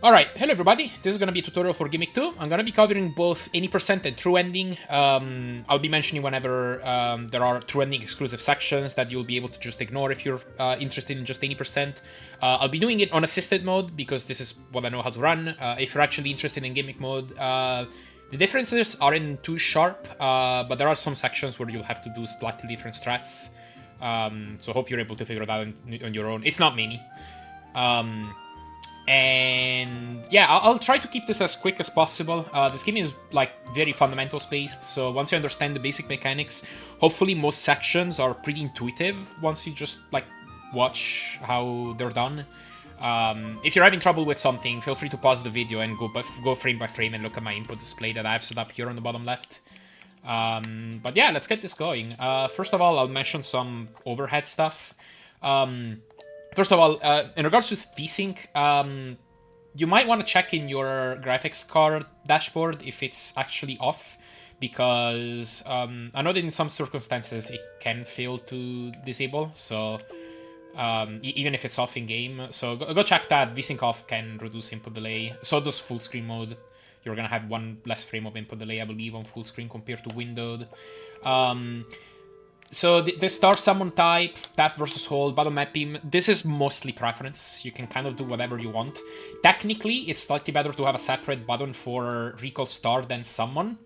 Alright, hello everybody, this is going to be a tutorial for Gimmick 2. I'm going to be covering both any percent and true ending. I'll be mentioning whenever there are true ending exclusive sections that you'll be able to just ignore if you're interested in just any percent. I'll be doing it on assisted mode because this is what I know how to run. If you're actually interested in Gimmick mode, the differences aren't too sharp, but there are some sections where you'll have to do slightly different strats. So hope you're able to figure it out on your own. It's not many. And yeah, I'll try to keep this as quick as possible. This game is like very fundamentals based, so once you understand the basic mechanics, hopefully most sections are pretty intuitive once you just like watch how they're done. If you're having trouble with something, feel free to pause the video and go frame by frame and look at my input display that I have set up here on the bottom left. But yeah, let's get this going. First of all, I'll mention some overhead stuff. First of all, in regards to desync, you might want to check in your graphics card dashboard if it's actually off, because I know that in some circumstances it can fail to disable, so even if it's off in game. So go check that. Desync off can reduce input delay. So does full screen mode. You're gonna have one less frame of input delay, I believe, on full screen compared to windowed. So the star summon type, tap versus hold, button mapping, this is mostly preference. You can kind of do whatever you want. Technically, it's slightly better to have a separate button for recall star than summon.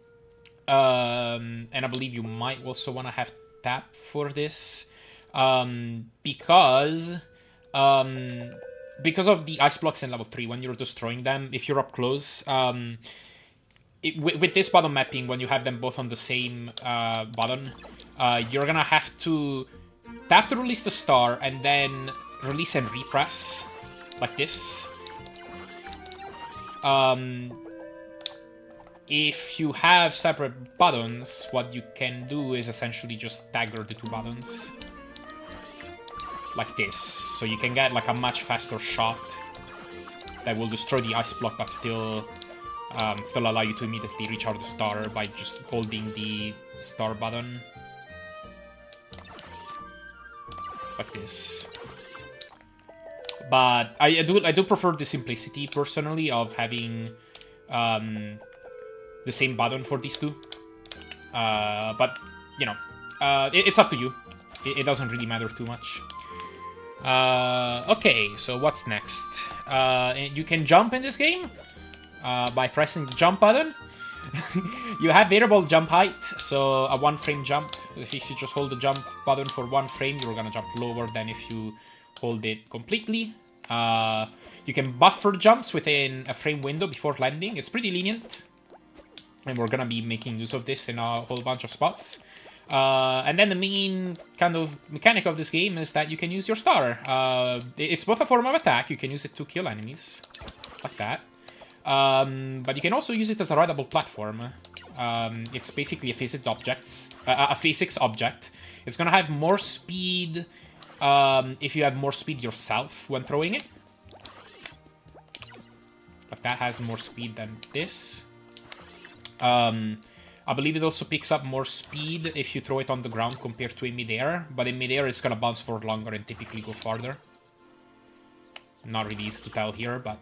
And I believe you might also want to have tap for this. Because of the ice blocks in level 3, when you're destroying them, if you're up close, with this button mapping, when you have them both on the same button, you're gonna have to tap to release the star and then release and repress, like this. If you have separate buttons, what you can do is essentially just stagger the two buttons, like this. So you can get like a much faster shot that will destroy the ice block, but still allow you to immediately recharge the star by just holding the star button. Like this. But I do prefer the simplicity, personally, of having the same button for these two. But, you know, it's up to you. It doesn't really matter too much. Okay, so what's next? You can jump in this game by pressing the jump button. You have variable jump height, so a 1 frame jump. If you just hold the jump button for 1 frame, you're gonna jump lower than if you hold it completely. You can buffer jumps within a frame window before landing. It's pretty lenient, and we're gonna be making use of this in a whole bunch of spots. And then the main kind of mechanic of this game is that you can use your star. It's both a form of attack. You can use it to kill enemies, like that. But you can also use it as a rideable platform. It's basically a physics object. It's gonna have more speed if you have more speed yourself when throwing it. But that has more speed than this. I believe it also picks up more speed if you throw it on the ground compared to in midair. But in midair, it's gonna bounce for longer and typically go farther. Not really easy to tell here, but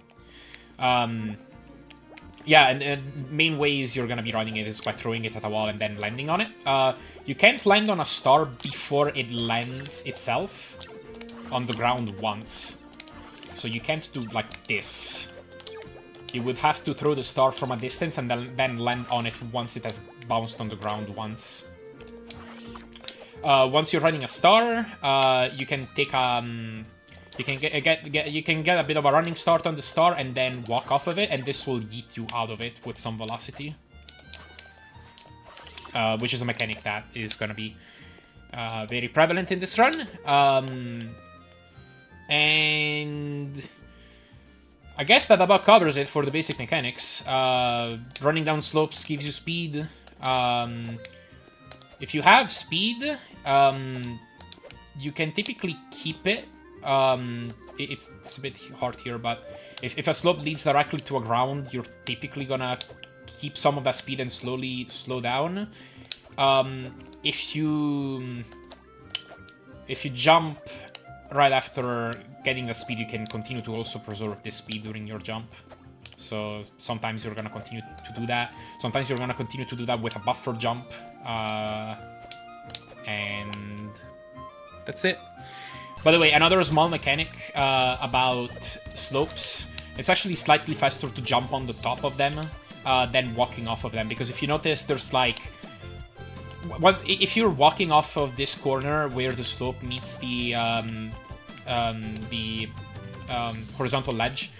yeah, and main ways you're gonna be running it is by throwing it at a wall and then landing on it. You can't land on a star before it lands itself on the ground once. So you can't do like this. You would have to throw the star from a distance and then land on it once it has bounced on the ground once. Once you're running a star, you can take you can get a bit of a running start on the star and then walk off of it, and this will yeet you out of it with some velocity. Which is a mechanic that is going to be very prevalent in this run. And I guess that about covers it for the basic mechanics. Running down slopes gives you speed. If you have speed, you can typically keep it. It's a bit hard here, but if a slope leads directly to a ground, you're typically gonna keep some of that speed and slowly slow down. If you jump right after getting the speed, you can continue to also preserve this speed during your jump. So sometimes you're gonna continue to do that. Sometimes you're gonna continue to do that with a buffer jump. And that's it. By the way, another small mechanic about slopes. It's actually slightly faster to jump on the top of them than walking off of them. Because if you notice, there's like... if you're walking off of this corner where the slope meets the horizontal ledge,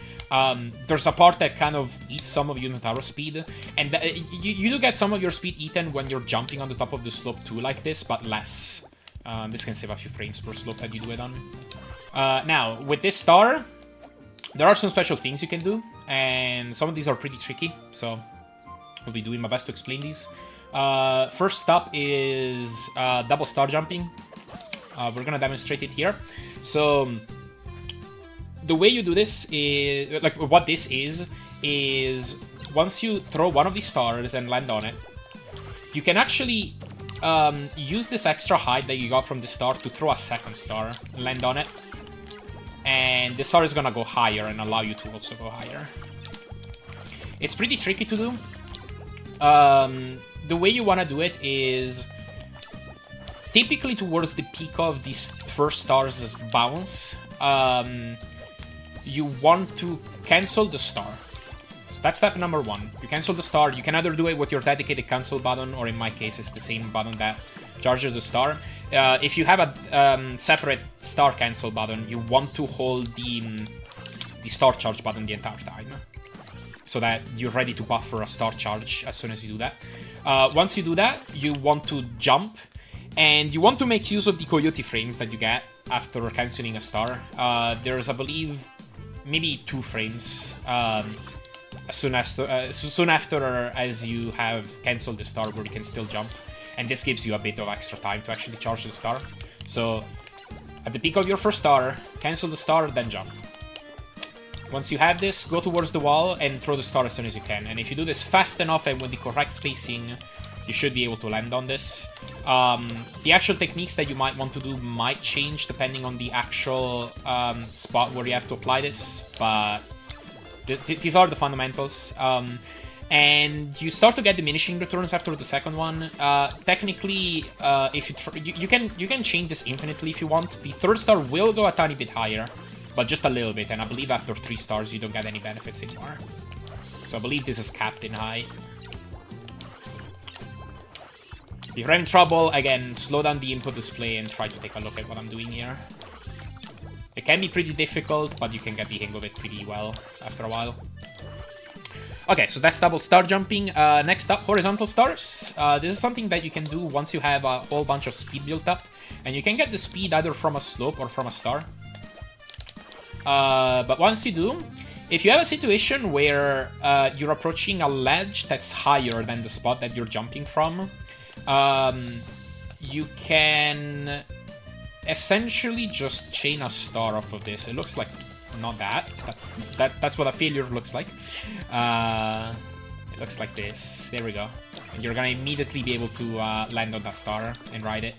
there's a part that kind of eats some of your Notaro speed, and you do get some of your speed eaten when you're jumping on the top of the slope too, like this, but less. This can save a few frames per slope that you do it on. Now, with this star, there are some special things you can do, and some of these are pretty tricky, so I'll be doing my best to explain these. First up is double star jumping. We're gonna demonstrate it here. So the way you do this is, like, what this is once you throw one of these stars and land on it, you can actually use this extra height that you got from the star to throw a second star, land on it, and the star is gonna go higher and allow you to also go higher. It's pretty tricky to do. The way you want to do it is typically towards the peak of this first star's bounce. You want to cancel the star. So that's step number one. You cancel the star. You can either do it with your dedicated cancel button, or in my case, it's the same button that charges the star. If you have a separate star cancel button, you want to hold the star charge button the entire time, so that you're ready to buffer a star charge as soon as you do that. Once you do that, you want to jump, and you want to make use of the coyote frames that you get after cancelling a star. There's, I believe, maybe 2 frames soon after as you have cancelled the star where you can still jump, and this gives you a bit of extra time to actually charge the star. So at the peak of your first star, cancel the star, then jump. Once you have this, go towards the wall and throw the star as soon as you can. And if you do this fast enough and with the correct spacing, you should be able to land on this. The actual techniques that you might want to do might change depending on the actual spot where you have to apply this, but these are the fundamentals. And you start to get diminishing returns after the second one. Technically, if you can change this infinitely if you want. The third star will go a tiny bit higher, but just a little bit, and I believe after 3 stars you don't get any benefits anymore. So I believe this is capped in high. If you're having trouble, again, slow down the input display and try to take a look at what I'm doing here. It can be pretty difficult, but you can get the hang of it pretty well after a while. Okay, so that's double star jumping. Next up, horizontal stars. This is something that you can do once you have a whole bunch of speed built up, and you can get the speed either from a slope or from a star. But once you do, if you have a situation where you're approaching a ledge that's higher than the spot that you're jumping from, you can essentially just chain a star off of this. It looks like not that. That's what a failure looks like. It looks like this. There we go. And you're gonna immediately be able to land on that star and ride it.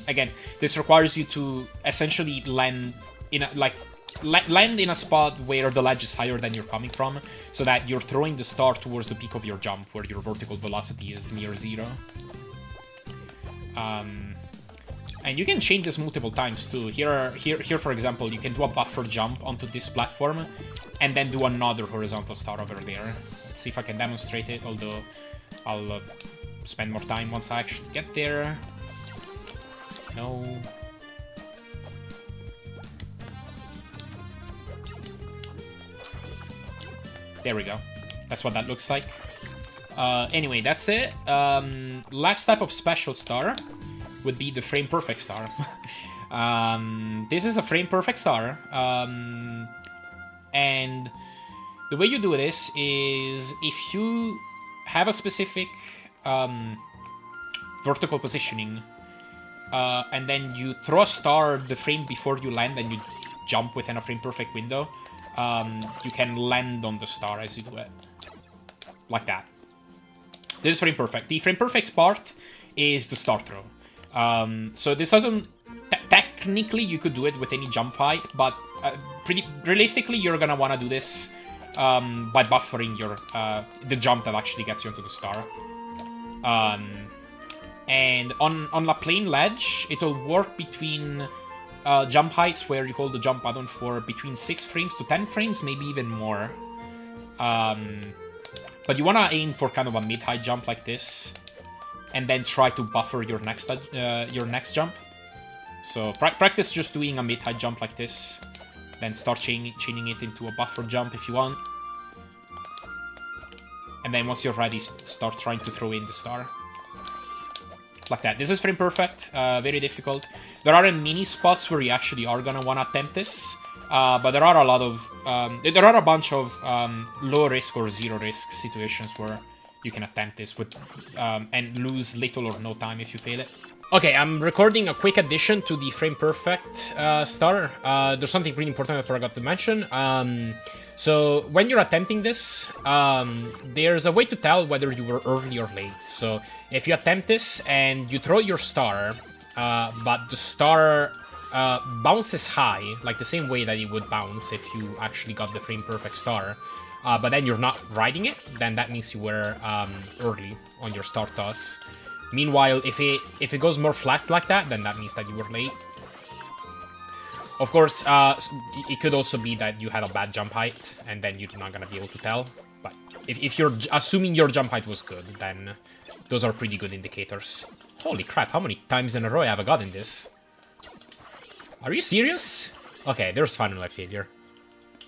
Again, this requires you to essentially land in a, land in a spot where the ledge is higher than you're coming from, so that you're throwing the star towards the peak of your jump, where your vertical velocity is near 0. And you can change this multiple times too. Here, for example, you can do a buffer jump onto this platform, and then do another horizontal star over there. Let's see if I can demonstrate it, although I'll spend more time once I actually get there. No. There we go. That's what that looks like. Anyway, that's it. Last type of special star would be the frame perfect star. This is a frame perfect star. And the way you do this is if you have a specific vertical positioning, and then you throw a star the frame before you land and you jump within a frame perfect window, you can land on the star as you do it. Like that. This is frame perfect. The frame perfect part is the star throw. So this doesn't... Technically, you could do it with any jump height, but pretty realistically, you're gonna want to do this by buffering your the jump that actually gets you onto the star. And on a plain ledge, it'll work between jump heights where you hold the jump button for between 6 frames to 10 frames, maybe even more. But you want to aim for kind of a mid-height jump like this, and then try to buffer your next jump. So practice just doing a mid-height jump like this, then start chaining it into a buffer jump if you want. And then once you're ready, start trying to throw in the star. Like that. This is frame perfect, very difficult. There aren't many spots where you actually are gonna wanna attempt this, but there are a lot of, there are a bunch of low risk or zero risk situations where you can attempt this with, and lose little or no time if you fail it. Okay, I'm recording a quick addition to the frame perfect star. There's something pretty important I forgot to mention. So when you're attempting this, there's a way to tell whether you were early or late. So if you attempt this and you throw your star, but the star bounces high, like the same way that it would bounce if you actually got the frame perfect star, but then you're not riding it, then that means you were early on your star toss. Meanwhile, if it goes more flat like that, then that means that you were late. Of course, it could also be that you had a bad jump height, and then you're not gonna be able to tell. But if you're assuming your jump height was good, then those are pretty good indicators. Holy crap, how many times in a row have I gotten this? Are you serious? Okay, there's final failure.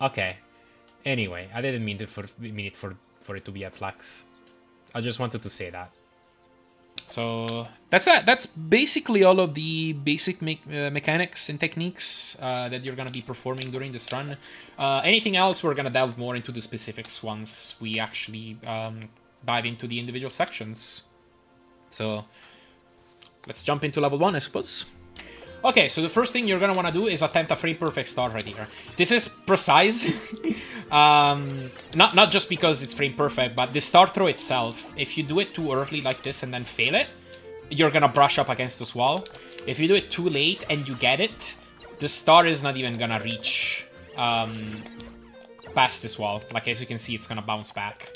Okay. Anyway, I didn't mean for it to be a flex. I just wanted to say that. So that's that. That's basically all of the basic mechanics and techniques that you're gonna be performing during this run. Anything else, we're gonna delve more into the specifics once we actually dive into the individual sections. So let's jump into level 1, I suppose. Okay, so the first thing you're gonna want to do is attempt a frame perfect star right here. This is precise, not just because it's frame perfect, but the star throw itself. If you do it too early like this and then fail it, you're gonna brush up against this wall. If you do it too late and you get it, the star is not even gonna reach past this wall. Like as you can see, it's gonna bounce back.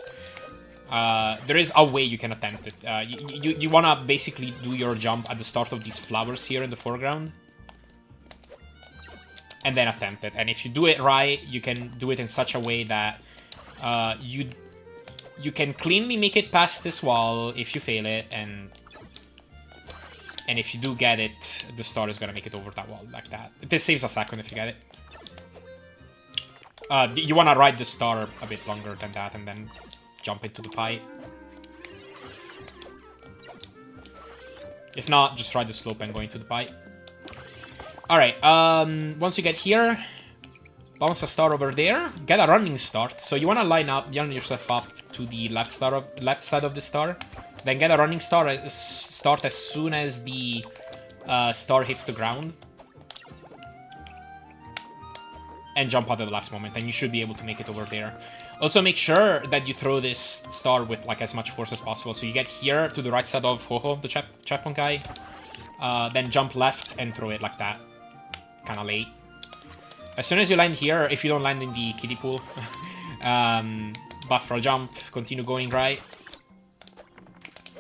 There is a way you can attempt it. You want to basically do your jump at the start of these flowers here in the foreground. And then attempt it. And if you do it right, you can do it in such a way that you can cleanly make it past this wall if you fail it. And if you do get it, the star is going to make it over that wall like that. This saves a second if you get it. You want to ride the star a bit longer than that and then jump into the pipe. If not, just ride the slope and go into the pipe. Alright, once you get here, bounce a star over there, get a running start. So you want to line yourself up to the left side of the star. Then get a running start as soon as the star hits the ground. And jump out at the last moment, and you should be able to make it over there. Also, make sure that you throw this star with like as much force as possible. So you get here to the right side of Ho-Ho, the checkpoint guy. Then jump left and throw it like that. Kind of late. As soon as you land here, if you don't land in the kiddie pool, buffer a jump, continue going right.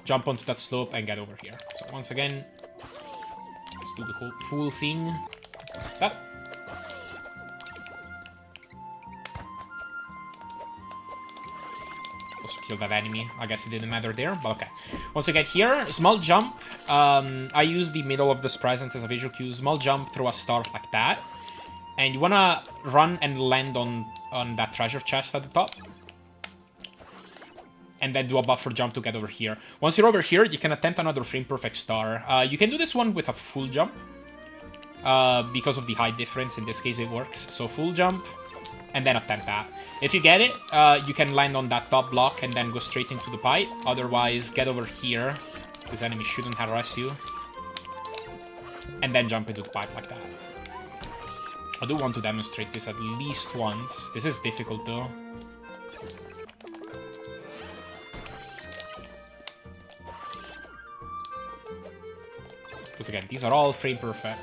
Jump onto that slope and get over here. So once again, let's do the whole full thing. What's that? Kill that enemy. I guess it didn't matter there, but okay. Once you get here, small jump. I use the middle of this present as a visual cue. Small jump, throw a star like that. And you want to run and land on that treasure chest at the top. And then do a buffer jump to get over here. Once you're over here, you can attempt another frame perfect star. You can do this one with a full jump. Because of the height difference, in this case it works. So full jump. And then attempt that. If you get it, you can land on that top block and then go straight into the pipe. Otherwise, get over here. This enemy shouldn't harass you. And then jump into the pipe like that. I do want to demonstrate this at least once. This is difficult though. Because again, these are all frame perfect.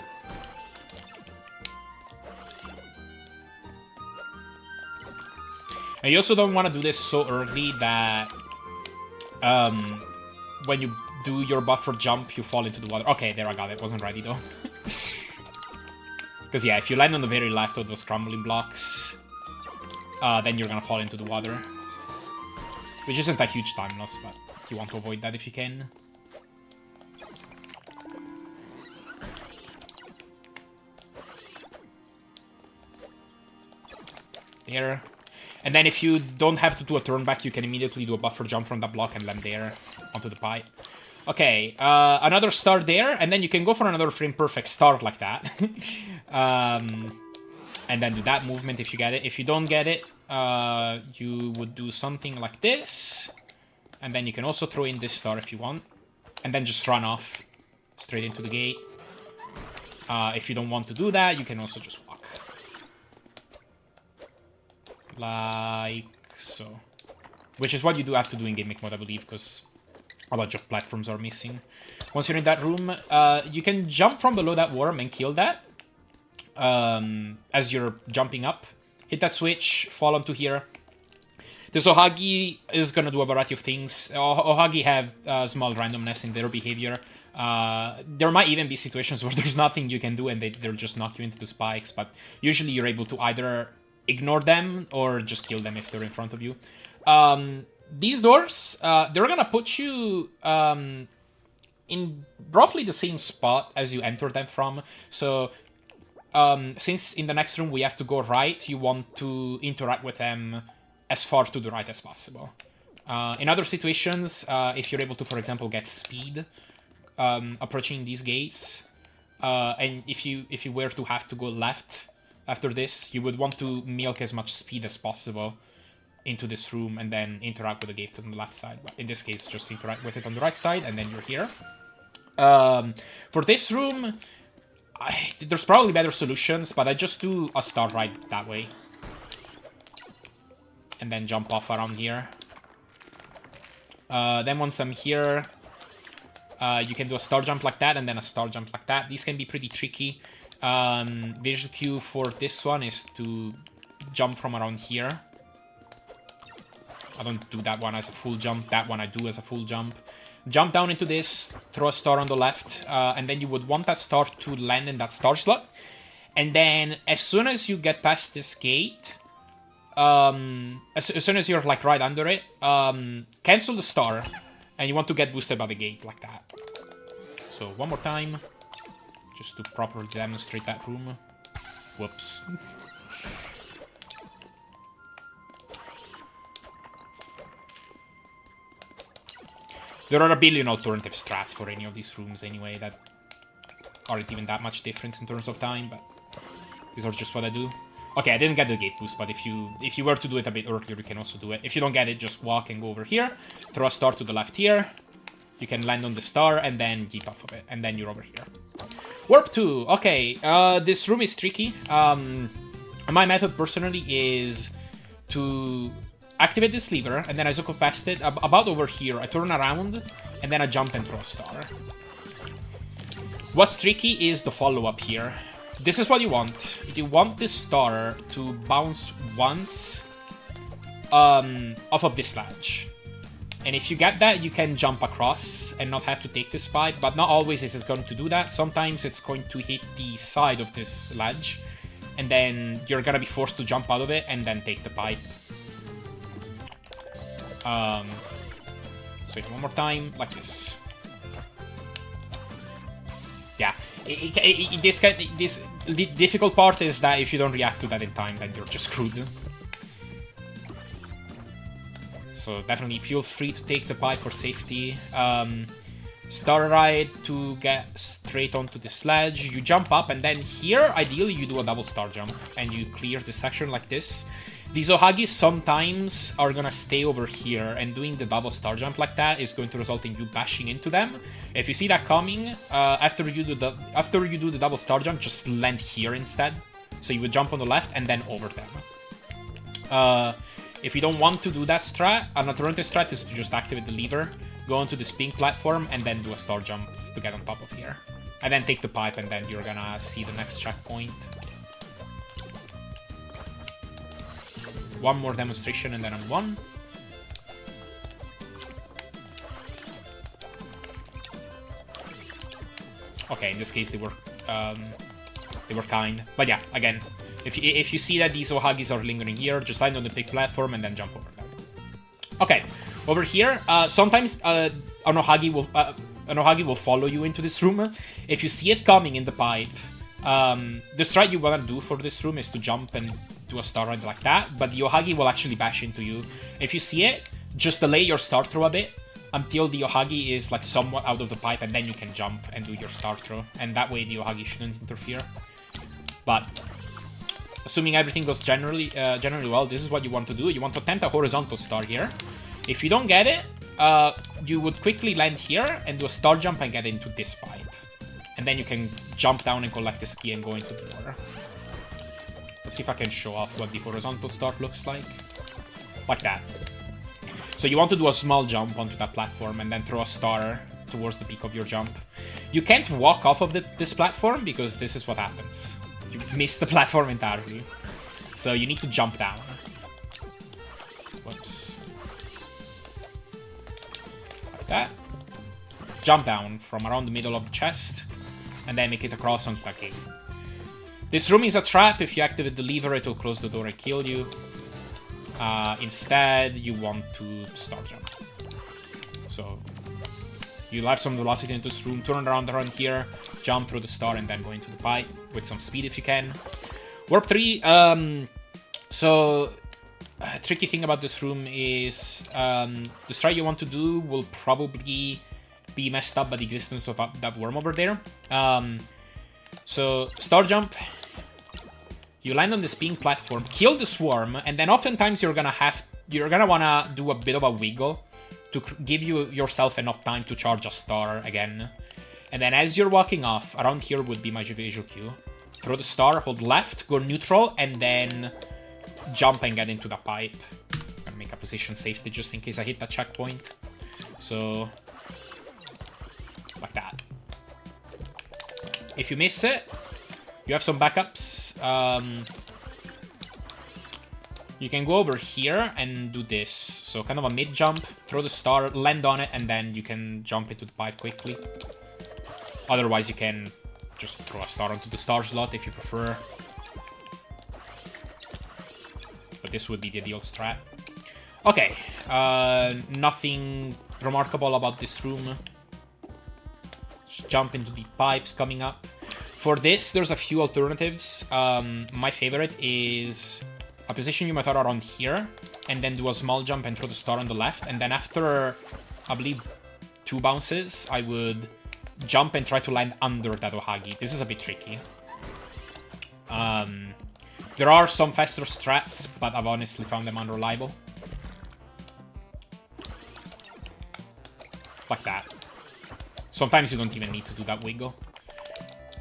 And you also don't want to do this so early that when you do your buffer jump, you fall into the water. Okay, there I got it. Wasn't ready though. Because yeah, if you land on the very left of those crumbling blocks, then you're gonna fall into the water. Which isn't a huge time loss, but you want to avoid that if you can. There. And then if you don't have to do a turn back, you can immediately do a buffer jump from that block and land there onto the pipe. Okay, another star there, and then you can go for another frame perfect start like that. And then do that movement if you get it. If you don't get it, you would do something like this. And then you can also throw in this star if you want. And then just run off straight into the gate. If you don't want to do that, you can also just walk. Like so. Which is what you do have to do in Gimmick mode, I believe, because a bunch of platforms are missing. Once you're in that room, you can jump from below that worm and kill that. As you're jumping up. Hit that switch, fall onto here. This Ohagi is going to do a variety of things. Ohagi have small randomness in their behavior. There might even be situations where there's nothing you can do and they'll just knock you into the spikes, but usually you're able to either ignore them or just kill them if they're in front of you. These doors, they're going to put you in roughly the same spot as you enter them from. So since in the next room we have to go right, you want to interact with them as far to the right as possible. In other situations, if you're able to, for example, get speed approaching these gates, and if you were to have to go left after this, you would want to milk as much speed as possible into this room and then interact with the gate on the left side. But in this case, just interact with it on the right side, and then you're here. For this room, there's probably better solutions, but I just do a star ride that way. And then jump off around here. Then once I'm here, you can do a star jump like that and then a star jump like that. These can be pretty tricky. Visual cue for this one is to jump from around here. I don't do that one as a full jump. That one I do as a full jump. Jump down into this, throw a star on the left, and then you would want that star to land in that star slot. And then as soon as you get past this gate, as soon as you're like right under it, cancel the star, and you want to get boosted by the gate like that. So one more time, just to properly demonstrate that room. Whoops. There are a billion alternative strats for any of these rooms anyway that aren't even that much difference in terms of time, but these are just what I do. Okay, I didn't get the gate boost, but if you were to do it a bit earlier, you can also do it. If you don't get it, just walk and go over here. Throw a star to the left here. You can land on the star and then yeet off of it, and then you're over here. Warp 2. Okay, this room is tricky. My method personally is to activate this lever, and then as I go past it, about over here, I turn around, and then I jump and throw a star. What's tricky is the follow-up here. This is what you want. You want this star to bounce once off of this ledge. And if you get that, you can jump across and not have to take this pipe, but not always is it going to do that. Sometimes it's going to hit the side of this ledge, and then you're gonna be forced to jump out of it and then take the pipe. So one more time, like this. Yeah, the difficult part is that if you don't react to that in time, then you're just screwed. So definitely feel free to take the pipe for safety. Star ride to get straight onto the sledge. You jump up, and then here, ideally, you do a double star jump, and you clear the section like this. These Ohagis sometimes are gonna stay over here, and doing the double star jump like that is going to result in you bashing into them. If you see that coming, after you do the double star jump, just land here instead. So you would jump on the left and then over them. If you don't want to do that strat, an alternative strat is to just activate the lever, go onto this pink platform, and then do a star jump to get on top of here. And then take the pipe, and then you're gonna see the next checkpoint. one more demonstration and then I'm one. Okay, in this case they were kind. But yeah, again, if you see that these Ohagis are lingering here, just land on the big platform and then jump over them. Okay, over here, sometimes an Ohagi will follow you into this room. If you see it coming in the pipe, the strat you want to do for this room is to jump and do a star ride like that, but the Ohagi will actually bash into you. If you see it, just delay your star throw a bit until the Ohagi is like somewhat out of the pipe, and then you can jump and do your star throw, and that way the Ohagi shouldn't interfere. But assuming everything goes generally well, this is what you want to do. You want to attempt a horizontal star here. If you don't get it, you would quickly land here and do a star jump and get into this pipe. And then you can jump down and collect this key and go into the water. Let's see if I can show off what the horizontal start looks like. Like that. So you want to do a small jump onto that platform and then throw a star towards the peak of your jump. You can't walk off of this platform because this is what happens. You miss the platform entirely. So you need to jump down. Whoops. Like that. Jump down from around the middle of the chest. And then make it across onto that gate. This room is a trap. If you activate the lever, it will close the door and kill you. Instead, you want to star jump. So you'll have some velocity into this room, turn around here, jump through the star, and then go into the pipe with some speed if you can. Warp 3, tricky thing about this room is the strat you want to do will probably be messed up by the existence of that worm over there. So star jump, you land on this pink platform, kill the swarm, and then oftentimes you're gonna wanna do a bit of a wiggle to give yourself enough time to charge a star again. And then as you're walking off, around here would be my visual cue. Throw the star, hold left, go neutral, and then jump and get into the pipe. I'm gonna make a position safety just in case I hit that checkpoint. So like that. If you miss it, you have some backups. You can go over here and do this. So kind of a mid-jump, throw the star, land on it, and then you can jump into the pipe quickly. Otherwise, you can just throw a star onto the star slot if you prefer. But this would be the ideal strat. Okay, nothing remarkable about this room. Just jump into the pipes coming up. For this, there's a few alternatives. My favorite is a position you might throw around here, and then do a small jump and throw the star on the left. And then after, I believe, 2 bounces, I would jump and try to land under that Ohagi. This is a bit tricky. There are some faster strats, but I've honestly found them unreliable. Like that. Sometimes you don't even need to do that wiggle.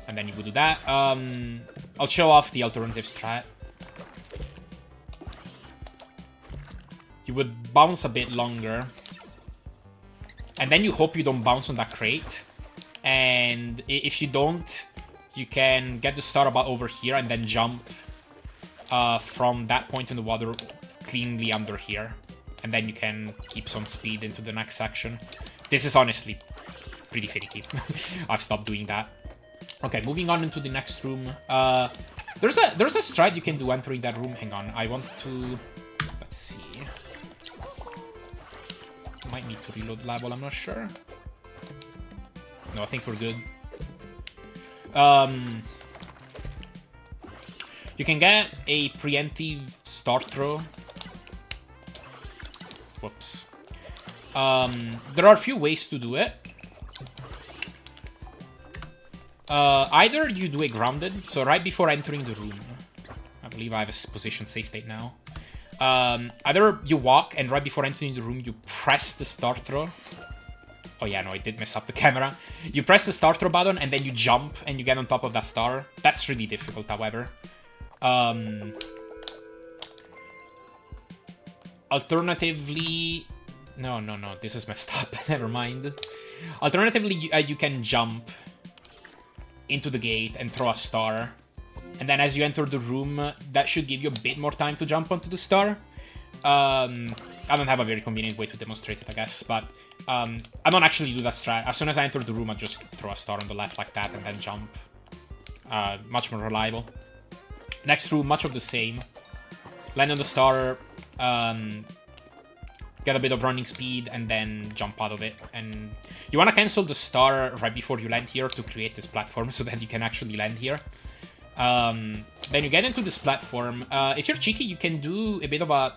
And then you would do that. I'll show off the alternative strat. You would bounce a bit longer. And then you hope you don't bounce on that crate. And if you don't, you can get the star about over here and then jump from that point in the water cleanly under here. And then you can keep some speed into the next section. This is honestly pretty finicky. I've stopped doing that. Okay, moving on into the next room. There's a strat you can do entering that room. Hang on, I want to... Let's see. Might need to reload level, I'm not sure. No, I think we're good. You can get a preemptive start throw. Whoops. There are a few ways to do it. Either you do it grounded, so right before entering the room. I believe I have a position save state now. Either you walk and right before entering the room you press the start throw. Oh yeah, no, I did mess up the camera. You press the start throw button and then you jump and you get on top of that star. That's really difficult, however. Alternatively... No, this is messed up. Never mind. Alternatively, you can jump into the gate and throw a star. And then as you enter the room, that should give you a bit more time to jump onto the star. I don't have a very convenient way to demonstrate it, I guess, but I don't actually do that strat. As soon as I enter the room, I just throw a star on the left like that and then jump. Much more reliable. Next room, much of the same. Land on the star, get a bit of running speed, and then jump out of it. And you want to cancel the star right before you land here to create this platform so that you can actually land here. Then you get into this platform. If you're cheeky, you can do a bit of a...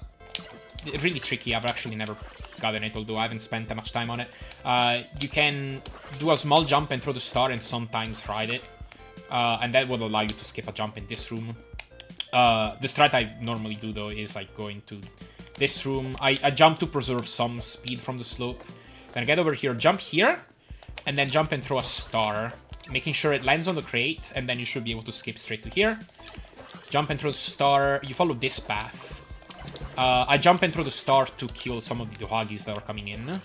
Really tricky, I've actually never gotten it, although I haven't spent that much time on it. You can do a small jump and throw the star and sometimes ride it. And that will allow you to skip a jump in this room. The strat I normally do, though, is like going to this room. I jump to preserve some speed from the slope. Then I get over here, jump here, and then jump and throw a star, making sure it lands on the crate, and then you should be able to skip straight to here. Jump and throw the star. You follow this path. I jump and throw the star to kill some of the Dohagis that are coming in.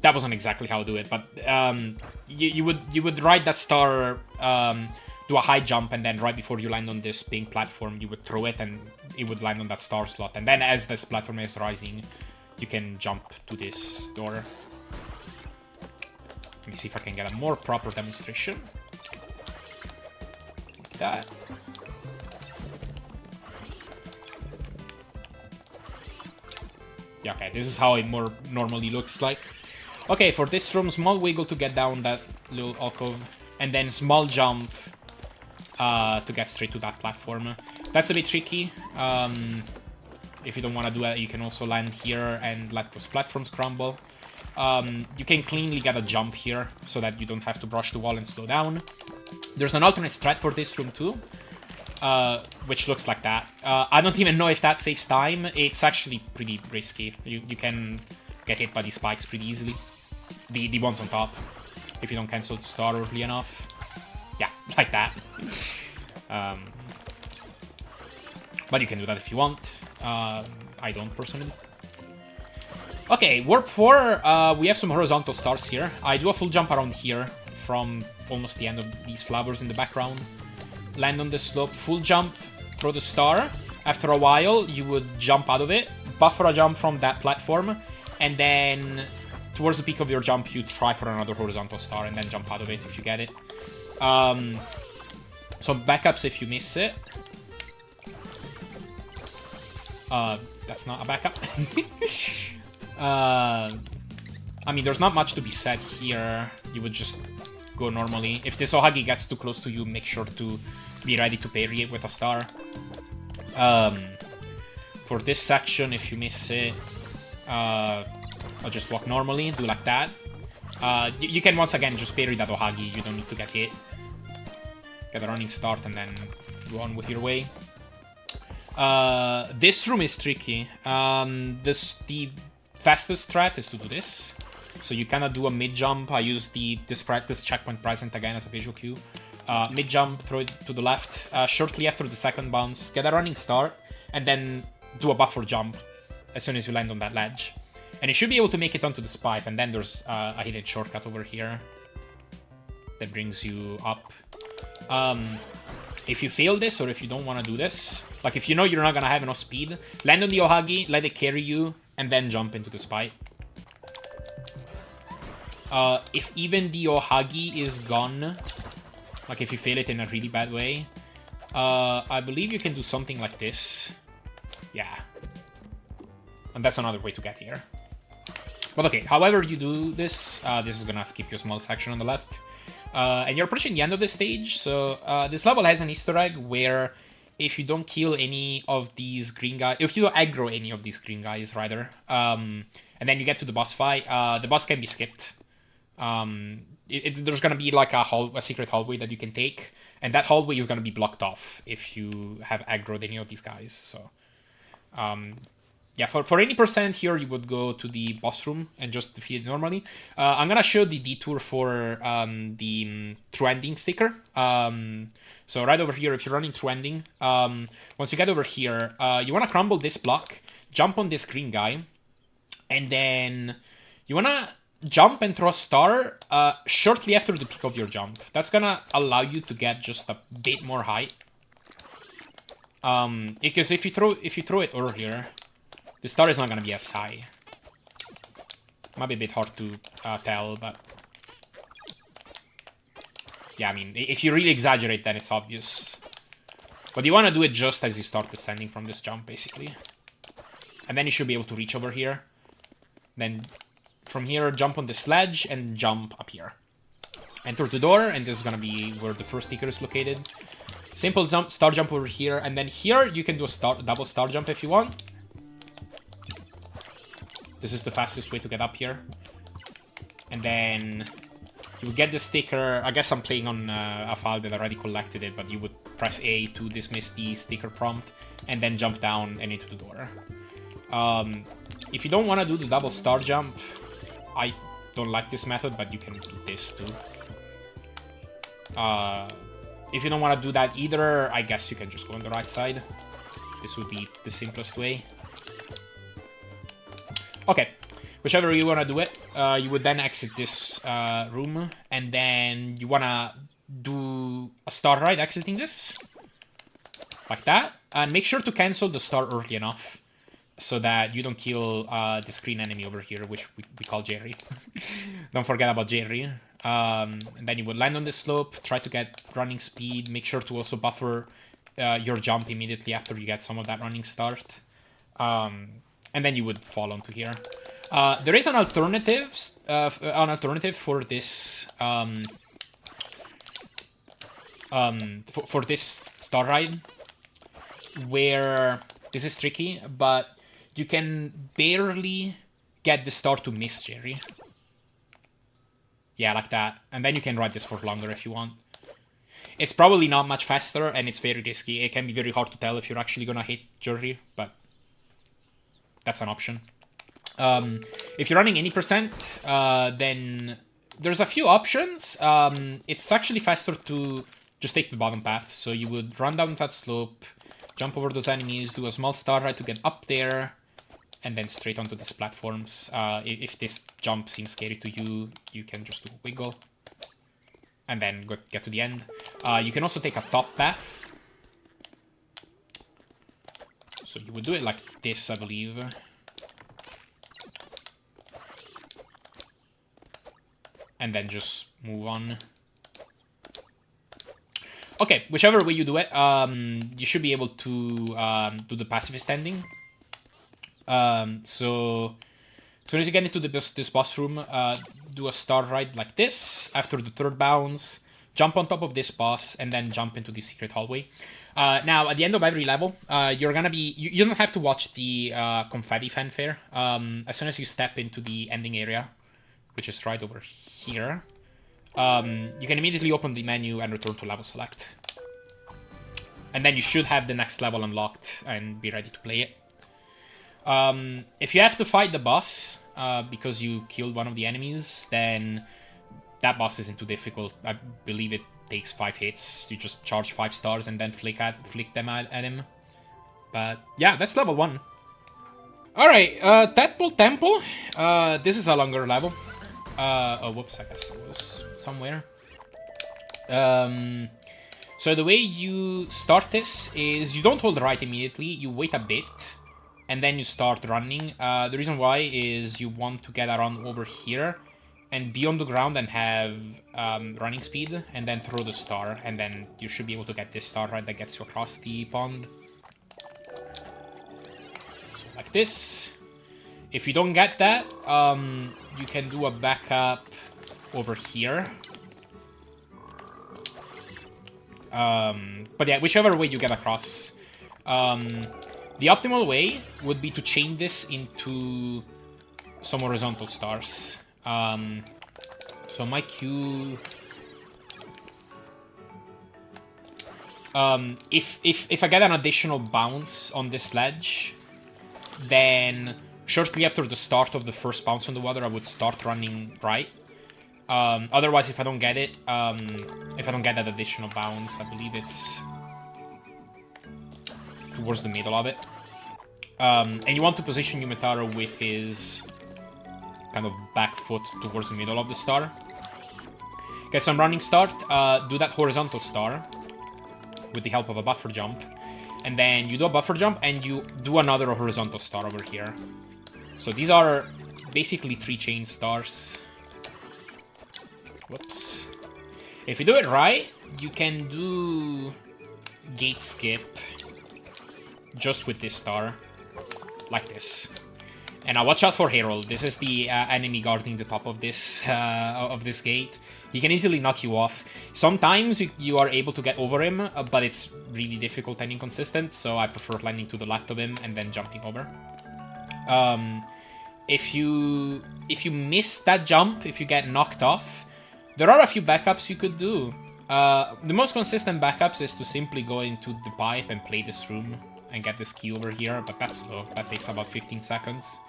That wasn't exactly how I do it, but you would ride that star, do a high jump, and then right before you land on this pink platform, you would throw it, and it would land on that star slot. And then as this platform is rising, you can jump to this door. Let me see if I can get a more proper demonstration. Like that. Yeah, okay, this is how it more normally looks like. Okay, for this room, small wiggle to get down that little alcove, and then small jump to get straight to that platform. That's a bit tricky. If you don't want to do that, you can also land here and let those platforms crumble. You can cleanly get a jump here, so that you don't have to brush the wall and slow down. There's an alternate strat for this room too, which looks like that. I don't even know if that saves time. It's actually pretty risky. You can get hit by these spikes pretty easily. The ones on top, if you don't cancel the star early enough. Yeah, like that. But you can do that if you want. I don't, personally. Okay, warp 4, we have some horizontal stars here. I do a full jump around here from almost the end of these flowers in the background. Land on the slope, full jump, throw the star. After a while, you would jump out of it, buffer a jump from that platform, and then towards the peak of your jump, you try for another horizontal star and then jump out of it if you get it. So backups if you miss it. That's not a backup. I mean, there's not much to be said here. You would just go normally. If this Ohagi gets too close to you, make sure to be ready to parry it with a star. For this section, if you miss it, I'll just walk normally, do like that. You can once again just parry that Ohagi, you don't need to get hit. Get a running start and then go on with your way. This room is tricky. The fastest strat is to do this. So you cannot do a mid-jump. I use this checkpoint present again as a visual cue. Mid-jump, throw it to the left. Shortly after the second bounce, get a running start, and then do a buffer jump as soon as you land on that ledge. And you should be able to make it onto this pipe, and then there's a hidden shortcut over here that brings you up. If you fail this, or if you don't want to do this, like if you know you're not going to have enough speed, land on the Ohagi, let it carry you, and then jump into this pipe. If even the Ohagi is gone, like if you fail it in a really bad way, I believe you can do something like this. Yeah. And that's another way to get here. But okay, however you do this, this is gonna skip you a small section on the left. And you're approaching the end of the stage, so this level has an Easter egg where if you don't kill any of these green guys, if you don't aggro any of these green guys, rather, and then you get to the boss fight, the boss can be skipped. There's gonna be like a secret hallway that you can take, and that hallway is gonna be blocked off if you have aggroed any of these guys, so... yeah, for any percent here, you would go to the boss room and just defeat it normally. I'm gonna show the detour for the true ending sticker. So right over here, if you're running true ending, once you get over here, you wanna crumble this block, jump on this green guy, and then you wanna jump and throw a star shortly after the peak of your jump. That's gonna allow you to get just a bit more height. Because if you throw it earlier, the star is not gonna be as high. Might be a bit hard to tell, but yeah, I mean, if you really exaggerate, then it's obvious. But you want to do it just as you start descending from this jump, basically. And then you should be able to reach over here. Then from here, jump on the sledge and jump up here. Enter the door, and this is gonna be where the first sticker is located. Simple star jump over here, and then here you can do a double star jump if you want. This is the fastest way to get up here. And then you would get the sticker. I guess I'm playing on a file that already collected it, but you would press A to dismiss the sticker prompt, and then jump down and into the door. If you don't want to do the double star jump, I don't like this method, but you can do this too. If you don't want to do that either, I guess you can just go on the right side. This would be the simplest way. Okay, whichever way you want to do it, you would then exit this room, and then you want to do a star ride exiting this. Like that. And make sure to cancel the star early enough so that you don't kill the screen enemy over here, which we call Jerry. Don't forget about Jerry. And then you would land on the slope, try to get running speed, make sure to also buffer your jump immediately after you get some of that running start. And then you would fall onto here. There is an alternative for this for this star ride, where this is tricky, but you can barely get the star to miss Jerry. Yeah, like that. And then you can ride this for longer if you want. It's probably not much faster, and it's very risky. It can be very hard to tell if you're actually gonna hit Jerry, but that's an option. If you're running any percent, then there's a few options. It's actually faster to just take the bottom path. So you would run down that slope, jump over those enemies, do a small star ride to get up there, and then straight onto these platforms. If this jump seems scary to you, you can just do a wiggle, and then get to the end. You can also take a top path. So you would do it like this, I believe. And then just move on. Okay, whichever way you do it, you should be able to do the pacifist ending. So as soon as you get into this boss room, do a star ride like this. After the third bounce, jump on top of this boss, and then jump into the secret hallway. Now, at the end of every level, you're gonna be... You don't have to watch the confetti fanfare. As soon as you step into the ending area, which is right over here, you can immediately open the menu and return to level select. And then you should have the next level unlocked and be ready to play it. If you have to fight the boss because you killed one of the enemies, then that boss isn't too difficult. I believe it takes 5 hits. You just charge 5 stars and then flick them at him. But yeah, that's level 1. Alright, Tadpole Temple. This is a longer level. Oh, whoops, I guess it was somewhere. So the way you start this is you don't hold right immediately, you wait a bit, and then you start running. The reason why is you want to get around over here and be on the ground and have running speed, and then throw the star, and then you should be able to get this star right that gets you across the pond. So like this. If you don't get that, you can do a backup over here. But yeah, whichever way you get across. The optimal way would be to chain this into some horizontal stars. So my queue... if I get an additional bounce on this ledge, then shortly after the start of the first bounce on the water, I would start running right. Otherwise, if I don't get it, if I don't get that additional bounce, I believe it's towards the middle of it. And you want to position Yumetaro with his kind of back foot towards the middle of the star. Get some running start, do that horizontal star with the help of a buffer jump. And then you do a buffer jump, and you do another horizontal star over here. So these are basically 3 chain stars. Whoops. If you do it right, you can do gate skip just with this star, like this. And now watch out for Herald. This is the enemy guarding the top of this gate. He can easily knock you off. Sometimes you are able to get over him, but it's really difficult and inconsistent, so I prefer landing to the left of him and then jumping over. If you miss that jump, if you get knocked off, there are a few backups you could do. The most consistent backups is to simply go into the pipe and play this room and get this key over here, but that's slow. That takes about 15 seconds.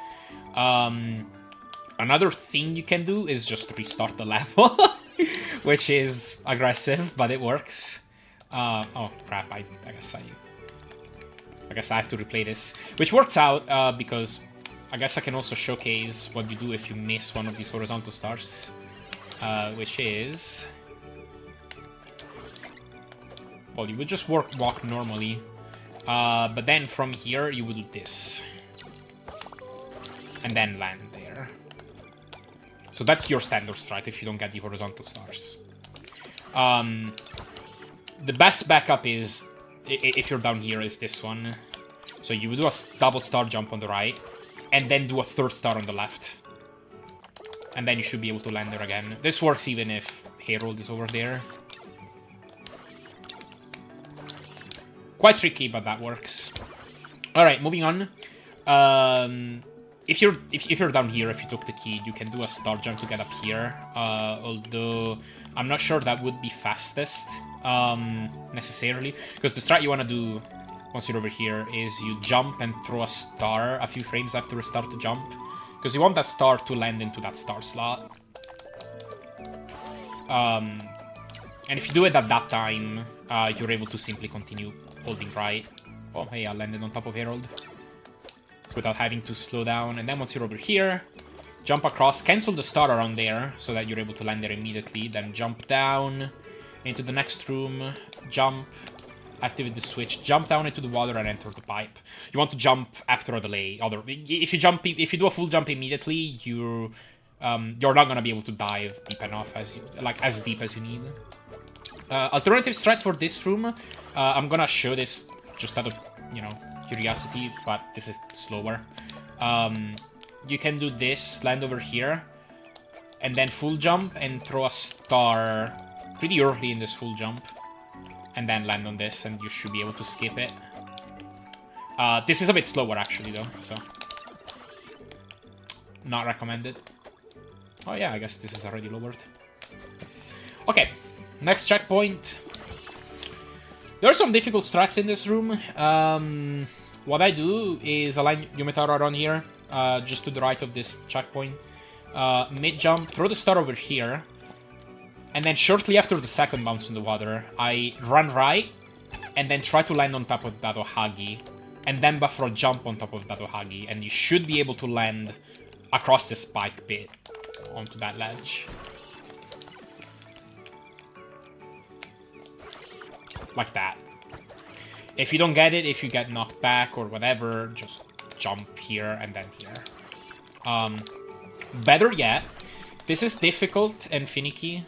Another thing you can do is just restart the level, which is aggressive, but it works. Oh crap! I guess I have to replay this, which works out because I guess I can also showcase what you do if you miss one of these horizontal stars, which is, well, you would just walk normally, but then from here you would do this, and then land there. So that's your standard strat if you don't get the horizontal stars. The best backup is, if you're down here, is this one. So you would do a double star jump on the right, and then do a third star on the left. And then you should be able to land there again. This works even if Herald is over there. Quite tricky, but that works. Alright, moving on. If you're down here, if you took the key, you can do a star jump to get up here. Although I'm not sure that would be fastest necessarily, because the strat you want to do once you're over here is you jump and throw a star a few frames after a start to jump, because you want that star to land into that star slot. And if you do it at that time, you're able to simply continue holding right. Oh, hey, I landed on top of Herald without having to slow down. And then once you're over here, jump across, cancel the star around there so that you're able to land there immediately. Then jump down into the next room, jump, activate the switch, jump down into the water and enter the pipe. You want to jump after a delay. If you do a full jump immediately, you're not gonna be able to dive deep enough as deep as you need. Alternative strat for this room, I'm gonna show this just out of curiosity, but this is slower. You can do this, land over here, and then full jump and throw a star pretty early in this full jump, and then land on this, and you should be able to skip it. This is a bit slower actually though, so not recommended. Oh yeah, I guess this is already lowered. Okay, next checkpoint. There are some difficult strats in this room. What I do is align Yumetaro around here, just to the right of this checkpoint. Mid-jump, throw the star over here, and then shortly after the second bounce in the water, I run right, and then try to land on top of that Ohagi, and then buffer a jump on top of that Ohagi, and you should be able to land across the spike bit onto that ledge. Like that. If you don't get it, if you get knocked back or whatever, just jump here and then here. Better yet, this is difficult and finicky,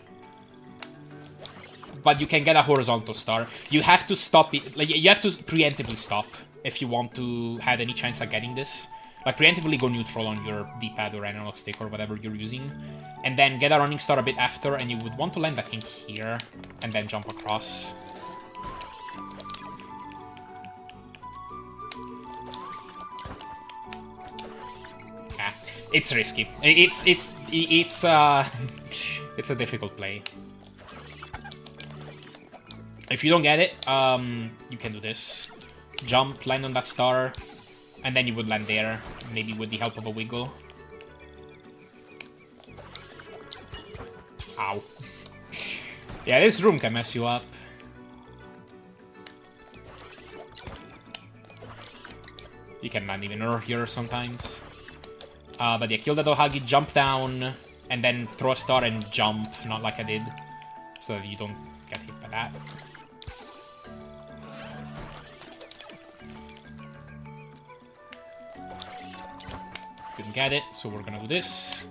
but you can get a horizontal star. You have to stop it, like you have to preemptively stop if you want to have any chance at getting this. Like preemptively go neutral on your D-pad or analog stick or whatever you're using, and then get a running star a bit after, and you would want to land, I think, here, and then jump across. It's risky. It's a difficult play. If you don't get it, you can do this. Jump, land on that star, and then you would land there, maybe with the help of a wiggle. Ow. Yeah, this room can mess you up. You can land even earlier sometimes. But yeah, kill the Ohagi, jump down, and then throw a star and jump, not like I did, so that you don't get hit by that. Didn't get it, so we're gonna do this.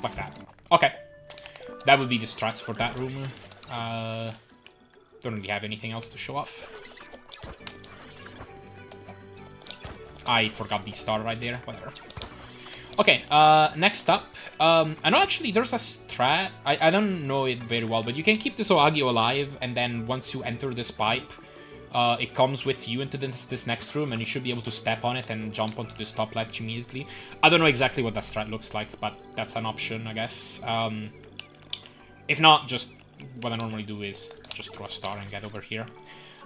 Like that. Okay. That would be the strats for that room. Don't really have anything else to show off. I forgot the star right there. Whatever. Okay, next up. I know actually there's a strat. I don't know it very well, but you can keep this Oagio alive, and then once you enter this pipe, it comes with you into this next room, and you should be able to step on it and jump onto this top ledge immediately. I don't know exactly what that strat looks like, but that's an option, I guess. If not, just what I normally do is just throw a star and get over here.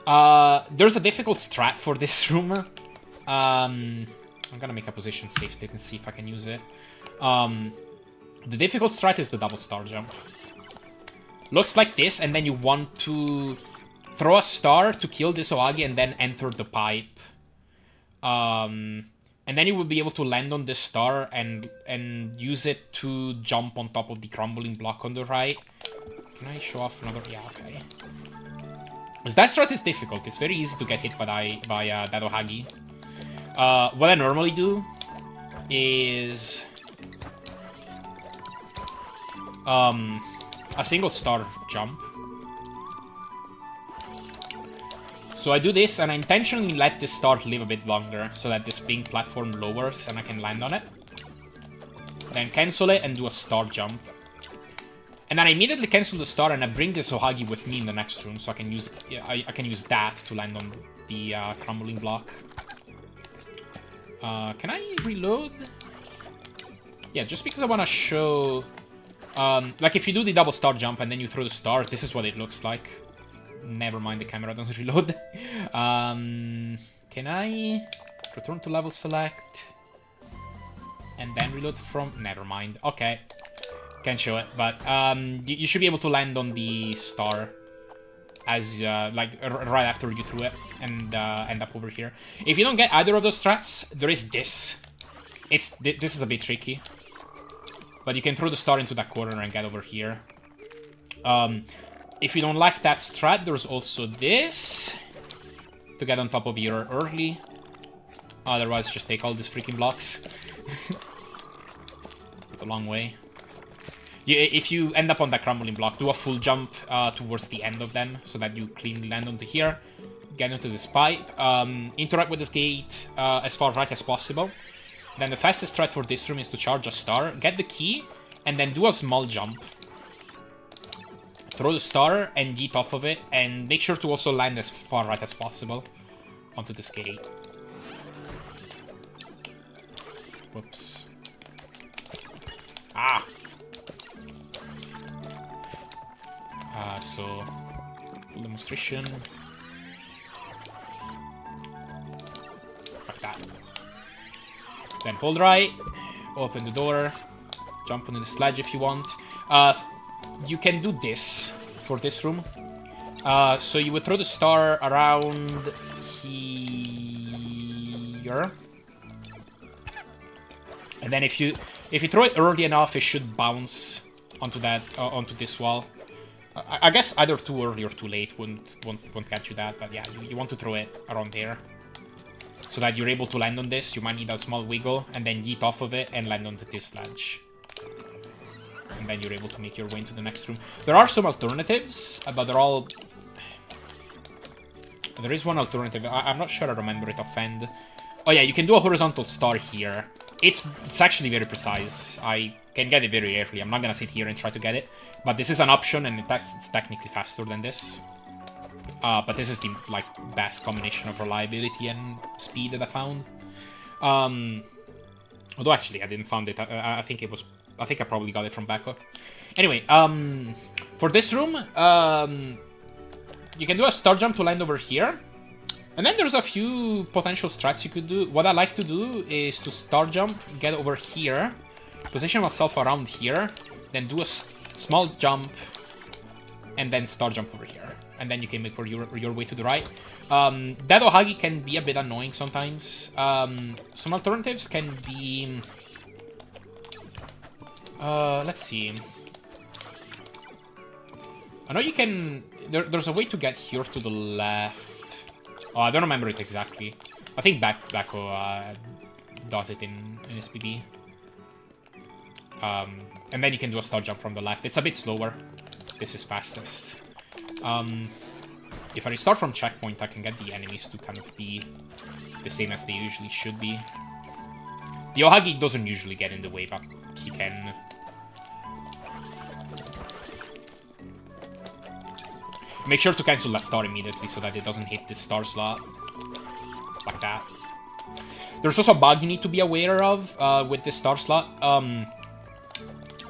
There's a difficult strat for this room. I'm gonna make a position save state and see if I can use it. The difficult strat is the double star jump. Looks like this, and then you want to throw a star to kill this Oagi and then enter the pipe. And then you will be able to land on this star and use it to jump on top of the crumbling block on the right. Can I show off another? Yeah, okay. Because that strat is difficult. It's very easy to get hit by that Ohagi. What I normally do is a single star jump. So I do this, and I intentionally let this star live a bit longer, so that this pink platform lowers and I can land on it. Then cancel it and do a star jump. And then I immediately cancel the star, and I bring this Ohagi with me in the next room, so I can use that to land on the crumbling block. Can I reload? Yeah, just because I want to show... like, if you do the double star jump and then you throw the star, this is what it looks like. Never mind, the camera doesn't reload. Can I return to level select? And then reload from... Never mind. Okay. Can't show it, but you should be able to land on the star as like right after you threw it and end up over here. If you don't get either of those strats, there is this. This is a bit tricky, but you can throw the star into that corner and get over here. If you don't like that strat, there's also this to get on top of here early. Otherwise, just take all these freaking blocks. A long way. If you end up on that crumbling block, do a full jump towards the end of them so that you cleanly land onto here. Get into this pipe. Interact with this gate as far right as possible. Then the fastest strat for this room is to charge a star, get the key, and then do a small jump. Throw the star and yeet off of it, and make sure to also land as far right as possible onto this gate. Whoops. Ah! So, full demonstration. Like that. Then hold right, open the door, jump onto the sledge if you want. You can do this for this room. So you would throw the star around here. And then if you throw it early enough, it should bounce onto that onto this wall. I guess either too early or too late won't catch you that, but yeah, you want to throw it around there so that you're able to land on this. You might need a small wiggle and then yeet off of it and land onto this ledge. And then you're able to make your way into the next room. There are some alternatives, but they're all... There is one alternative. I'm not sure I remember it offhand. Oh yeah, you can do a horizontal star here. It's actually very precise. I can get it very rarely. I'm not gonna sit here and try to get it, but this is an option, and it's technically faster than this. But this is the best combination of reliability and speed that I found. Although actually I didn't find it. I think it was. I think I probably got it from backup. Anyway, for this room, you can do a star jump to land over here. And then there's a few potential strats you could do. What I like to do is to star jump, get over here, position myself around here, then do a small jump, and then star jump over here. And then you can make your way to the right. That Ohagi can be a bit annoying sometimes. Some alternatives can be... let's see. I know you can... There's a way to get here to the left Oh, I don't remember it exactly. I think Backo does it in SPB. And then you can do a star jump from the left. It's a bit slower. This is fastest. If I restart from checkpoint, I can get the enemies to kind of be the same as they usually should be. The Ohagi doesn't usually get in the way, but he can. Make sure to cancel that star immediately so that it doesn't hit this star slot. Like that. There's also a bug you need to be aware of with this star slot.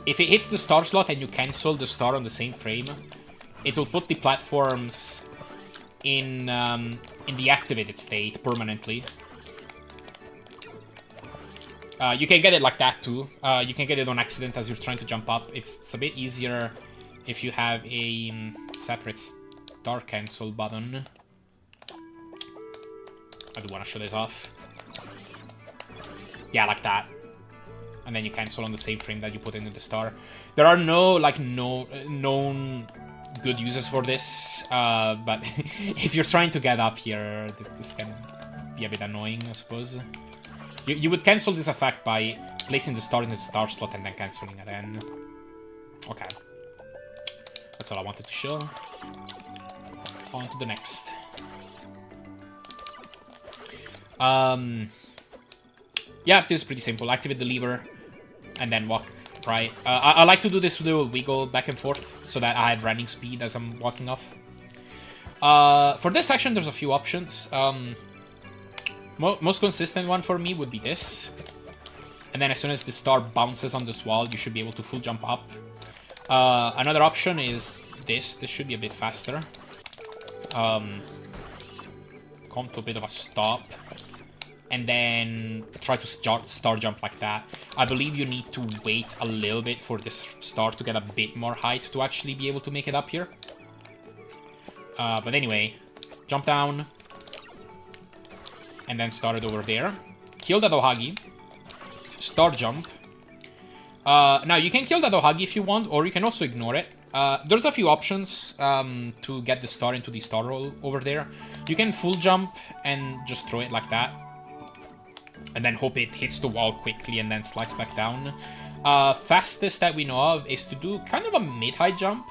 If it hits the star slot and you cancel the star on the same frame, it will put the platforms in the activated state permanently. You can get it like that too. You can get it on accident as you're trying to jump up. It's a bit easier if you have a separate star cancel button. I do want to show this off. Yeah, like that. And then you cancel on the same frame that you put into the star. There are no known good uses for this, but if you're trying to get up here, this can be a bit annoying, I suppose. You would cancel this effect by placing the star in the star slot and then cancelling it then. Okay. That's all I wanted to show. On to the next. Yeah, this is pretty simple. Activate the lever and then walk right. I like to do this little wiggle back and forth so that I have running speed as I'm walking off. For this section, there's a few options. Most consistent one for me would be this. And then as soon as the star bounces on this wall, you should be able to full jump up. Another option is this. This should be a bit faster. Come to a bit of a stop. And then try to star jump like that. I believe you need to wait a little bit for this star to get a bit more height to actually be able to make it up here. But anyway, jump down. And then start it over there. Kill that Ohagi. Star jump. Now, you can kill that Ohagi if you want, or you can also ignore it. There's a few options to get the star into the star roll over there. You can full jump and just throw it like that. And then hope it hits the wall quickly and then slides back down. Fastest that we know of is to do kind of a mid-height jump.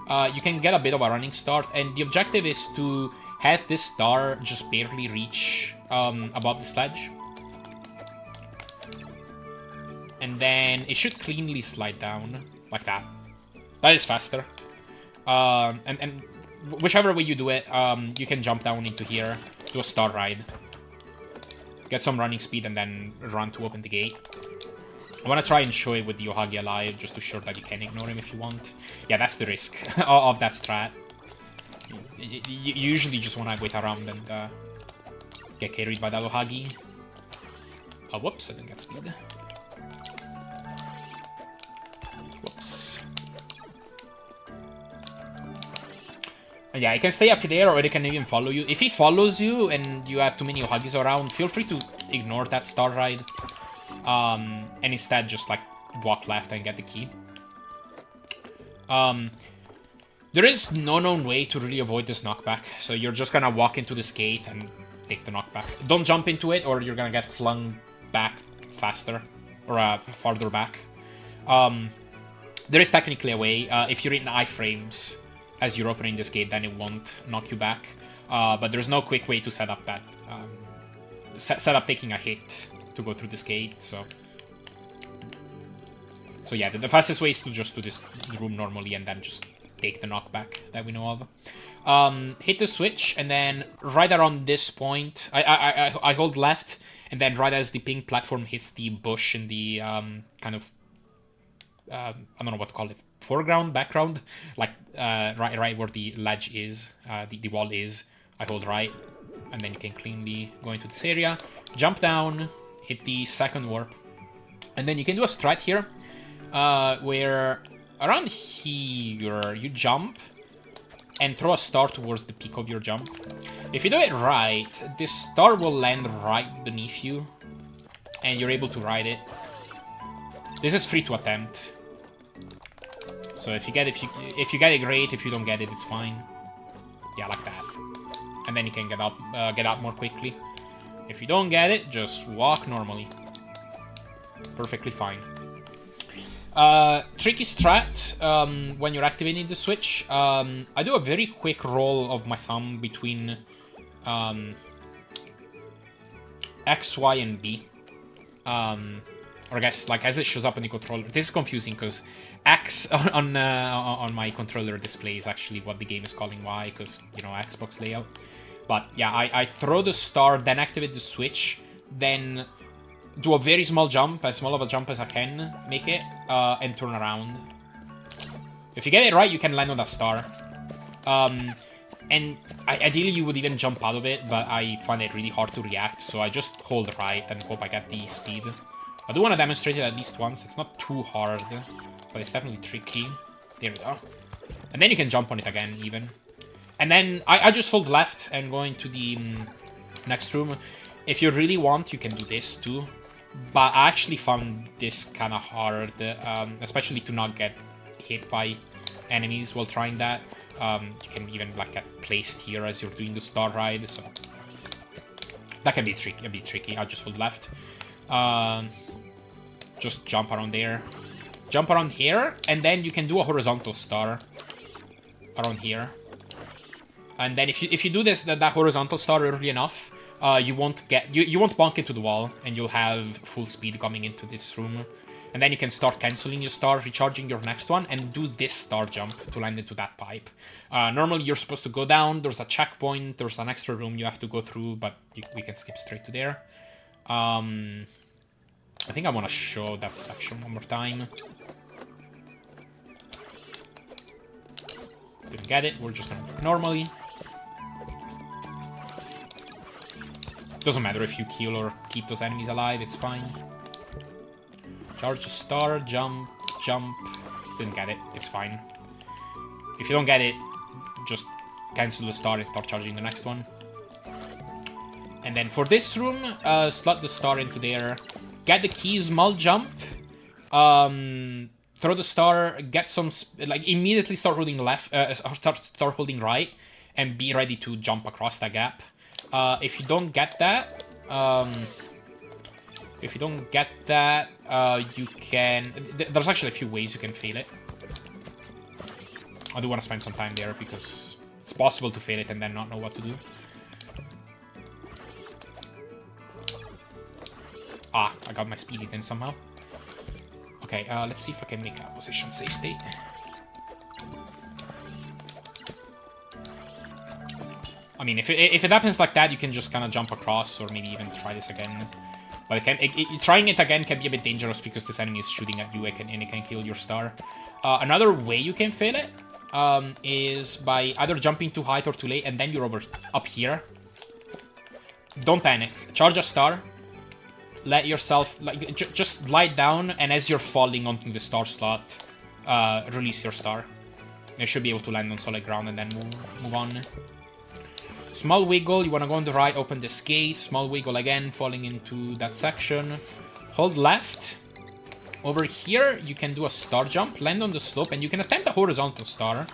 You can get a bit of a running start, and the objective is to have this star just barely reach above the sledge. And then it should cleanly slide down, like that. That is faster. And whichever way you do it, you can jump down into here, do a star ride. Get some running speed and then run to open the gate. I want to try and show it with the Ohagi alive, just to show that you can ignore him if you want. Yeah, that's the risk of that strat. You usually just want to wait around and get carried by that Ohagi. Oh, whoops, I didn't get speed. Whoops. Yeah, he can stay up there, or he can even follow you. If he follows you and you have too many Ohagis around, feel free to ignore that star ride. And instead just, like, walk left and get the key. There is no known way to really avoid this knockback. So you're just gonna walk into this gate and take the knockback. Don't jump into it, or you're gonna get flung back faster. Or farther back. There is technically a way. If you're in iframes as you're opening this gate, then it won't knock you back. But there's no quick way to set up that. Set up taking a hit to go through this gate, so yeah, the fastest way is to just do this room normally and then just take the knockback that we know of. Hit the switch, and then right around this point, I hold left, and then right as the pink platform hits the bush in the kind of I don't know what to call it, foreground, background, like right where the ledge is, the wall is, I hold right, and then you can cleanly go into this area, jump down, hit the second warp, and then you can do a strat here, where around here you jump and throw a star towards the peak of your jump. If you do it right, this star will land right beneath you, and you're able to ride it. This is free to attempt. So if you get it, great. If you don't get it, it's fine. Yeah, like that. and then you can get up more quickly. If you don't get it, just walk normally. Perfectly fine. Tricky strat when you're activating the switch. I do a very quick roll of my thumb between X, Y, and B. Or I guess, like, as it shows up on the controller. This is confusing, because X on my controller display is actually what the game is calling Y, because, you know, Xbox layout. But, yeah, I throw the star, then activate the switch, then do a very small jump, as small of a jump as I can make it, and turn around. If you get it right, you can land on that star. And ideally, you would even jump out of it, but I find it really hard to react, so I just hold right and hope I get the speed. I do want to demonstrate it at least once. It's not too hard, but it's definitely tricky. There we go. And then you can jump on it again, even. And then I just hold left and go into the next room. If you really want, you can do this too. But I actually found this kind of hard, especially to not get hit by enemies while trying that. You can even like get placed here as you're doing the star ride, so that can be tricky. I'll just hold left. Just jump around there. Jump around here, and then you can do a horizontal star around here. And then if you do this that horizontal star early enough, you won't bonk into the wall, and you'll have full speed coming into this room. And then you can start cancelling your star, recharging your next one, and do this star jump to land into that pipe. Normally, you're supposed to go down. There's a checkpoint. There's an extra room you have to go through, but we can skip straight to there. I think I want to show that section one more time. Didn't get it. We're just going to do it normally. Doesn't matter if you kill or keep those enemies alive. It's fine. Charge the star, jump. Didn't get it. It's fine. If you don't get it, just cancel the star and start charging the next one. And then for this room, slot the star into there. Get the key, small jump. Throw the star, get some... like, immediately start holding left, start holding right, and be ready to jump across that gap. If you don't get that... you can... There's actually a few ways you can fail it. I do want to spend some time there, because it's possible to fail it and then not know what to do. Ah, I got my speed in somehow. Okay, let's see if I can make a position save state. I mean, if it happens like that, you can just kind of jump across, or maybe even try this again. But trying it again can be a bit dangerous, because this enemy is shooting at you and it can kill your star. Another way you can fail it is by either jumping too high or too late, and then you're up here. Don't panic. Charge a star. Let yourself, like, just lie down, and as you're falling onto the star slot, release your star. You should be able to land on solid ground and then move on. Small wiggle, you want to go on the right, open this gate. Small wiggle again, falling into that section. Hold left. Over here, you can do a star jump, land on the slope, and you can attempt a horizontal star.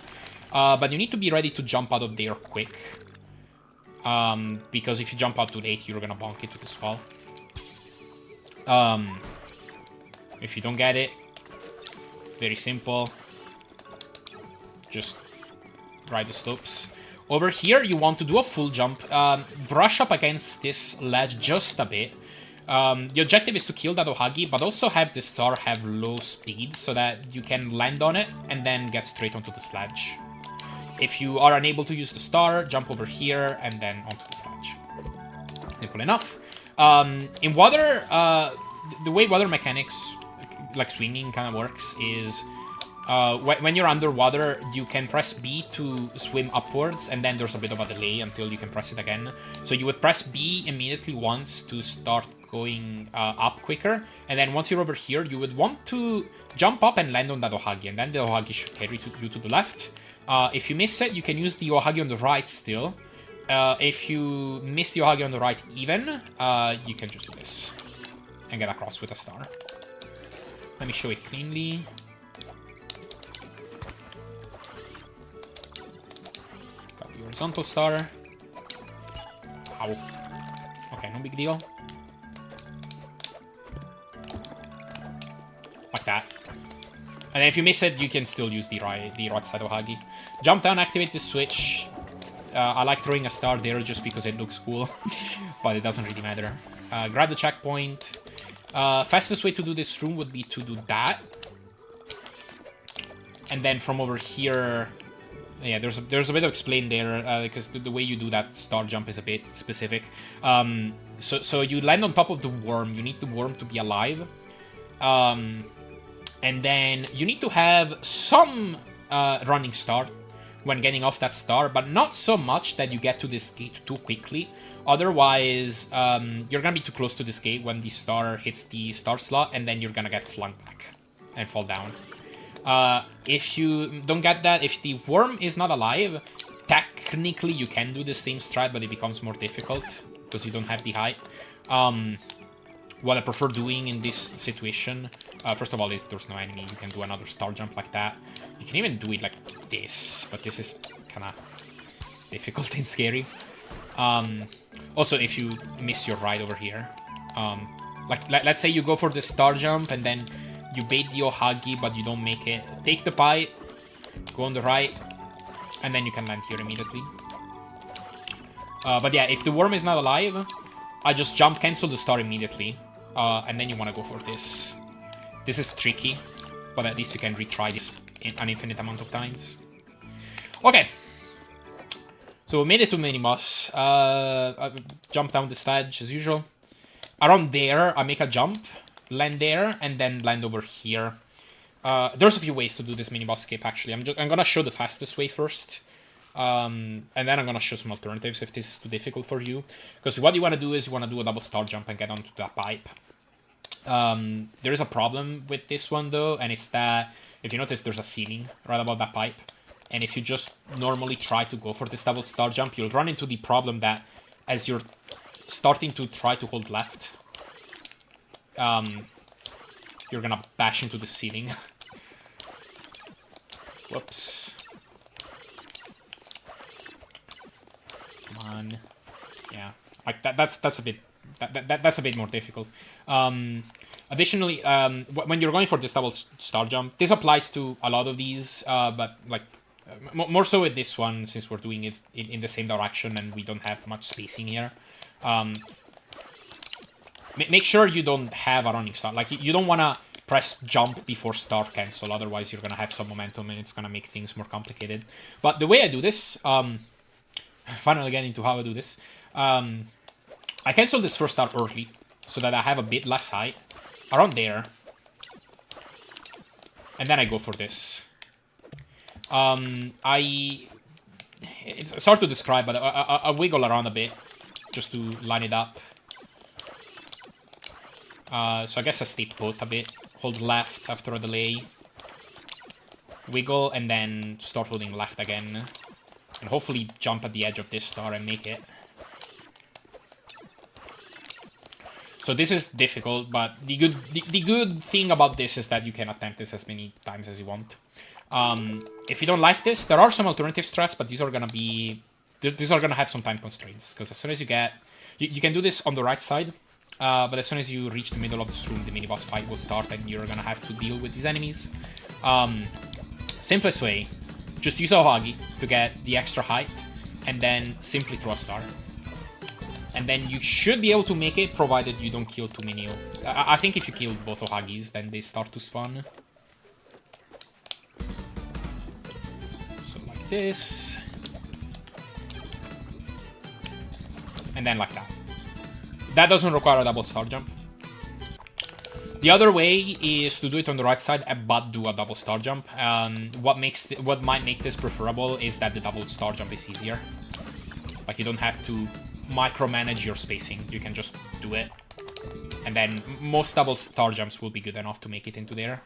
But you need to be ready to jump out of there quick. Because if you jump out too late, you're going to bonk into this wall. If you don't get it, very simple. Just ride the slopes. Over here, you want to do a full jump. Brush up against this ledge just a bit. The objective is to kill that Ohagi, but also have the star have low speed so that you can land on it and then get straight onto the sledge. If you are unable to use the star, jump over here and then onto the sledge. Simple enough. In water, the way water mechanics, like swimming, kind of works is when you're underwater, you can press B to swim upwards, and then there's a bit of a delay until you can press it again. So you would press B immediately once to start going up quicker, and then once you're over here, you would want to jump up and land on that Ohagi, and then the Ohagi should carry you to the left. If you miss it, you can use the Ohagi on the right still. If you miss the Ohagi on the right even, you can just do this and get across with a star. Let me show it cleanly. Got the horizontal star. Ow. Okay, no big deal. Like that. And then if you miss it, you can still use the right side of Huggy. Jump down, activate the switch. I like throwing a star there just because it looks cool. But it doesn't really matter. Grab the checkpoint. Fastest way to do this room would be to do that. And then from over here... Yeah, there's a bit of explain there, because the way you do that star jump is a bit specific. So you land on top of the worm. You need the worm to be alive. And then you need to have some running start when getting off that star, but not so much that you get to this gate too quickly. Otherwise, you're gonna be too close to this gate when the star hits the star slot, and then you're gonna get flung back and fall down. If you don't get that, if the worm is not alive, technically you can do the same strat, but it becomes more difficult because you don't have the height. What I prefer doing in this situation, first of all, is there's no enemy. You can do another star jump like that. You can even do it like this, but this is kind of difficult and scary. Also, if you miss your ride over here, let's say you go for the star jump and then you bait the Ohagi, but you don't make it. Take the pipe, go on the right, and then you can land here immediately. But yeah, if the worm is not alive, I just jump cancel the star immediately. And then you want to go for this. This is tricky, but at least you can retry this an infinite amount of times. Okay. So we made it to mini-boss. I jump down the stage as usual. Around there, I make a jump, land there, and then land over here. There's a few ways to do this mini-boss escape, actually. I'm gonna show the fastest way first. And then I'm gonna show some alternatives if this is too difficult for you. Because what you want to do is you want to do a double star jump and get onto that pipe. There is a problem with this one though, and it's that if you notice there's a ceiling right above that pipe. And if you just normally try to go for this double star jump, you'll run into the problem that as you're starting to try to hold left, you're gonna bash into the ceiling. Whoops. Come on. Yeah, like that's a bit that's a bit more difficult. Additionally, when you're going for this double star jump, this applies to a lot of these, but like more so with this one since we're doing it in the same direction and we don't have much spacing here. Make sure you don't have a running start. Like you don't want to press jump before start cancel, otherwise you're gonna have some momentum and it's gonna make things more complicated. But the way I do this, finally getting to how I do this, I cancel this first start early so that I have a bit less height around there, and then I go for this. It's hard to describe, but I wiggle around a bit just to line it up. So I guess I stay put a bit, hold left after a delay, wiggle, and then start holding left again, and hopefully jump at the edge of this star and make it. So this is difficult, but the good thing about this is that you can attempt this as many times as you want. If you don't like this, there are some alternative strats, but these are gonna have some time constraints, because as soon as you get, you can do this on the right side, but as soon as you reach the middle of this room, the mini boss fight will start, and you're gonna have to deal with these enemies. Simplest way, just use Ohagi to get the extra height, and then simply throw a star. And then you should be able to make it, provided you don't kill too many. I think if you kill both Ohagis, then they start to spawn. So like this. And then like that. That doesn't require a double star jump. The other way is to do it on the right side, but do a double star jump. What might make this preferable is that the double star jump is easier. Like you don't have to micromanage your spacing. You can just do it. And then most double star jumps will be good enough to make it into there.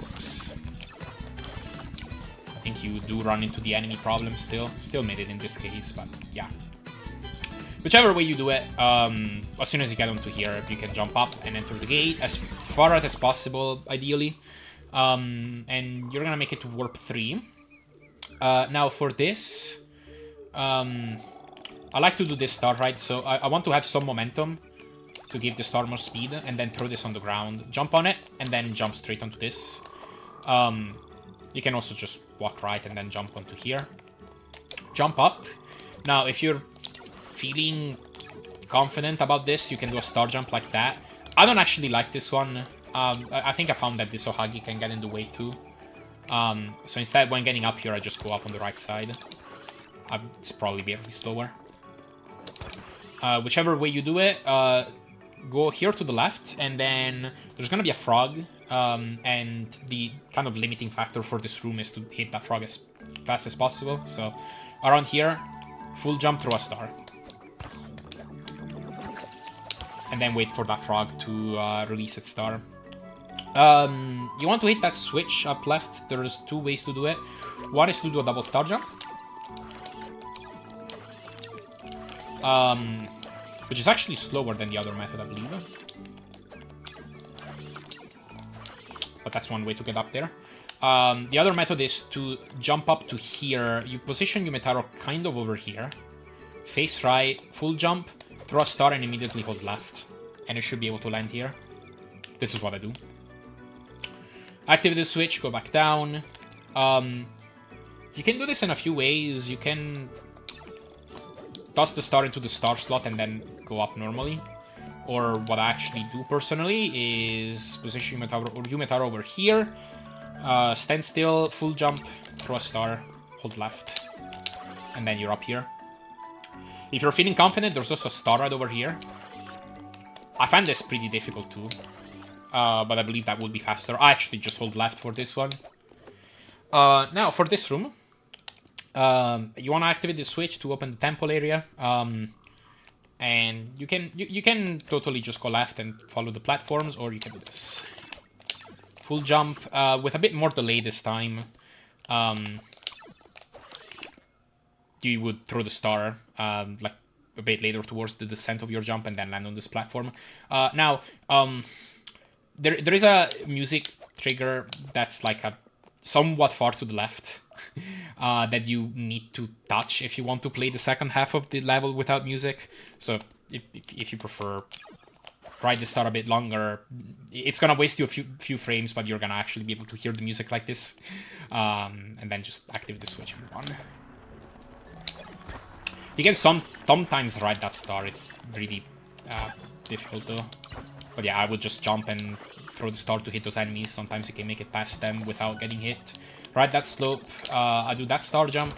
Oops. I think you do run into the enemy problem still. Still made it in this case, but yeah. Whichever way you do it, as soon as you get onto here, you can jump up and enter the gate as far out as possible, ideally. And you're gonna make it to warp 3. Now for this, I like to do this star ride, so I want to have some momentum to give the star more speed, and then throw this on the ground, jump on it, and then jump straight onto this. You can also just walk right and then jump onto here. Jump up. Now, if you're feeling confident about this, you can do a star jump like that. I don't actually like this one. I think I found that this Ohagi can get in the way too. So instead, when getting up here, I just go up on the right side. It's probably barely slower. Whichever way you do it, go here to the left, and then there's gonna be a frog, and the kind of limiting factor for this room is to hit that frog as fast as possible. So around here, full jump through a star. And then wait for that frog to release its star. You want to hit that switch up left. There's two ways to do it. One is to do a double star jump. Which is actually slower than the other method, I believe. But that's one way to get up there. The other method is to jump up to here. You position Yumetaro kind of over here. Face right, full jump, throw a star, and immediately hold left. And you should be able to land here. This is what I do. Activate the switch, go back down. You can do this in a few ways. You can toss the star into the star slot and then go up normally. Or what I actually do personally is position Yumetaro over here. Stand still, full jump, throw a star, hold left. And then you're up here. If you're feeling confident, there's also a star right over here. I find this pretty difficult too. But I believe that will be faster. I actually just hold left for this one. Now, for this room, you want to activate the switch to open the temple area. And you can totally just go left and follow the platforms, or you can do this. Full jump, with a bit more delay this time. You would throw the star, like a bit later towards the descent of your jump and then land on this platform. Now, there is a music trigger that's like a somewhat far to the left that you need to touch if you want to play the second half of the level without music. So if you prefer ride the star a bit longer, it's gonna waste you a few frames, but you're gonna actually be able to hear the music like this, and then just activate the switch and move on. You can sometimes ride that star. It's really difficult though. But yeah, I would just jump and throw the star to hit those enemies. Sometimes you can make it past them without getting hit. Ride that slope. I do that star jump.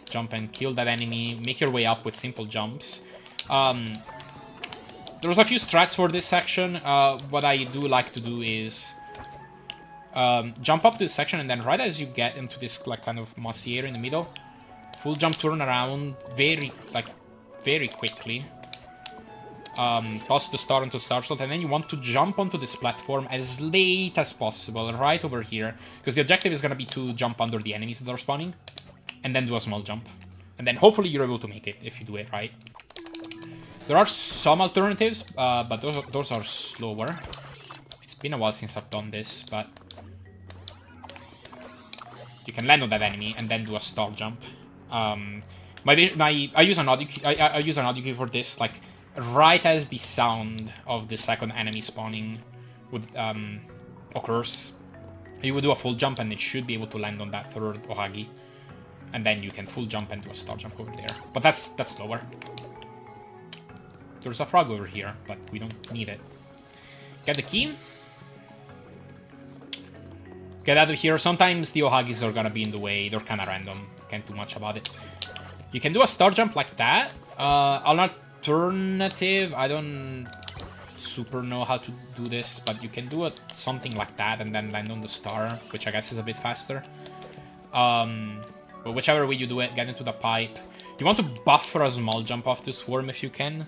Jump and kill that enemy. Make your way up with simple jumps. There's a few strats for this section. What I do like to do is jump up to this section, and then right as you get into this like kind of mossy area in the middle, full jump, turn around very quickly. Toss the star into star slot, and then you want to jump onto this platform as late as possible, right over here, because the objective is going to be to jump under the enemies that are spawning, and then do a small jump. And then hopefully you're able to make it if you do it right. There are some alternatives, but those are slower. It's been a while since I've done this, but you can land on that enemy and then do a star jump. I use an audio key for this, like right as the sound of the second enemy spawning would occurs. You would do a full jump, and it should be able to land on that third Ohagi, and then you can full jump and do a star jump over there. But that's slower. There's a frog over here, but we don't need it. Get the key. Get out of here. Sometimes the Ohagis are gonna be in the way. They're kind of random. Can't do much about it. You can do a star jump like that. An alternative, I don't super know how to do this, but you can do something like that and then land on the star, which I guess is a bit faster. But whichever way you do it, get into the pipe. You want to buffer a small jump off this worm if you can,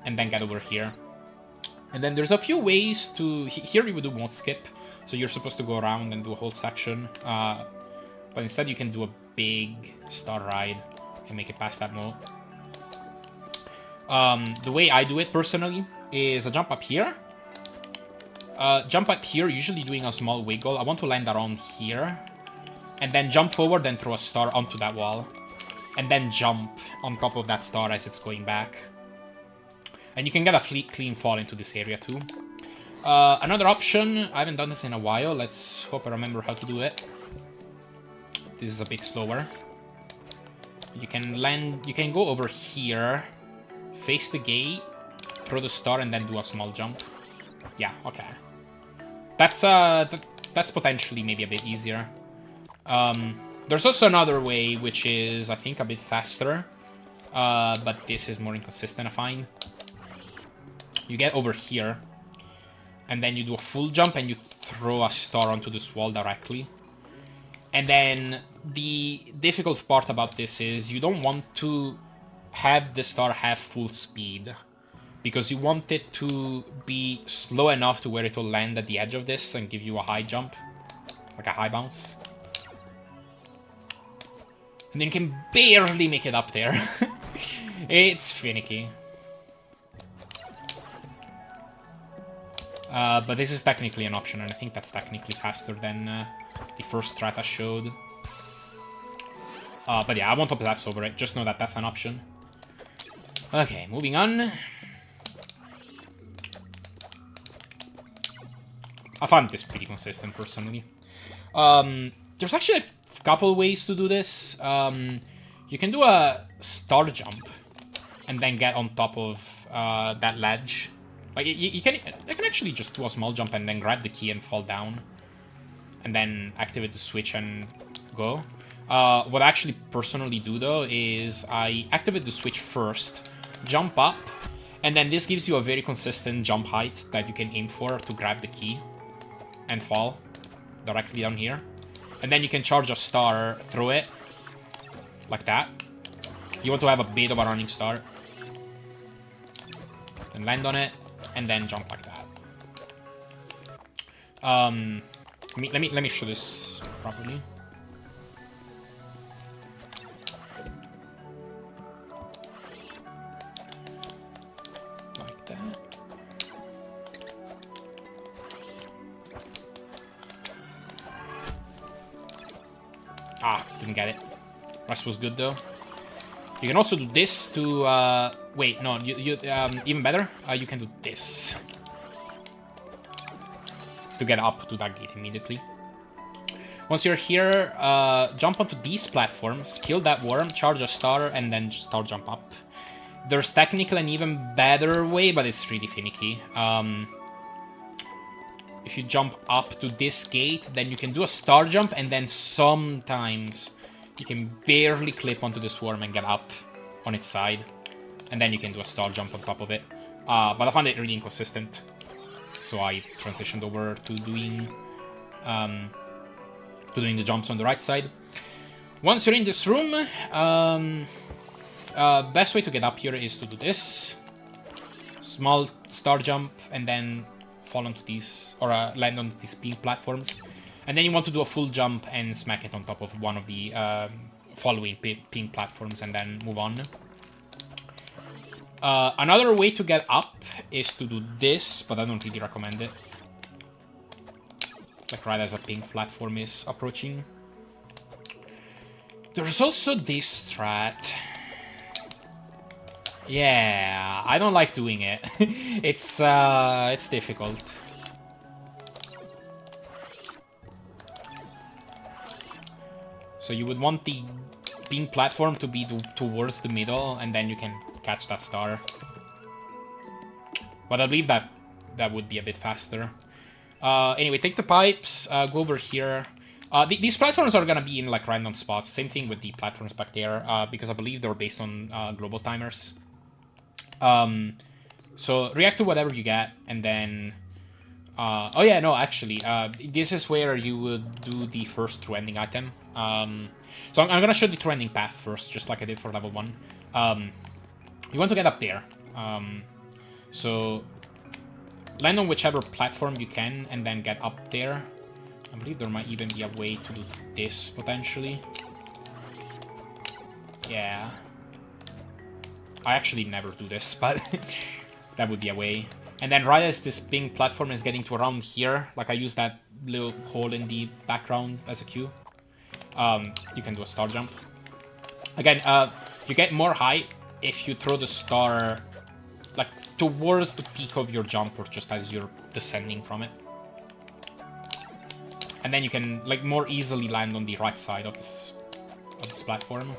and then get over here. And then there's a few ways to... Here you would do mode skip, so you're supposed to go around and do a whole section. But instead you can do a big star ride and make it past that mode. The way I do it personally is a jump up here. Jump up here, usually doing a small wiggle. I want to land around here. and then jump forward and throw a star onto that wall. And then jump on top of that star as it's going back. And you can get a clean fall into this area too. Another option, I haven't done this in a while, let's hope I remember how to do it. This is a bit slower. You can go over here, face the gate, throw the star, and then do a small jump. Yeah, okay. That's potentially maybe a bit easier. There's also another way, which is, I think, a bit faster. But this is more inconsistent, I find. You get over here, and then you do a full jump, and you throw a star onto this wall directly. And then the difficult part about this is you don't want to have the star have full speed, because you want it to be slow enough to where it will land at the edge of this and give you a high jump, like a high bounce. And then you can barely make it up there. It's finicky. But this is technically an option, and I think that's technically faster than the first strat I showed. But yeah, I won't obsess over it. Just know that that's an option. Okay, moving on. I found this pretty consistent, personally. There's actually a couple ways to do this. You can do a star jump and then get on top of that ledge. Like, you can actually just do a small jump and then grab the key and fall down. And then activate the switch and go. What I actually personally do, though, is I activate the switch first, jump up, and then this gives you a very consistent jump height that you can aim for to grab the key and fall directly down here. And then you can charge a star, throw it, like that. You want to have a bit of a running start. Then land on it, and then jump like that. Let me show this properly. Like that. Ah, didn't get it. Rest was good though. You can also do this to wait, no, even better. You can do this to get up to that gate immediately. Once you're here, jump onto these platforms, kill that worm, charge a star, and then star jump up. There's technically an even better way, but it's really finicky. If you jump up to this gate, then you can do a star jump, and then sometimes you can barely clip onto this worm and get up on its side. And then you can do a star jump on top of it. But I found it really inconsistent. So I transitioned over to doing the jumps on the right side. Once you're in this room, best way to get up here is to do this. Small star jump, and then fall onto these, or land on these pink platforms. And then you want to do a full jump and smack it on top of one of the following pink platforms, and then move on. Another way to get up is to do this, but I don't really recommend it. Like right as a pink platform is approaching. There's also this strat. Yeah, I don't like doing it. It's difficult. So you would want the pink platform to be towards the middle, and then you can catch that star. But I believe that would be a bit faster. Anyway, take the pipes, go over here. These platforms are gonna be in like random spots. Same thing with the platforms back there, because I believe they're based on global timers. So react to whatever you get, and then... oh yeah, no, actually, this is where you would do the first true ending item. So I'm gonna show the true ending path first, just like I did for level 1. You want to get up there. So land on whichever platform you can, and then get up there. I believe there might even be a way to do this, potentially. Yeah. I actually never do this, but that would be a way. And then right as this pink platform is getting to around here, like I use that little hole in the background as a cue, you can do a star jump. Again, you get more height if you throw the star like towards the peak of your jump or just as you're descending from it. And then you can like more easily land on the right side of this platform.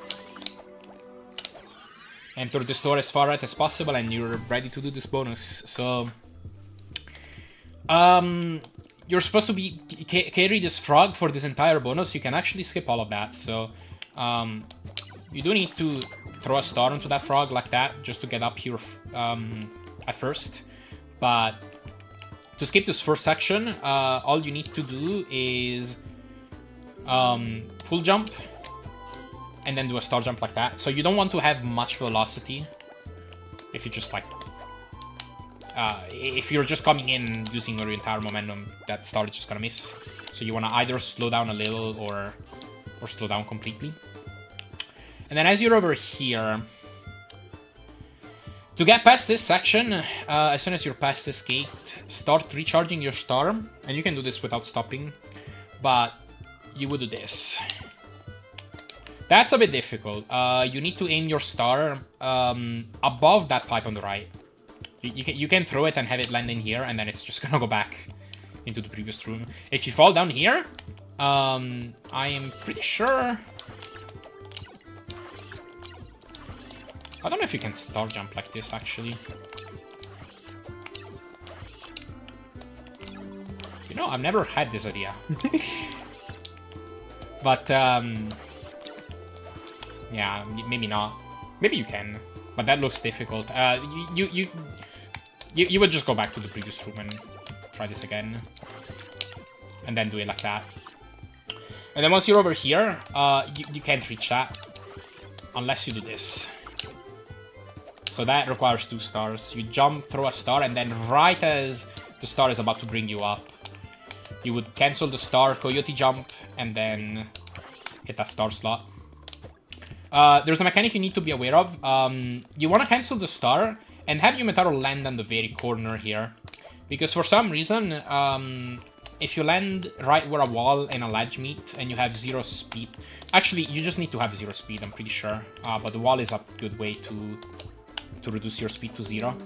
Enter the store as far right as possible and you're ready to do this bonus. So you're supposed to be carry this frog for this entire bonus. You can actually skip all of that. So you do need to throw a star into that frog like that just to get up here at first. But to skip this first section, all you need to do is full jump and then do a star jump like that. So you don't want to have much velocity if you just like if you're just coming in using your entire momentum, that star is just gonna miss. So you want to either slow down a little or slow down completely. And then as you're over here, to get past this section, as soon as you're past this gate, start recharging your star. And you can do this without stopping, but you would do this. That's a bit difficult. You need to aim your star above that pipe on the right. You can throw it and have it land in here, and then it's just gonna go back into the previous room. If you fall down here, I am pretty sure... I don't know if you can star jump like this, actually. You know, I've never had this idea. But, yeah, maybe not. Maybe you can, but that looks difficult. You would just go back to the previous room and try this again. And then do it like that. And then once you're over here, you can't reach that unless you do this. So that requires 2 stars. You jump, throw a star, and then right as the star is about to bring you up, you would cancel the star, coyote jump, and then hit that star slot. There's a mechanic you need to be aware of. You want to cancel the star and have your Metaro land on the very corner here. Because for some reason, if you land right where a wall and a ledge meet and you have 0 speed... Actually, you just need to have 0 speed, I'm pretty sure. But the wall is a good way to reduce your speed to 0.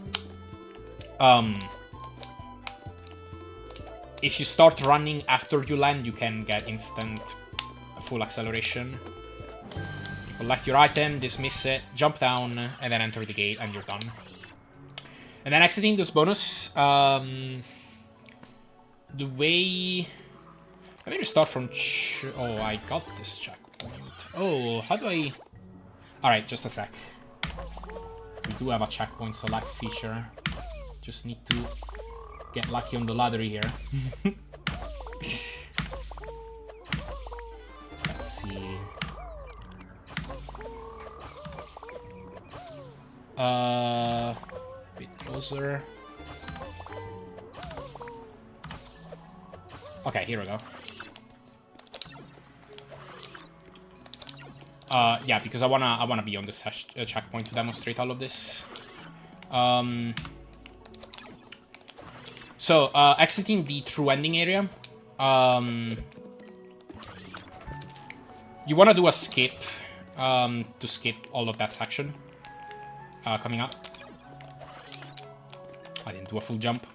If you start running after you land, you can get instant full acceleration. You collect your item, dismiss it, jump down, and then enter the gate, and you're done. And then exiting this bonus, the way... Let me start from... Oh, I got this checkpoint. Oh, how do I... Alright, just a sec. We do have a checkpoint select feature. Just need to get lucky on the ladder here. Let's see. Bit closer. Okay, here we go. Yeah, because I wanna be on this checkpoint to demonstrate all of this. So, exiting the true ending area, you wanna do a skip to skip all of that section coming up. I didn't do a full jump.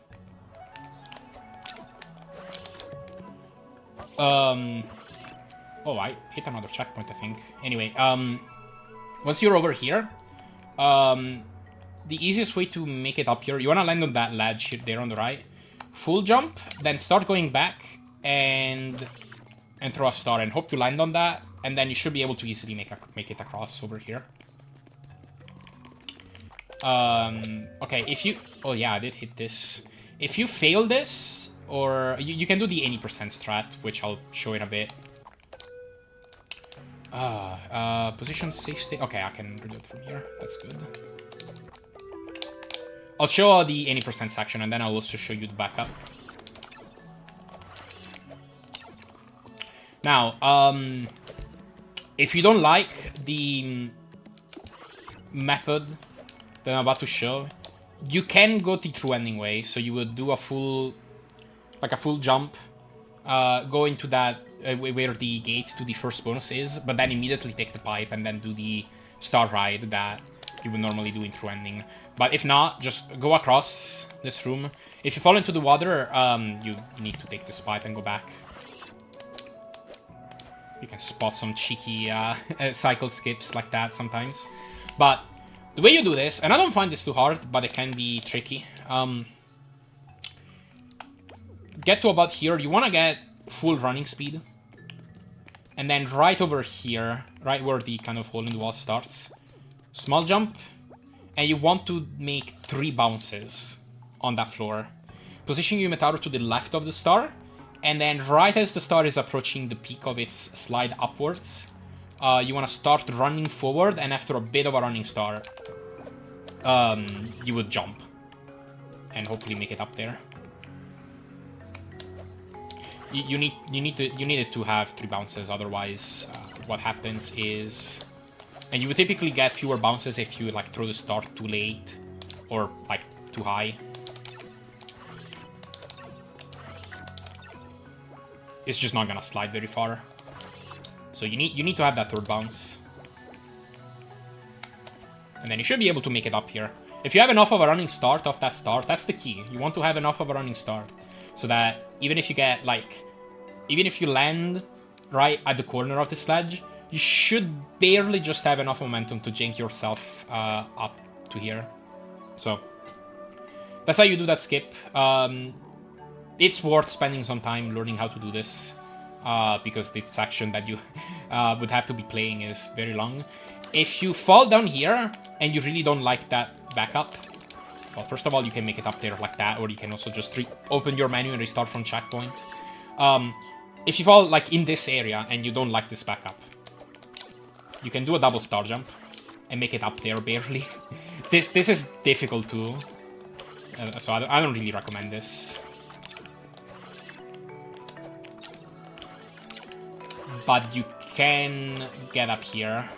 Oh, I hit another checkpoint, I think. Anyway, once you're over here, the easiest way to make it up here, you want to land on that ledge here, there on the right. Full jump, then start going back and throw a star and hope to land on that, and then you should be able to easily make it across over here. Okay, if you... Oh yeah, I did hit this. If you fail this, or... You can do the 80% strat, which I'll show in a bit. Position, safe state... Okay, I can redo it from here. That's good. I'll show the 80% section, and then I'll also show you the backup. Now, if you don't like the method that I'm about to show, you can go the true ending way. So you would do a full, like a full jump, go into that where the gate to the first bonus is, but then immediately take the pipe and then do the star ride that you would normally do in true ending. But if not, just go across this room. If you fall into the water, you need to take this pipe and go back. You can spot some cheeky cycle skips like that sometimes. But the way you do this, and I don't find this too hard, but it can be tricky. Get to about here. You want to get full running speed. And then right over here, right where the kind of hole in the wall starts, small jump. And you want to make 3 bounces on that floor. Position your Minotaur to the left of the star. And then right as the star is approaching the peak of its slide upwards, you want to start running forward. And after a bit of a running start, you would jump. And hopefully make it up there. You need it to have 3 bounces, otherwise what happens is, and you would typically get fewer bounces if you like throw the start too late or like too high. It's just not gonna slide very far. So you need to have that 3rd bounce. And then you should be able to make it up here. If you have enough of a running start off that start, that's the key. You want to have enough of a running start. So that even if you get, like, even if you land right at the corner of the sledge, you should barely just have enough momentum to jank yourself up to here. So, that's how you do that skip. It's worth spending some time learning how to do this, because the section that you would have to be playing is very long. If you fall down here, and you really don't like that backup, well, first of all, you can make it up there like that, or you can also just open your menu and restart from checkpoint. If you fall, like, in this area and you don't like this backup, you can do a double star jump and make it up there barely. This is difficult too, so I don't really recommend this. But you can get up here,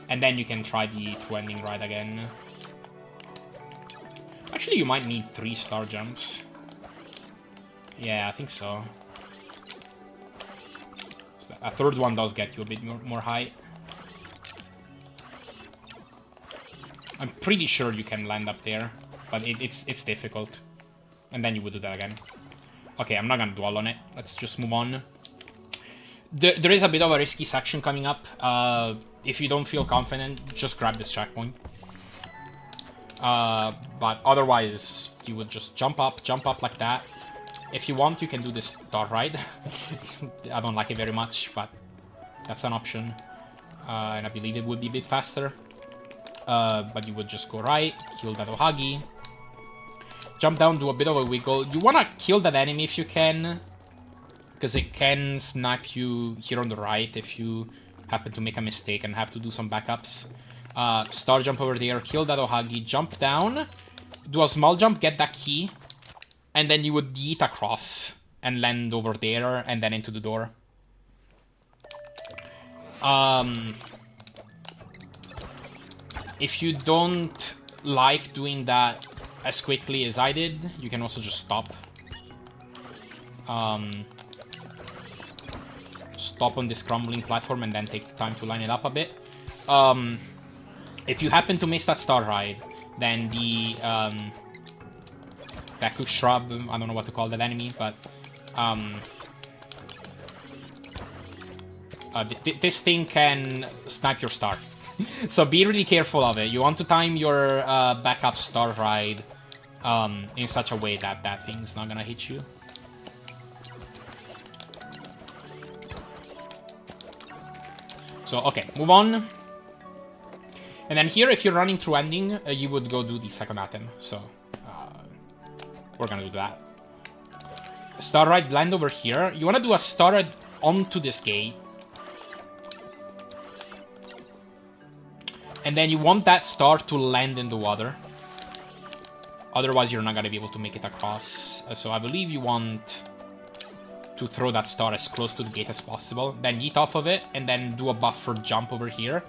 and then you can try the true ending ride again. Actually, you might need 3 star jumps. Yeah, I think so. So a 3rd one does get you a bit more height. I'm pretty sure you can land up there, but it's difficult. And then you would do that again. Okay, I'm not gonna dwell on it. Let's just move on. There is a bit of a risky section coming up. If you don't feel confident, just grab this checkpoint. But otherwise, you would just jump up like that. If you want, you can do this star ride. I don't like it very much, but that's an option. And I believe it would be a bit faster. But you would just go right, kill that Ohagi. Jump down, do a bit of a wiggle. You want to kill that enemy if you can, because it can snipe you here on the right if you happen to make a mistake and have to do some backups. Star jump over there, kill that Ohagi, jump down, do a small jump, get that key, and then you would yeet across and land over there and then into the door. If you don't like doing that as quickly as I did, you can also just stop. Stop on this crumbling platform and then take the time to line it up a bit. If you happen to miss that star ride, then the Baku Shrub, I don't know what to call that enemy, but this thing can snipe your star. So be really careful of it. You want to time your backup star ride in such a way that that thing's not gonna hit you. So, okay, move on. And then here, if you're running through ending, you would go do the second atom. So, we're gonna do that. Star ride, land over here. You wanna do a star ride onto this gate. And then you want that star to land in the water. Otherwise, you're not gonna be able to make it across. So I believe you want to throw that star as close to the gate as possible. Then yeet off of it, and then do a buffer jump over here.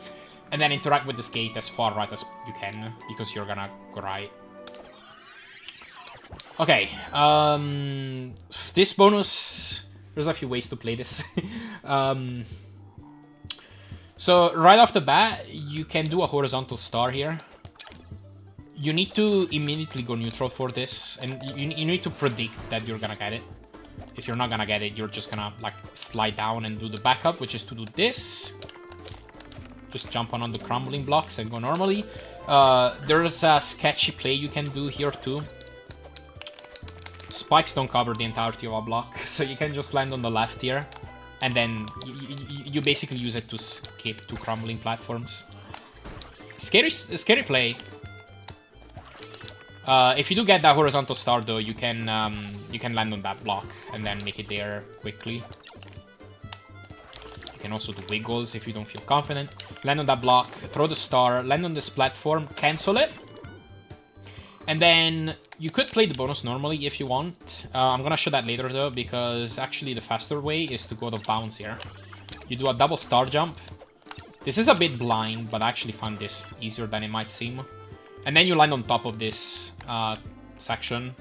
And then interact with this gate as far right as you can, because you're gonna go right. Okay, this bonus There's a few ways to play this. So right off the bat, you can do a horizontal star here. You need to immediately go neutral for this, and you need to predict that you're gonna get it. If you're not gonna get it, you're just gonna like slide down and do the backup, which is to do this. Just jump on the crumbling blocks and go normally. There's a sketchy play you can do here too. Spikes don't cover the entirety of a block, so you can just land on the left here, and then you basically use it to skip two crumbling platforms. Scary play. If you do get that horizontal star though, you can land on that block and then make it there quickly. You can also do wiggles if you don't feel confident. Land on that block, throw the star, land on this platform, cancel it. And then you could play the bonus normally if you want. I'm gonna show that later though, because actually the faster way is to go to bounce here. You do a double star jump. This is a bit blind, but I actually found this easier than it might seem. And then you land on top of this section.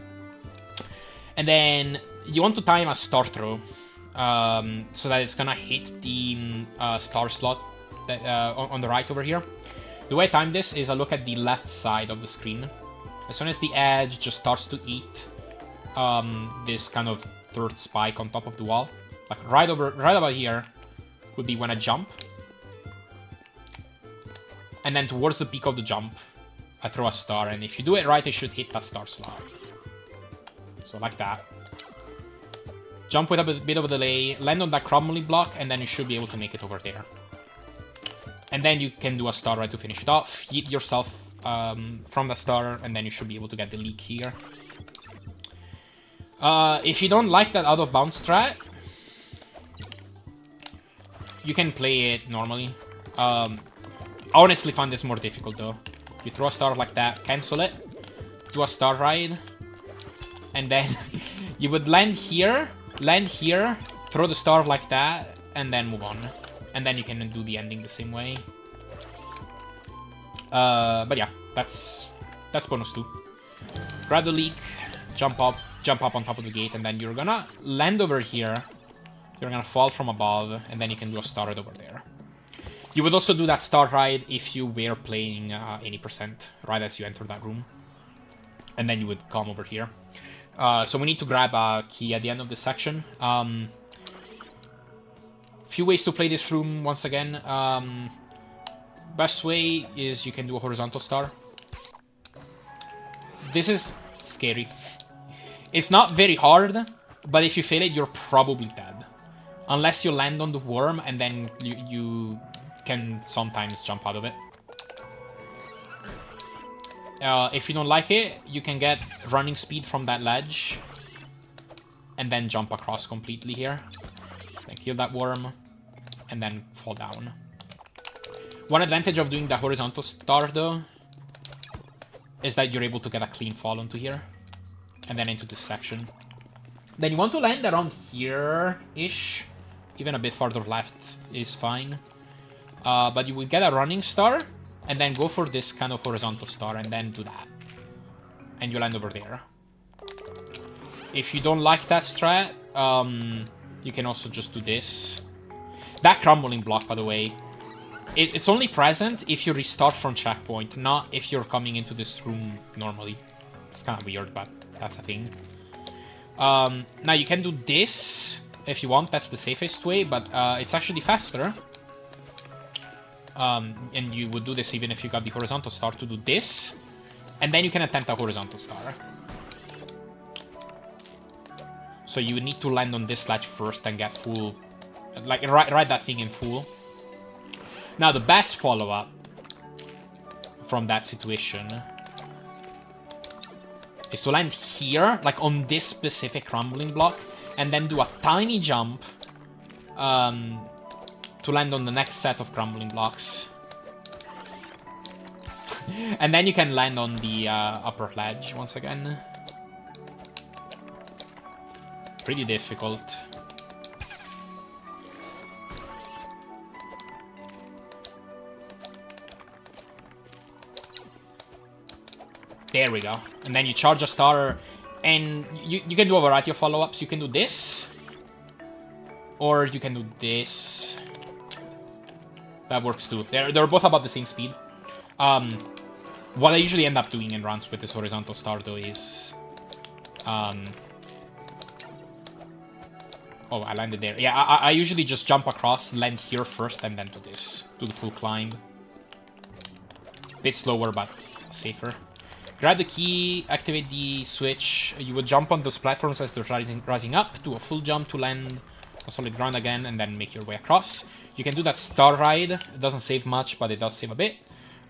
And then you want to time a star throw so that it's gonna hit the star slot that, on the right over here. The way I time this is I look at the left side of the screen. As soon as the edge just starts to eat this kind of third spike on top of the wall, like right about here would be when I jump. And then towards the peak of the jump, I throw a star, and if you do it right, it should hit that star slot. So like that. Jump with a bit of a delay, land on that crumbling block, and then you should be able to make it over there. And then you can do a star right to finish it off, yeet yourself from the star, and then you should be able to get the leak here. If you don't like that out of bounds strat, you can play it normally. I honestly find this more difficult though. You throw a star like that, cancel it, do a star ride, and then you would land here, throw the star like that, and then move on. And then you can do the ending the same way. But yeah, that's bonus 2. Grab the leak, jump up on top of the gate, and then you're gonna land over here. You're gonna fall from above, and then you can do a star ride over there. You would also do that star ride if you were playing 80% right as you enter that room. And then you would come over here. So we need to grab a key at the end of this section. Few ways to play this room once again. Best way is you can do a horizontal star. This is scary. It's not very hard, but if you fail it, you're probably dead. Unless you land on the worm, and then you can sometimes jump out of it. If you don't like it, you can get running speed from that ledge and then jump across completely here. Then kill that worm and then fall down. One advantage of doing the horizontal star though is that you're able to get a clean fall onto here and then into this section. Then you want to land around here-ish. Even a bit farther left is fine. But you will get a running star, and then go for this kind of horizontal star, and then do that. And you land over there. If you don't like that strat, you can also just do this. That crumbling block, by the way, it's only present if you restart from checkpoint, not if you're coming into this room normally. It's kind of weird, but that's a thing. Now you can do this if you want, that's the safest way, but it's actually faster. And you would do this even if you got the horizontal star to do this, and then you can attempt a horizontal star. So you need to land on this ledge first and get full, like ride that thing in full. Now the best follow-up from that situation is to land here, like on this specific crumbling block, and then do a tiny jump to land on the next set of crumbling blocks. And then you can land on the upper ledge once again. Pretty difficult. There we go. And then you charge a star, and you can do a variety of follow-ups. You can do this. Or you can do this. That works too. They're both about the same speed. What I usually end up doing in runs with this horizontal star, though, is... Oh, I landed there. Yeah, I usually just jump across, land here first, and then do this. Do the full climb. Bit slower, but safer. Grab the key, activate the switch. You would jump on those platforms as they're rising up. Do a full jump to land on solid ground again, and then make your way across. You can do that star ride. It doesn't save much, but it does save a bit.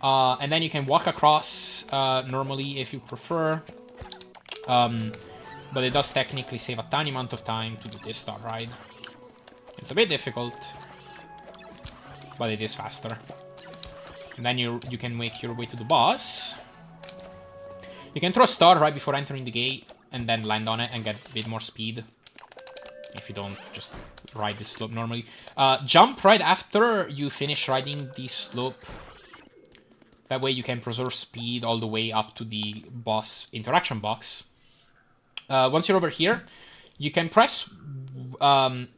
And then you can walk across normally if you prefer. But it does technically save a tiny amount of time to do this star ride. It's a bit difficult, but it is faster. And then you can make your way to the boss. You can throw a star right before entering the gate, and then land on it and get a bit more speed. If you don't just ride this slope normally. Jump right after you finish riding the slope. That way you can preserve speed all the way up to the boss interaction box. Once you're over here, you can press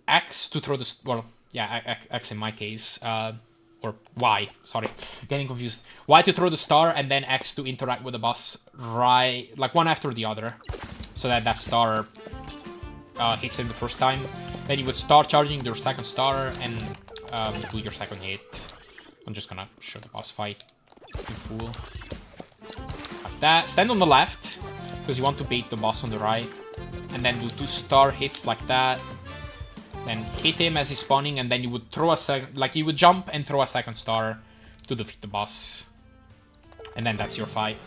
X to throw the... Well, yeah, X in my case. Or Y, sorry, getting confused. Y to throw the star, and then X to interact with the boss, right, like one after the other. So that star hits him the first time. Then you would start charging your second star and do your second hit. I'm just gonna show the boss fight in full. Like that. Stand on the left, because you want to bait the boss on the right. And then do 2 star hits like that. Then hit him as he's spawning, and then you would throw a second... Like, you would jump and throw a second star to defeat the boss. And then that's your fight.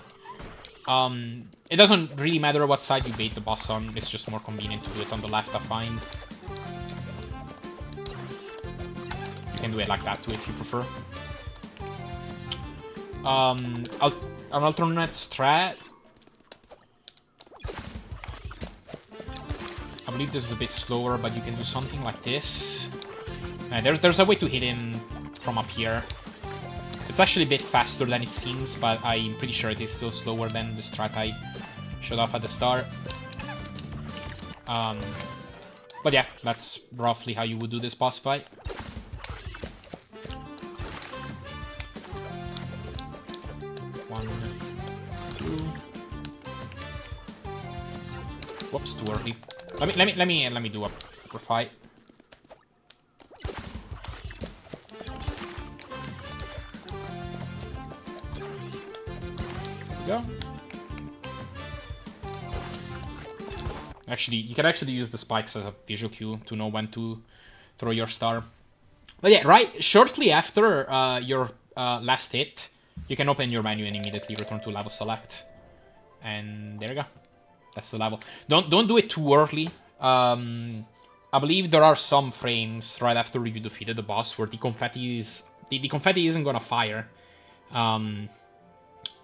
It doesn't really matter what side you bait the boss on. It's just more convenient to do it on the left, I find. You can do it like that too if you prefer. An alternate strat. I believe this is a bit slower, but you can do something like this. There's a way to hit him from up here. It's actually a bit faster than it seems, but I'm pretty sure it is still slower than the strat I showed off at the start. But yeah, that's roughly how you would do this boss fight. One, two. Whoops, too early. Let me do a proper fight. There we go. Actually, you can actually use the spikes as a visual cue to know when to throw your star. But yeah, right shortly after your last hit, you can open your menu and immediately return to level select. And there you go. That's the level. Don't do it too early. I believe there are some frames right after you defeated the boss where the confetti isn't gonna fire.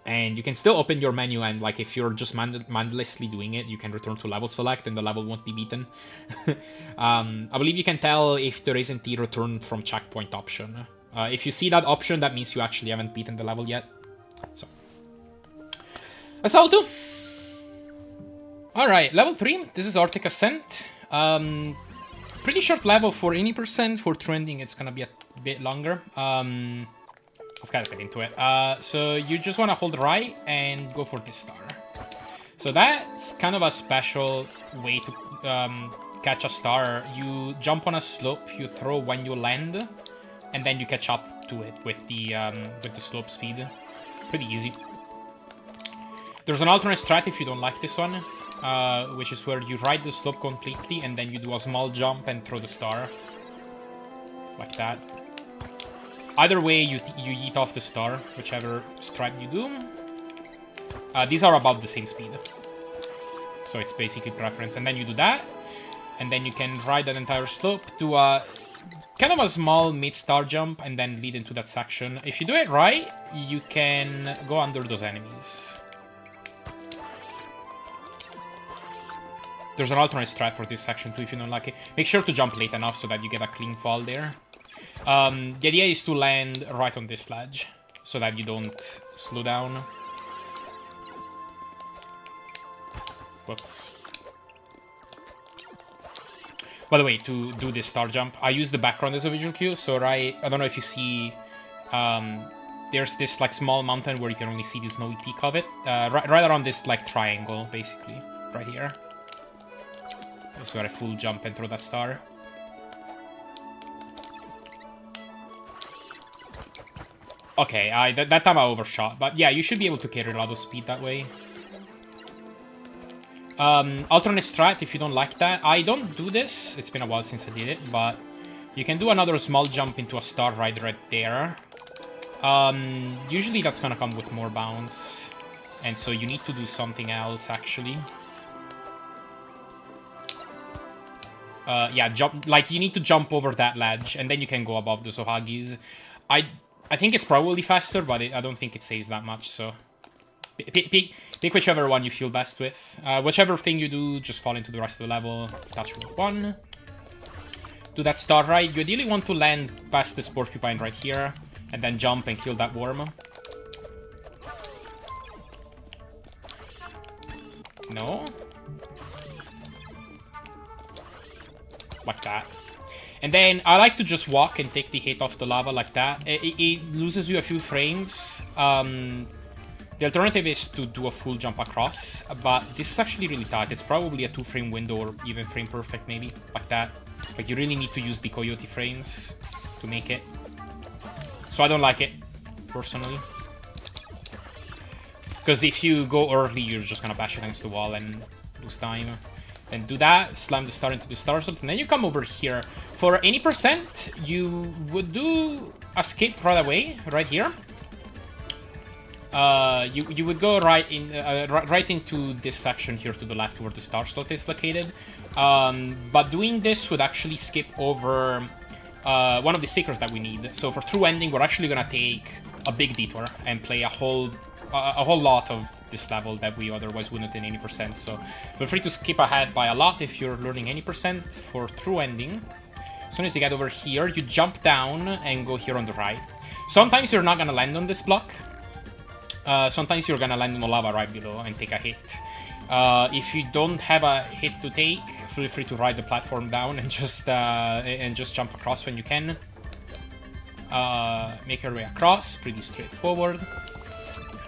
And you can still open your menu, and like if you're just mindlessly doing it, you can return to level select and the level won't be beaten. I believe you can tell if there isn't the return from checkpoint option. If you see that option, that means you actually haven't beaten the level yet. So that's all too. Alright, level 3. This is Arctic Ascent. Pretty short level for any percent. For trending, it's gonna be a bit longer. Let's kind of get into it. So you just want to hold right and go for this star. So that's kind of a special way to catch a star. You jump on a slope, you throw when you land, and then you catch up to it with the slope speed. Pretty easy. There's an alternate strat if you don't like this one, which is where you ride the slope completely and then you do a small jump and throw the star. Like that. Either way, you yeet off the star, whichever strat you do. These are about the same speed. So it's basically preference. And then you do that. And then you can ride that entire slope, do a kind of a small mid-star jump, and then lead into that section. If you do it right, you can go under those enemies. There's an alternate strat for this section too if you don't like it. Make sure to jump late enough so that you get a clean fall there. The idea is to land right on this ledge so that you don't slow down. Whoops. By the way, to do this star jump, I use the background as a visual cue. So I don't know if you see, there's this like small mountain where you can only see the snowy peak of it. Right around this like triangle, basically, right here. Just got a full jump and throw that star. Okay, that time I overshot, but yeah, you should be able to carry a lot of speed that way. Alternate strat if you don't like that. I don't do this. It's been a while since I did it, but you can do another small jump into a star right there. Usually that's gonna come with more bounce, and so you need to do something else actually. Yeah, jump, like you need to jump over that ledge, and then you can go above the Zohagis. I think it's probably faster, but I don't think it saves that much, so pick whichever one you feel best with. Whichever thing you do, just fall into the rest of the level. Touch with 1. Do that star right. You ideally want to land past this porcupine right here, and then jump and kill that worm. No? Like that. And then I like to just walk and take the hit off the lava like that. It loses you a few frames. The alternative is to do a full jump across, but this is actually really tight. It's probably a 2-frame window or even frame perfect maybe, like that. Like you really need to use the coyote frames to make it. So I don't like it, personally. Because if you go early, you're just gonna bash against the wall and lose time. Then do that, slam the star into the star slot, and then you come over here. For any percent, you would do escape right away, right here. You would go right into this section here to the left where the star slot is located. But doing this would actually skip over one of the stickers that we need. So for true ending, we're actually gonna take a big detour and play a whole lot of this level that we otherwise wouldn't in any percent. So feel free to skip ahead by a lot if you're learning any percent for true ending. As soon as you get over here, you jump down and go here on the right. Sometimes you're not gonna land on this block. Sometimes you're gonna land on the lava right below and take a hit. If you don't have a hit to take, feel free to ride the platform down and just jump across when you can. Make your way across, pretty straightforward.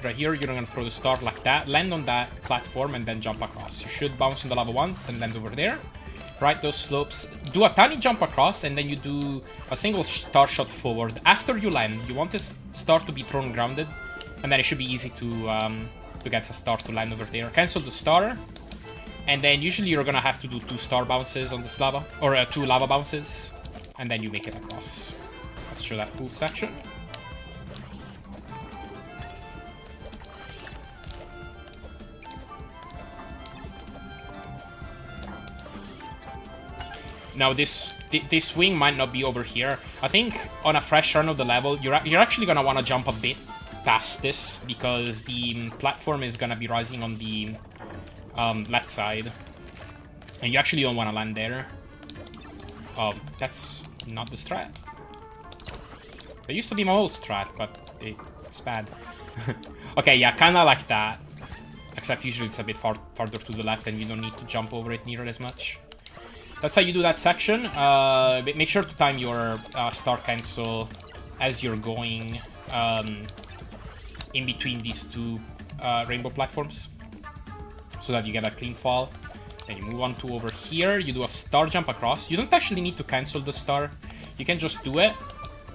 Right here, you're gonna throw the star like that, land on that platform, and then jump across. You should bounce on the lava once and land over there. Right those slopes, do a tiny jump across, and then you do a single star shot forward. After you land, you want this star to be thrown grounded, and then it should be easy to get a star to land over there. Cancel the star, and then usually you're gonna have to do 2 star bounces on this lava, or 2 lava bounces, and then you make it across. Let's show that full section. Now this wing might not be over here. I think on a fresh run of the level, you're actually gonna want to jump a bit past this because the platform is gonna be rising on the left side, and you actually don't want to land there. Oh, that's not the strat. That used to be my old strat, but it's bad. Okay, yeah, kind of like that. Except usually it's a bit farther to the left, and you don't need to jump over it near as much. That's how you do that section. Make sure to time your star cancel as you're going in between these 2 rainbow platforms, so that you get a clean fall. Then you move on to over here. You do a star jump across. You don't actually need to cancel the star. You can just do it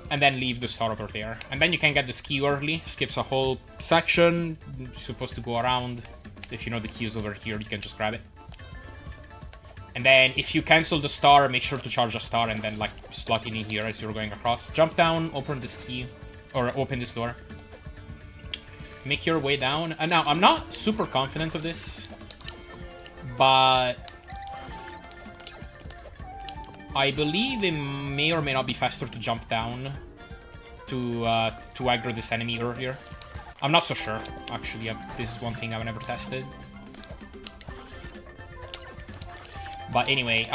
and then leave the star over there. And then you can get the ski early. Skips a whole section. You're supposed to go around. If you know the key is over here, you can just grab it. And then if you cancel the star, make sure to charge a star and then like slot it in here as you're going across. Jump down, open this key, or open this door. Make your way down. And now, I'm not super confident of this, but I believe it may or may not be faster to jump down to aggro this enemy earlier. I'm not so sure, actually. This is one thing I've never tested. But anyway,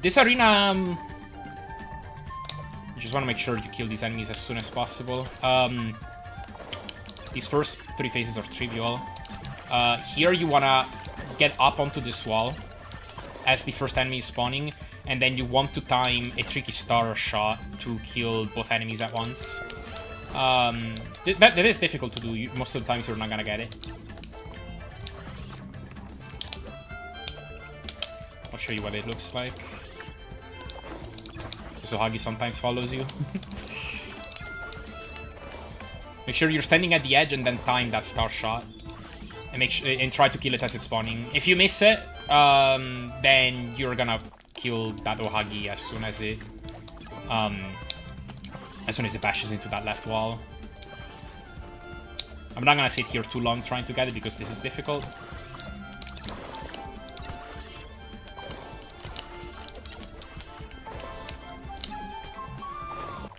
this arena, you just want to make sure you kill these enemies as soon as possible. These first 3 phases are trivial. Here you want to get up onto this wall as the first enemy is spawning, and then you want to time a tricky star shot to kill both enemies at once. That is difficult to do. Most of the times you're not gonna get it. I'll show you what it looks like. So Huggy sometimes follows you. Make sure you're standing at the edge and then time that star shot. And try to kill it as it's spawning. If you miss it, then you're gonna kill that Ohagi as soon as it bashes into that left wall. I'm not gonna sit here too long trying to get it because this is difficult.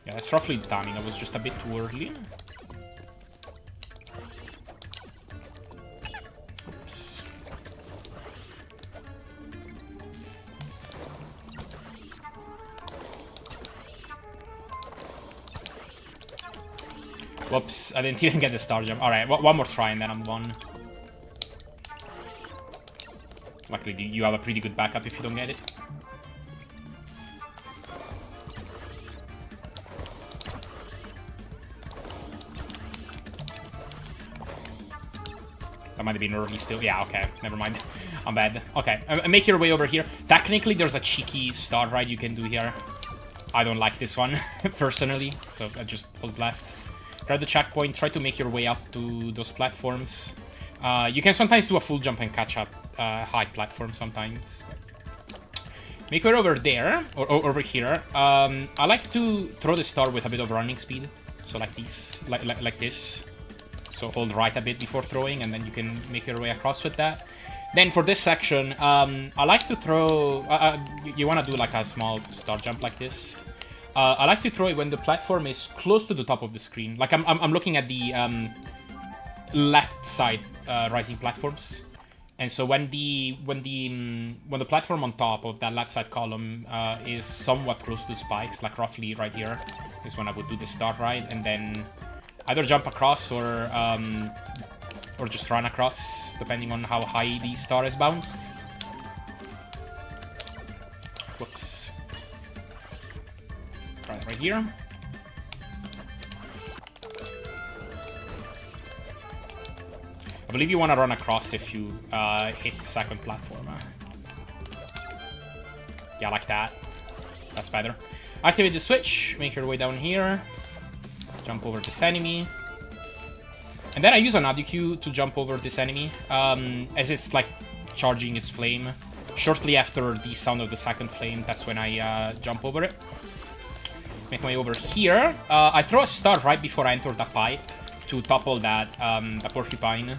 Yeah, that's roughly the timing. I was just a bit too early. Oops. Whoops, I didn't even get the star jump. Alright, one more try and then I'm won. Luckily, you have a pretty good backup if you don't get it. That might have been early still. Yeah, okay. Never mind. I'm bad. Okay, make your way over here. Technically, there's a cheeky star ride you can do here. I don't like this one, personally. So I just hold left. Grab the checkpoint. Try to make your way up to those platforms. You can sometimes do a full jump and catch up high platform sometimes. Make your way over there, or over here. I like to throw the star with a bit of running speed. So like this. Like this. So hold right a bit before throwing, and then you can make your way across with that. Then for this section, I like to throw... you want to do like a small star jump like this. I like to throw it when the platform is close to the top of the screen. Like I'm looking at the left side rising platforms. And so when the platform on top of that left side column is somewhat close to spikes, like roughly right here, is when I would do the star ride, and then either jump across or just run across, depending on how high the star is bounced. Whoops. Try it right here. I believe you want to run across if you hit the second platform. Yeah, like that. That's better. Activate the switch, make your way down here. Jump over this enemy. And then I use an ADQ to jump over this enemy, as it's like charging its flame. Shortly after the sound of the second flame, that's when I jump over it. Make my way over here. I throw a star right before I enter the pipe to topple that the porcupine.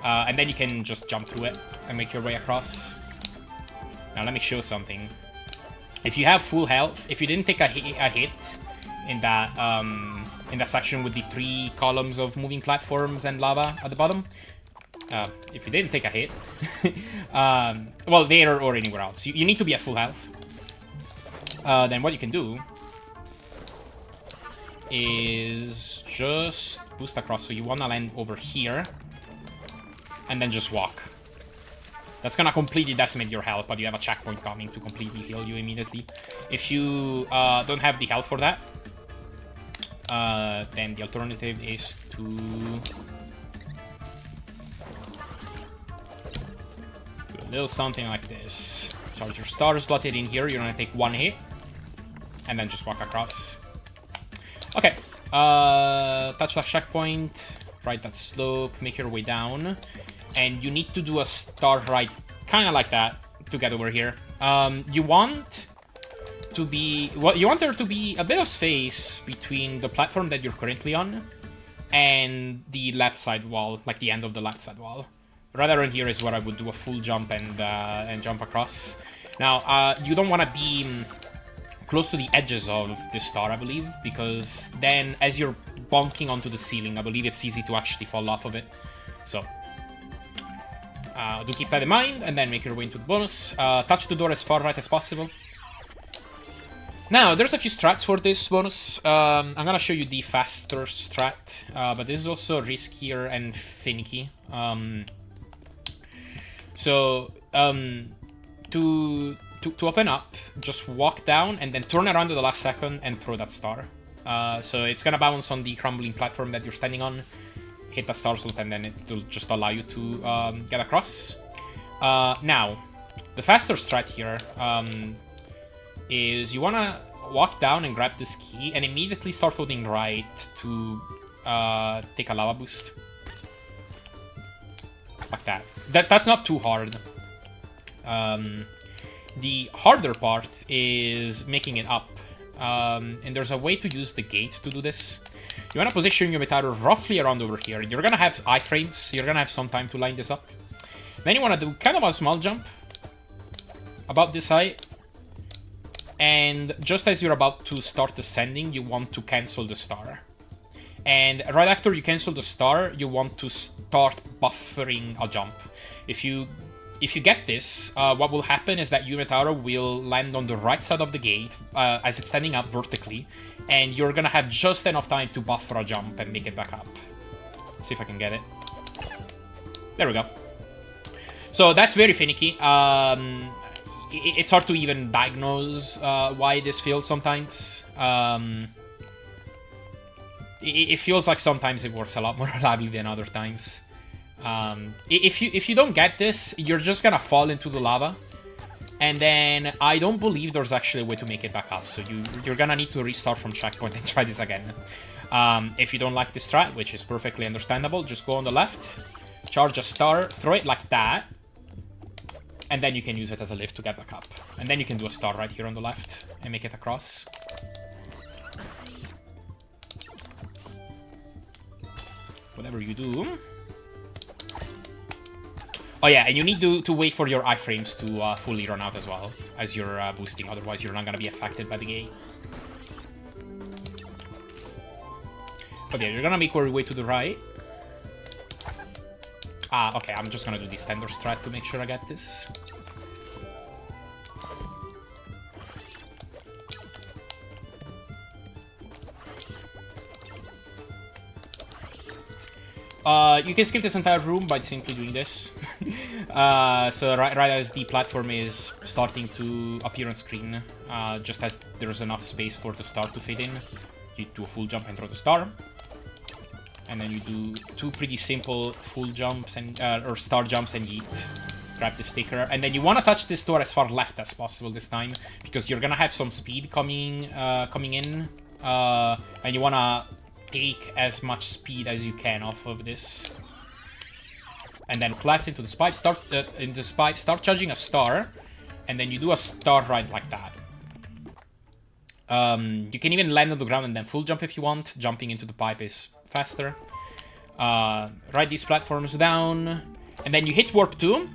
And then you can just jump through it and make your way across. Now let me show something. If you have full health, if you didn't take a hit in that section with the 3 columns of moving platforms and lava at the bottom, if you didn't take a hit, well, there or anywhere else, you need to be at full health. Then what you can do is just boost across. So you want to land over here and then just walk. That's gonna completely decimate your health, but you have a checkpoint coming to completely heal you immediately. If you don't have the health for that, then the alternative is to do a little something like this. Charge your star slot it in here. You're gonna take 1 hit and then just walk across. Okay, touch that checkpoint, ride that slope, make your way down, and you need to do a star ride kind of like that to get over here. You want there to be a bit of space between the platform that you're currently on and the left side wall, like the end of the left side wall. Right around here is where I would do a full jump and jump across. Now, you don't want to be close to the edges of this star, I believe, because then as you're bonking onto the ceiling, I believe it's easy to actually fall off of it. So, do keep that in mind, and then make your way into the bonus. Touch the door as far right as possible. Now, there's a few strats for this bonus. I'm gonna show you the faster strat, but this is also riskier and finicky. to open up, just walk down and then turn around at the last second and throw that star. So it's gonna bounce on the crumbling platform that you're standing on, hit that star slot, and then it will just allow you to get across. Now, the faster strat here is you wanna walk down and grab this key and immediately start holding right to take a lava boost. Like that. That's not too hard. The harder part is making it up. And there's a way to use the gate to do this. You want to position your Meteor roughly around over here. You're going to have iframes, so you're going to have some time to line this up. Then you want to do kind of a small jump. About this height. And just as you're about to start descending, you want to cancel the star. And right after you cancel the star, you want to start buffering a jump. If you get this, what will happen is that Meteor will land on the right side of the gate as it's standing up vertically, and you're gonna have just enough time to buffer a jump and make it back up. Let's see if I can get it. There we go. So that's very finicky. It's hard to even diagnose why this fails sometimes. It feels like sometimes it works a lot more reliably than other times. If you don't get this, you're just gonna fall into the lava, and then I don't believe there's actually a way to make it back up. So you're gonna need to restart from checkpoint and try this again. If you don't like this strat, which is perfectly understandable, just go on the left, charge a star, throw it like that, and then you can use it as a lift to get back up. And then you can do a star right here on the left and make it across. Whatever you do. Oh yeah, and you need to wait for your iframes to fully run out as well as you're boosting, otherwise you're not going to be affected by the gate. But yeah, you're going to make your way to the right. Okay, I'm just going to do the standard strat to make sure I get this. You can skip this entire room by simply doing this. So right as the platform is starting to appear on screen, just as there's enough space for the star to fit in, you do a full jump and throw the star. And then you do two pretty simple full jumps and or star jumps and yeet. Grab the sticker, and then you want to touch this door as far left as possible this time, because you're gonna have some speed coming in, and you wanna take as much speed as you can off of this. And then left into the pipe, start charging a star, and then you do a star right like that. You can even land on the ground and then full jump if you want. Jumping into the pipe is faster. Ride these platforms down, and then you hit warp 2,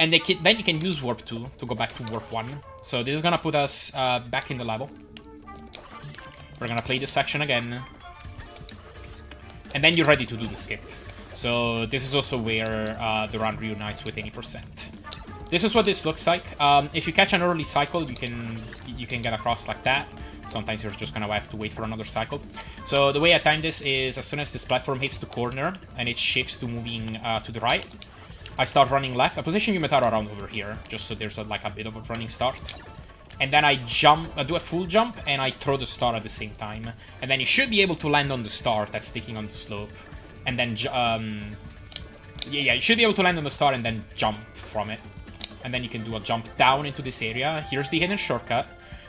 and then you can use warp 2 to go back to warp 1. So this is gonna put us back in the level. We're gonna play this section again. And then you're ready to do the skip. So this is also where the run reunites with any percent. This is what this looks like. If you catch an early cycle, you can get across like that. Sometimes you're just gonna have to wait for another cycle. So the way I time this is as soon as this platform hits the corner and it shifts to moving to the right, I start running left. I position Meteor around over here, just so there's like a bit of a running start. And then I do a full jump, and I throw the star at the same time. And then you should be able to land on the star that's sticking on the slope. And then, you should be able to land on the star and then jump from it. And then you can do a jump down into this area. Here's the hidden shortcut.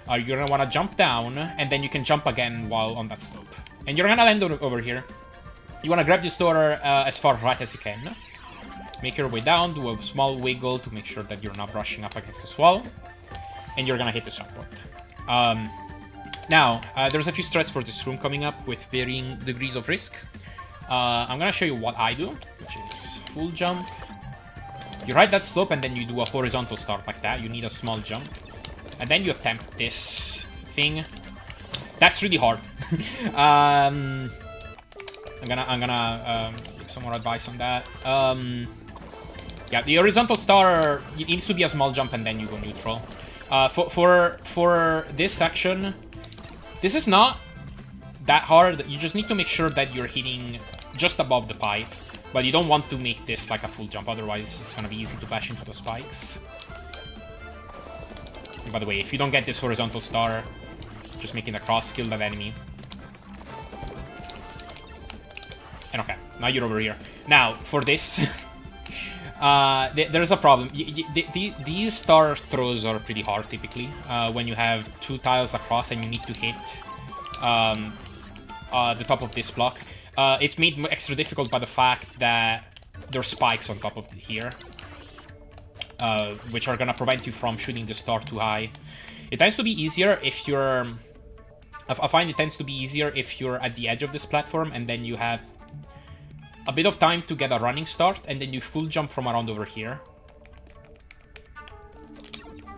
You're going to want to jump down, and then you can jump again while on that slope. And you're going to land over here. You want to grab this door as far right as you can. Make your way down, do a small wiggle to make sure that you're not brushing up against this wall. And you're gonna hit the checkpoint. Now, there's a few strats for this room coming up with varying degrees of risk. I'm gonna show you what I do, which is full jump. You ride that slope, and then you do a horizontal start like that. You need a small jump. And then you attempt this thing. That's really hard. I'm gonna give some more advice on that. Yeah, the horizontal star, it needs to be a small jump, and then you go neutral. For this section, this is not that hard. You just need to make sure that you're hitting just above the pipe, but you don't want to make this like a full jump, otherwise it's gonna be easy to bash into the spikes. And by the way, if you don't get this horizontal star, just making the cross, kill that enemy. And okay, now you're over here. Now, for this, there's a problem. These star throws are pretty hard, typically, when you have 2 tiles across and you need to hit the top of this block. It's made extra difficult by the fact that there's spikes on top of here, which are gonna prevent you from shooting the star too high. It tends to be easier if you're... I find it tends to be easier if you're at the edge of this platform and then you have a bit of time to get a running start, and then you full jump from around over here.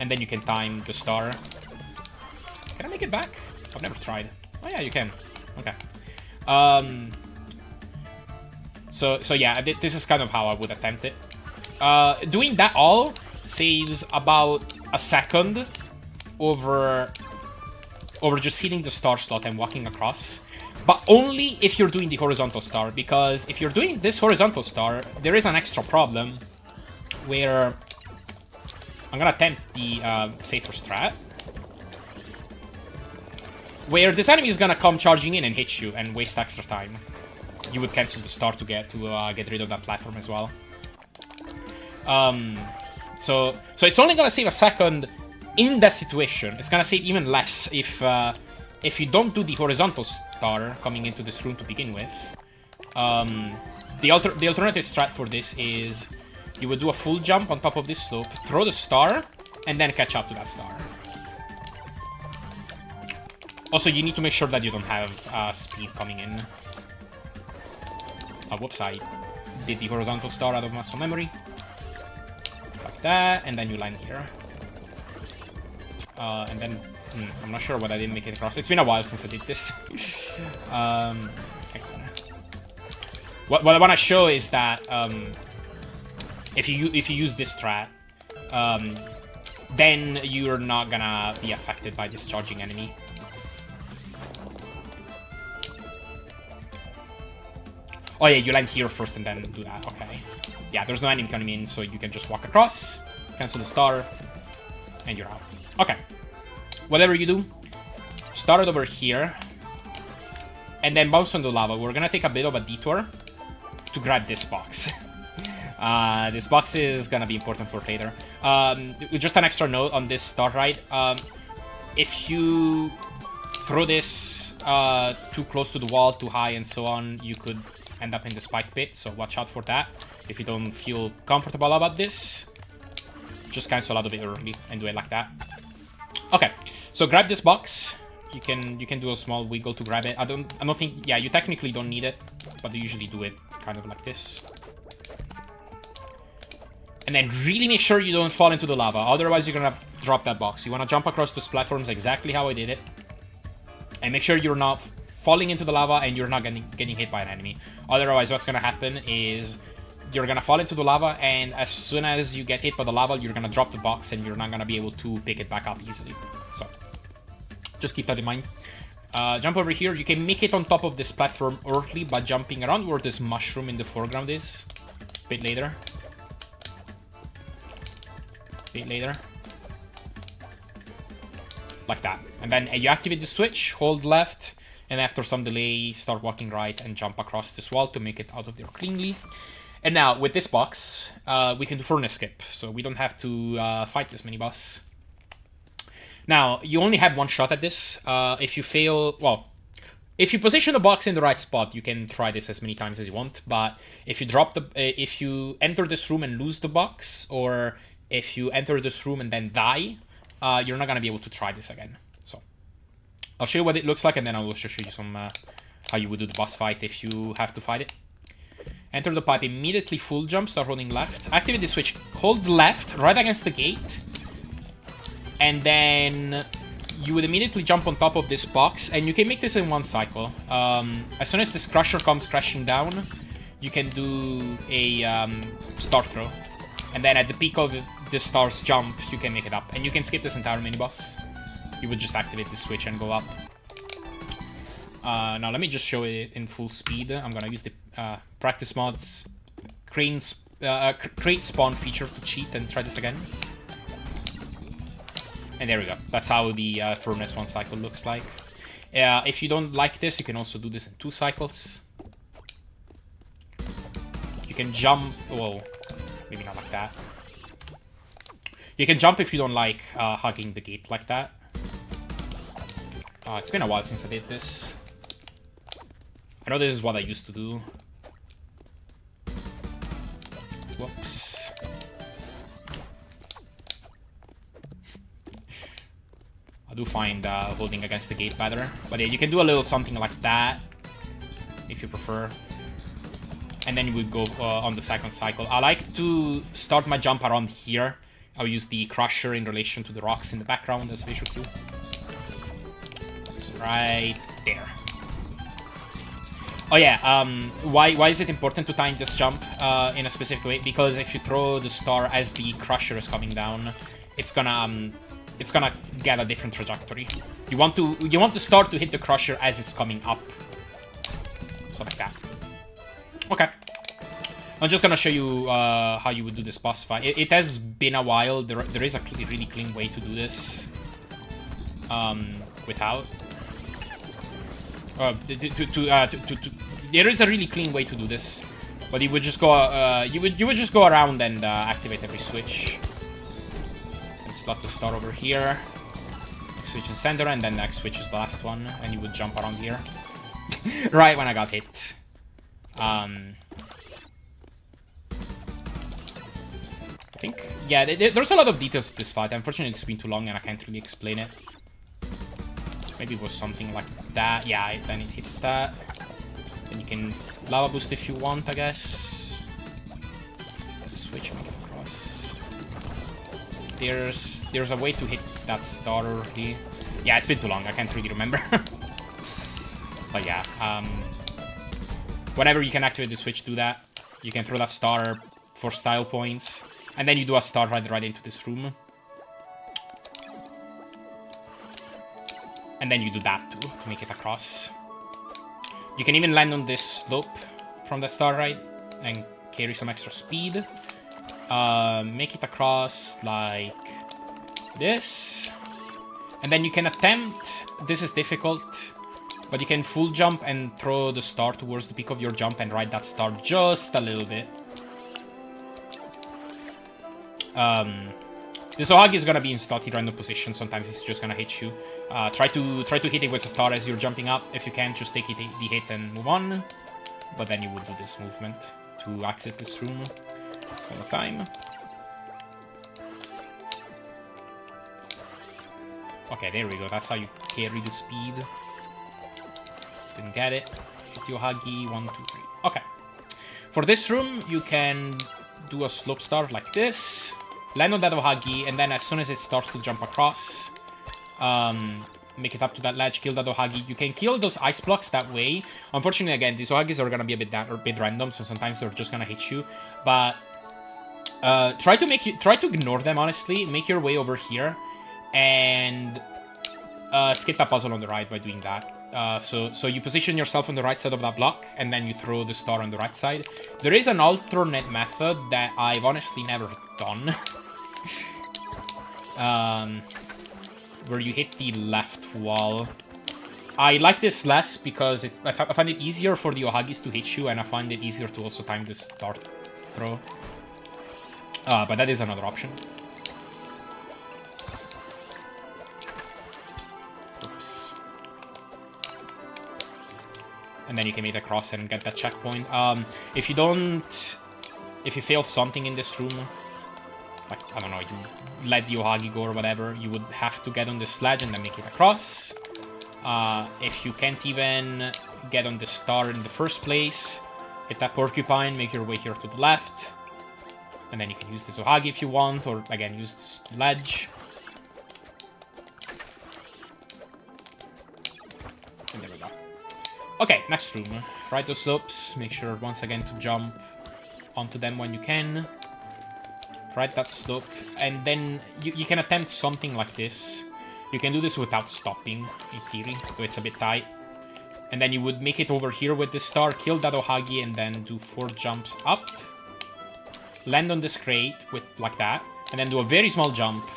And then you can time the star. Can I make it back? I've never tried. Oh yeah, you can. Okay. So yeah, this is kind of how I would attempt it. Doing that all saves about a second over just hitting the star slot and walking across. But only if you're doing the horizontal star, because if you're doing this horizontal star, there is an extra problem where I'm gonna attempt the safer strat, where this enemy is gonna come charging in and hit you and waste extra time. You would cancel the star to get rid of that platform as well. So it's only gonna save a second in that situation. It's gonna save even less if you don't do the horizontal star coming into this room to begin with. The alternative strat for this is you would do a full jump on top of this slope, throw the star, and then catch up to that star. Also, you need to make sure that you don't have speed coming in. Whoops, I did the horizontal star out of muscle memory. Like that, and then you land here. And then... I'm not sure why I didn't make it across. It's been a while since I did this. Hang on. What I want to show is that if you use this strat, then you're not gonna be affected by this charging enemy. Oh yeah, you land here first and then do that. Okay. Yeah, there's no enemy coming in, so you can just walk across, cancel the star, and you're out. Okay. Whatever you do, start it over here, and then bounce on the lava. We're gonna take a bit of a detour to grab this box. This box is gonna be important for later. Just an extra note on this start ride. If you throw this too close to the wall, too high, and so on, you could end up in the spike pit, so watch out for that. If you don't feel comfortable about this, just cancel out a bit early and do it like that. Okay, so grab this box. You can do a small wiggle to grab it. I don't think, yeah, you technically don't need it, but they usually do it kind of like this. And then really make sure you don't fall into the lava, otherwise you're gonna drop that box. You wanna jump across those platforms exactly how I did it. And make sure you're not falling into the lava and you're not getting hit by an enemy. Otherwise, what's gonna happen is you're gonna fall into the lava, and as soon as you get hit by the lava, you're gonna drop the box and you're not gonna be able to pick it back up easily. So, just keep that in mind. Jump over here. You can make it on top of this platform early by jumping around where this mushroom in the foreground is. A bit later. Like that. And then you activate the switch, hold left, and after some delay, start walking right and jump across this wall to make it out of there cleanly. And now, with this box, we can do furnace skip, so we don't have to fight this mini-boss. Now, you only have one shot at this. If you fail, well, if you position the box in the right spot, you can try this as many times as you want. But if you if you enter this room and lose the box, or if you enter this room and then die, you're not gonna be able to try this again. So, I'll show you what it looks like, and then I'll also show you some how you would do the boss fight if you have to fight it. Enter the pipe, immediately full jump, start holding left. Activate the switch, hold left, right against the gate. And then you would immediately jump on top of this box, and you can make this in one cycle. As soon as this crusher comes crashing down, you can do a star throw. And then at the peak of the star's jump, you can make it up. And you can skip this entire mini-boss. You would just activate the switch and go up. Now let me just show it in full speed. I'm gonna use the practice mods create spawn feature to cheat and try this again. And there we go. That's how the furnace 1 cycle looks like. If you don't like this, you can also do this in 2 cycles. You can jump... Whoa. Maybe not like that. You can jump if you don't like hugging the gate like that. It's been a while since I did this. I know this is what I used to do. Whoops. I do find holding against the gate better. But yeah, you can do a little something like that, if you prefer. And then you would go on the second cycle. I like to start my jump around here. I'll use the crusher in relation to the rocks in the background as visual cue. So right there. Oh yeah, why is it important to time this jump in a specific way? Because if you throw the star as the crusher is coming down, it's gonna get a different trajectory. You want the star to hit the crusher as it's coming up. So like that. Okay. I'm just gonna show you how you would do this boss fight. It has been a while. There is a really clean way to do this. Without. There is a really clean way to do this, but you would just go. You would just go around and activate every switch. And slot the star over here. Next switch in center, and then next switch is the last one, and you would jump around here. Right when I got hit. I think, yeah, there's a lot of details to this fight. Unfortunately, it's been too long and I can't really explain it. Maybe it was something like that. Yeah, then it hits that. Then you can lava boost if you want, I guess. Let's switch and make it across. There's a way to hit that star already. Yeah, it's been too long. I can't really remember. But yeah, whenever you can activate the switch, do that. You can throw that star for style points. And then you do a star right into this room. And then you do that too, to make it across. You can even land on this slope from the star right and carry some extra speed. Make it across like this. And then you can attempt, this is difficult, but you can full jump and throw the star towards the peak of your jump and ride that star just a little bit. This Ohagi is gonna be in slotty random position. Sometimes it's just gonna hit you. Try to hit it with a star as you're jumping up. If you can, just take the hit and move on. But then you would do this movement to exit this room all the time. Okay, there we go. That's how you carry the speed. Didn't get it. Hit the Ohagi. 1, 2, 3. Okay. For this room, you can do a slope start like this. Land on that Ohagi, and then as soon as it starts to jump across, make it up to that ledge, kill that Ohagi. You can kill those ice blocks that way. Unfortunately, again, these Ohagis are gonna be a bit random, so sometimes they're just gonna hit you. But try to ignore them, honestly. Make your way over here, and skip that puzzle on the right by doing that. So you position yourself on the right side of that block, and then you throw the star on the right side. There is an alternate method that I've honestly never done. Where you hit the left wall. I like this less because I find it easier for the Ohagis to hit you, and I find it easier to also time this dart throw. But that is another option. Oops. And then you can make it across and get that checkpoint. If you fail something in this room, like, I don't know, you let the Ohagi go or whatever, you would have to get on this ledge and then make it across. If you can't even get on the star in the first place, hit that porcupine, make your way here to the left. And then you can use this Ohagi if you want, or again, use this ledge. And there we go. Okay, next room. Ride the slopes, make sure once again to jump onto them when you can. Ride that slope, and then you can attempt something like this. You can do this without stopping, in theory, though it's a bit tight. And then you would make it over here with this star, kill that Ohagi, and then do 4 jumps up. Land on this crate with like that, and then do a very small jump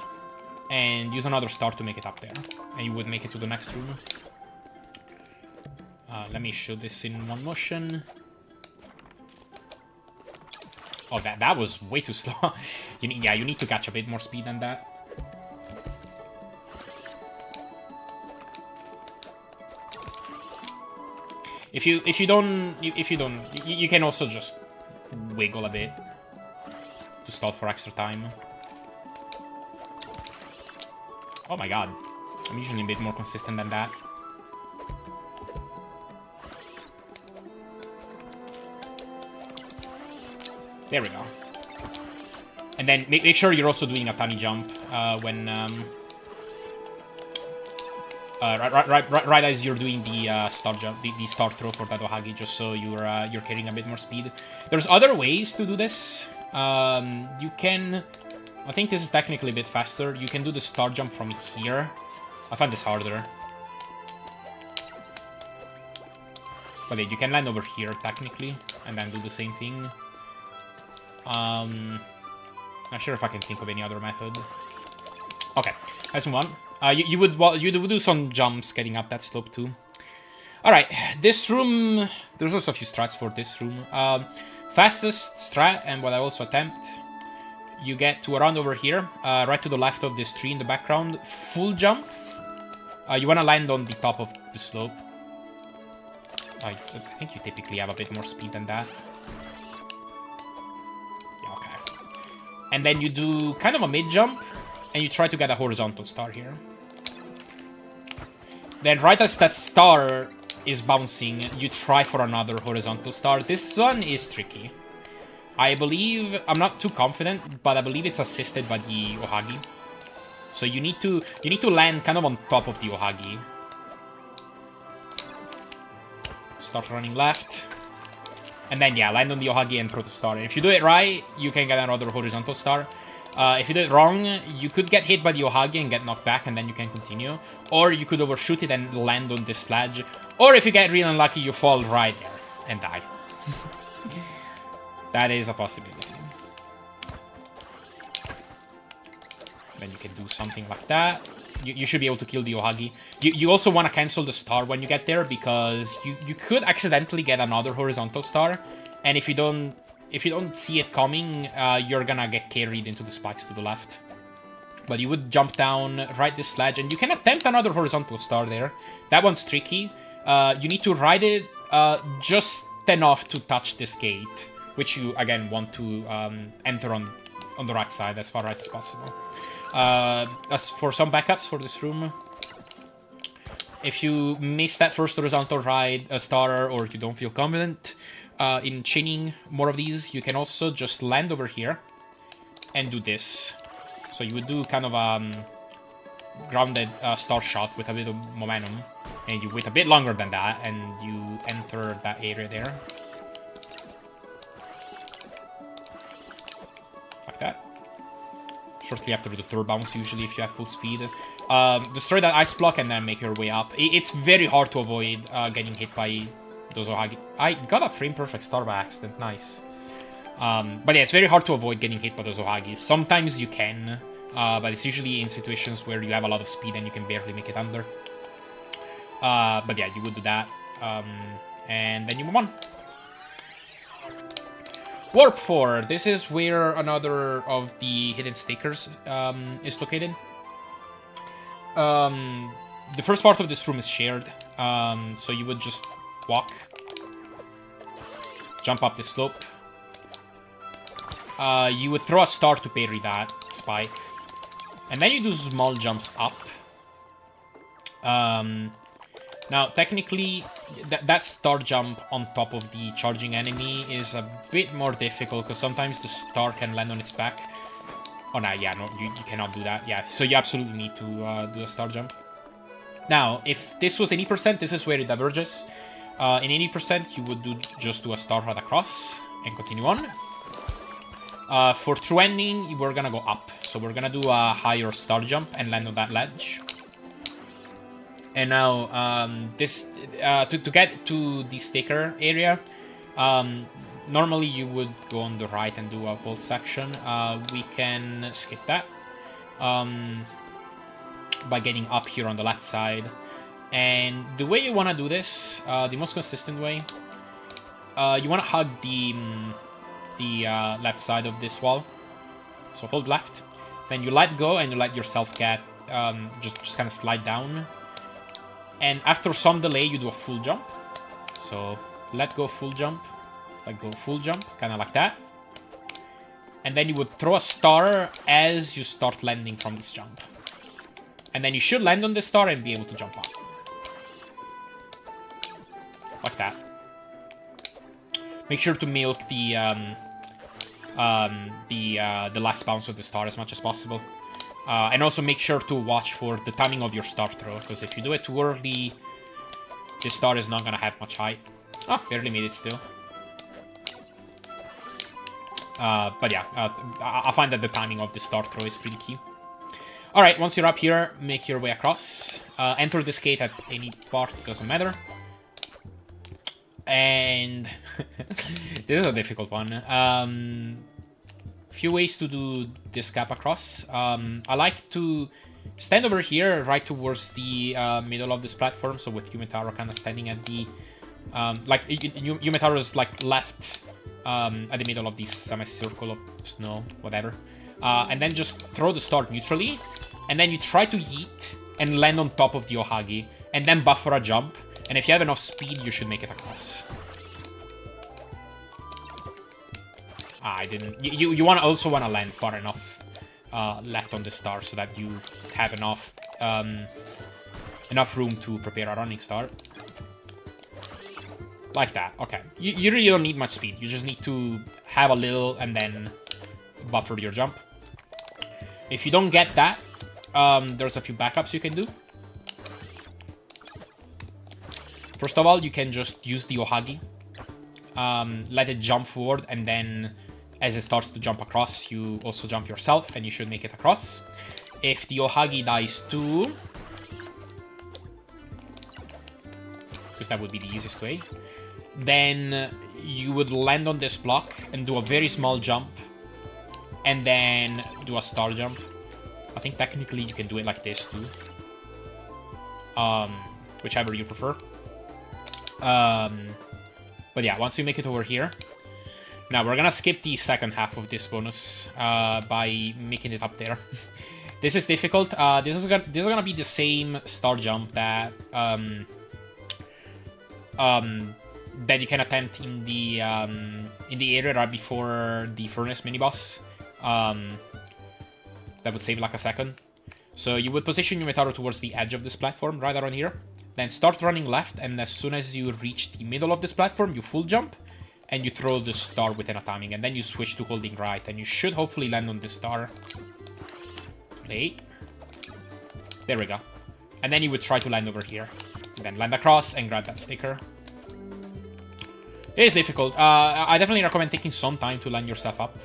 and use another star to make it up there. And you would make it to the next room. Let me show this in one motion. Oh, that was way too slow. you need to catch a bit more speed than that. If you don't, you can also just wiggle a bit to stall for extra time. Oh my god, I'm usually a bit more consistent than that. There we go. And then make sure you're also doing a tiny jump when right as you're doing the star jump, the star throw for that Ohagi, just so you're carrying a bit more speed. There's other ways to do this. You can, I think this is technically a bit faster. You can do the star jump from here. I find this harder. But yeah, you can land over here technically, and then do the same thing. Not sure if I can think of any other method. Okay, let's move on. You would do some jumps getting up that slope too. Alright, this room, there's also a few strats for this room. Fastest strat, and what I also attempt, you get to around over here, right to the left of this tree in the background, full jump. You want to land on the top of the slope. I think you typically have a bit more speed than that. Yeah, okay. And then you do kind of a mid-jump, and you try to get a horizontal star here. Then right as that star is bouncing, you try for another horizontal star. This one is tricky. I believe, I'm not too confident, but I believe it's assisted by the Ohagi. So you need to land kind of on top of the Ohagi. Start running left. And then, yeah, land on the Ohagi and throw the star. And if you do it right, you can get another horizontal star. If you do it wrong, you could get hit by the Ohagi and get knocked back, and then you can continue. Or you could overshoot it and land on this sledge. Or if you get real unlucky, you fall right there and die. That is a possibility. Then you can do something like that. You should be able to kill the Ohagi. You also want to cancel the star when you get there, because you could accidentally get another horizontal star. And if you don't see it coming, you're gonna get carried into the spikes to the left. But you would jump down, ride this sledge, and you can attempt another horizontal star there. That one's tricky. You need to ride it just enough to touch this gate, which you, again, want to enter on the right side, as far right as possible. As for some backups for this room, if you miss that first horizontal ride, a star, or you don't feel confident in chaining more of these, you can also just land over here and do this. So you would do kind of a grounded star shot with a bit of momentum, and you wait a bit longer than that, and you enter that area there. Like that. Shortly after the third bounce, usually, if you have full speed. Destroy that ice block and then make your way up. It's very hard to avoid getting hit by those Ohagi. I got a frame perfect star by accident, nice. But yeah, it's very hard to avoid getting hit by those Ohagis. Sometimes you can, but it's usually in situations where you have a lot of speed and you can barely make it under. But yeah, you would do that. And then you move on. Warp 4. This is where another of the hidden stakers is located. The first part of this room is shared. So you would just walk. Jump up the slope. You would throw a star to parry that spike. And then you do small jumps up. Now, technically, that star jump on top of the charging enemy is a bit more difficult, because sometimes the star can land on its back. Oh, no, yeah, no, you cannot do that. Yeah, so you absolutely need to do a star jump. Now, if this was 80%, this is where it diverges. In 80%, you would just do a star right across and continue on. For true ending, we're gonna go up. So we're gonna do a higher star jump and land on that ledge. And now, to get to the staker area, normally you would go on the right and do a whole section. We can skip that. by getting up here on the left side. And the way you want to do this, the most consistent way, you want to hug the left side of this wall. So hold left. Then you let go and you let yourself get, just kind of slide down. And after some delay, you do a full jump. So let go, full jump. Let go, full jump. Kind of like that. And then you would throw a star as you start landing from this jump. And then you should land on the star and be able to jump up. Like that. Make sure to milk the last bounce of the star as much as possible. And also make sure to watch for the timing of your star throw, because if you do it too early, this star is not going to have much height. Oh, barely made it still. But yeah, I find that the timing of the star throw is pretty key. Alright, once you're up here, make your way across. Enter this gate at any part, doesn't matter. And this is a difficult one. Few ways to do this gap across. I like to stand over here, right towards the middle of this platform. So with Yumetaro kind of standing at the, like Yumetaro is like left at the middle of this semicircle of snow, whatever. And then just throw the star neutrally, and then you try to yeet and land on top of the Ohagi, and then buffer a jump. And if you have enough speed, you should make it across. I didn't. You also want to land far enough left on the star so that you have enough enough room to prepare a running star. Like that. Okay. You really don't need much speed. You just need to have a little and then buffer your jump. If you don't get that, there's a few backups you can do. First of all, you can just use the Ohagi. Let it jump forward, and then as it starts to jump across, you also jump yourself, and you should make it across. If the Ohagi dies too, because that would be the easiest way, then you would land on this block and do a very small jump, and then do a star jump. I think technically you can do it like this too. Whichever you prefer. But yeah, once you make it over here, now we're gonna skip the second half of this bonus by making it up there. This is difficult. This is gonna be the same star jump that that you can attempt in the area right before the furnace mini boss. That would save like a second. So you would position Yumetaro towards the edge of this platform, right around here. Then start running left, and as soon as you reach the middle of this platform, you full jump, and you throw the star within a timing, and then you switch to holding right, and you should hopefully land on this star. Play. There we go. And then you would try to land over here. And then land across and grab that sticker. It is difficult. I definitely recommend taking some time to land yourself up.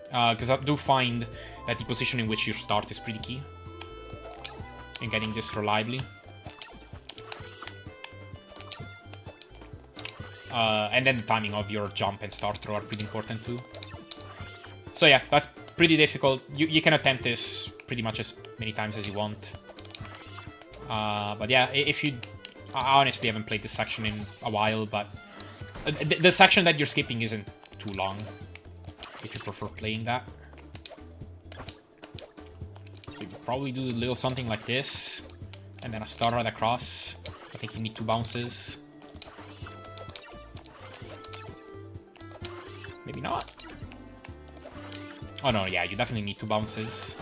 Because I do find that the position in which you start is pretty key in getting this reliably. And then the timing of your jump and start throw are pretty important too. So yeah, that's pretty difficult. You can attempt this pretty much as many times as you want. But yeah, if you... I honestly haven't played this section in a while, but... The section that you're skipping isn't too long, if you prefer playing that. So you could probably do a little something like this, and then a star right across. I think you need 2 bounces. Maybe not. Oh no, yeah, you definitely need 2 bounces.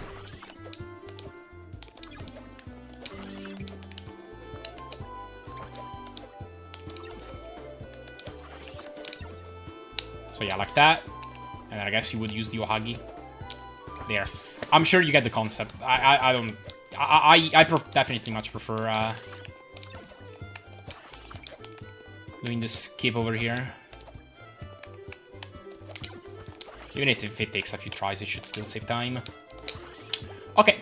So yeah, like that. And then I guess you would use the Ohagi. There. I'm sure you get the concept. I don't... I definitely much prefer doing this skip over here. Even if it takes a few tries, it should still save time. Okay.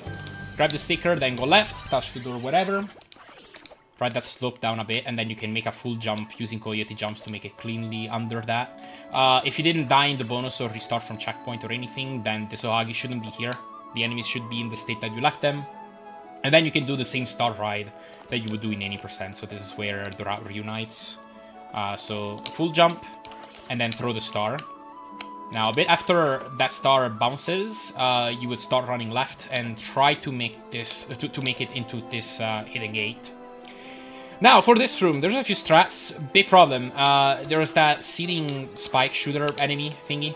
Grab the sticker, then go left, touch the door, whatever. Ride that slope down a bit, and then you can make a full jump using Coyote jumps to make it cleanly under that. If you didn't die in the bonus or restart from checkpoint or anything, then the Ohagi shouldn't be here. The enemies should be in the state that you left them. And then you can do the same star ride that you would do in any percent. So this is where the route reunites. So full jump, and then throw the star. Now, a bit after that star bounces, you would start running left and try to make this to make it into this hidden gate. Now, for this room, there's a few strats. Big problem. There's that ceiling spike shooter enemy thingy.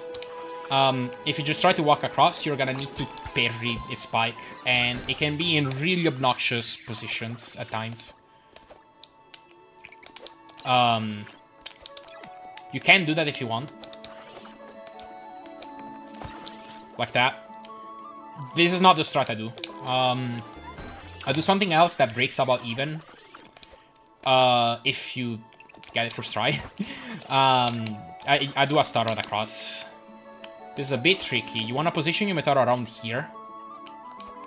If you just try to walk across, you're gonna need to parry its spike, and it can be in really obnoxious positions at times. You can do that if you want. Like that. This is not the strat I do. I do something else that breaks about even. If you get it first try. I do a star ride across. This is a bit tricky. You want to position your meteor around here.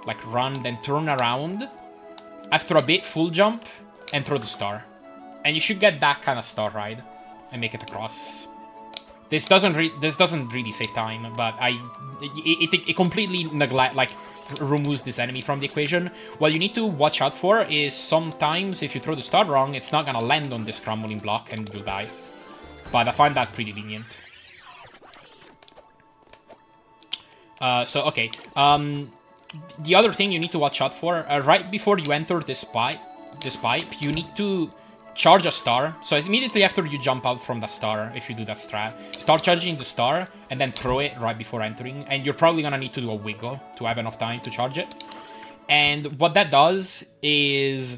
Like run, then turn around. After a bit, full jump, and throw the star. And you should get that kind of star ride. And make it across. This doesn't really save time, but it completely removes this enemy from the equation. What you need to watch out for is sometimes if you throw the star wrong, it's not gonna land on this crumbling block and you'll die. But I find that pretty lenient. So okay. The other thing you need to watch out for, right before you enter this pipe, you need to charge a star. So it's immediately after you jump out from the star, if you do that strat, start charging the star and then throw it right before entering. And you're probably gonna need to do a wiggle to have enough time to charge it. And what that does is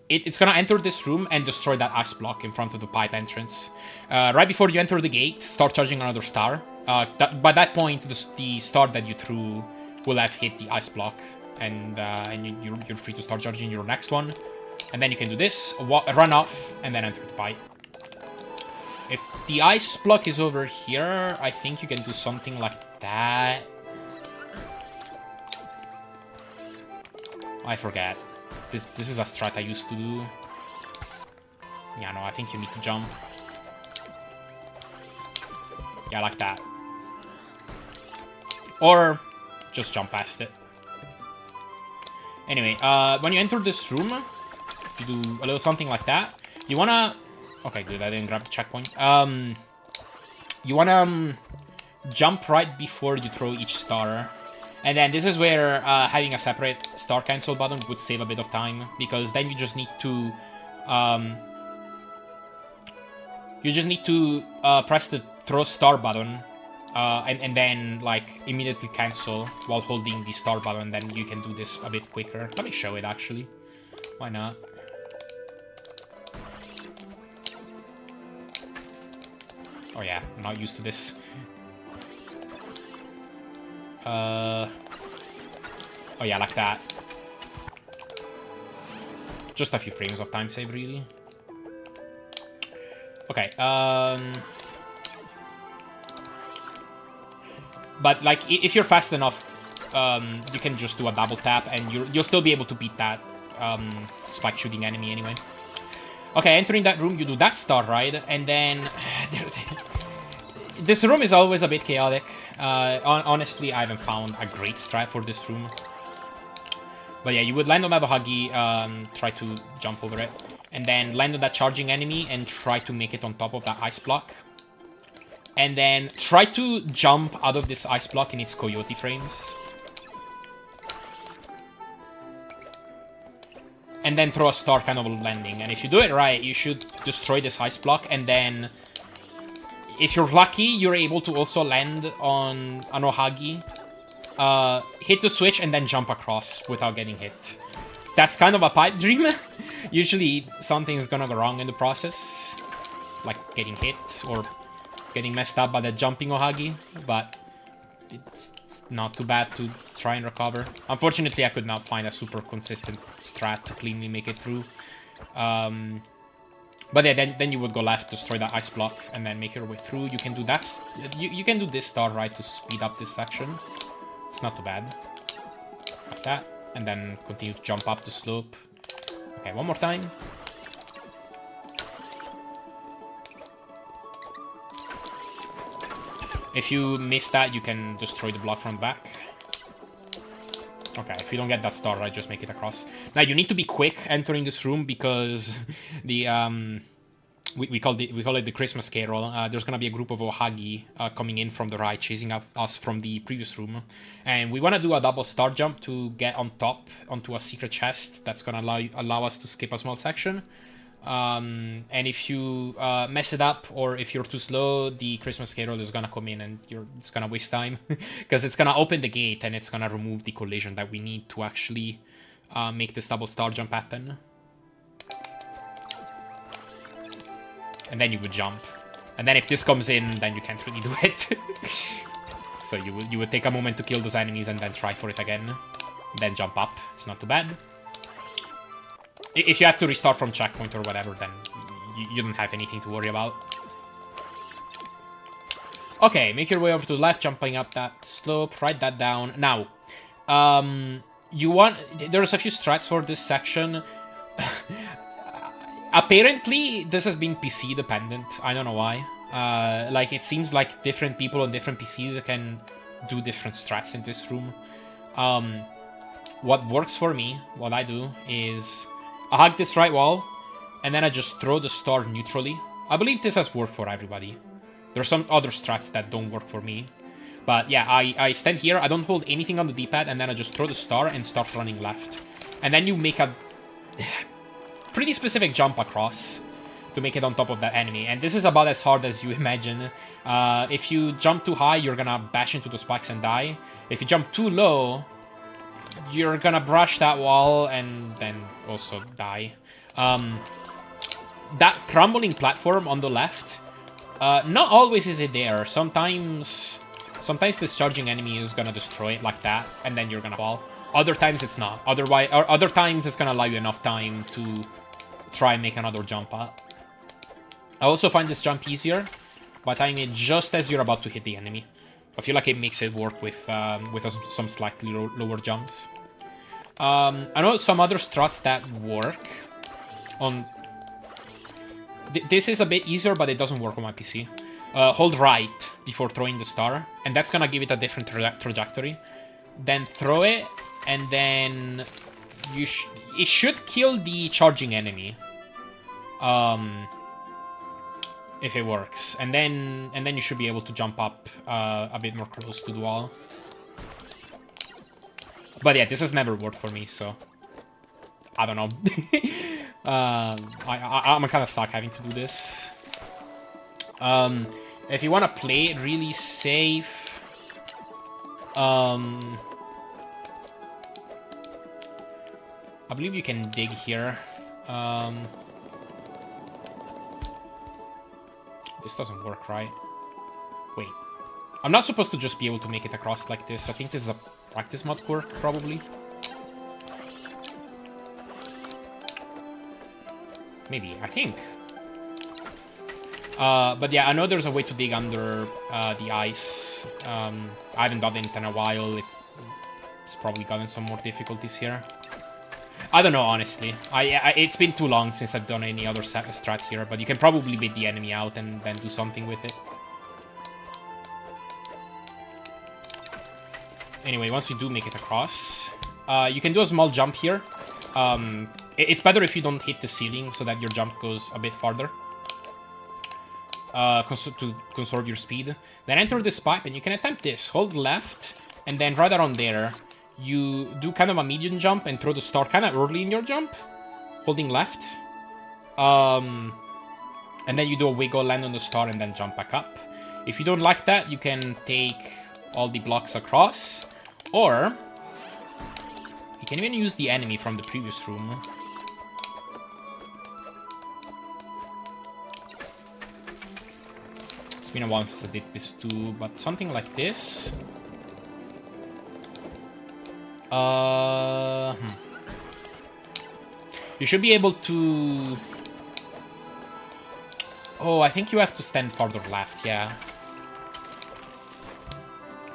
it's gonna enter this room and destroy that ice block in front of the pipe entrance. Right before you enter the gate, start charging another star. By that point, the star that you threw will have hit the ice block, and you're free to start charging your next one. And then you can do this, run off, and then enter the pipe. If the ice block is over here, I think you can do something like that. I forget. This is a strat I used to do. Yeah, no, I think you need to jump. Yeah, like that. Or just jump past it. Anyway, when you enter this room, you do a little something like that. You wanna... Okay, good, I didn't grab the checkpoint. You wanna jump right before you throw each star. And then this is where having a separate star cancel button would save a bit of time, because then you just need to... press the throw star button, and then like immediately cancel while holding the star button. Then you can do this a bit quicker. Let me show it actually. Why not? Oh yeah, I'm not used to this. Oh yeah, like that. Just a few frames of time save, really. Okay, but like, if you're fast enough, you can just do a double tap, and you'll still be able to beat that spike shooting enemy anyway. Okay, entering that room, you do that star ride, and then... This room is always a bit chaotic. Honestly, I haven't found a great strat for this room. But yeah, you would land on that Huggy, try to jump over it, and then land on that charging enemy and try to make it on top of that ice block. And then try to jump out of this ice block in its coyote frames. And then throw a star kind of landing. And if you do it right, you should destroy this ice block. And then, if you're lucky, you're able to also land on an Ohagi. Hit the switch and then jump across without getting hit. That's kind of a pipe dream. Usually something's gonna go wrong in the process. Like getting hit or getting messed up by the jumping Ohagi. But it's not too bad to try and recover. Unfortunately, I could not find a super consistent strat to cleanly make it through. But yeah, then you would go left, destroy that ice block, and then make your way through. You can do that. You can do this star right to speed up this section. It's not too bad. Like that. And then continue to jump up the slope. Okay, one more time. If you miss that, you can destroy the block from the back. Okay, if you don't get that star, right, just make it across. Now, you need to be quick entering this room because the, we call it the Christmas Carol. There's gonna be a group of Ohagi coming in from the right, chasing us from the previous room. And we wanna do a double star jump to get on top onto a secret chest that's gonna allow us to skip a small section. And if you mess it up, or if you're too slow, the Christmas Carol is gonna come in and it's gonna waste time because it's gonna open the gate and it's gonna remove the collision that we need to actually make this double star jump happen. And then you would jump, and then if this comes in, then you can't really do it. So you would take a moment to kill those enemies and then try for it again, then jump up. It's not too bad. If you have to restart from checkpoint or whatever, then you don't have anything to worry about. Okay, make your way over to the left, jumping up that slope, write that down. Now, there's a few strats for this section. Apparently, this has been PC dependent. I don't know why. Like, it seems like different people on different PCs can do different strats in this room. What works for me, what I do, is I hug this right wall, and then I just throw the star neutrally. I believe this has worked for everybody. There's some other strats that don't work for me. But yeah, I stand here, I don't hold anything on the D-pad, and then I just throw the star and start running left. And then you make a pretty specific jump across to make it on top of that enemy. And this is about as hard as you imagine. If you jump too high, you're gonna bash into the spikes and die. If you jump too low, you're gonna brush that wall and then also die. That crumbling platform on the left, not always is it there. Sometimes this charging enemy is gonna destroy it like that, and then you're gonna fall. Other times it's not. Other times it's gonna allow you enough time to try and make another jump up. I also find this jump easier by tying it just as you're about to hit the enemy. I feel like it makes it work with some slightly lower jumps. I know some other struts that work on... This is a bit easier, but it doesn't work on my PC. Hold right before throwing the star, and that's gonna give it a different trajectory. Then throw it, and then it should kill the charging enemy. If it works, and then you should be able to jump up a bit more close to the wall. But yeah, this has never worked for me, so I don't know. I'm kind of stuck having to do this. If you want to play it really safe, I believe you can dig here. This doesn't work, right? Wait. I'm not supposed to just be able to make it across like this. I think this is a practice mod quirk, probably. Maybe, I think. But yeah, I know there's a way to dig under the ice. I haven't done it in a while. It's probably gotten some more difficulties here. I don't know, honestly. It's been too long since I've done any other strat here, but you can probably bait the enemy out and then do something with it. Anyway, once you do make it across, you can do a small jump here. It's better if you don't hit the ceiling so that your jump goes a bit farther. To conserve your speed. Then enter this pipe and you can attempt this. Hold left, and then right around there, you do kind of a medium jump and throw the star kind of early in your jump, holding left. And then you do a wiggle, land on the star, and then jump back up. If you don't like that, you can take all the blocks across, or you can even use the enemy from the previous room. It's been a while since I did this too, but something like this. You should be able to... Oh, I think you have to stand farther left, yeah.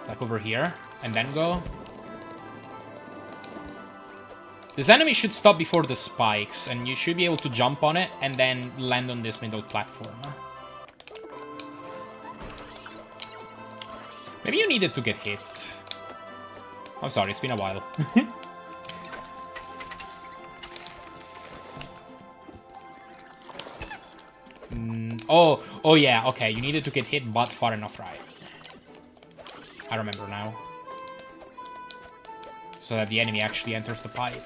Like over here, and then go. This enemy should stop before the spikes, and you should be able to jump on it, and then land on this middle platform. Maybe you needed to get hit. I'm sorry, it's been a while. Oh yeah, okay, you needed to get hit but far enough, right? I remember now. So that the enemy actually enters the pipe.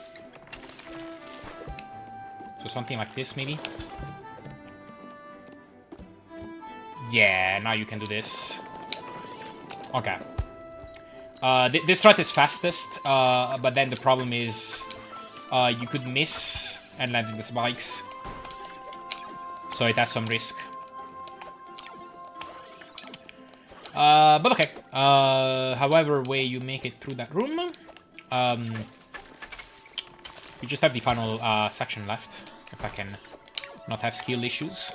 So something like this, maybe? Yeah, now you can do this. Okay. This strat is fastest, but then the problem is you could miss and land in the spikes. So it has some risk. But okay. However way you make it through that room, you just have the final section left, if I can not have skill issues.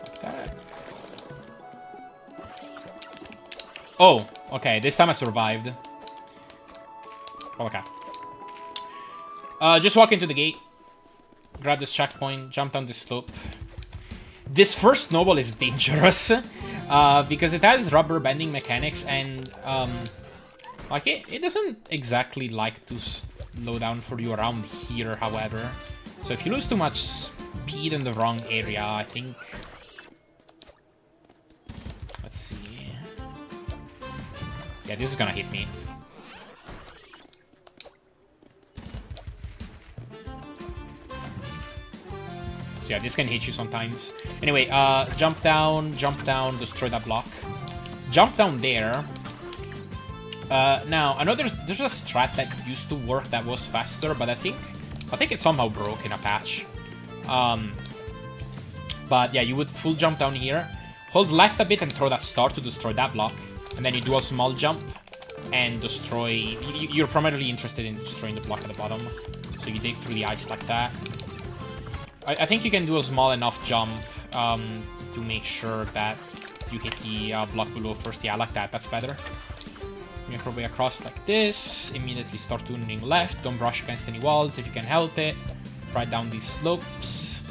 Like that. Oh, okay, this time I survived. Okay. Just walk into the gate, grab this checkpoint, jump down this slope. This first snowball is dangerous because it has rubber bending mechanics and like it doesn't exactly like to slow down for you around here, however. So if you lose too much speed in the wrong area, I think... Let's see. Yeah, this is gonna hit me. So yeah, this can hit you sometimes. Anyway, jump down, destroy that block. Jump down there. Now, I know there's a strat that used to work that was faster, but I think it somehow broke in a patch. But yeah, you would full jump down here, hold left a bit and throw that star to destroy that block, and then you do a small jump and destroy... You're primarily interested in destroying the block at the bottom, so you dig through the ice like that. I think you can do a small enough jump to make sure that you hit the block below first. Yeah, like that. That's better. Make your way across like this. Immediately start tuning left. Don't brush against any walls if you can help it. Right down these slopes.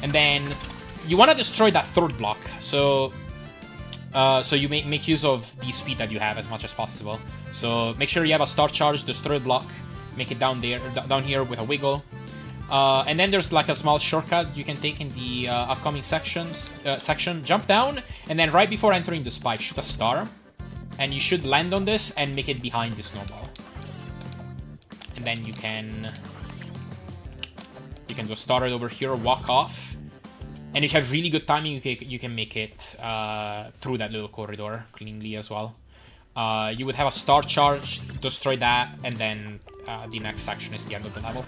And then you want to destroy that third block. So you make use of the speed that you have as much as possible. So make sure you have a star charge, destroy the block. Make it down there, down here with a wiggle. And then there's like a small shortcut you can take in the upcoming section. Jump down, and then right before entering the spike, shoot a star. And you should land on this and make it behind the snowball. And then you can just start it over here, walk off. And if you have really good timing, you can make it through that little corridor cleanly as well. You would have a star charge, destroy that, and then the next section is the end of the level.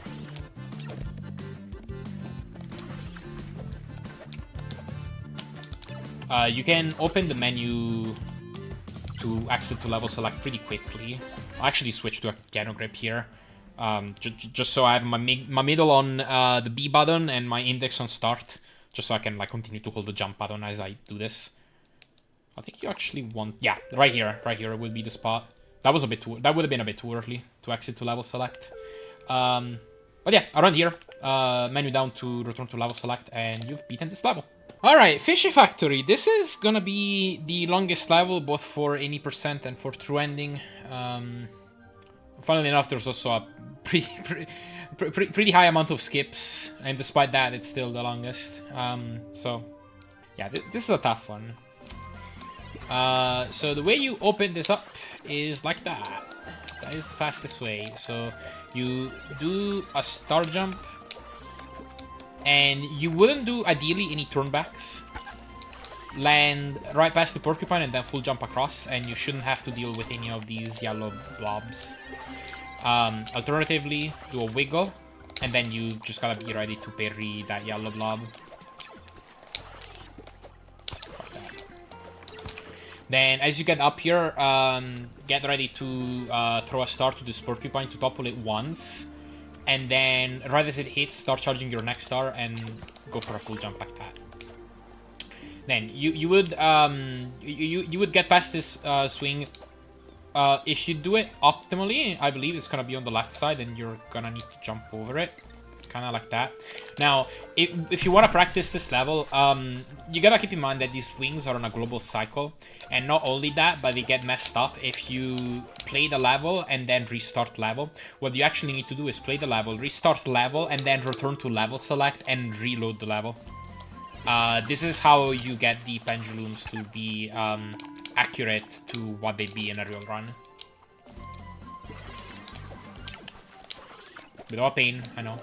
You can open the menu to exit to level select pretty quickly. I'll actually switch to a piano grip here, just so I have my middle on the B button and my index on start, just so I can like continue to hold the jump button as I do this. I think you actually want, yeah, right here will be the spot. That was a bit too, that would have been a bit too early to exit to level select. But yeah, around here, menu down to return to level select, and you've beaten this level. Alright, Fishy Factory. This is gonna be the longest level, both for any percent and for true ending. Funnily enough, there's also a pretty high amount of skips, and despite that, it's still the longest. So, yeah, this is a tough one. So the way you open this up is like that. That is the fastest way. So you do a star jump. And you wouldn't do, ideally, any turnbacks. Land right past the porcupine and then full jump across, and you shouldn't have to deal with any of these yellow blobs. Alternatively, do a wiggle, and then you just gotta be ready to parry that yellow blob. Like that. Then, as you get up here, get ready to throw a star to this porcupine to topple it once. And then, right as it hits, start charging your next star and go for a full jump like that. Then you would get past this swing. If you do it optimally, I believe it's gonna be on the left side, and you're gonna need to jump over it. kind of like that. Now, if you want to practice this level, you gotta keep in mind that these wings are on a global cycle. And not only that, but they get messed up if you play the level and then restart level. What you actually need to do is play the level, restart level, and then return to level select and reload the level. This is how you get the pendulums to be accurate to what they'd be in a real run. Bit of a pain, I know.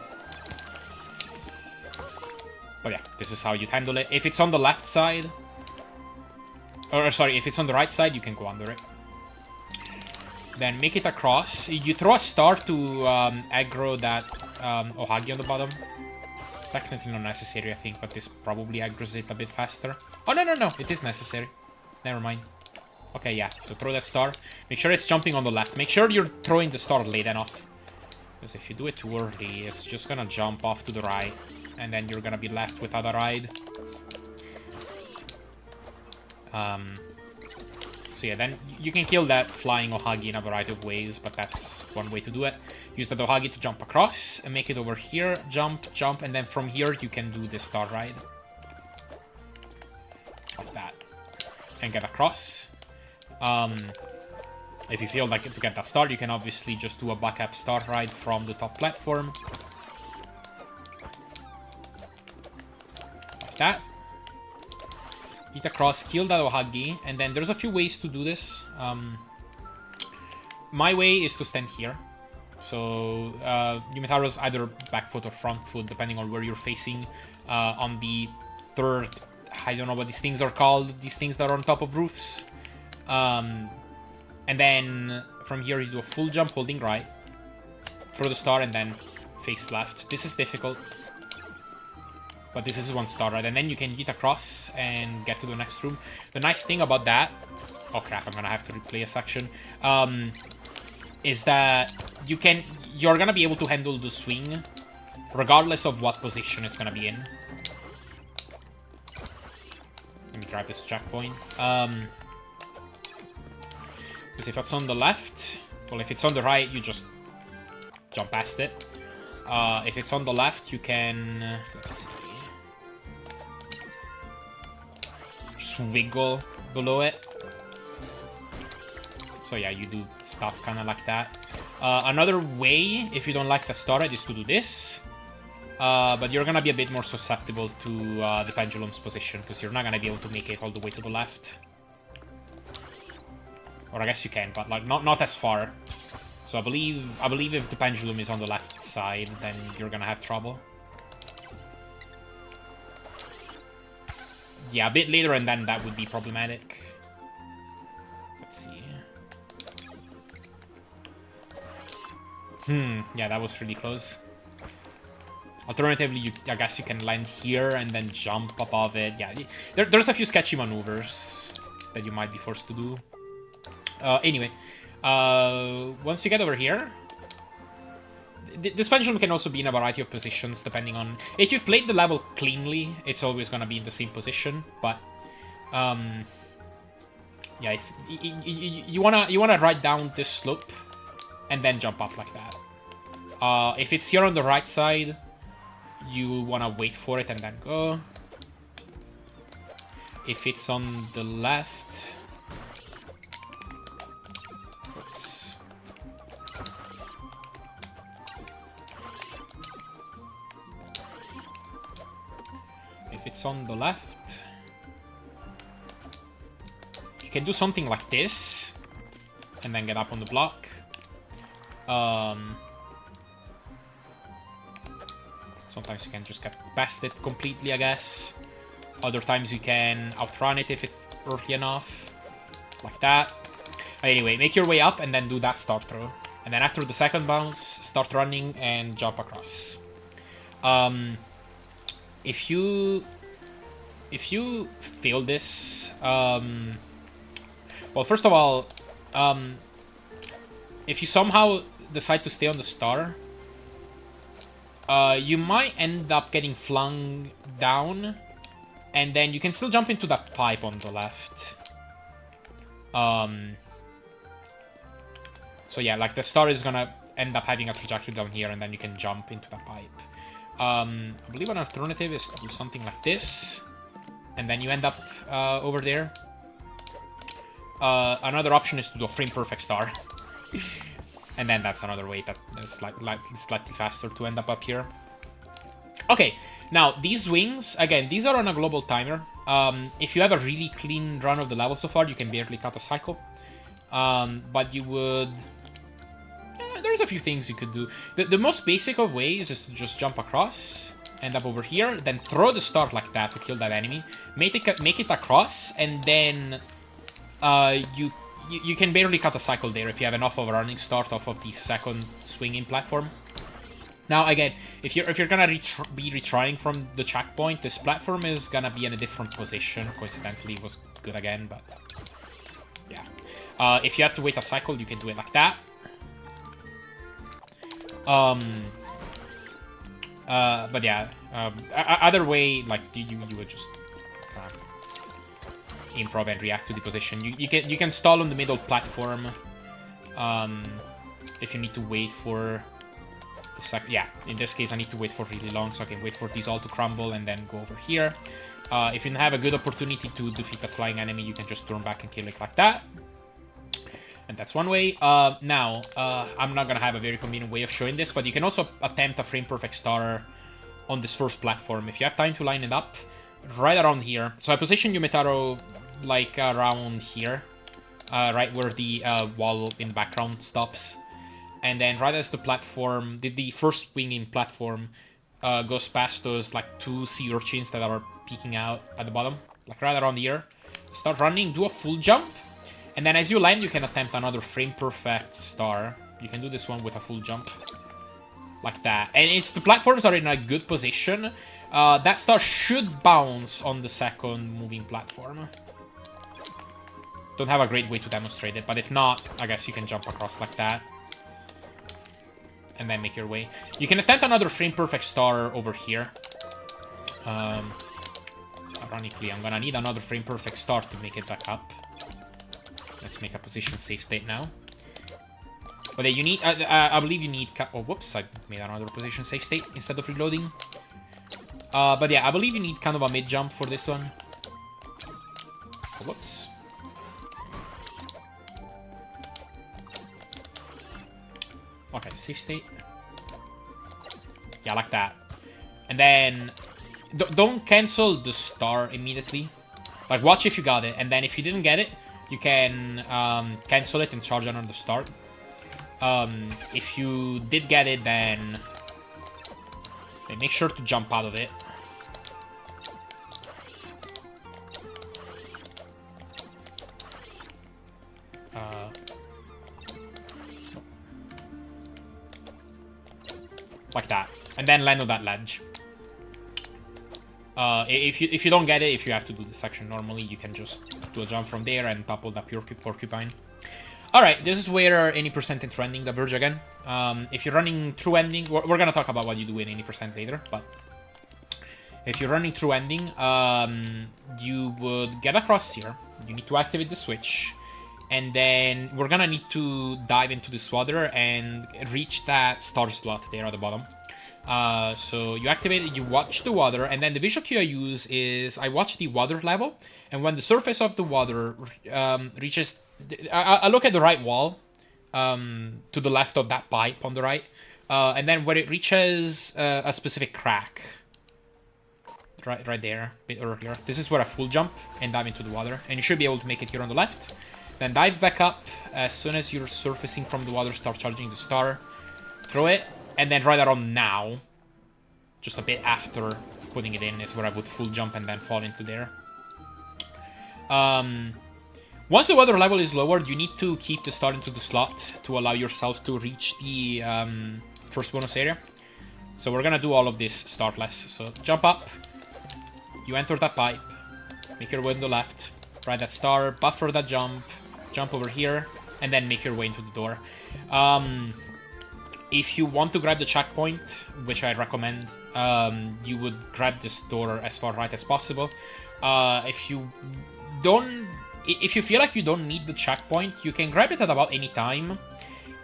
But yeah, this is how you handle it. If it's on the left side, or sorry, if it's on the right side, you can go under it. Then make it across. You throw a star to aggro that Ohagi on the bottom. Technically not necessary, I think, but this probably aggroes it a bit faster. Oh, no, no, no, it is necessary. Never mind. Okay, yeah, so throw that star. Make sure it's jumping on the left. Make sure you're throwing the star late enough. Because if you do it too early, it's just gonna jump off to the right. And then you're gonna be left without a ride. So yeah, then you can kill that flying Ohagi in a variety of ways, but that's one way to do it. Use the Ohagi to jump across and make it over here. Jump, jump, and then from here you can do this star ride. Like that. And get across. If you feel like to get that star, you can obviously just do a backup star ride from the top platform. Like that. Hit across, kill that Ohagi, and then there's a few ways to do this. My way is to stand here. So, Yumetaro's either back foot or front foot, depending on where you're facing. On the third, I don't know what these things are called, these things that are on top of roofs. And then from here you do a full jump holding right, throw the star, and then face left. This is difficult. But this is one star, right? And then you can yeet across and get to the next room. The nice thing about that... Oh crap, I'm gonna have to replay a section. Is that you're gonna be able to handle the swing regardless of what position it's gonna be in. Let me grab this checkpoint. Because if it's on the left... Well, if it's on the right, you just jump past it. If it's on the left, you can... Let's see. Wiggle below it. So yeah, you do stuff kind of like that. Another way, if you don't like the star, is to do this. But you're gonna be a bit more susceptible to the pendulum's position, because you're not gonna be able to make it all the way to the left. Or I guess you can, but like not as far. So I believe if the pendulum is on the left side, then you're gonna have trouble. Yeah, a bit later, and then that would be problematic. Let's see. Yeah, that was really close. Alternatively, I guess you can land here and then jump above it. Yeah, there's a few sketchy maneuvers that you might be forced to do. Anyway, once you get over here... This pendulum can also be in a variety of positions, depending on... If you've played the level cleanly, it's always going to be in the same position, but... yeah, if you wanna ride down this slope, and then jump up like that. If it's here on the right side, you want to wait for it and then go. If it's on the left... Oops. If it's on the left, you can do something like this, and then get up on the block. Sometimes you can just get past it completely, I guess. Other times you can outrun it if it's early enough. Like that. Anyway, make your way up and then do that start throw. And then after the second bounce, start running and jump across. If you fail this... well, first of all, if you somehow decide to stay on the star... you might end up getting flung down, and then you can still jump into that pipe on the left. So yeah, like the star is gonna end up having a trajectory down here, and then you can jump into that pipe. I believe an alternative is to do something like this, and then you end up over there. Another option is to do a frame perfect star. And then that's another way that's slightly faster to end up here. Okay, now these wings, again, these are on a global timer. If you have a really clean run of the level so far, you can barely cut a cycle. But you would... there's a few things you could do. The most basic of ways is to just jump across, end up over here, then throw the star like that to kill that enemy. Make it across, and then you can barely cut a cycle there if you have enough of a running start off of the second swinging platform. Now again, if you're gonna be retrying from the checkpoint, this platform is gonna be in a different position. Coincidentally, it was good again, but yeah. If you have to wait a cycle, you can do it like that. But yeah, either way, like you would just improv and react to the position. You can stall on the middle platform if you need to wait for the yeah, in this case I need to wait for really long, so I can wait for these all to crumble and then go over here. If you have a good opportunity to defeat a flying enemy, you can just turn back and kill it like that. And that's one way. Now, I'm not gonna have a very convenient way of showing this, but you can also attempt a frame perfect star on this first platform if you have time to line it up right around here. So I position Yumetaro like around here, right where the wall in the background stops. And then right as the platform, the first swinging platform goes past those like two sea urchins that are peeking out at the bottom, like right around here, start running, do a full jump. And then as you land, you can attempt another frame perfect star. You can do this one with a full jump. Like that. And if the platforms are in a good position, that star should bounce on the second moving platform. Don't have a great way to demonstrate it, but if not, I guess you can jump across like that. And then make your way. You can attempt another frame perfect star over here. Ironically, I'm gonna need another frame perfect star to make it back up. Let's make a position safe state now. But you need, I believe you need, oh, whoops, I made another position safe state instead of reloading. But yeah, I believe you need kind of a mid jump for this one. Oh, whoops. Okay, safe state. Yeah, like that. And then, don't cancel the star immediately. Like, watch if you got it, and then if you didn't get it, you can cancel it and charge another star. If you did get it, then make sure to jump out of it. Like that. And then land on that ledge. If you don't get it, if you have to do this section normally, you can just do a jump from there and topple that porcupine. Alright, this is where any percent in trending diverge again. If you're running true ending, we're gonna talk about what you do in any percent later, but if you're running true ending, you would get across here. You need to activate the switch, and then we're gonna need to dive into this water and reach that star slot there at the bottom. So you activate it, you watch the water, and then the visual cue I use is I watch the water level, and when the surface of the water reaches... I look at the right wall, to the left of that pipe on the right, and then when it reaches a specific crack, right there, a bit earlier, this is where I full jump and dive into the water, and you should be able to make it here on the left. Then dive back up. As soon as you're surfacing from the water, start charging the star, throw it, and then right around now, just a bit after putting it in, is where I would full jump and then fall into there. Once the water level is lowered, you need to keep the star into the slot to allow yourself to reach the first bonus area. So we're gonna do all of this startless. So jump up, you enter that pipe, make your way to the left, ride that star, buffer that jump, jump over here, and then make your way into the door. If you want to grab the checkpoint, which I recommend, you would grab this door as far right as possible. If you feel like you don't need the checkpoint, you can grab it at about any time.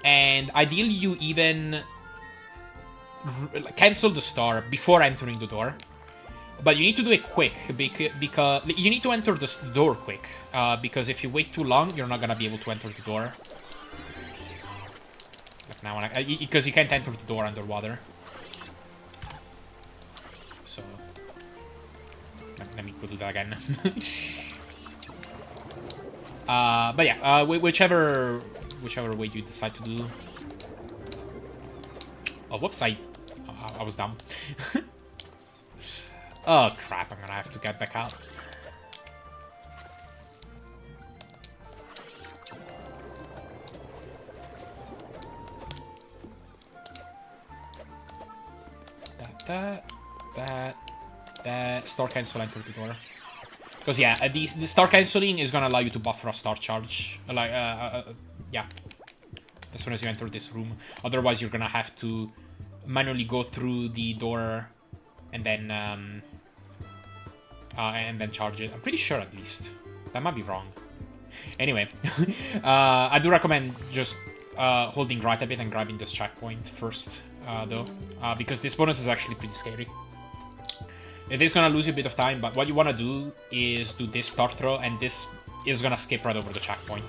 And ideally, you even cancel the star before entering the door. But you need to do it quick, because you need to enter the door quick. Because if you wait too long, you're not gonna be able to enter the door. Like now, because you can't enter the door underwater. So let me go do that again. But yeah, whichever way you decide to do. Oh, whoops! I was dumb. Oh crap! I'm gonna have to get back out. That star cancel enter the door. Because yeah, the star canceling is gonna allow you to buffer a star charge. Like yeah, as soon as you enter this room. Otherwise, you're gonna have to manually go through the door and then charge it. I'm pretty sure, at least. That might be wrong. Anyway, I do recommend just holding right a bit and grabbing this checkpoint first, though, because this bonus is actually pretty scary. It is going to lose you a bit of time, but what you want to do is do this star throw, and this is going to skip right over the checkpoint.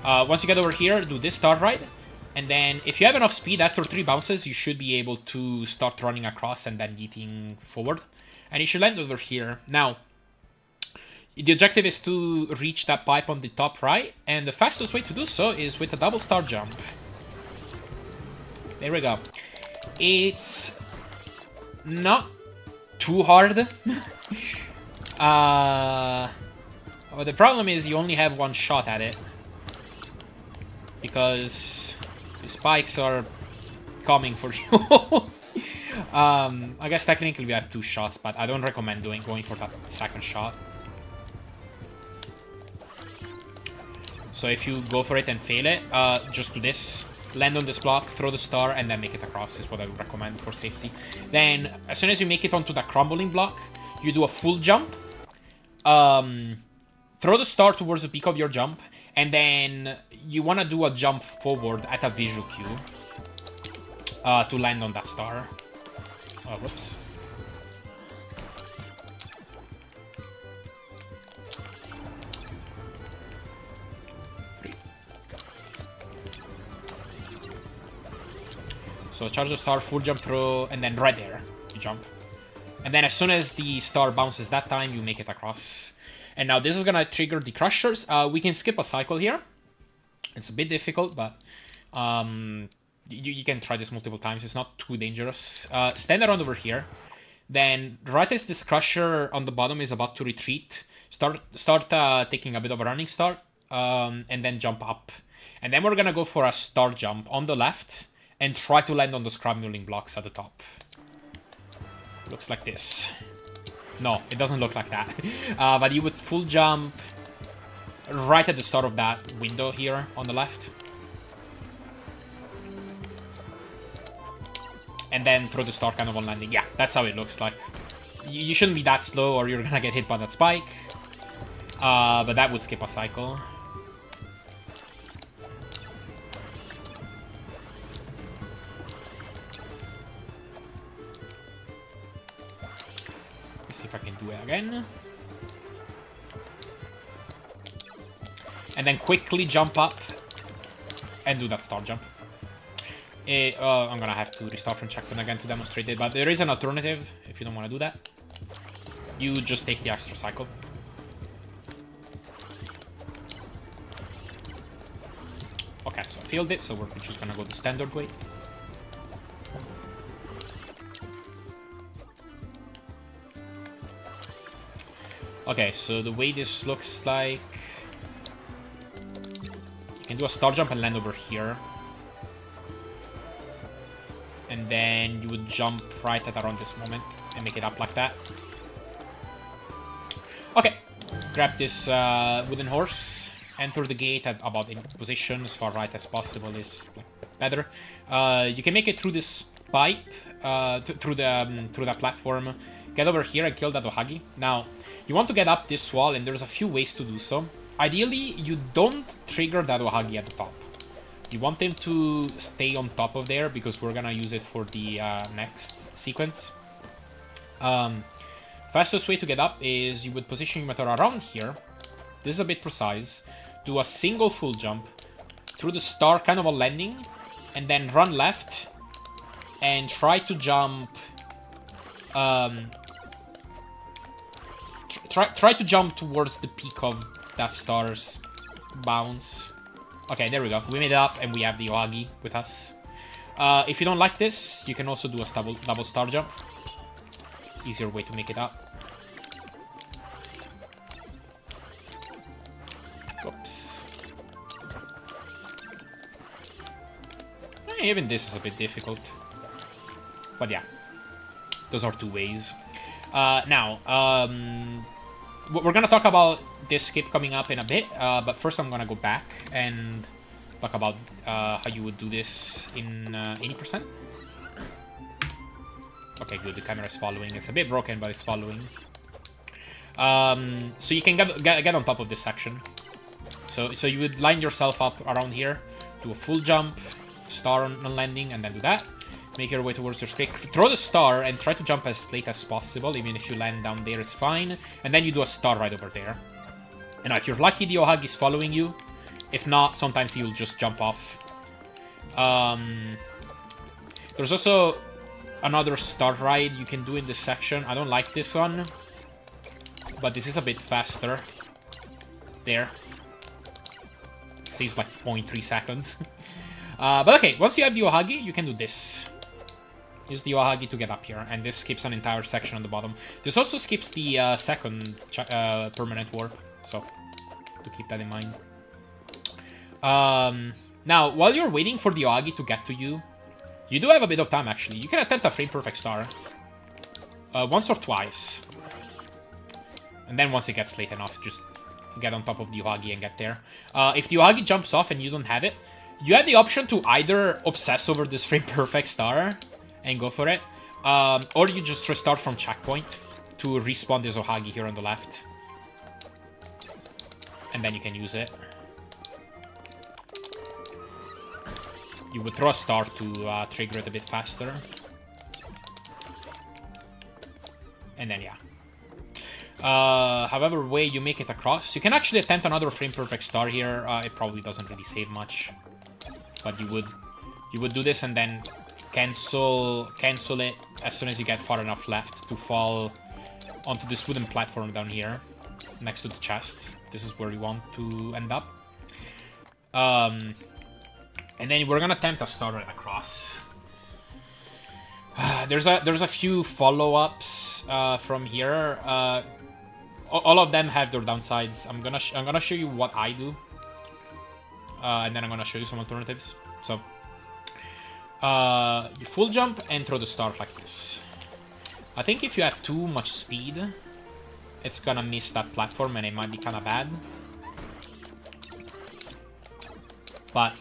Once you get over here, do this star ride, and then if you have enough speed, after 3 bounces, you should be able to start running across and then yeeting forward. And you should land over here. Now, the objective is to reach that pipe on the top right, and the fastest way to do so is with a double star jump. There we go. It's not too hard. But the problem is you only have one shot at it, because the spikes are coming for you. I guess technically we have 2 shots, but I don't recommend going for that second shot. So if you go for it and fail it, just do this. Land on this block, throw the star, and then make it across is what I would recommend for safety. Then, as soon as you make it onto that crumbling block, you do a full jump. Throw the star towards the peak of your jump, and then you want to do a jump forward at a visual cue to land on that star. Oh, whoops. So charge the star, full jump throw, and then right there, you jump. And then as soon as the star bounces that time, you make it across. And now this is gonna trigger the crushers. We can skip a cycle here. It's a bit difficult, but you can try this multiple times. It's not too dangerous. Stand around over here. Then right as this crusher on the bottom is about to retreat, start taking a bit of a running start, and then jump up. And then we're gonna go for a star jump on the left, and try to land on the scrambling blocks at the top. Looks like this. No, it doesn't look like that. But you would full jump right at the start of that window here on the left. And then throw the star kind of on landing. Yeah, that's how it looks like. You shouldn't be that slow or you're gonna get hit by that spike. But that would skip a cycle. See if I can do it again. And then quickly jump up and do that star jump. I'm gonna have to restart from checkpoint again to demonstrate it, but there is an alternative if you don't want to do that. You just take the extra cycle. Okay, so I failed it, so we're just gonna go the standard way. Okay, so the way this looks like... You can do a star jump and land over here. And then you would jump right at around this moment and make it up like that. Okay, grab this wooden horse, enter the gate at about in position as far right as possible is better. You can make it through this pipe, through that platform. Get over here and kill that Ohagi. Now, you want to get up this wall, and there's a few ways to do so. Ideally, you don't trigger that Ohagi at the top. You want them to stay on top of there because we're gonna use it for the next sequence. Fastest way to get up is you would position your meteor around here. This is a bit precise. Do a single full jump through the star, kind of a landing, and then run left and try to jump. Try to jump towards the peak of that star's bounce. Okay, there we go. We made it up, and we have the Ohagi with us. If you don't like this, you can also do a double star jump. Easier way to make it up. Oops. Even this is a bit difficult. But yeah, those are two ways. Now, we're gonna talk about this skip coming up in a bit, but first I'm gonna go back and talk about how you would do this in 80%. Okay, good. The camera is following. It's a bit broken, but it's following. So you can get on top of this section. So you would line yourself up around here, do a full jump, star on landing, and then do that. Make your way towards your scrape. Throw the star and try to jump as late as possible. Even if you land down there, it's fine. And then you do a star right over there. And if you're lucky, the Ohagi is following you. If not, sometimes he'll just jump off. There's also another star ride you can do in this section. I don't like this one, but this is a bit faster. There. It saves like 0.3 seconds. But okay, once you have the Ohagi, you can do this. Use the Ohagi to get up here, and this skips an entire section on the bottom. This also skips the second permanent warp, so to keep that in mind. Now, while you're waiting for the Ohagi to get to you, you do have a bit of time, actually. You can attempt a frame perfect star. Once or twice. And then once it gets late enough, just get on top of the Ohagi and get there. If the Ohagi jumps off and you don't have it, you have the option to either obsess over this frame perfect star and go for it, or you just restart from checkpoint to respawn this Ohagi here on the left. And then you can use it. You would throw a star to trigger it a bit faster. And then, yeah. However way you make it across, you can actually attempt another frame perfect star here. It probably doesn't really save much. But you would do this and then cancel it as soon as you get far enough left to fall onto this wooden platform down here next to the chest. This is where you want to end up. And then we're gonna attempt a star right across. There's a few follow-ups from here. All of them have their downsides. I'm gonna show you what I do, and then I'm gonna show you some alternatives. So, you full jump and throw the star like this. I think if you have too much speed, it's gonna miss that platform and it might be kind of bad. But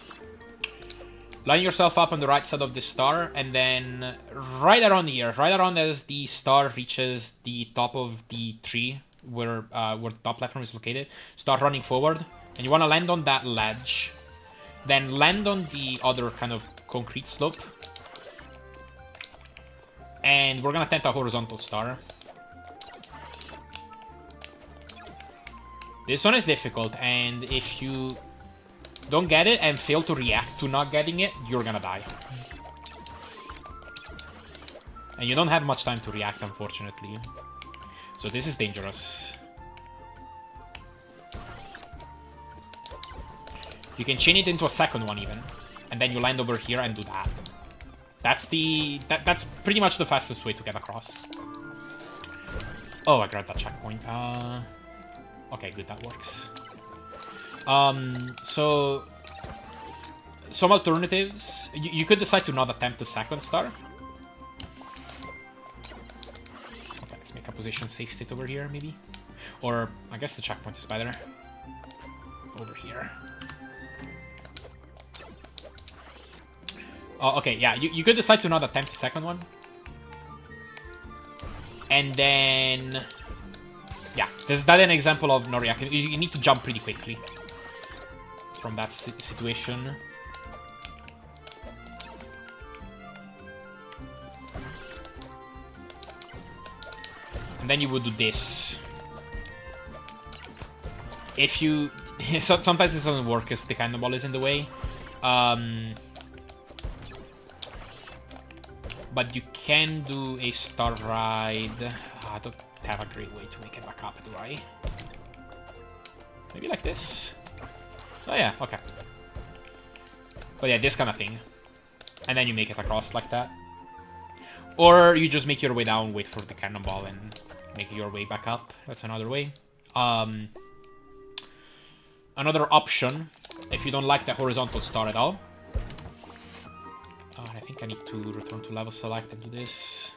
line yourself up on the right side of this star, and then right around here, right around as the star reaches the top of the tree where the top platform is located, start running forward, and you want to land on that ledge. Then land on the other kind of concrete slope. And we're going to attempt a horizontal star. This one is difficult, and if you don't get it and fail to react to not getting it, you're gonna die. And you don't have much time to react, unfortunately. So this is dangerous. You can chain it into a second one even. And then you land over here and do that. That's pretty much the fastest way to get across. Oh, I grabbed that checkpoint. Okay, good, that works. So some alternatives. You could decide to not attempt the second star. Okay, let's make a position safe state over here, maybe. Or I guess the checkpoint is better. Over here. Oh, okay, yeah, you could decide to not attempt the second one. And then, yeah, that's an example of no reaction. You need to jump pretty quickly from that situation. And then you would do this. If you... sometimes this doesn't work because the cannonball is in the way. But you can do a star ride. I don't have a great way to make it back up, do I? Maybe like this? Oh yeah, okay. But yeah, this kind of thing. And then you make it across like that. Or you just make your way down, wait for the cannonball, and make your way back up. That's another way. Another option, if you don't like the horizontal star at all. I think I need to return to level select and do this.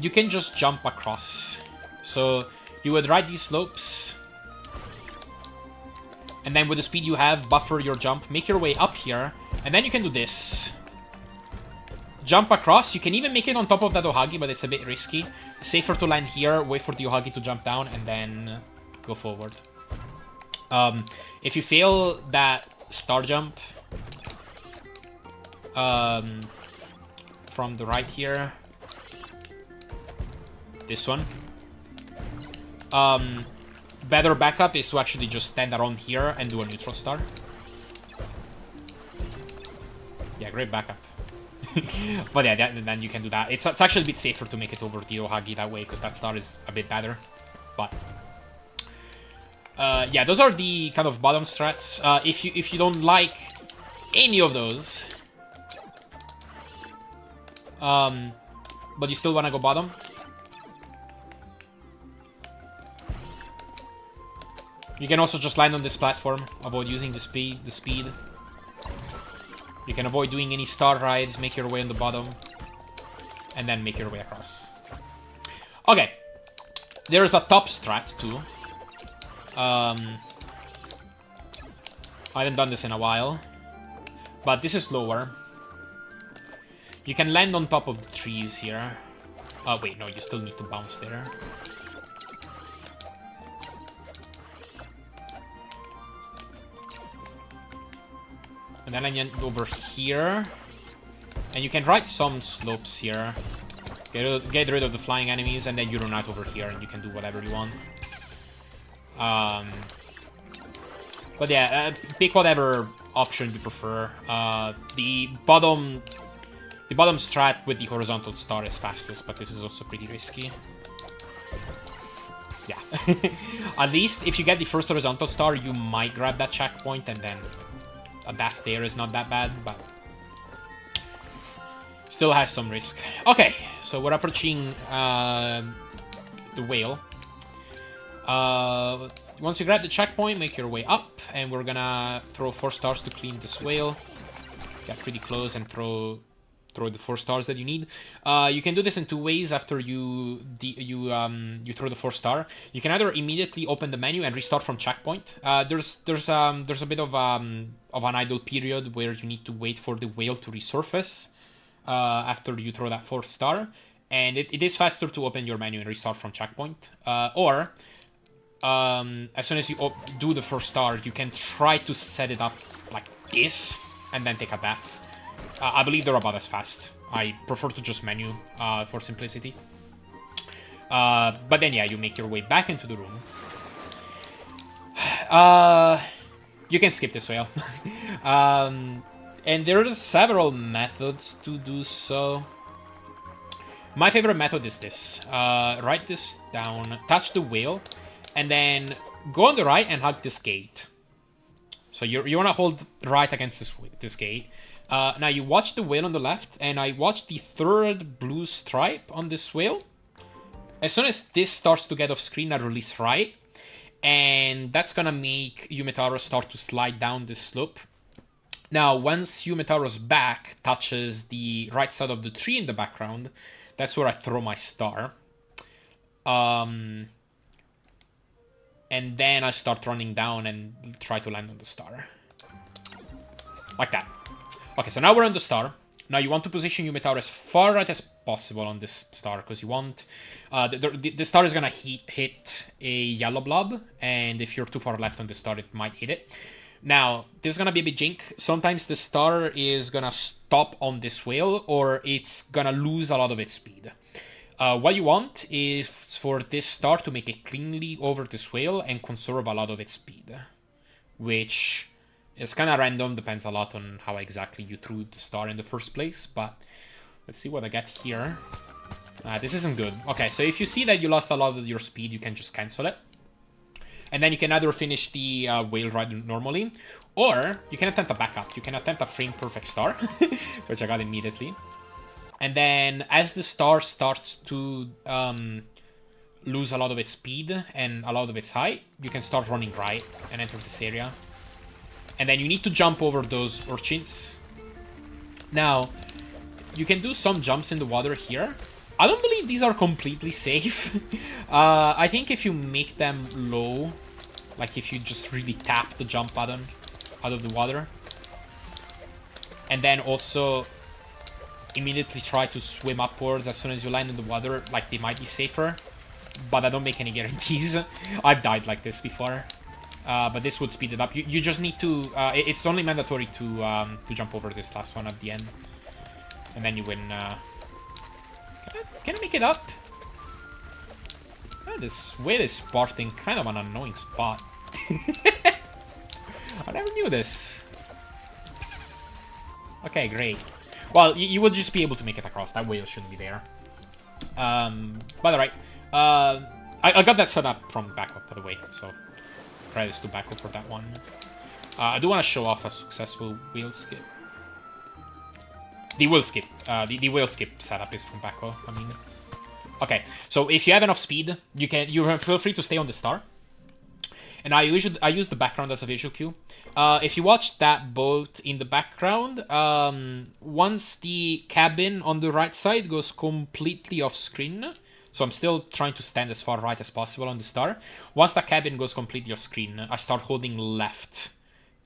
You can just jump across. So you would ride these slopes. And then with the speed you have, buffer your jump, make your way up here, and then you can do this. Jump across. You can even make it on top of that Ohagi, but it's a bit risky. Safer to land here, wait for the Ohagi to jump down, and then go forward. If you fail that star jump from the right here, this one, better backup is to actually just stand around here and do a neutral star. Yeah, great backup. But yeah, then you can do that. It's actually a bit safer to make it over the Ohagi that way, because that star is a bit better. But yeah, those are the kind of bottom strats. If you don't like any of those, but you still want to go bottom, you can also just land on this platform, avoid using the speed. You can avoid doing any star rides, make your way on the bottom, and then make your way across. Okay, there is a top strat too. I haven't done this in a while, but this is lower. You can land on top of the trees here. Oh wait, no, you still need to bounce there. And then I get over here. And you can ride some slopes here. Get rid of the flying enemies, and then you run out over here, and you can do whatever you want. But yeah, pick whatever option you prefer. The bottom strat with the horizontal star is fastest, but this is also pretty risky. Yeah. At least if you get the first horizontal star, you might grab that checkpoint, and then a death there is not that bad, but still has some risk. Okay, so we're approaching the whale. Once you grab the checkpoint, make your way up, and we're gonna throw 4 stars to clean this whale. Get pretty close and throw the 4 stars that you need. You can do this in 2 ways after you throw the 4 star. You can either immediately open the menu and restart from checkpoint. There's a bit of an idle period where you need to wait for the whale to resurface after you throw that 4th star, and it is faster to open your menu and restart from checkpoint. Or as soon as you do the 1st star, you can try to set it up like this and then take a bath. I believe they're about as fast. I prefer to just menu for simplicity. But then, yeah, you make your way back into the room. You can skip this whale. And there are several methods to do so. My favorite method is this. Write this down, touch the whale, and then go on the right and hug this gate. So you want to hold right against this gate. Now you watch the whale on the left, and I watch the 3rd blue stripe on this whale. As soon as this starts to get off screen, I release right, and that's gonna make Yumetaro's start to slide down this slope. Now, once Yumetaro's back touches the right side of the tree in the background, that's where I throw my star. And then I start running down and try to land on the star. Like that. Okay, so now we're on the star. Now you want to position Yumetaro as far right as possible on this star, because you want... the star is going to hit a yellow blob, and if you're too far left on the star, it might hit it. Now, this is gonna be a bit jink. Sometimes the star is gonna stop on this whale, or it's gonna lose a lot of its speed. What you want is for this star to make it cleanly over this whale and conserve a lot of its speed, which is kind of random, depends a lot on how exactly you threw the star in the first place, but let's see what I get here. This isn't good. Okay, so if you see that you lost a lot of your speed, you can just cancel it. And then you can either finish the whale ride normally, or you can attempt a backup. You can attempt a frame perfect star, which I got immediately. And then as the star starts to lose a lot of its speed and a lot of its height, you can start running right and enter this area. And then you need to jump over those urchins. Now, you can do some jumps in the water here. I don't believe these are completely safe. I think if you make them low, like if you just really tap the jump button out of the water, and then also immediately try to swim upwards as soon as you land in the water, like they might be safer. But I don't make any guarantees. I've died like this before. But this would speed it up. You just need to... it's only mandatory to jump over this last one at the end. And then you win... Can I make it up? This whale is spotting kind of an annoying spot. I never knew this. Okay, great. Well, you would just be able to make it across. That whale shouldn't be there. But alright. I got that set up from backup, by the way. So, credits to backup for that one. I do want to show off a successful whale skip. The whale skip. The whale skip setup is from backup, I mean. Okay, so if you have enough speed, you feel free to stay on the star. And I use the background as a visual cue. If you watch that boat in the background, once the cabin on the right side goes completely off screen, so I'm still trying to stand as far right as possible on the star. Once that cabin goes completely off screen, I start holding left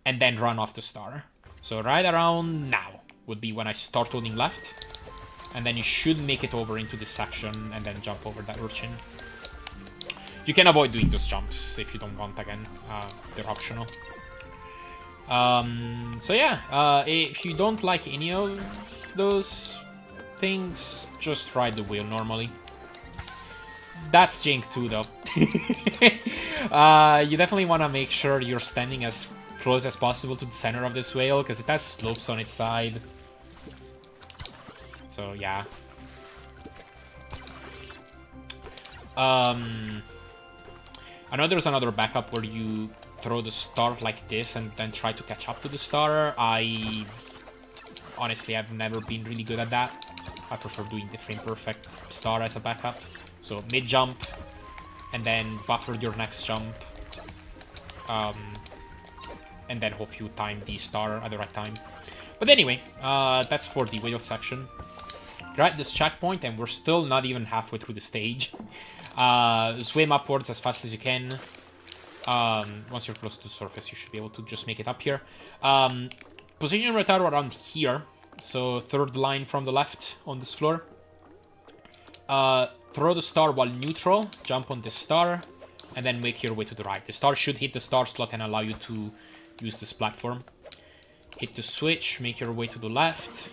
and then run off the star. So right around now would be when I start holding left. And then you should make it over into this section and then jump over that urchin. You can avoid doing those jumps if you don't want, again. They're optional. So yeah, if you don't like any of those things, just ride the wheel normally. That's jank too, though. You definitely want to make sure you're standing as close as possible to the center of this whale, because it has slopes on its side. So, yeah. I know there's another backup where you throw the star like this and then try to catch up to the star. Honestly, I've never been really good at that. I prefer doing the frame perfect star as a backup. So, mid-jump, and then buffer your next jump. And then hope you time the star at the right time. But anyway, that's for the whale section. You're at this checkpoint, and we're still not even halfway through the stage. Swim upwards as fast as you can. Once you're close to the surface, you should be able to just make it up here. Position your Minotauro around here. So, third line from the left on this floor. Throw the star while neutral. Jump on this star. And then make your way to the right. The star should hit the star slot and allow you to use this platform. Hit the switch. Make your way to the left.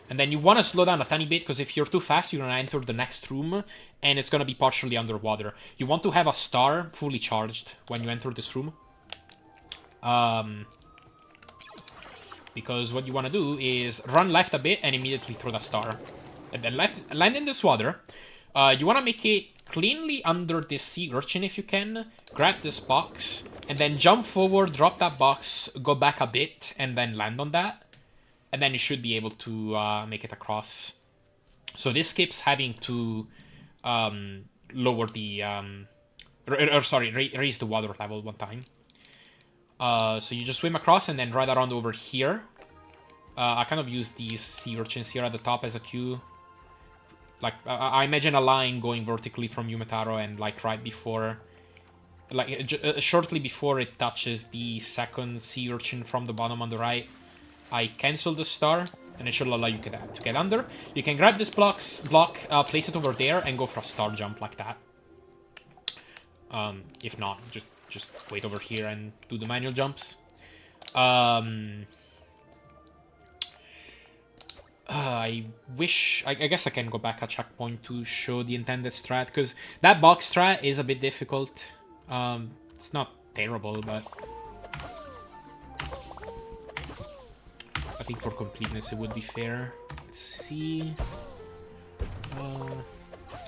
And then you want to slow down a tiny bit, because if you're too fast, you're going to enter the next room, and it's going to be partially underwater. You want to have a star fully charged when you enter this room. Because what you want to do is run left a bit and immediately throw the star. And then land in this water. You want to make it cleanly under this sea urchin if you can. Grab this box, and then jump forward, drop that box, go back a bit, and then land on that. And then you should be able to make it across. So this skips having to lower the... raise the water level one time. So you just swim across and then ride around over here. I kind of use these sea urchins here at the top as a cue. Like, I imagine a line going vertically from Yumetaro and like right before... Like, shortly before it touches the second sea urchin from the bottom on the right. I cancel the star, and it should allow you to get under. You can grab this block, place it over there, and go for a star jump like that. If not, just wait over here and do the manual jumps. I wish... I guess I can go back a checkpoint to show the intended strat, because that box strat is a bit difficult. It's not terrible, but... I think for completeness it would be fair. Let's see...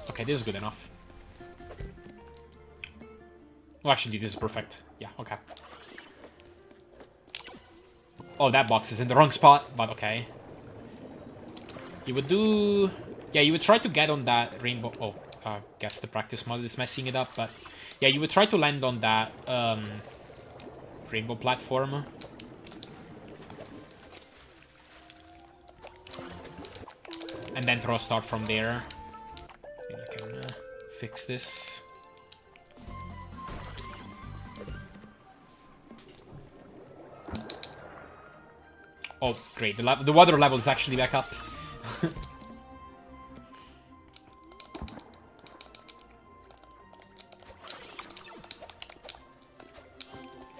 okay, this is good enough. Oh, actually, this is perfect. Yeah, okay. Oh, that box is in the wrong spot, but okay. You would do... Yeah, you would try to get on that rainbow... Oh, I guess the practice model is messing it up, but... Yeah, you would try to land on that rainbow platform. And then throw a star from there. Maybe I can fix this. Oh, great. The water level is actually back up.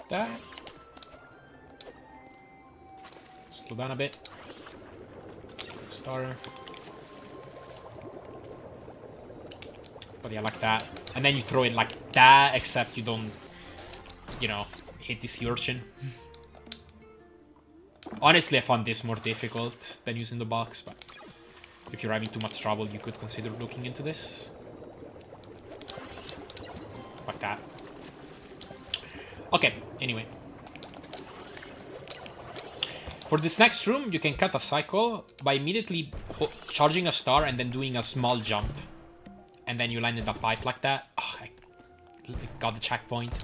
That. Slow down a bit. Star. But yeah, like that. And then you throw it like that, except you don't, you know, hit the sea urchin. Honestly, I found this more difficult than using the box, but if you're having too much trouble, you could consider looking into this. Like that. Okay, anyway. For this next room, you can cut a cycle by immediately charging a star and then doing a small jump. And then you land in the pipe like that. Oh, I got the checkpoint.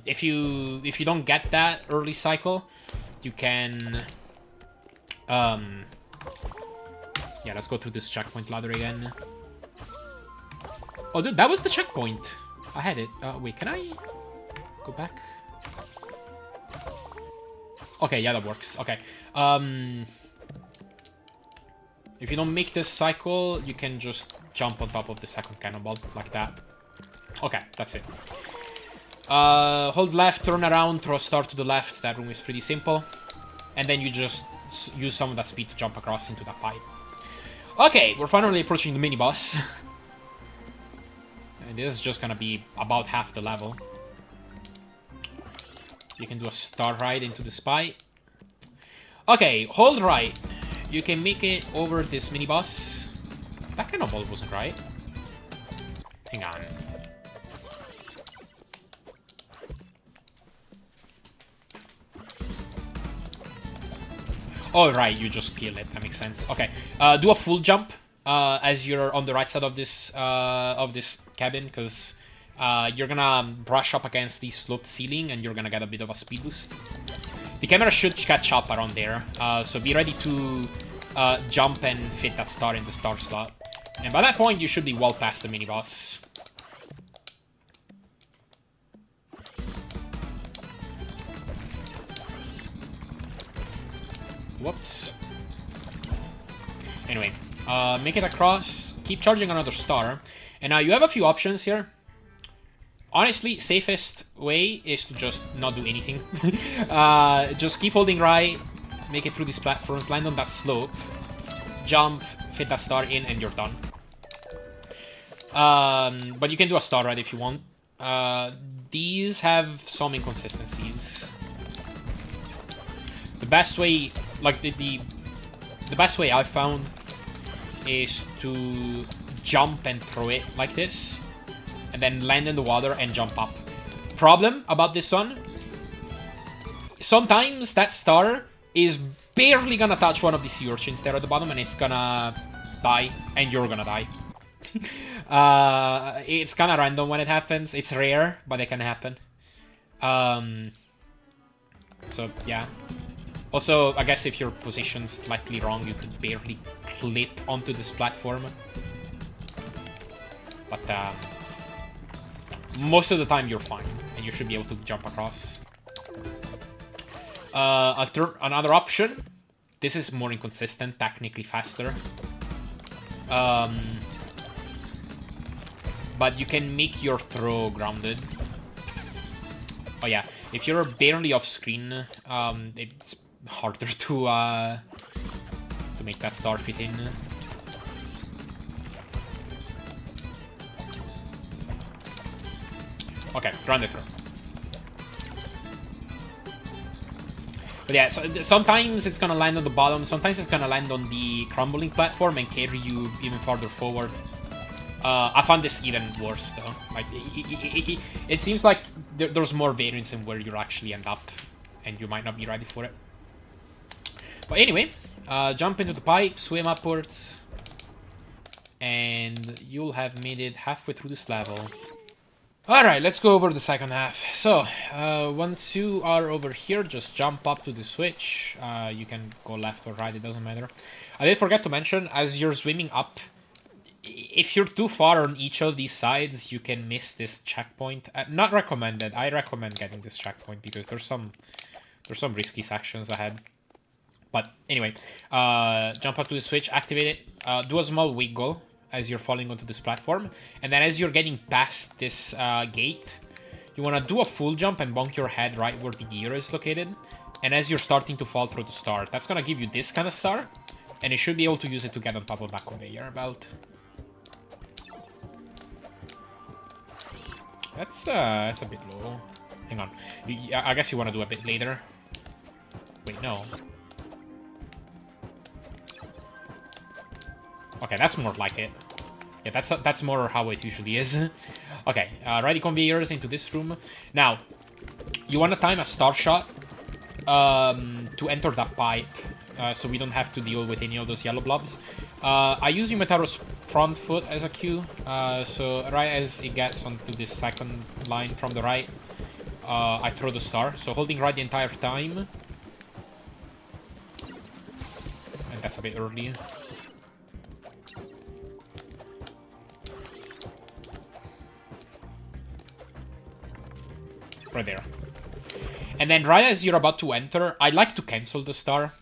If you don't get that early cycle, you can... yeah, let's go through this checkpoint ladder again. Oh, dude, that was the checkpoint. I had it. Wait, can I go back? Okay, yeah, that works. Okay. If you don't make this cycle, you can just jump on top of the second cannonball, like that. Okay, that's it. Hold left, turn around, throw a star to the left. That room is pretty simple. And then you just use some of that speed to jump across into that pipe. Okay, we're finally approaching the mini-boss. And this is just gonna be about half the level. You can do a star ride into the pipe. Okay, hold right. You can make it over this mini-boss. That cannonball wasn't right. Hang on. Oh, right, you just peel it. That makes sense. Okay, do a full jump as you're on the right side of this cabin, because you're gonna brush up against the sloped ceiling and you're gonna get a bit of a speed boost. The camera should catch up around there, so be ready to jump and fit that star in the star slot. And by that point, you should be well past the mini-boss. Whoops. Anyway, make it across, keep charging another star. And now you have a few options here. Honestly, safest way is to just not do anything. Just keep holding right, make it through these platforms, land on that slope, jump, fit that star in, and you're done. But you can do a star ride if you want. These have some inconsistencies. The best way, like the best way I've found is to jump and throw it like this, and then land in the water and jump up. Problem about this one, sometimes that star is barely gonna touch one of the sea urchins there at the bottom, and it's gonna die, and you're gonna die. It's kind of random when it happens. It's rare, but it can happen. So, yeah. Also, I guess if your position's slightly wrong, you could barely clip onto this platform. But, most of the time you're fine, and you should be able to jump across. Another option. This is more inconsistent, technically faster. But you can make your throw grounded. Oh yeah, If you're barely off screen, it's harder to make that star fit in. Okay, run it through. But yeah, so sometimes it's gonna land on the bottom, sometimes it's gonna land on the crumbling platform and carry you even farther forward. I found this even worse though. Like it seems like there's more variance in where you actually end up, and you might not be ready for it. But anyway, jump into the pipe, swim upwards, and you'll have made it halfway through this level. Alright, let's go over the second half. So, once you are over here, just jump up to the switch. You can go left or right, it doesn't matter. I did forget to mention, as you're swimming up, if you're too far on each of these sides, you can miss this checkpoint. Not recommended. I recommend getting this checkpoint because there's some risky sections ahead. But anyway, jump up to the switch, activate it, do a small wiggle as you're falling onto this platform, and then as you're getting past this gate, you want to do a full jump and bonk your head right where the gear is located, and as you're starting to fall through the star, that's going to give you this kind of star, and you should be able to use it to get on top of that conveyor belt. That's a bit low. Hang on. I guess you want to do a bit later. Wait, no. Okay, that's more like it. Yeah, that's more how it usually is. Okay, ride the conveyors into this room. Now, you want to time a star shot to enter that pipe, so we don't have to deal with any of those yellow blobs. I use Yumetaro's front foot as a cue, so right as it gets onto this second line from the right, I throw the star. So holding right the entire time. And that's a bit early. Right there. And then right as you're about to enter, I like to cancel the star.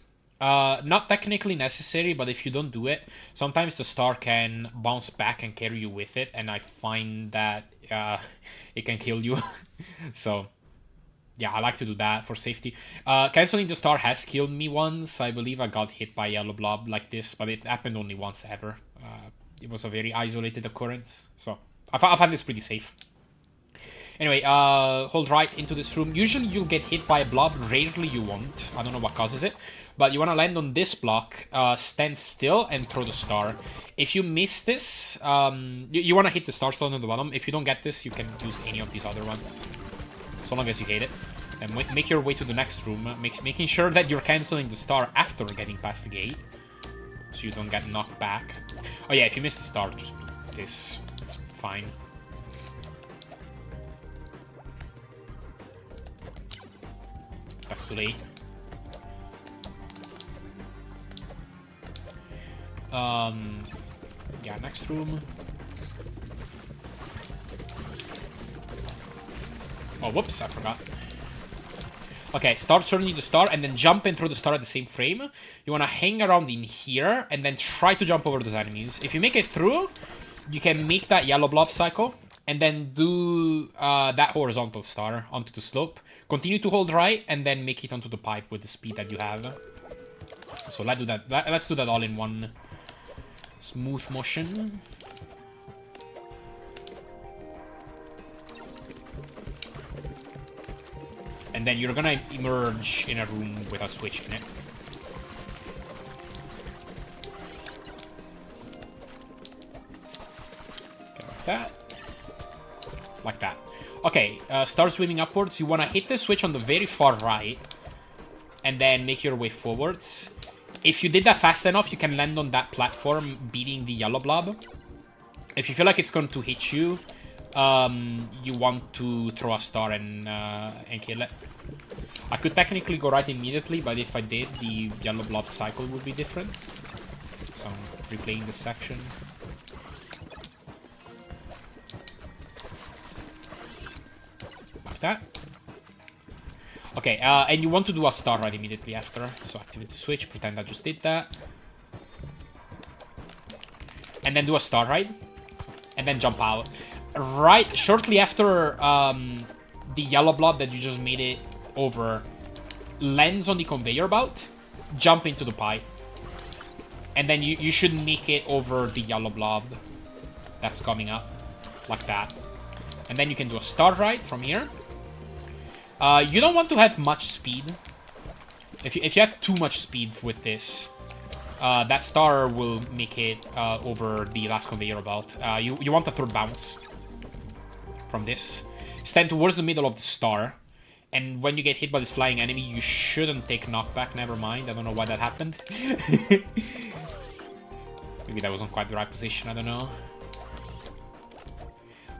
Not technically necessary, but if you don't do it, sometimes the star can bounce back and carry you with it, and I find that it can kill you. So, yeah, I like to do that for safety. Canceling the star has killed me once. I believe I got hit by a yellow blob like this, but it happened only once ever. It was a very isolated occurrence, so I find this pretty safe. Anyway, hold right into this room. Usually you'll get hit by a blob, rarely you won't. I don't know what causes it. But you want to land on this block, stand still, and throw the star. If you miss this, you want to hit the star slot on the bottom. If you don't get this, you can use any of these other ones. So long as you hit it. And make your way to the next room, making sure that you're canceling the star after getting past the gate. So you don't get knocked back. Oh yeah, if you miss the star, just do this. It's fine. That's too late. Yeah, next room. Oh, whoops, I forgot. Okay, start turning the star and then jump and throw the star at the same frame. You want to hang around in here and then try to jump over those enemies. If you make it through, you can make that yellow blob cycle and then do that horizontal star onto the slope. Continue to hold right and then make it onto the pipe with the speed that you have. So let's do that. Let's do that all in one smooth motion. And then you're gonna emerge in a room with a switch in it. Okay, like that. Like that. Okay, start swimming upwards. You want to hit the switch on the very far right. And then make your way forwards. If you did that fast enough, you can land on that platform beating the yellow blob. If you feel like it's going to hit you, you want to throw a star and kill it. I could technically go right immediately, but if I did, the yellow blob cycle would be different. So I'm replaying this section. Like that. Okay, and you want to do a star right immediately after. So activate the switch, pretend I just did that. And then do a star ride. And then jump out. Right, shortly after the yellow blob that you just made it over lands on the conveyor belt, jump into the pipe. And then you should make it over the yellow blob that's coming up, like that. And then you can do a start ride from here. You don't want to have much speed. If you have too much speed with this, that star will make it over the last conveyor belt. You want a third bounce from this. Stand towards the middle of the star. And when you get hit by this flying enemy, you shouldn't take knockback. Never mind. I don't know why that happened. Maybe that wasn't quite the right position. I don't know.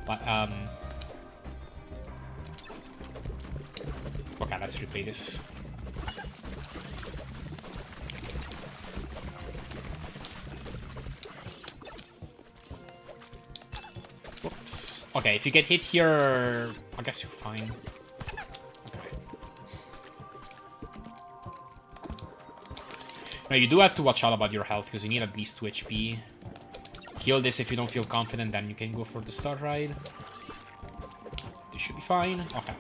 But, okay, let's replay this. Whoops. Okay, if you get hit here, I guess you're fine. No, you do have to watch out about your health, because you need at least 2 HP. Kill this if you don't feel confident, then you can go for the start ride. This should be fine. Okay.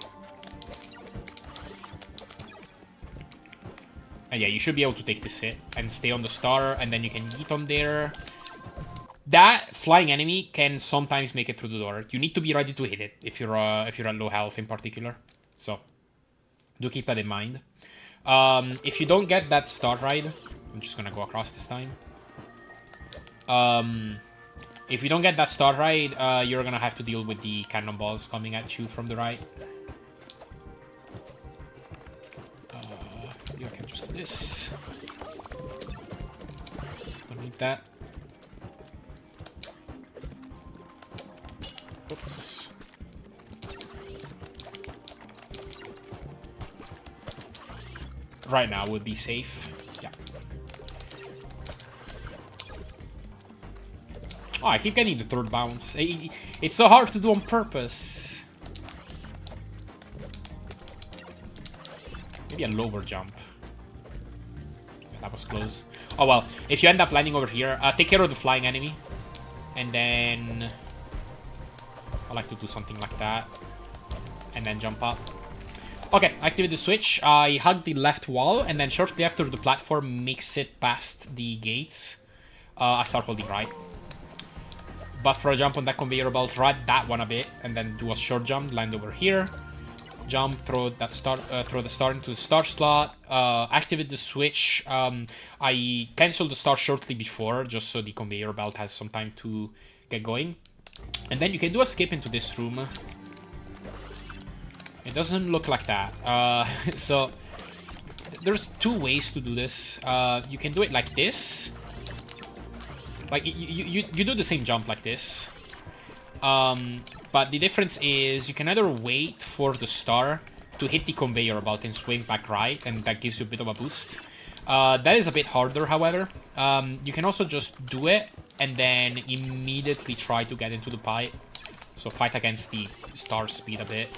And yeah, you should be able to take this hit and stay on the star, and then you can eat on there. That flying enemy can sometimes make it through the door. You need to be ready to hit it if you're at low health in particular. So do keep that in mind. If you don't get that start ride, I'm just gonna go across this time. If you don't get that start ride, you're gonna have to deal with the cannonballs coming at you from the right. You can just do this. Don't need that. Oops. Right now would be safe. Yeah. Oh, I keep getting the third bounce. It's so hard to do on purpose. Maybe a lower jump. That was close. Oh well, if you end up landing over here, take care of the flying enemy. And then I like to do something like that. And then jump up. Okay, activate the switch. I hug the left wall, and then shortly after the platform makes it past the gates, I start holding right. But for a jump on that conveyor belt, ride that one a bit, and then do a short jump, land over here. Jump, throw the star into the star slot. Activate the switch. I canceled the star shortly before, just so the conveyor belt has some time to get going. And then you can do a skip into this room. It doesn't look like that. So there's 2 ways to do this. You can do it like this. Like you do the same jump like this. But the difference is you can either wait for the star to hit the conveyor belt and swing back right, and that gives you a bit of a boost. That is a bit harder, however. You can also just do it and then immediately try to get into the pipe. So fight against the star speed a bit.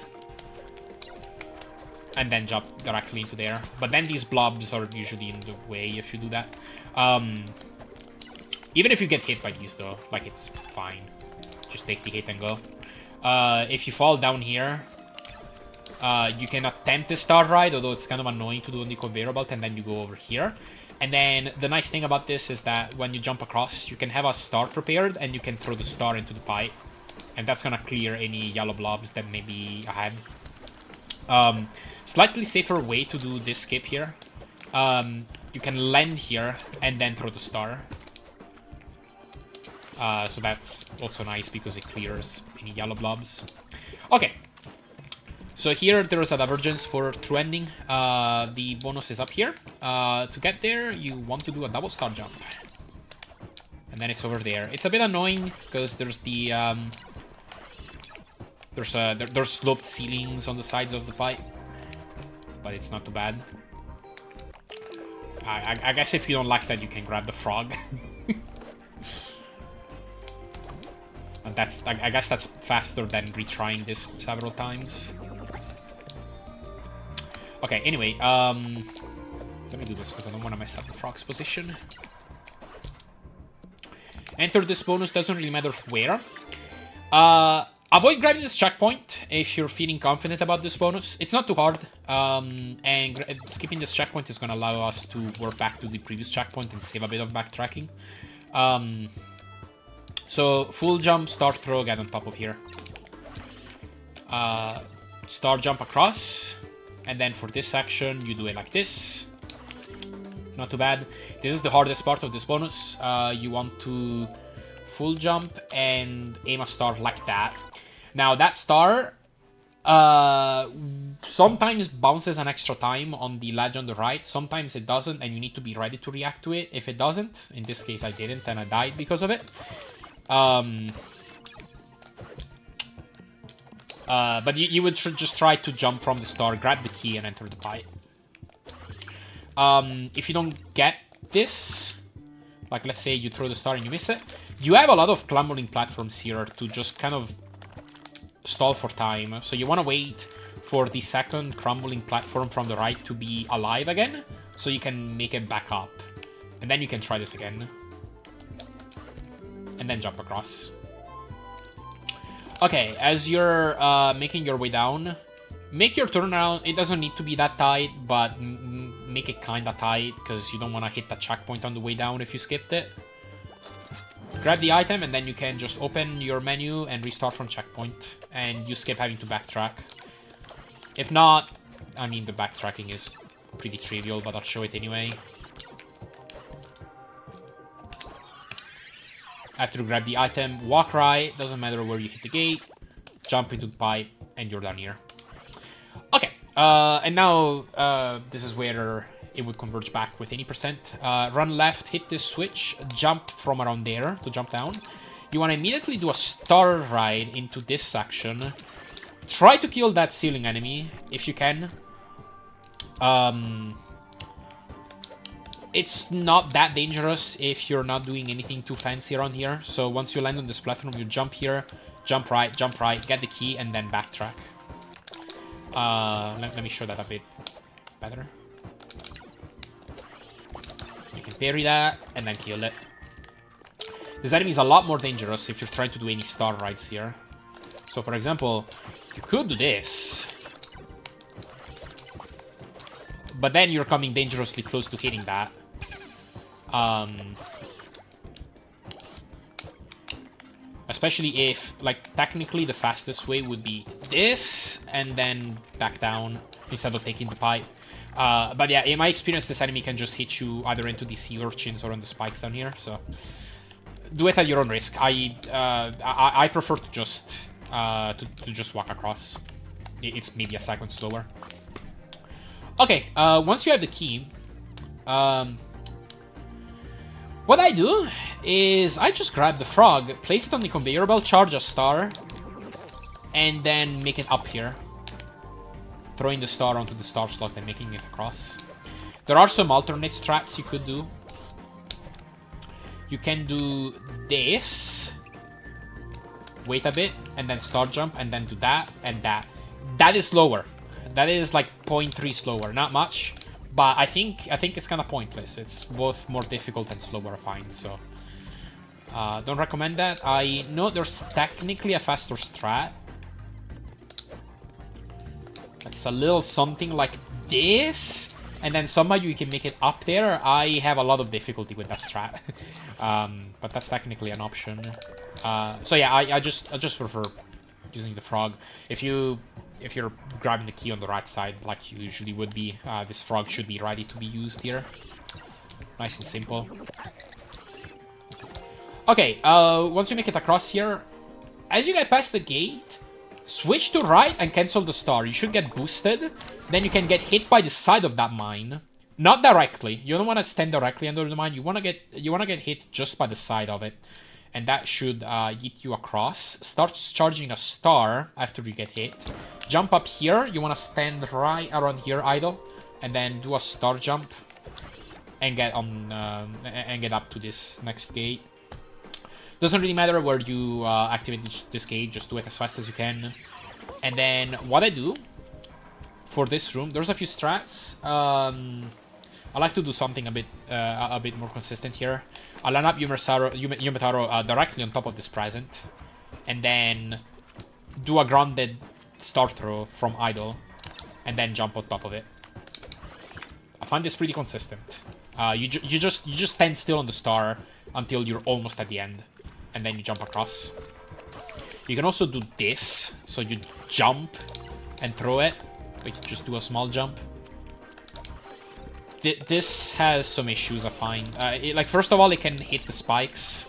And then jump directly into there. But then these blobs are usually in the way if you do that. Even if you get hit by these though, like it's fine. Just take the hit and go. If you fall down here, you can attempt the star ride, although it's kind of annoying to do on the conveyor belt, and then you go over here. And then the nice thing about this is that when you jump across, you can have a star prepared, and you can throw the star into the pipe. And that's gonna clear any yellow blobs that may be ahead. Slightly safer way to do this skip here. You can land here and then throw the star. So that's also nice because it clears any yellow blobs. Okay. So here there is a divergence for true ending. The bonus is up here. To get there, you want to do a double star jump. And then it's over there. It's a bit annoying because there's the there's sloped ceilings on the sides of the pipe, but it's not too bad. I guess if you don't like that, you can grab the frog. And I guess that's faster than retrying this several times. Okay, anyway, let me do this because I don't want to mess up the frog's position. Enter this bonus, doesn't really matter where. Avoid grabbing this checkpoint if you're feeling confident about this bonus. It's not too hard, and skipping this checkpoint is going to allow us to work back to the previous checkpoint and save a bit of backtracking. So, full jump, start throw, get on top of here. Start jump across, and then for this section, you do it like this. Not too bad. This is the hardest part of this bonus. You want to full jump and aim a star like that. Now, that star sometimes bounces an extra time on the ledge on the right. Sometimes it doesn't, and you need to be ready to react to it if it doesn't. In this case, I didn't, and I died because of it. But you would just try to jump from the star, grab the key, and enter the pipe. If you don't get this, like let's say you throw the star and you miss it, you have a lot of crumbling platforms here to just kind of stall for time. So you want to wait for the second crumbling platform from the right to be alive again, so you can make it back up. And then you can try this again. And then jump across. Okay, as you're making your way down, make your turnaround. It doesn't need to be that tight, but make it kind of tight, because you don't want to hit the checkpoint on the way down if you skipped it. Grab the item, and then you can just open your menu and restart from checkpoint, and you skip having to backtrack. If not, I mean, the backtracking is pretty trivial, but I'll show it anyway. After you grab the item, walk right, doesn't matter where you hit the gate, jump into the pipe, and you're done here. Okay, and now this is where it would converge back with 80%. Run left, hit this switch, jump from around there to jump down. You want to immediately do a star ride into this section. Try to kill that ceiling enemy, if you can. It's not that dangerous if you're not doing anything too fancy around here. So once you land on this platform, you jump here, jump right, get the key, and then backtrack. Let me show that a bit better. You can parry that, and then kill it. This enemy is a lot more dangerous if you're trying to do any star rides here. So for example, you could do this. But then you're coming dangerously close to hitting that. Especially if, like, technically the fastest way would be this, and then back down instead of taking the pipe. But yeah, in my experience, this enemy can just hit you either into the sea urchins or on the spikes down here, so do it at your own risk. I prefer to just walk across. It's maybe a second slower. Okay, once you have the key, what I do is I just grab the frog, place it on the conveyor belt, charge a star, and then make it up here. Throwing the star onto the star slot and making it across. There are some alternate strats you could do. You can do this, wait a bit, and then star jump, and then do that, and that. That is slower. That is like 0.3 slower, not much, but I think it's kind of pointless. It's both more difficult and slower to find, so don't recommend that. I know there's technically a faster strat. It's a little something like this, and then somehow you can make it up there. I have a lot of difficulty with that strat, but that's technically an option. So yeah, I just prefer using the frog. If you're grabbing the key on the right side, like you usually would be, this frog should be ready to be used here. Nice and simple. Okay, once you make it across here, as you get past the gate, switch to right and cancel the star. You should get boosted. Then you can get hit by the side of that mine. Not directly. You don't want to stand directly under the mine. You want to get hit just by the side of it. And that should yeet you across. Start charging a star after you get hit. Jump up here. You want to stand right around here, idle, and then do a star jump and get on and get up to this next gate. Doesn't really matter where you activate this gate. Just do it as fast as you can. And then what I do for this room, there's a few strats. I like to do something a bit more consistent here. I'll line up Yumetaro directly on top of this present, and then do a grounded star throw from idle, and then jump on top of it. I find this pretty consistent. You just stand still on the star until you're almost at the end, and then you jump across. You can also do this, so you jump and throw it. Like, just do a small jump. This has some issues, I find. Like, first of all, it can hit the spikes,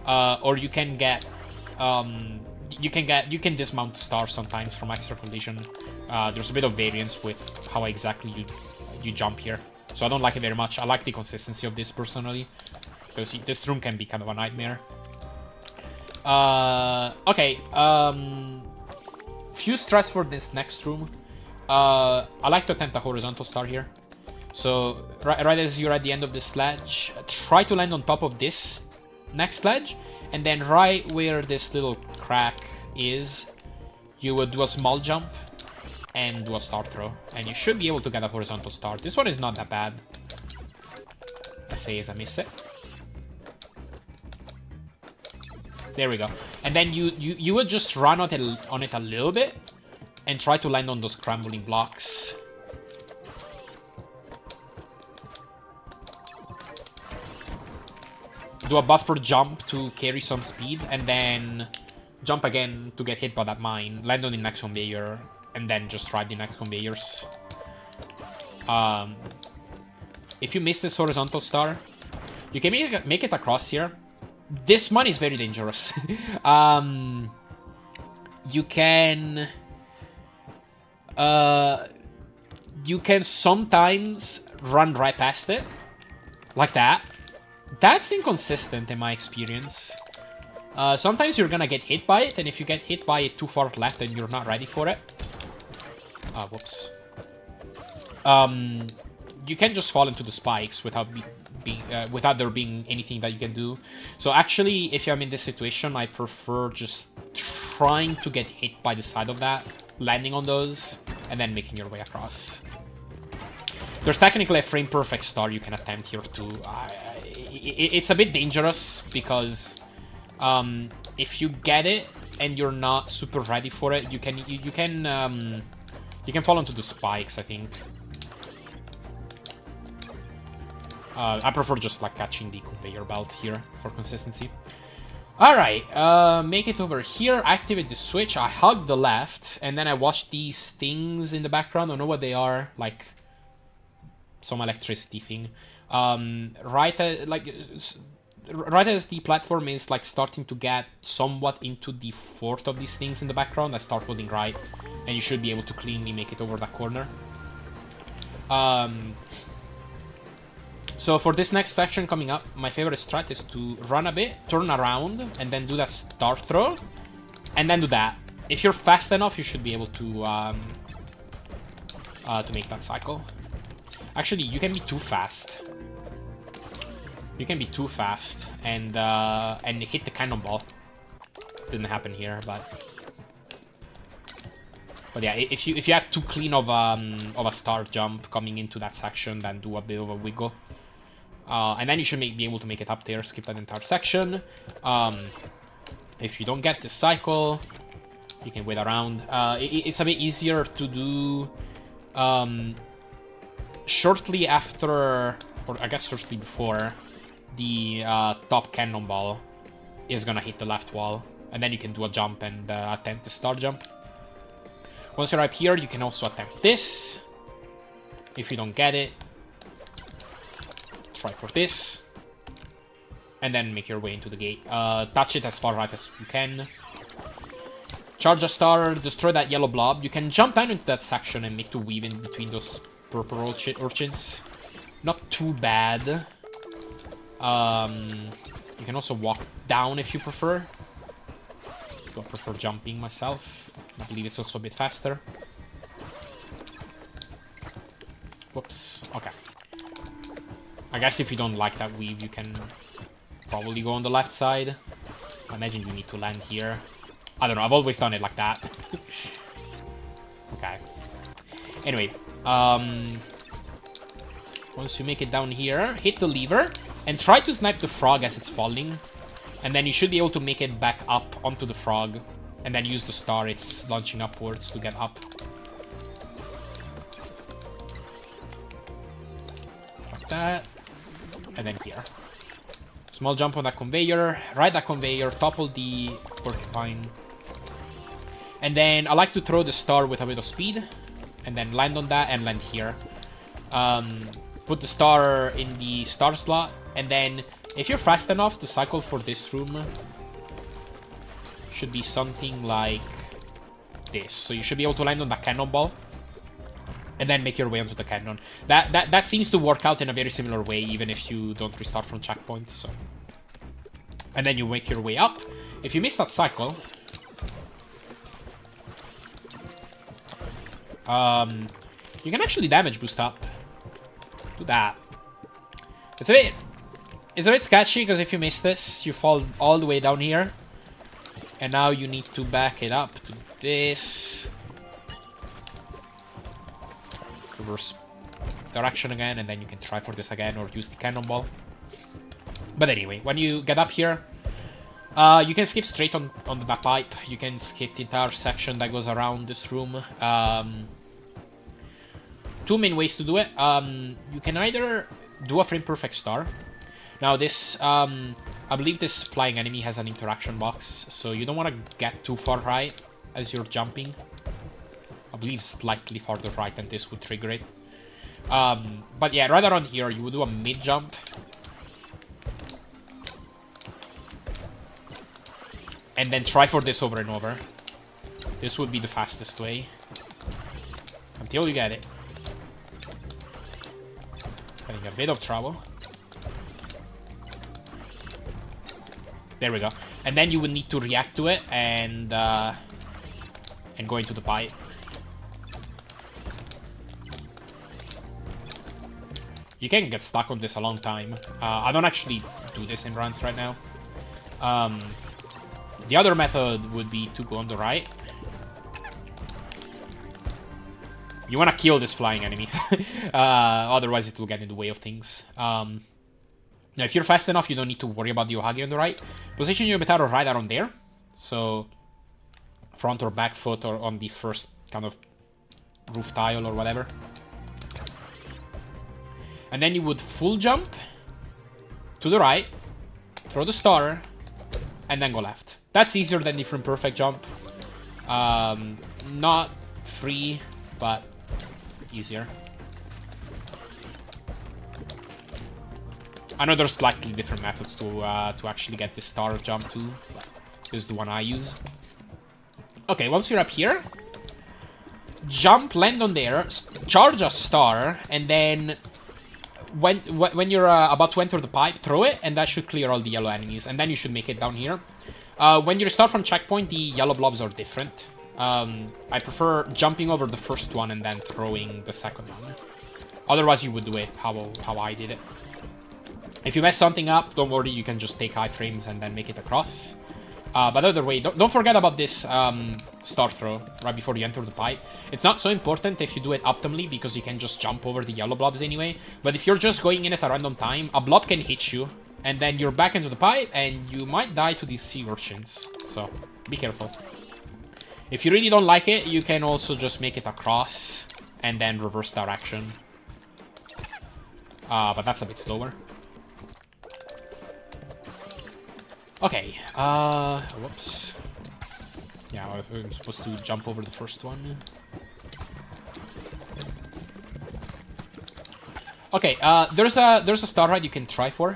or you can get, you can dismount the star sometimes from extra collision. There's a bit of variance with how exactly you jump here, so I don't like it very much. I like the consistency of this personally, because this room can be kind of a nightmare. Okay. Few strats for this next room. I like to attempt a horizontal star here. So, right as you're at the end of this ledge, try to land on top of this next ledge, and then right where this little crack is, you would do a small jump and do a star throw, and you should be able to get a horizontal star. This one is not that bad. I say as I miss it. There we go. And then you would just run on it a little bit and try to land on those crumbling blocks. Do a buffer jump to carry some speed, and then jump again to get hit by that mine. Land on the next conveyor, and then just ride the next conveyors. If you miss this horizontal star, you can make it across here. This one is very dangerous. You can sometimes run right past it, like that. That's inconsistent in my experience. Sometimes you're gonna get hit by it, and if you get hit by it too far left, then you're not ready for it. Whoops. You can just fall into the spikes without without there being anything that you can do. So actually, if I'm in this situation, I prefer just trying to get hit by the side of that, landing on those, and then making your way across. There's technically a frame perfect star you can attempt here too. It's a bit dangerous because if you get it and you're not super ready for it, you can fall into the spikes, I think. I prefer just like catching the conveyor belt here for consistency. Alright, make it over here, activate the switch, I hug the left, and then I watch these things in the background. I don't know what they are, like some electricity thing. Right as the platform is like starting to get somewhat into the fourth of these things in the background, I start holding right, and you should be able to cleanly make it over that corner. So for this next section coming up, my favorite strat is to run a bit, turn around, and then do that star throw, and then do that. If you're fast enough, you should be able to make that cycle. Actually, you can be too fast. You can be too fast and hit the cannonball. Didn't happen here, but yeah, if you have too clean of a star jump coming into that section, then do a bit of a wiggle. And then you should be able to make it up there, skip that entire section. If you don't get the cycle, you can wait around. It's a bit easier to do shortly after, or I guess shortly before, the top cannonball is gonna hit the left wall. And then you can do a jump and attempt the star jump. Once you're up here, you can also attempt this. If you don't get it, try for this, and then make your way into the gate. Touch it as far right as you can. Charge a star, destroy that yellow blob. You can jump down into that section and make the weave in between those purple urchins. Not too bad. You can also walk down if you prefer. I prefer jumping myself. I believe it's also a bit faster. Whoops. Okay. I guess if you don't like that weave, you can probably go on the left side. I imagine you need to land here. I don't know, I've always done it like that. Okay. Anyway, once you make it down here, hit the lever and try to snipe the frog as it's falling. And then you should be able to make it back up onto the frog And then use the star it's launching upwards to get up. Like that. And then here. Small jump on that conveyor. Ride that conveyor. Topple the porcupine. And then I like to throw the star with a bit of speed. And then land on that and land here. Put the star in the star slot. And then if you're fast enough, the cycle for this room should be something like this. So you should be able to land on that cannonball. And then make your way onto the cannon. That seems to work out in a very similar way, even if you don't restart from checkpoint. So, and then you make your way up. If you miss that cycle, you can actually damage boost up. Do that. It's a bit sketchy because if you miss this, you fall all the way down here, and now you need to back it up to this. Reverse direction again, and then you can try for this again or use the cannonball. But anyway, when you get up here, you can skip straight on that pipe. You can skip the entire section that goes around this room. Two main ways to do it. You can either do a frame perfect star. Now this, I believe this flying enemy has an interaction box, so you don't want to get too far right as you're jumping. I believe slightly farther right than this would trigger it. But yeah, right around here, you would do a mid jump. And then try for this over and over. This would be the fastest way. Until you get it. Having a bit of trouble. There we go. And then you would need to react to it and go into the pipe. You can get stuck on this a long time. I don't actually do this in runs right now. The other method would be to go on the right. You want to kill this flying enemy. Otherwise, it will get in the way of things. Now, if you're fast enough, you don't need to worry about the Ohagi on the right. Position your Metaro right around there. So, front or back foot or on the first kind of roof tile or whatever. And then you would full jump to the right, throw the star, and then go left. That's easier than the frame perfect jump. Not free, but easier. I know there's slightly different methods to actually get this star jump too, but this is the one I use. Okay, once you're up here, jump, land on there, charge a star, and then when you're about to enter the pipe, throw it, and that should clear all the yellow enemies, and then you should make it down here. When you restart from checkpoint, the yellow blobs are different. I prefer jumping over the first one and then throwing the second one. Otherwise, you would do it how I did it. If you mess something up, don't worry, you can just take iframes and then make it across. But either way, don't forget about this star throw right before you enter the pipe. It's not so important if you do it optimally because you can just jump over the yellow blobs anyway. But if you're just going in at a random time, a blob can hit you, and then you're back into the pipe, and you might die to these sea urchins. So, be careful. If you really don't like it, you can also just make it across and then reverse direction. But that's a bit slower. Okay, whoops. Yeah, I'm supposed to jump over the first one. Okay, there's a star ride you can try for.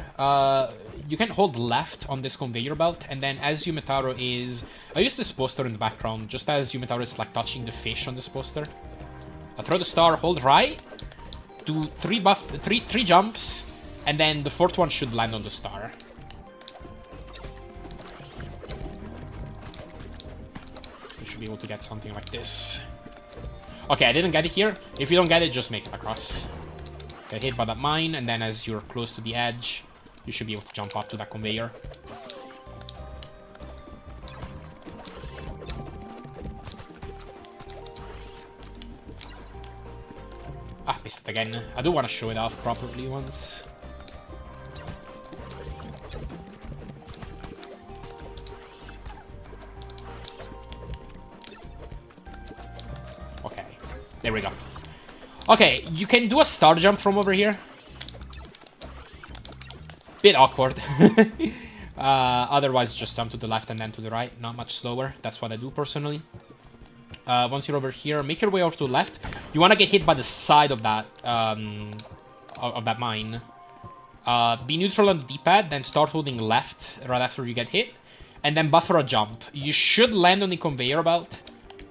You can hold left on this conveyor belt, and then as Yumetaro is... I use this poster in the background, just as Yumetaro is like touching the fish on this poster. I throw the star, hold right, do three jumps, and then the fourth one should land on the star. You should be able to get something like this. Okay, I didn't get it here. If you don't get it, just make it across. Get hit by that mine, and then as you're close to the edge, you should be able to jump up to that conveyor. Ah, missed it again. I do want to show it off properly once. There we go. Okay, you can do a star jump from over here. Bit awkward. Otherwise, just jump to the left and then to the right. Not much slower. That's what I do personally. Once you're over here, make your way over to the left. You want to get hit by the side of that mine. Be neutral on the D-pad, then start holding left right after you get hit, and then buffer a jump. You should land on the conveyor belt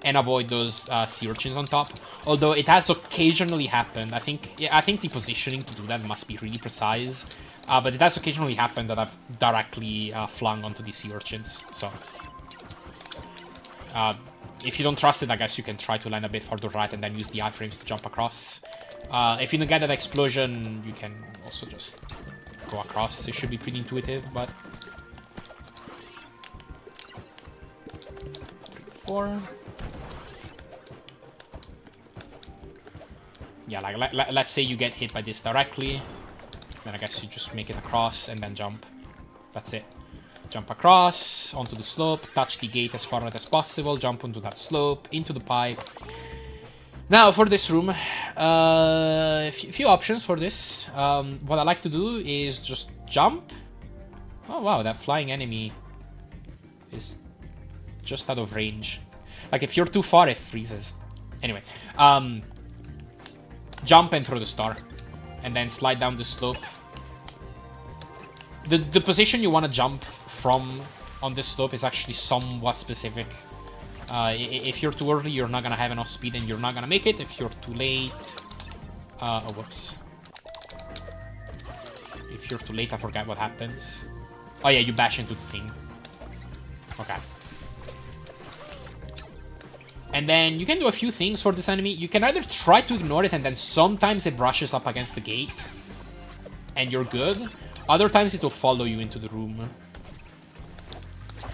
and avoid those sea urchins on top. Although it has occasionally happened. I think the positioning to do that must be really precise. But it has occasionally happened that I've directly flung onto the sea urchins. So if you don't trust it, I guess you can try to land a bit further right and then use the iframes to jump across. If you don't get that explosion, you can also just go across. It should be pretty intuitive, but... 3, 4... Yeah, like let's say you get hit by this directly. Then I guess you just make it across and then jump. That's it. Jump across, onto the slope, touch the gate as far as possible, jump onto that slope, into the pipe. Now, for this room, a few options for this. What I like to do is just jump. Oh, wow, that flying enemy is just out of range. Like, if you're too far, it freezes. Anyway, jump and throw the star. And then slide down the slope. The position you want to jump from on this slope is actually somewhat specific. If you're too early, you're not going to have enough speed and you're not going to make it. If you're too late... oh, whoops. If you're too late, I forgot what happens. Oh yeah, you bash into the thing. Okay. And then you can do a few things for this enemy. You can either try to ignore it and then sometimes it brushes up against the gate. And you're good. Other times it will follow you into the room.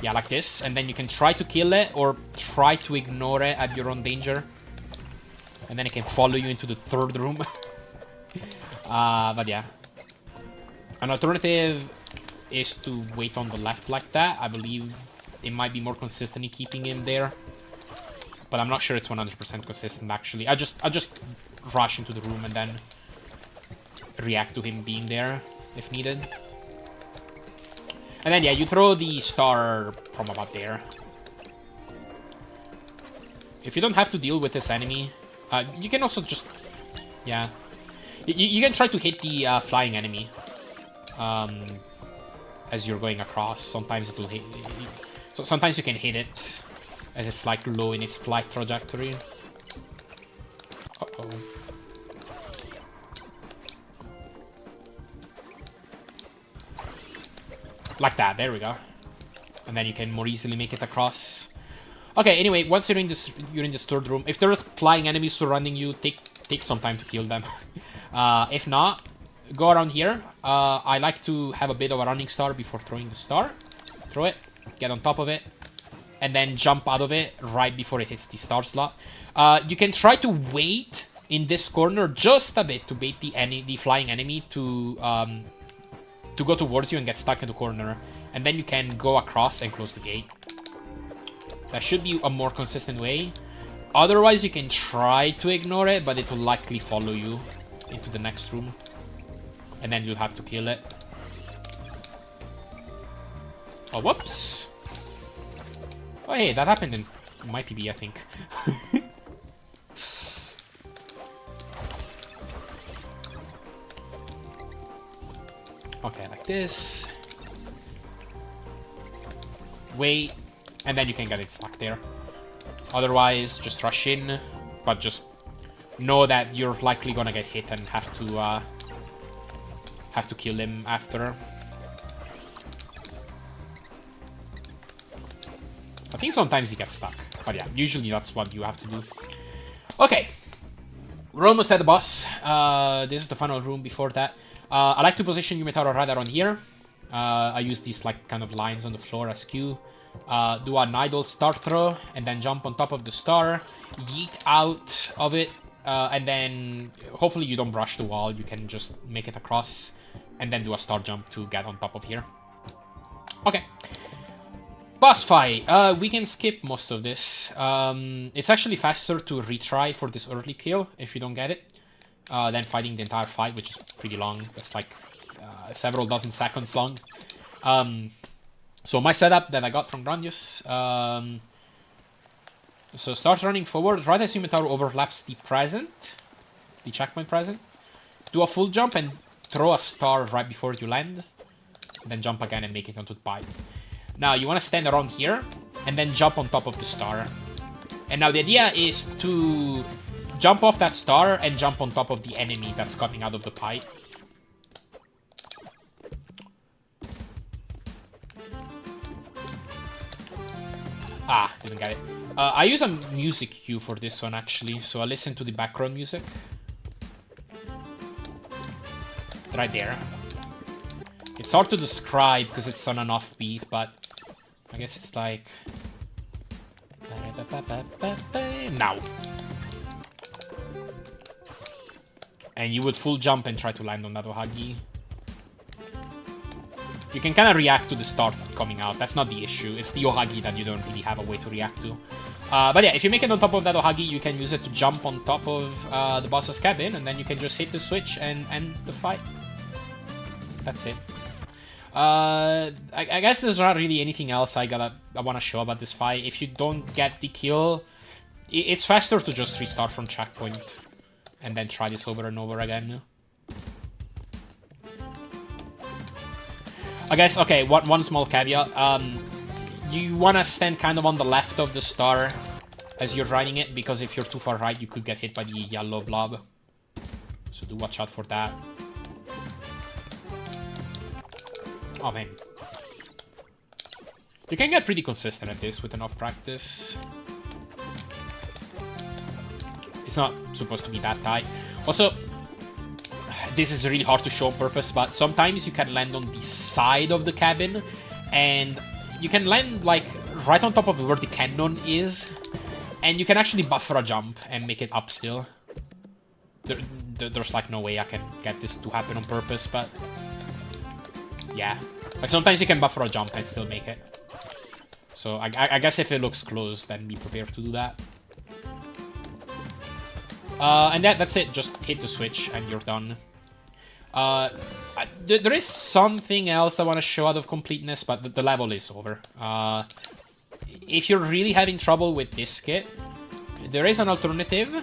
Yeah, like this. And then you can try to kill it or try to ignore it at your own danger. And then it can follow you into the third room. But yeah. An alternative is to wait on the left like that. I believe it might be more consistent in keeping him there. But I'm not sure it's 100% consistent, actually. I just rush into the room and then react to him being there, if needed. And then, yeah, you throw the star from about there. If you don't have to deal with this enemy, you can also just... Yeah. You can try to hit the flying enemy as you're going across. Sometimes it will hit... So sometimes you can hit it as it's like low in its flight trajectory. Uh-oh. Like that, there we go. And then you can more easily make it across. Okay, anyway, once you're in this third room, if there's flying enemies surrounding you, take some time to kill them. If not, go around here. I like to have a bit of a running star before throwing the star. Throw it, get on top of it, and then jump out of it right before it hits the star slot. You can try to wait in this corner just a bit to bait the flying enemy to go towards you and get stuck in the corner. And then you can go across and close the gate. That should be a more consistent way. Otherwise, you can try to ignore it, but it will likely follow you into the next room. And then you'll have to kill it. Oh, whoops. Oh, hey, that happened in my PB, I think. Okay, like this. Wait, and then you can get it stuck there. Otherwise, just rush in, but just know that you're likely gonna get hit and have to kill him after. I think sometimes he gets stuck, but yeah, usually that's what you have to do. Okay, we're almost at the boss. This is the final room before that. I like to position Yumetaro Radar on here. I use these like kind of lines on the floor as Q. Do an idle star throw, and then jump on top of the star, yeet out of it, and then hopefully you don't brush the wall. You can just make it across, and then do a star jump to get on top of here. Okay. Boss fight. We can skip most of this. It's actually faster to retry for this early kill if you don't get it, than fighting the entire fight, which is pretty long. That's like several dozen seconds long. So my setup that I got from Grandius. So start running forward. Right as Scimitar overlaps the present, the checkpoint present. Do a full jump and throw a star right before you land. Then jump again and make it onto the pipe. Now you want to stand around here and then jump on top of the star. And now the idea is to jump off that star and jump on top of the enemy that's coming out of the pipe. Ah, didn't get it. I use a music cue for this one actually, so I listen to the background music. Right there. It's hard to describe because it's on an offbeat, but I guess it's like... now. And you would full jump and try to land on that Ohagi. You can kind of react to the start coming out. That's not the issue. It's the Ohagi that you don't really have a way to react to. But yeah, if you make it on top of that Ohagi, you can use it to jump on top of the boss's cabin, and then you can just hit the switch and end the fight. That's it. I guess there's not really anything else I want to show about this fight. If you don't get the kill, it's faster to just restart from checkpoint and then try this over and over again. I guess, okay, one small caveat. You want to stand kind of on the left of the star as you're riding it, because if you're too far right, you could get hit by the yellow blob. So do watch out for that. Oh, man. You can get pretty consistent at this with enough practice. It's not supposed to be that tight. Also, this is really hard to show on purpose, but sometimes you can land on the side of the cabin, and you can land, like, right on top of where the cannon is, and you can actually buffer a jump and make it up still. There's, like, no way I can get this to happen on purpose, but... yeah. Like, sometimes you can buffer a jump and still make it. So, I guess if it looks close, then be prepared to do that. And that's it. Just hit the switch and you're done. There is something else I want to show out of completeness, but the level is over. If you're really having trouble with this kit, there is an alternative.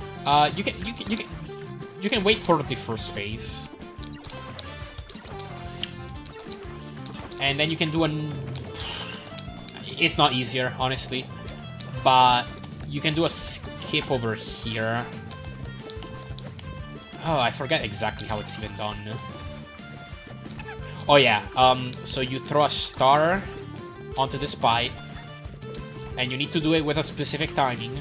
You can wait for the first phase, and then you can do an... it's not easier, honestly, but you can do a skip over here. Oh, I forget exactly how it's even done. Oh yeah, so you throw a star onto this pipe, and you need to do it with a specific timing.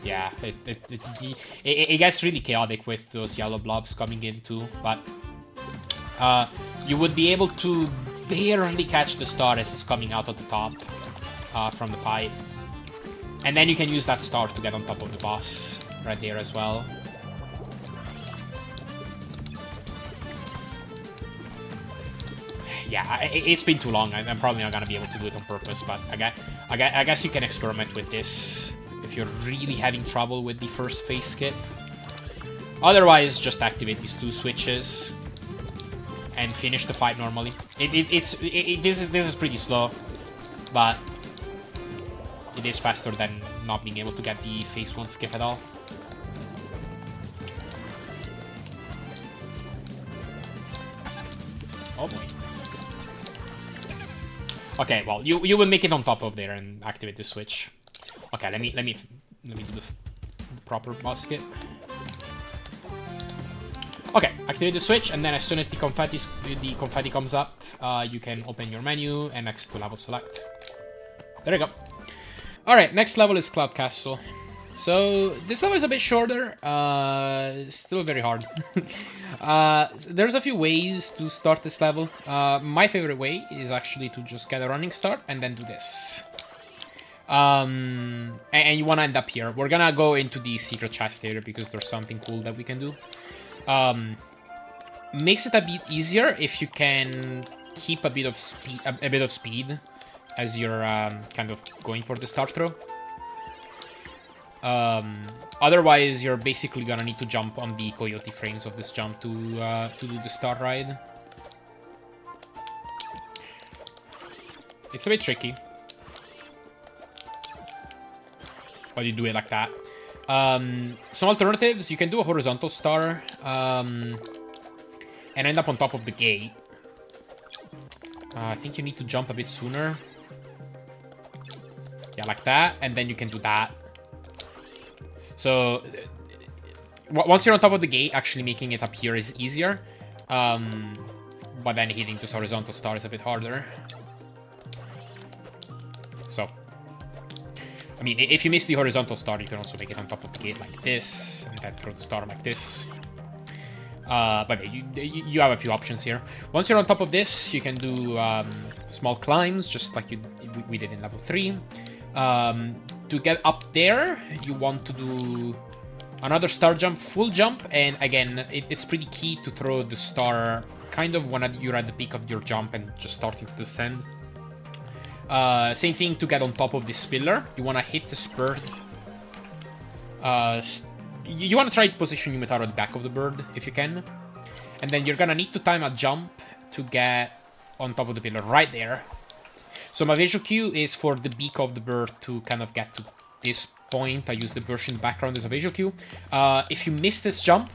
Yeah, it gets really chaotic with those yellow blobs coming in too, but you would be able to barely catch the star as it's coming out of the top from the pipe. And then you can use that star to get on top of the boss right there as well. Yeah, it's been too long. I'm probably not gonna be able to do it on purpose, but I guess you can experiment with this if you're really having trouble with the first phase skip. Otherwise, just activate these two switches and finish the fight normally. This is pretty slow, but it is faster than not being able to get the phase 1 skip at all. Oh boy. Okay, well, you will make it on top of there and activate the switch. Okay, let me do the proper boss skip. Okay, activate the switch, and then as soon as the confetti comes up, you can open your menu and exit to level select. There you go. Alright, next level is Cloud Castle. So, this level is a bit shorter, still very hard. There's a few ways to start this level. My favorite way is actually to just get a running start and then do this. And you want to end up here. We're gonna go into the secret chest area because there's something cool that we can do. Makes it a bit easier if you can keep a bit of speed as you're kind of going for the start throw. Otherwise, you're basically gonna need to jump on the coyote frames of this jump to do the start ride. It's a bit tricky, but you do it like that. Some alternatives, you can do a horizontal star and end up on top of the gate. I think you need to jump a bit sooner. Yeah, like that, and then you can do that. So, once you're on top of the gate, actually making it appear is easier. But then hitting this horizontal star is a bit harder. So, I mean, if you miss the horizontal star, you can also make it on top of the gate like this, and then throw the star like this. But you have a few options here. Once you're on top of this, you can do small climbs, just like we did in level 3. To get up there, you want to do another star jump, full jump, and again, it's pretty key to throw the star kind of when you're at the peak of your jump and just starting to descend. Same thing to get on top of this pillar. You want to hit this bird. You want to try to position Yumetaro at the back of the bird, if you can. And then you're going to need to time a jump to get on top of the pillar, right there. So my visual cue is for the beak of the bird to kind of get to this point. I use the bush in the background as a visual cue. If you miss this jump,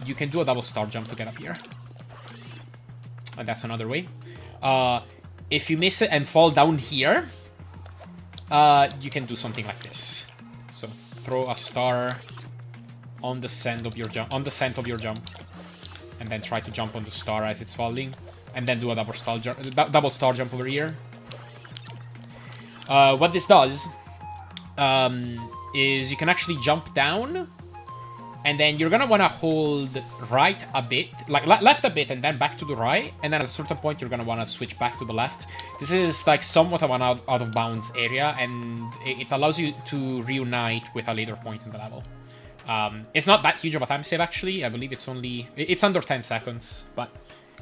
you can do a double star jump to get up here. And that's another way. If you miss it and fall down here, you can do something like this. So throw a star on the sand of your jump, and then try to jump on the star as it's falling, and then do a double star jump over here. What this does is you can actually jump down, and then you're gonna want to hold right a bit, like left a bit, and then back to the right, and then at a certain point you're gonna want to switch back to the left. This is like somewhat of an out of bounds area, and it allows you to reunite with a later point in the level. It's not that huge of a time save, actually. I believe it's under 10 seconds, but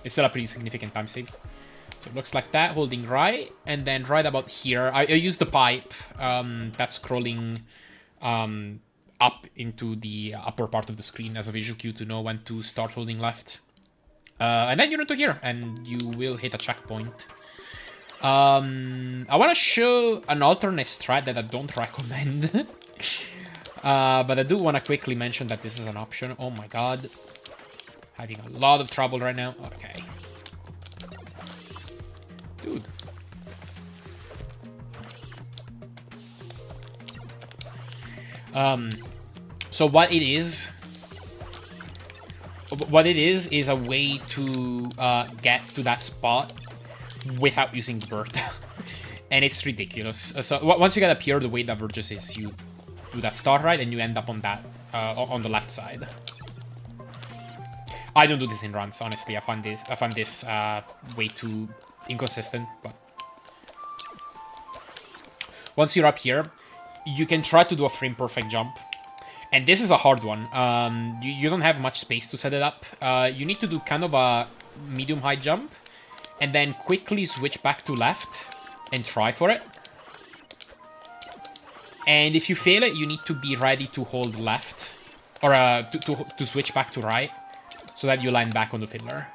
it's still a pretty significant time save. So it looks like that, holding right, and then right about here, I use the pipe that's scrolling up into the upper part of the screen as a visual cue to know when to start holding left. And then you're into here, and you will hit a checkpoint. I want to show an alternate strat that I don't recommend. But I do want to quickly mention that this is an option. Oh my god. Having a lot of trouble right now. Okay. Dude. So what it is a way to get to that spot without using the bird. And it's ridiculous. So once you get up here, the way that verges is you do that start right, and you end up on that on the left side. I don't do this in runs, honestly. I find this way too inconsistent. But once you're up here, you can try to do a frame perfect jump, and this is a hard one. You don't have much space to set it up. You need to do kind of a medium high jump, and then quickly switch back to left and try for it. And if you fail it, you need to be ready to hold left, or to switch back to right, so that you land back on the fiddler.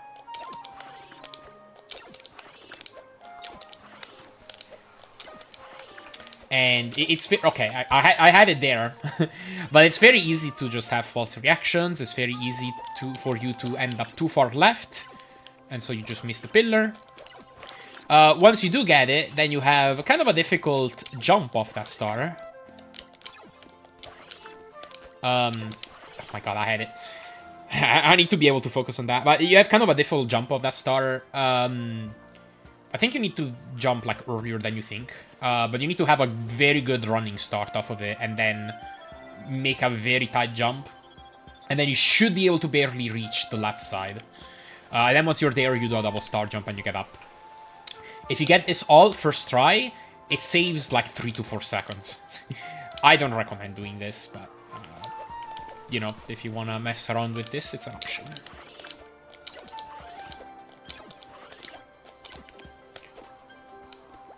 And it's okay. I had it there, but it's very easy to just have false reactions. It's very easy for you to end up too far left, and so you just miss the pillar. Once you do get it, then you have kind of a difficult jump off that star. Oh my god, I had it. I need to be able to focus on that. But you have kind of a difficult jump of that star. I think you need to jump like earlier than you think. But you need to have a very good running start off of it, and then make a very tight jump. And then you should be able to barely reach the left side. And then once you're there, you do a double star jump and you get up. If you get this all first try, it saves like 3 to 4 seconds. I don't recommend doing this, but you know, if you want to mess around with this, it's an option.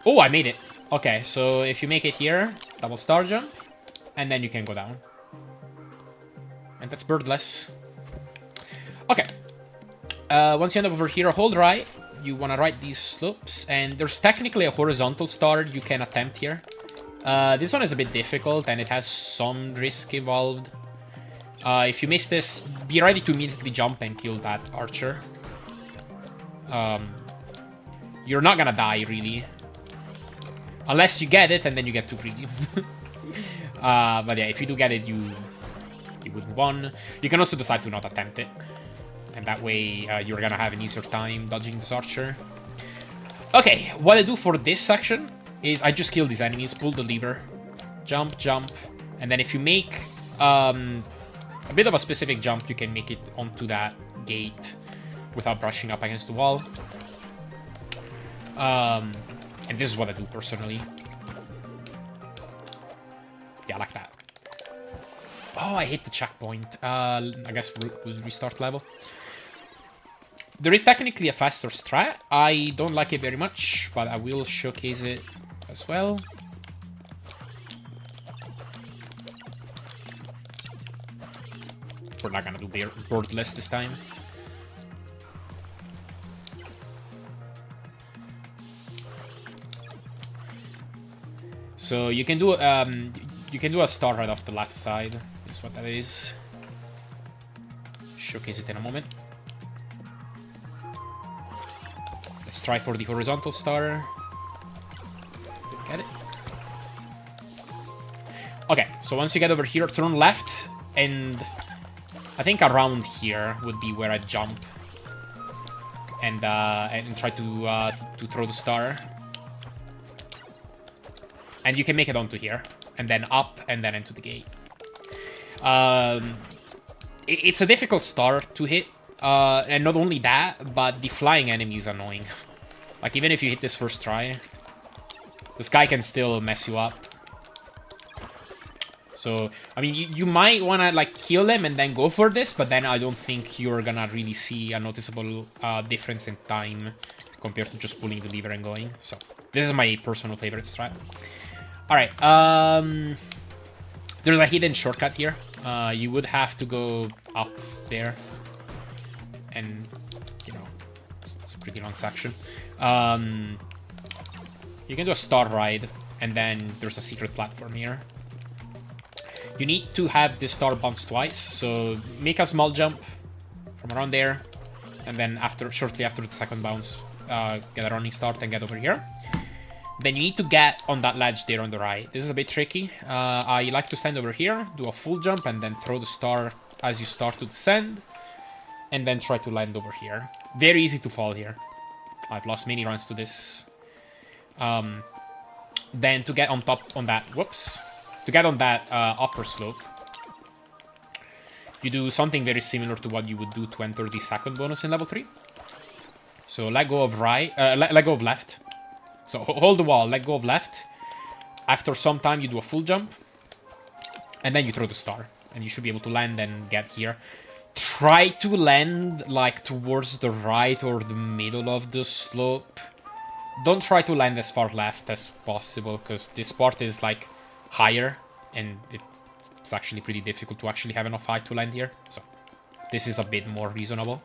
Oh, I made it. Okay, so if you make it here, double star jump, and then you can go down. And that's birdless. Okay. Once you end up over here, hold right. You want to ride these slopes, and there's technically a horizontal star you can attempt here. This one is a bit difficult, and it has some risk involved. If you miss this, be ready to immediately jump and kill that archer. You're not gonna die, really. Unless you get it, and then you get too greedy. But yeah, if you do get it, you would won. You can also decide to not attempt it. And that way, you're gonna have an easier time dodging this archer. Okay, what I do for this section is I just kill these enemies, pull the lever, jump, jump, and then if you make a bit of a specific jump, you can make it onto that gate without brushing up against the wall. And this is what I do personally. Yeah, like that. Oh, I hit the checkpoint. I guess we'll restart level. There is technically a faster strat. I don't like it very much, but I will showcase it as well. We're not gonna do birdless this time. So you can do a star right off the left side. Is what that is. Showcase it in a moment. Let's try for the horizontal star. Get it. Okay, so once you get over here, turn left, and I think around here would be where I jump and try to throw the star. And you can make it onto here, and then up, and then into the gate. It's a difficult star to hit, and not only that, but the flying enemy is annoying. Like, even if you hit this first try, this guy can still mess you up. So, I mean, you might want to, like, kill him and then go for this, but then I don't think you're gonna really see a noticeable difference in time compared to just pulling the lever and going. So, this is my personal favorite strat. Alright, there's a hidden shortcut here. You would have to go up there. And, you know, it's a pretty long section. You can do a star ride, and then there's a secret platform here. You need to have this star bounce twice, so make a small jump from around there, and then shortly after the second bounce, get a running start and get over here. Then you need to get on that ledge there on the right. This is a bit tricky. I like to stand over here, do a full jump, and then throw the star as you start to descend, and then try to land over here. Very easy to fall here. I've lost many runs to this. Then to get on top on that, to get on that upper slope, you do something very similar to what you would do to enter the second bonus in level 3. So let go of right, let go of left. So hold the wall, let go of left. After some time, you do a full jump, and then you throw the star, and you should be able to land and get here. Try to land like towards the right or the middle of the slope. Don't try to land as far left as possible, because this part is like higher, and it's actually pretty difficult to actually have enough height to land here. So this is a bit more reasonable.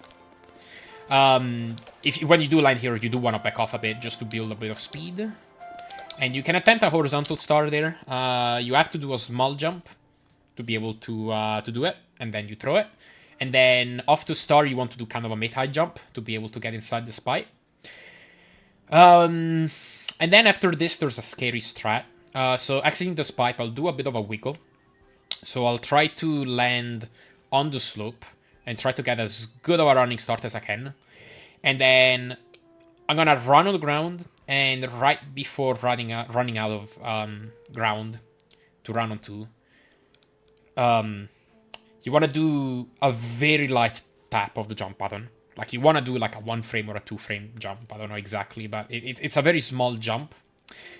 When you do land here, you do want to back off a bit just to build a bit of speed. And you can attempt a horizontal star there. You have to do a small jump to be able to do it, and then you throw it. And then off the star, you want to do kind of a mid-height jump to be able to get inside the pipe. And then after this, there's a scary strat. So exiting this pipe, I'll do a bit of a wiggle. So I'll try to land on the slope and try to get as good of a running start as I can. And then I'm gonna run on the ground, and right before running out of ground to run onto, you want to do a very light tap of the jump button. Like, you want to do like a 1 frame or a 2 frame jump. I don't know exactly, but it's a very small jump.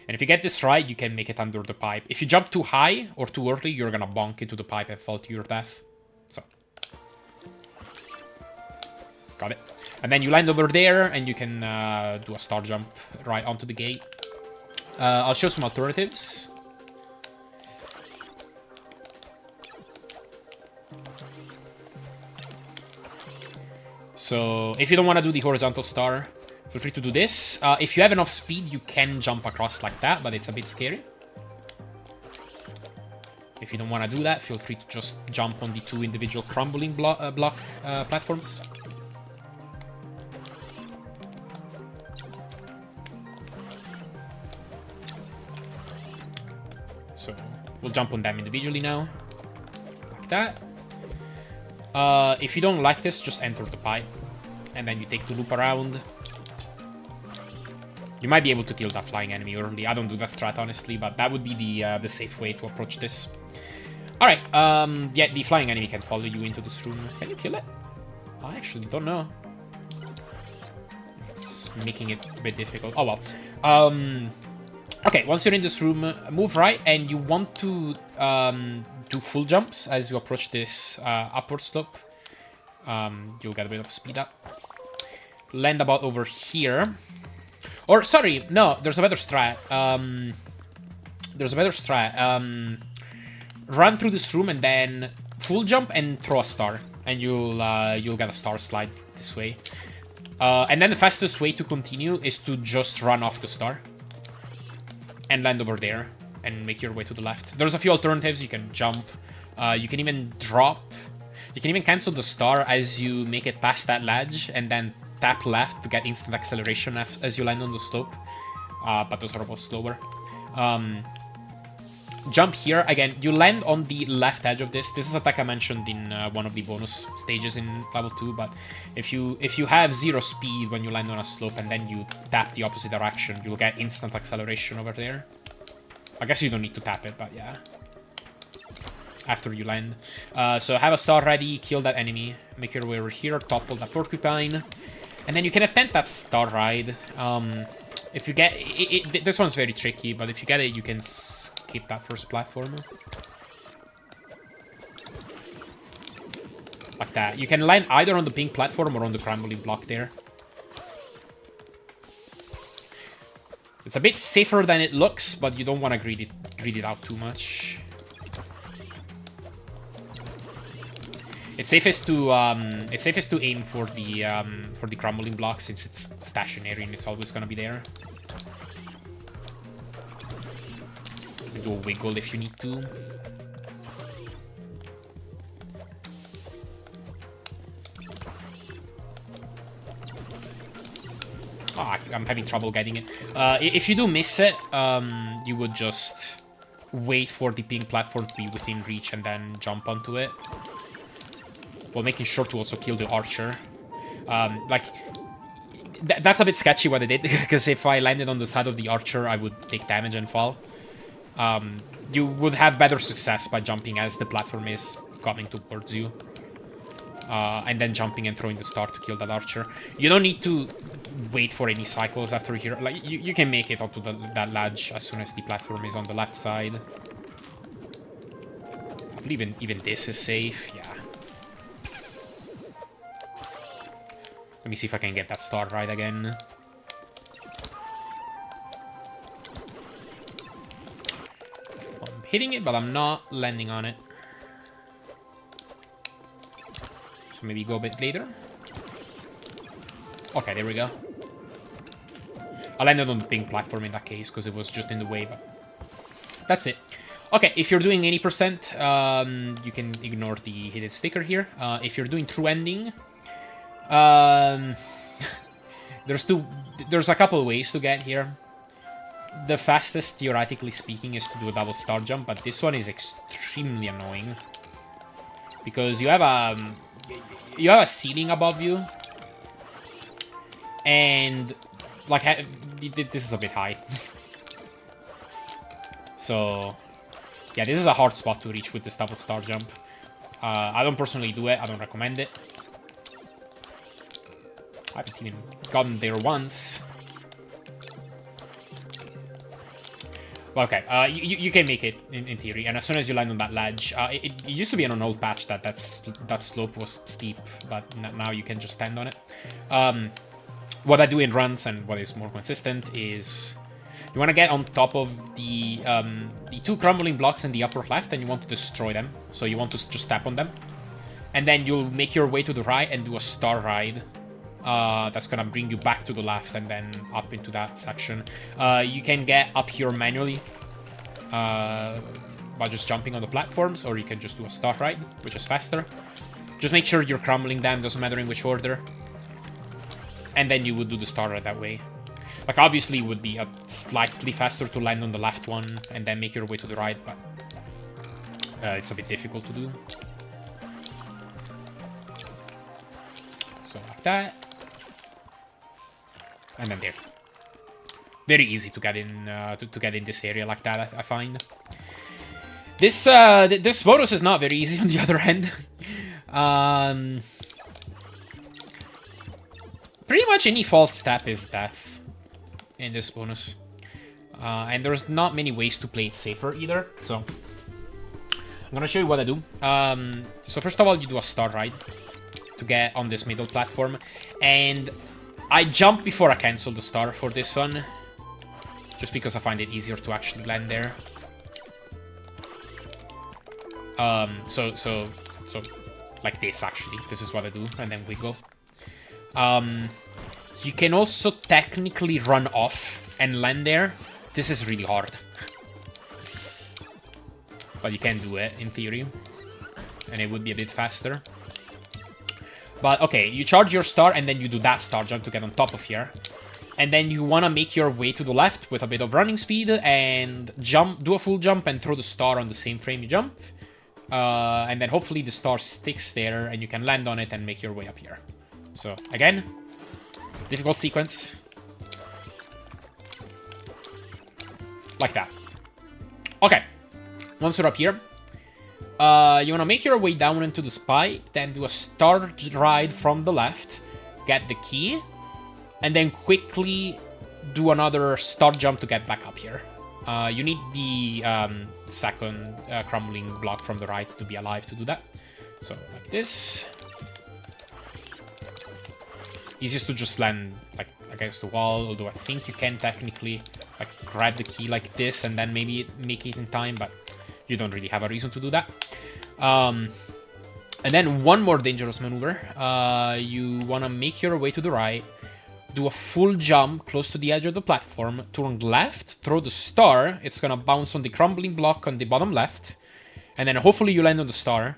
And if you get this right, you can make it under the pipe. If you jump too high or too early, you're gonna bonk into the pipe and fall to your death. So, got it. And then you land over there, and you can do a star jump right onto the gate. I'll show some alternatives. So, if you don't want to do the horizontal star, feel free to do this. If you have enough speed, you can jump across like that, but it's a bit scary. If you don't want to do that, feel free to just jump on the 2 individual crumbling block platforms. So, we'll jump on them individually now. Like that. If you don't like this, just enter the pipe. And then you take the loop around. You might be able to kill that flying enemy early. I don't do that strat, honestly, but that would be the safe way to approach this. Alright, yeah, the flying enemy can follow you into this room. Can you kill it? I actually don't know. It's making it a bit difficult. Oh, well. Okay, once you're in this room, move right, and you want to do full jumps as you approach this upward slope. You'll get a bit of speed up. Land about over here. Or, sorry, no, there's a better strat. Run through this room and then full jump and throw a star. And you'll get a star slide this way. And then the fastest way to continue is to just run off the star. And land over there. And make your way to the left. There's a few alternatives. You can jump. You can even drop. You can even cancel the star as you make it past that ledge. And then tap left to get instant acceleration as you land on the slope. But those are both slower. Jump here. Again, you land on the left edge of this. This is a tech I mentioned in one of the bonus stages in level 2. But if you have 0 speed when you land on a slope and then you tap the opposite direction, you'll get instant acceleration over there. I guess you don't need to tap it, but yeah. After you land. So have a star ready, kill that enemy, make your way over here, topple that porcupine. And then you can attempt that star ride. If you get... this one's very tricky, but if you get it, you can skip that first platform. Like that. You can land either on the pink platform or on the crumbling block there. It's a bit safer than it looks, but you don't want to greed it out too much. It's safest to aim for the crumbling block since it's stationary and it's always gonna be there. You can do a wiggle if you need to. Oh, I'm having trouble getting it. If you do miss it, you would just wait for the pink platform to be within reach and then jump onto it. While making sure to also kill the archer. That's a bit sketchy what I did, because if I landed on the side of the archer, I would take damage and fall. You would have better success by jumping as the platform is coming towards you. And then jumping and throwing the star to kill that archer. You don't need to wait for any cycles after here. Like, you can make it onto that ledge as soon as the platform is on the left side. I believe even this is safe, yeah. Let me see if I can get that star right again. I'm hitting it, but I'm not landing on it. So maybe go a bit later. Okay, there we go. I landed on the pink platform in that case, because it was just in the way, but that's it. Okay, if you're doing 80%, you can ignore the hidden sticker here. If you're doing true ending... there's a couple ways to get here. The fastest, theoretically speaking, is to do a double star jump, but this one is extremely annoying. Because you have a ceiling above you. And, like, this is a bit high. So, yeah, this is a hard spot to reach with this double star jump. I don't personally do it, I don't recommend it. I haven't even gotten there once. Well, okay, you can make it in theory, and as soon as you land on that ledge, it used to be on an old patch that slope was steep, but now you can just stand on it. What I do in runs and what is more consistent is You want to get on top of the 2 crumbling blocks in the upper left, and you want to destroy them. So you want to just tap on them. And then you'll make your way to the right and do a star ride. That's gonna bring you back to the left and then up into that section. You can get up here manually by just jumping on the platforms, or you can just do a star ride, which is faster. Just make sure you're crumbling them, doesn't matter in which order. And then you would do the star ride that way. Like, obviously, it would be slightly faster to land on the left one and then make your way to the right, but it's a bit difficult to do. So like that. And then there. Very easy to get in to get in this area like that, I find. This bonus is not very easy on the other hand. Pretty much any false step is death in this bonus. And there's not many ways to play it safer either, so I'm gonna show you what I do. So first of all, you do a star ride to get on this middle platform, and I jump before I cancel the star for this one, just because I find it easier to actually land there. So like this, actually. This is what I do, and then wiggle. You can also technically run off and land there. This is really hard. But you can do it, in theory. And it would be a bit faster. But, okay, you charge your star, and then you do that star jump to get on top of here. And then you want to make your way to the left with a bit of running speed, and jump, do a full jump, and throw the star on the same frame you jump. And then hopefully the star sticks there, and you can land on it and make your way up here. So, again, difficult sequence. Like that. Okay, once you're up here, you want to make your way down into the spy, then do a star ride from the left, get the key, and then quickly do another star jump to get back up here. You need the second crumbling block from the right to be alive to do that. So, like this. Easiest to just land like against the wall, although I think you can technically like grab the key like this and then maybe make it in time, but you don't really have a reason to do that. And then one more dangerous maneuver. You want to make your way to the right, do a full jump close to the edge of the platform, turn left, throw the star. It's going to bounce on the crumbling block on the bottom left, and then hopefully you land on the star,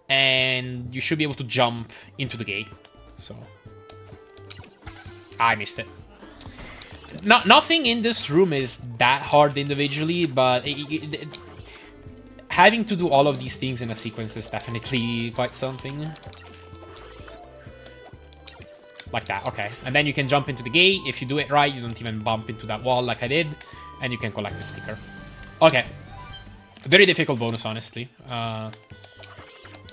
and you should be able to jump into the gate. So I missed it. Nothing in this room is that hard individually, but having to do all of these things in a sequence is definitely quite something. Like that, okay. And then you can jump into the gate. If you do it right, you don't even bump into that wall like I did, and you can collect the sticker. Okay. Very difficult bonus, honestly.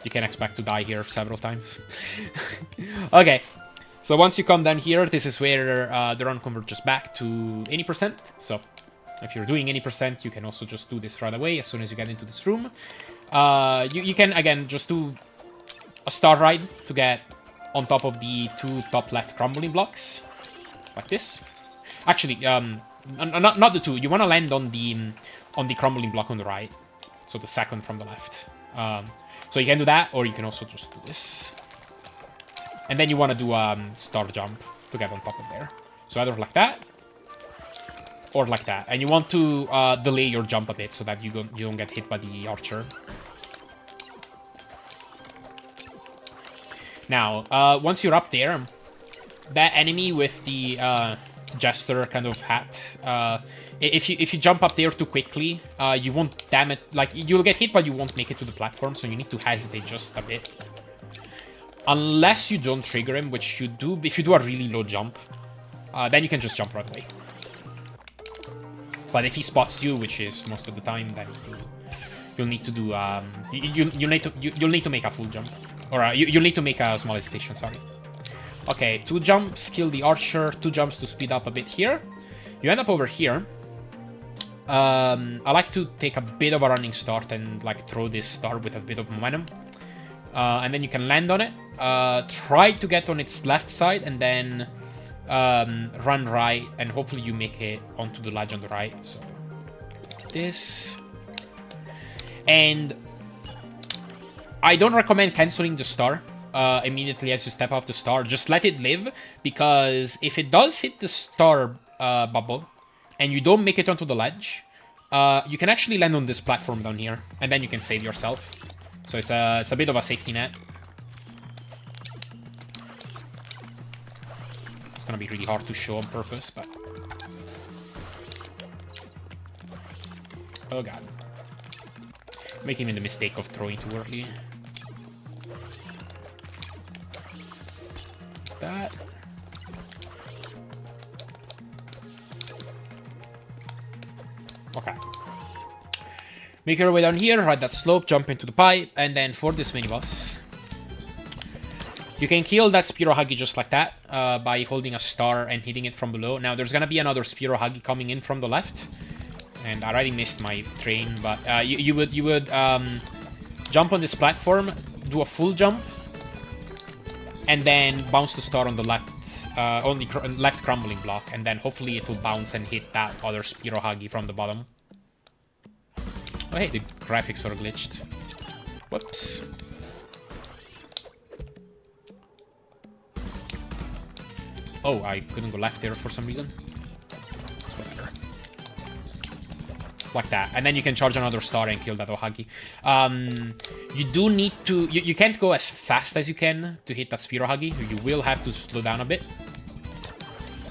You can expect to die here several times. Okay. So once you come down here, this is where the run converges back to any %. So if you're doing any %, you can also just do this right away as soon as you get into this room. You can, again, just do a star ride to get on top of the 2 top left crumbling blocks. Like this. Actually, not the 2. You want to land on the crumbling block on the right. So the second from the left. So you can do that, or you can also just do this. And then you want to do a star jump to get on top of there. So either like that, or like that. And you want to delay your jump a bit so that you don't get hit by the archer. Now, once you're up there, that enemy with the jester kind of hat, if you jump up there too quickly, you won't damage. Like, you'll get hit, but you won't make it to the platform. So you need to hesitate just a bit. Unless you don't trigger him, which you do. If you do a really low jump, then you can just jump right away. But if he spots you, which is most of the time, then you'll need to do you'll need to make a full jump, or you'll need to make a small hesitation. Sorry. Okay, 2 jumps, kill the archer. 2 jumps to speed up a bit here. You end up over here. I like to take a bit of a running start and like throw this star with a bit of momentum. And then you can land on it. Try to get on its left side and then run right, and hopefully you make it onto the ledge on the right. So this, and I don't recommend canceling the star immediately as you step off the star. Just let it live, because if it does hit the star bubble and you don't make it onto the ledge, you can actually land on this platform down here, and then you can save yourself. So it's a bit of a safety net. It's gonna be really hard to show on purpose, but oh god, making the mistake of throwing too early. That. Okay. Make your way down here, ride that slope, jump into the pipe, and then for this mini-boss, you can kill that Spiro Huggy just like that by holding a star and hitting it from below. Now, there's gonna be another Spiro Huggy coming in from the left, and I already missed my train, but you would jump on this platform, do a full jump, and then bounce the star on the left, left crumbling block, and then hopefully it will bounce and hit that other Spiro Huggy from the bottom. Oh hey, the graphics are glitched. Whoops. Oh, I couldn't go left there for some reason. It's whatever. Like that. And then you can charge another star and kill that Ohagi. You do need to... You can't go as fast as you can to hit that Spiro Huggy. You will have to slow down a bit.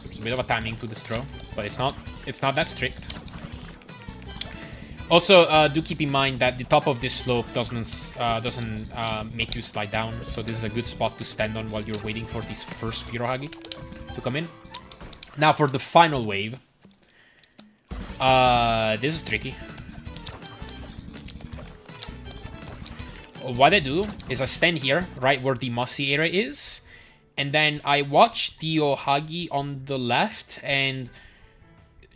There's a bit of a timing to this throw, but it's not that strict. Also, do keep in mind that the top of this slope doesn't make you slide down, so this is a good spot to stand on while you're waiting for this first Spiro Huggy to come in. Now for the final wave. This is tricky. What I do is I stand here, right where the mossy area is, and then I watch the Ohagi on the left, and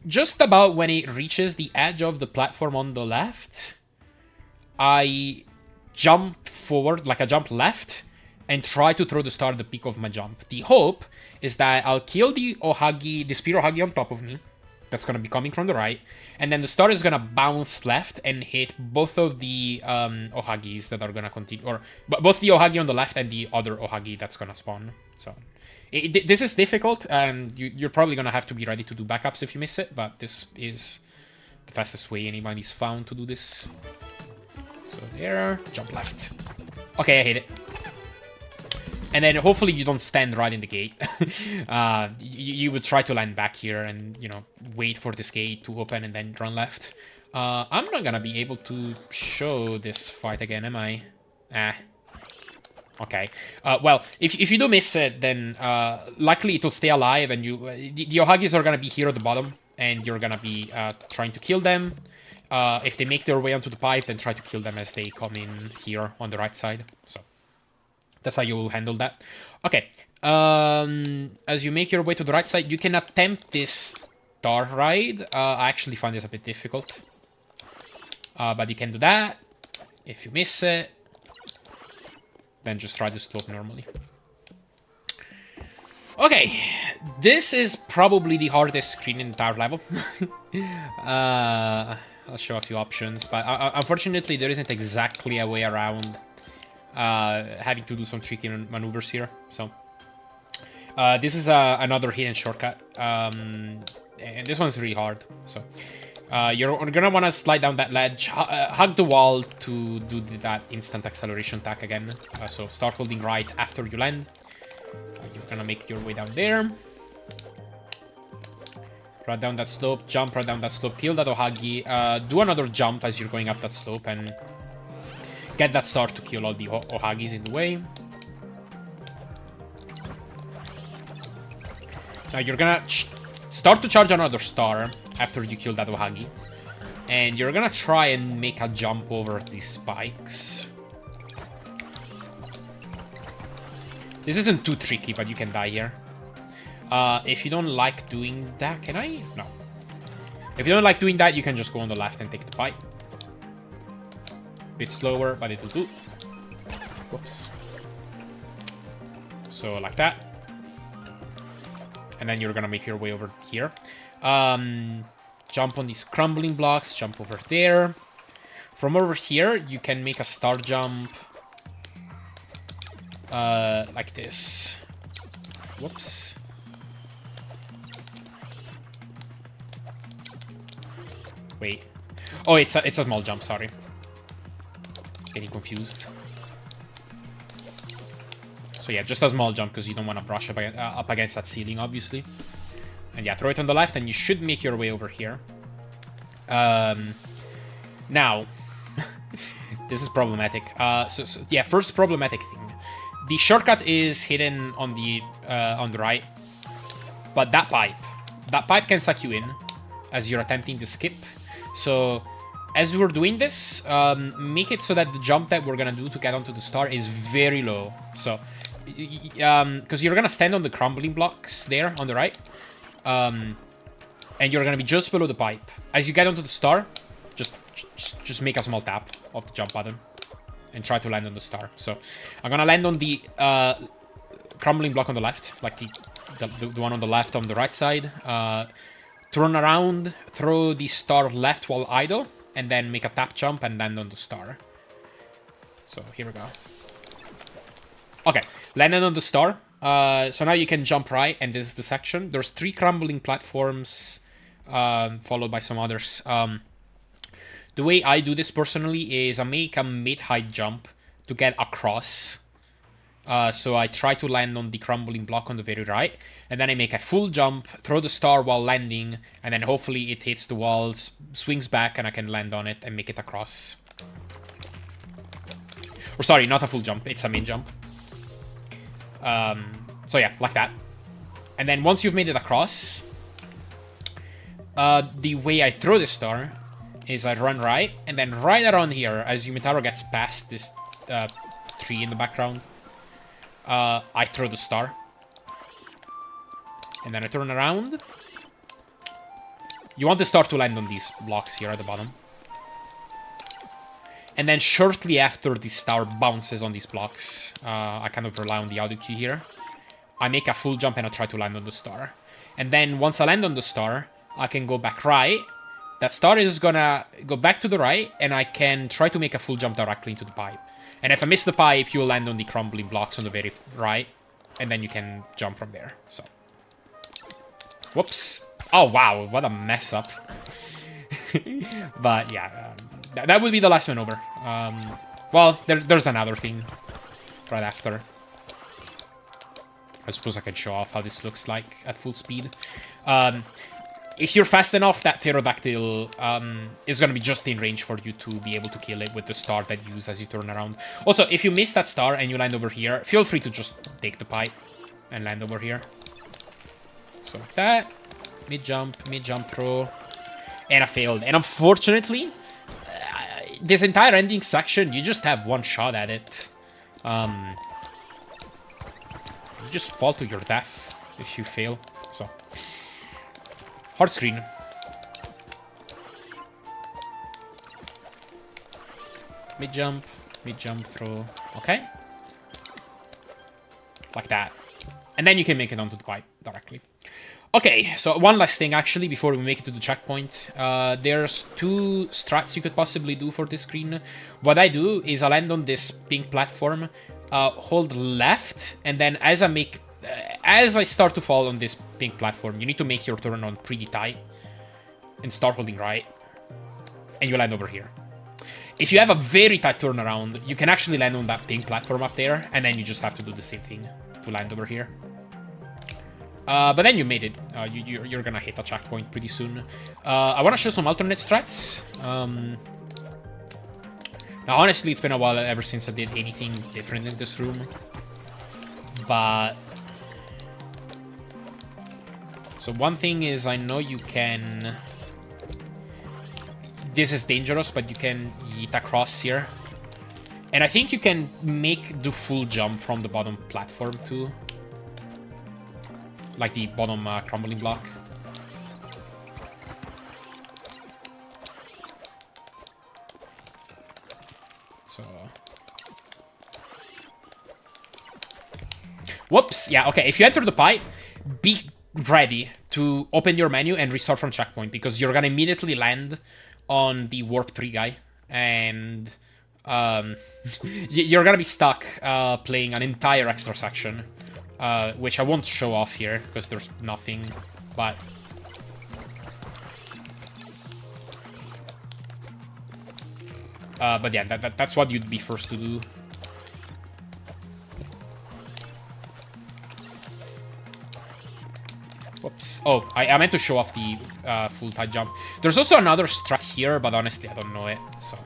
just about when it reaches the edge of the platform on the left, I jump forward, like I jump left, and try to throw the star at the peak of my jump. The hope is that I'll kill the Ohagi, the Spiro Huggy on top of me. That's going to be coming from the right. And then the star is going to bounce left and hit both of the Ohagis that are going to continue. Or both the Ohagi on the left and the other Ohagi that's going to spawn. So this is difficult, and you're probably going to have to be ready to do backups if you miss it. But this is the fastest way anybody's found to do this. So there, jump left. Okay, I hit it. And then hopefully you don't stand right in the gate. You would try to land back here and, you know, wait for this gate to open and then run left. I'm not gonna be able to show this fight again, am I? Okay. Well, if you do miss it, then luckily it will stay alive, and the Ohagis are gonna be here at the bottom, and you're gonna be trying to kill them. If they make their way onto the pipe, then try to kill them as they come in here on the right side. So that's how you will handle that. Okay. As you make your way to the right side, you can attempt this star ride. I actually find this a bit difficult. But you can do that. If you miss it, then just try the slope normally. Okay. This is probably the hardest screen in the entire level. I'll show a few options, but unfortunately there isn't exactly a way around having to do some tricky maneuvers here. So this is another hidden shortcut, and this one's really hard. So you're gonna want to slide down that ledge, hug the wall to do that instant acceleration attack again. So start holding right after you land. You're gonna make your way down there, right down that slope, jump right down that slope, kill that Ohagi, do another jump as you're going up that slope, and get that star to kill all the Ohagis in the way. Now you're gonna start to charge another star after you kill that Ohagi. And you're gonna try and make a jump over these spikes. This isn't too tricky, but you can die here. If you don't like doing that, can I? No. If you don't like doing that, you can just go on the left and take the pipe. Bit slower, but it will do. Whoops. So like that. And then you're gonna make your way over here. Jump on these crumbling blocks, jump over there. From over here, you can make a star jump like this. Whoops. Wait. Oh, it's a small jump, sorry. Getting confused. So yeah, just a small jump because you don't want to brush up against that ceiling, obviously. And yeah, throw it on the left and you should make your way over here. Now, this is problematic. So yeah, first problematic thing. The shortcut is hidden on the right, but that pipe can suck you in as you're attempting to skip. So as we're doing this, make it so that the jump that we're gonna do to get onto the star is very low. So, because you're gonna stand on the crumbling blocks there on the right, and you're gonna be just below the pipe. As you get onto the star, just make a small tap of the jump button and try to land on the star. So I'm gonna land on the crumbling block on the left, like the one on the left on the right side. Turn around, throw the star left while idle, and then make a tap jump and land on the star. So here we go. Okay, landed on the star. So now you can jump right, and this is the section. There's 3 crumbling platforms, followed by some others. The way I do this personally is I make a mid-height jump to get across. So I try to land on the crumbling block on the very right, and then I make a full jump, throw the star while landing, and then hopefully it hits the walls, swings back, and I can land on it and make it across. Or sorry, not a full jump, it's a mid jump. So yeah, like that. And then once you've made it across, the way I throw the star is I run right, and then right around here, as Yumitaro gets past this tree in the background, I throw the star. And then I turn around. You want the star to land on these blocks here at the bottom. And then shortly after the star bounces on these blocks, I kind of rely on the audio key here. I make a full jump and I try to land on the star. And then once I land on the star, I can go back right. That star is gonna go back to the right, and I can try to make a full jump directly into the pipe. And if I miss the pipe, you'll land on the crumbling blocks on the very right, and then you can jump from there. So, whoops! Oh wow, what a mess up. But yeah, that would be the last maneuver. Well, there's another thing right after. I suppose I can show off how this looks like at full speed. If you're fast enough, that pterodactyl is going to be just in range for you to be able to kill it with the star that you use as you turn around. Also, if you miss that star and you land over here, feel free to just take the pipe and land over here. So like that. Mid-jump throw. And I failed. And unfortunately, this entire ending section, you just have one shot at it. You just fall to your death if you fail. So, hard screen. Mid-jump throw. Okay. Like that. And then you can make it onto the pipe directly. Okay, so one last thing actually before we make it to the checkpoint. There's 2 strats you could possibly do for this screen. What I do is I land on this pink platform, hold left, and then as I start to fall on this pink platform, you need to make your turn on pretty tight and start holding right, and you land over here. If you have a very tight turnaround, you can actually land on that pink platform up there, and then you just have to do the same thing to land over here. But then you made it. You're gonna hit a checkpoint pretty soon. I want to show some alternate strats. Now, honestly, it's been a while ever since I did anything different in this room. But so one thing is, I know you can. This is dangerous, but you can yeet across here, and I think you can make the full jump from the bottom platform too. Like the bottom crumbling block. So. Whoops. Yeah, okay. If you enter the pipe, be ready to open your menu and restart from checkpoint, because you're gonna immediately land on the Warp 3 guy, and you're gonna be stuck playing an entire extra section, which I won't show off here because there's nothing, but yeah, that's what you'd be forced to do. Whoops. Oh, I meant to show off the full tide jump. There's also another strat here, but honestly, I don't know it, so.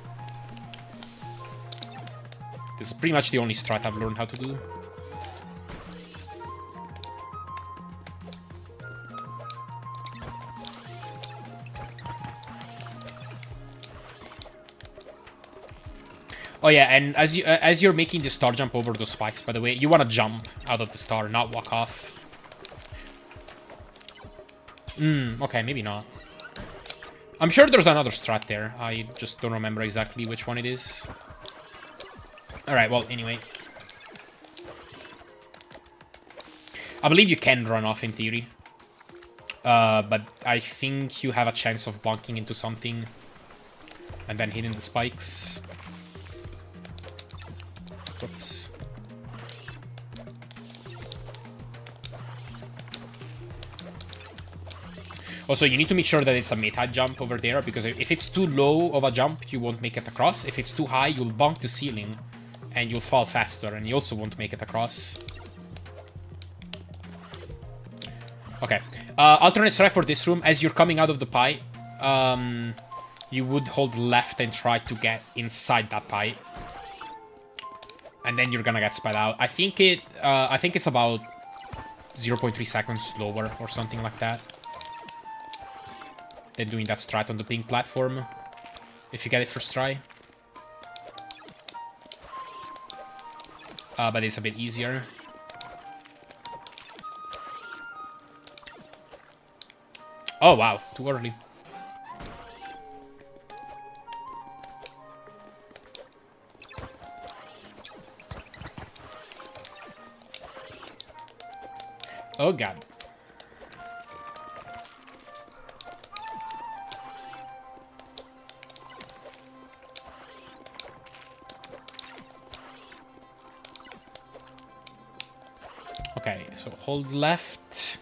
This is pretty much the only strat I've learned how to do. Oh yeah, and as you're making the star jump over those spikes, by the way, you want to jump out of the star, not walk off. Okay, maybe not. I'm sure there's another strat there. I just don't remember exactly which one it is. Alright, well, anyway. I believe you can run off in theory. But I think you have a chance of bonking into something and then hitting the spikes. Whoops. Also, you need to make sure that it's a meta jump over there, because if it's too low of a jump, you won't make it across. If it's too high, you'll bonk the ceiling, and you'll fall faster, and you also won't make it across. Okay. Alternate strat for this room. As you're coming out of the pipe, you would hold left and try to get inside that pipe. And then you're gonna get sped out. I think it's about 0.3 seconds slower or something like that than doing that strat on the pink platform, if you get it first try. But it's a bit easier. Oh wow, too early. Oh god. Okay, so hold left.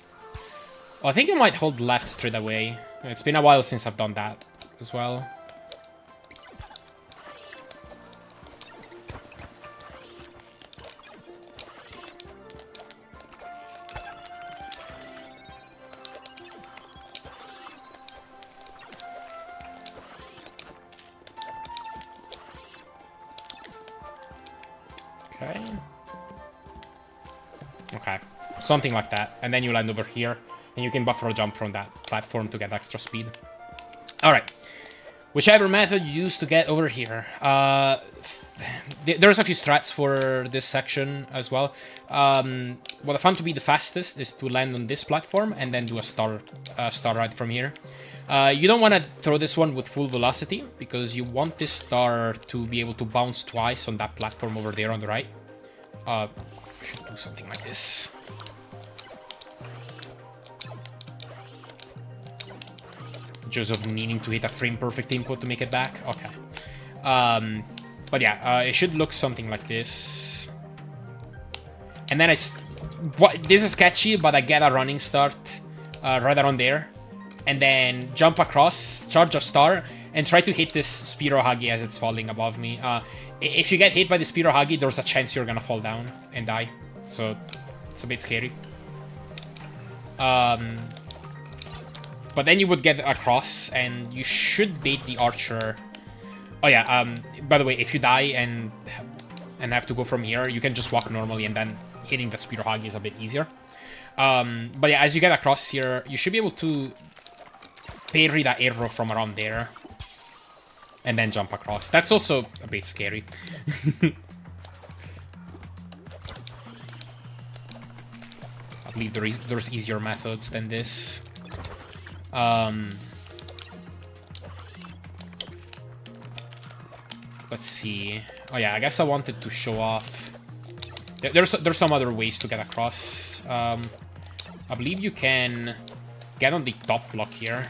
Oh, I think you might hold left straight away. It's been a while since I've done that as well. Okay. Okay, something like that. And then you land over here, and you can buffer a jump from that platform to get extra speed. Alright. Whichever method you use to get over here. There's a few strats for this section as well. What I found to be the fastest is to land on this platform and then do a star ride from here. You don't want to throw this one with full velocity, because you want this star to be able to bounce twice on that platform over there on the right. I should do something like this. Just of needing to hit a frame perfect input to make it back. Okay. But yeah, it should look something like this. And then this is sketchy, but I get a running start right around there. And then jump across, charge a star, and try to hit this Spiro Huggy as it's falling above me. If you get hit by the Spiro Huggy, there's a chance you're gonna fall down and die. So it's a bit scary. But then you would get across, and you should bait the archer. Oh yeah, by the way, if you die and have to go from here, you can just walk normally, and then hitting the Speeder Hog is a bit easier. But yeah, as you get across here, you should be able to parry that arrow from around there, and then jump across. That's also a bit scary. I believe there's easier methods than this. Let's see. Oh yeah, I guess I wanted to show off. There's some other ways to get across. I I believe you can get on the top block here.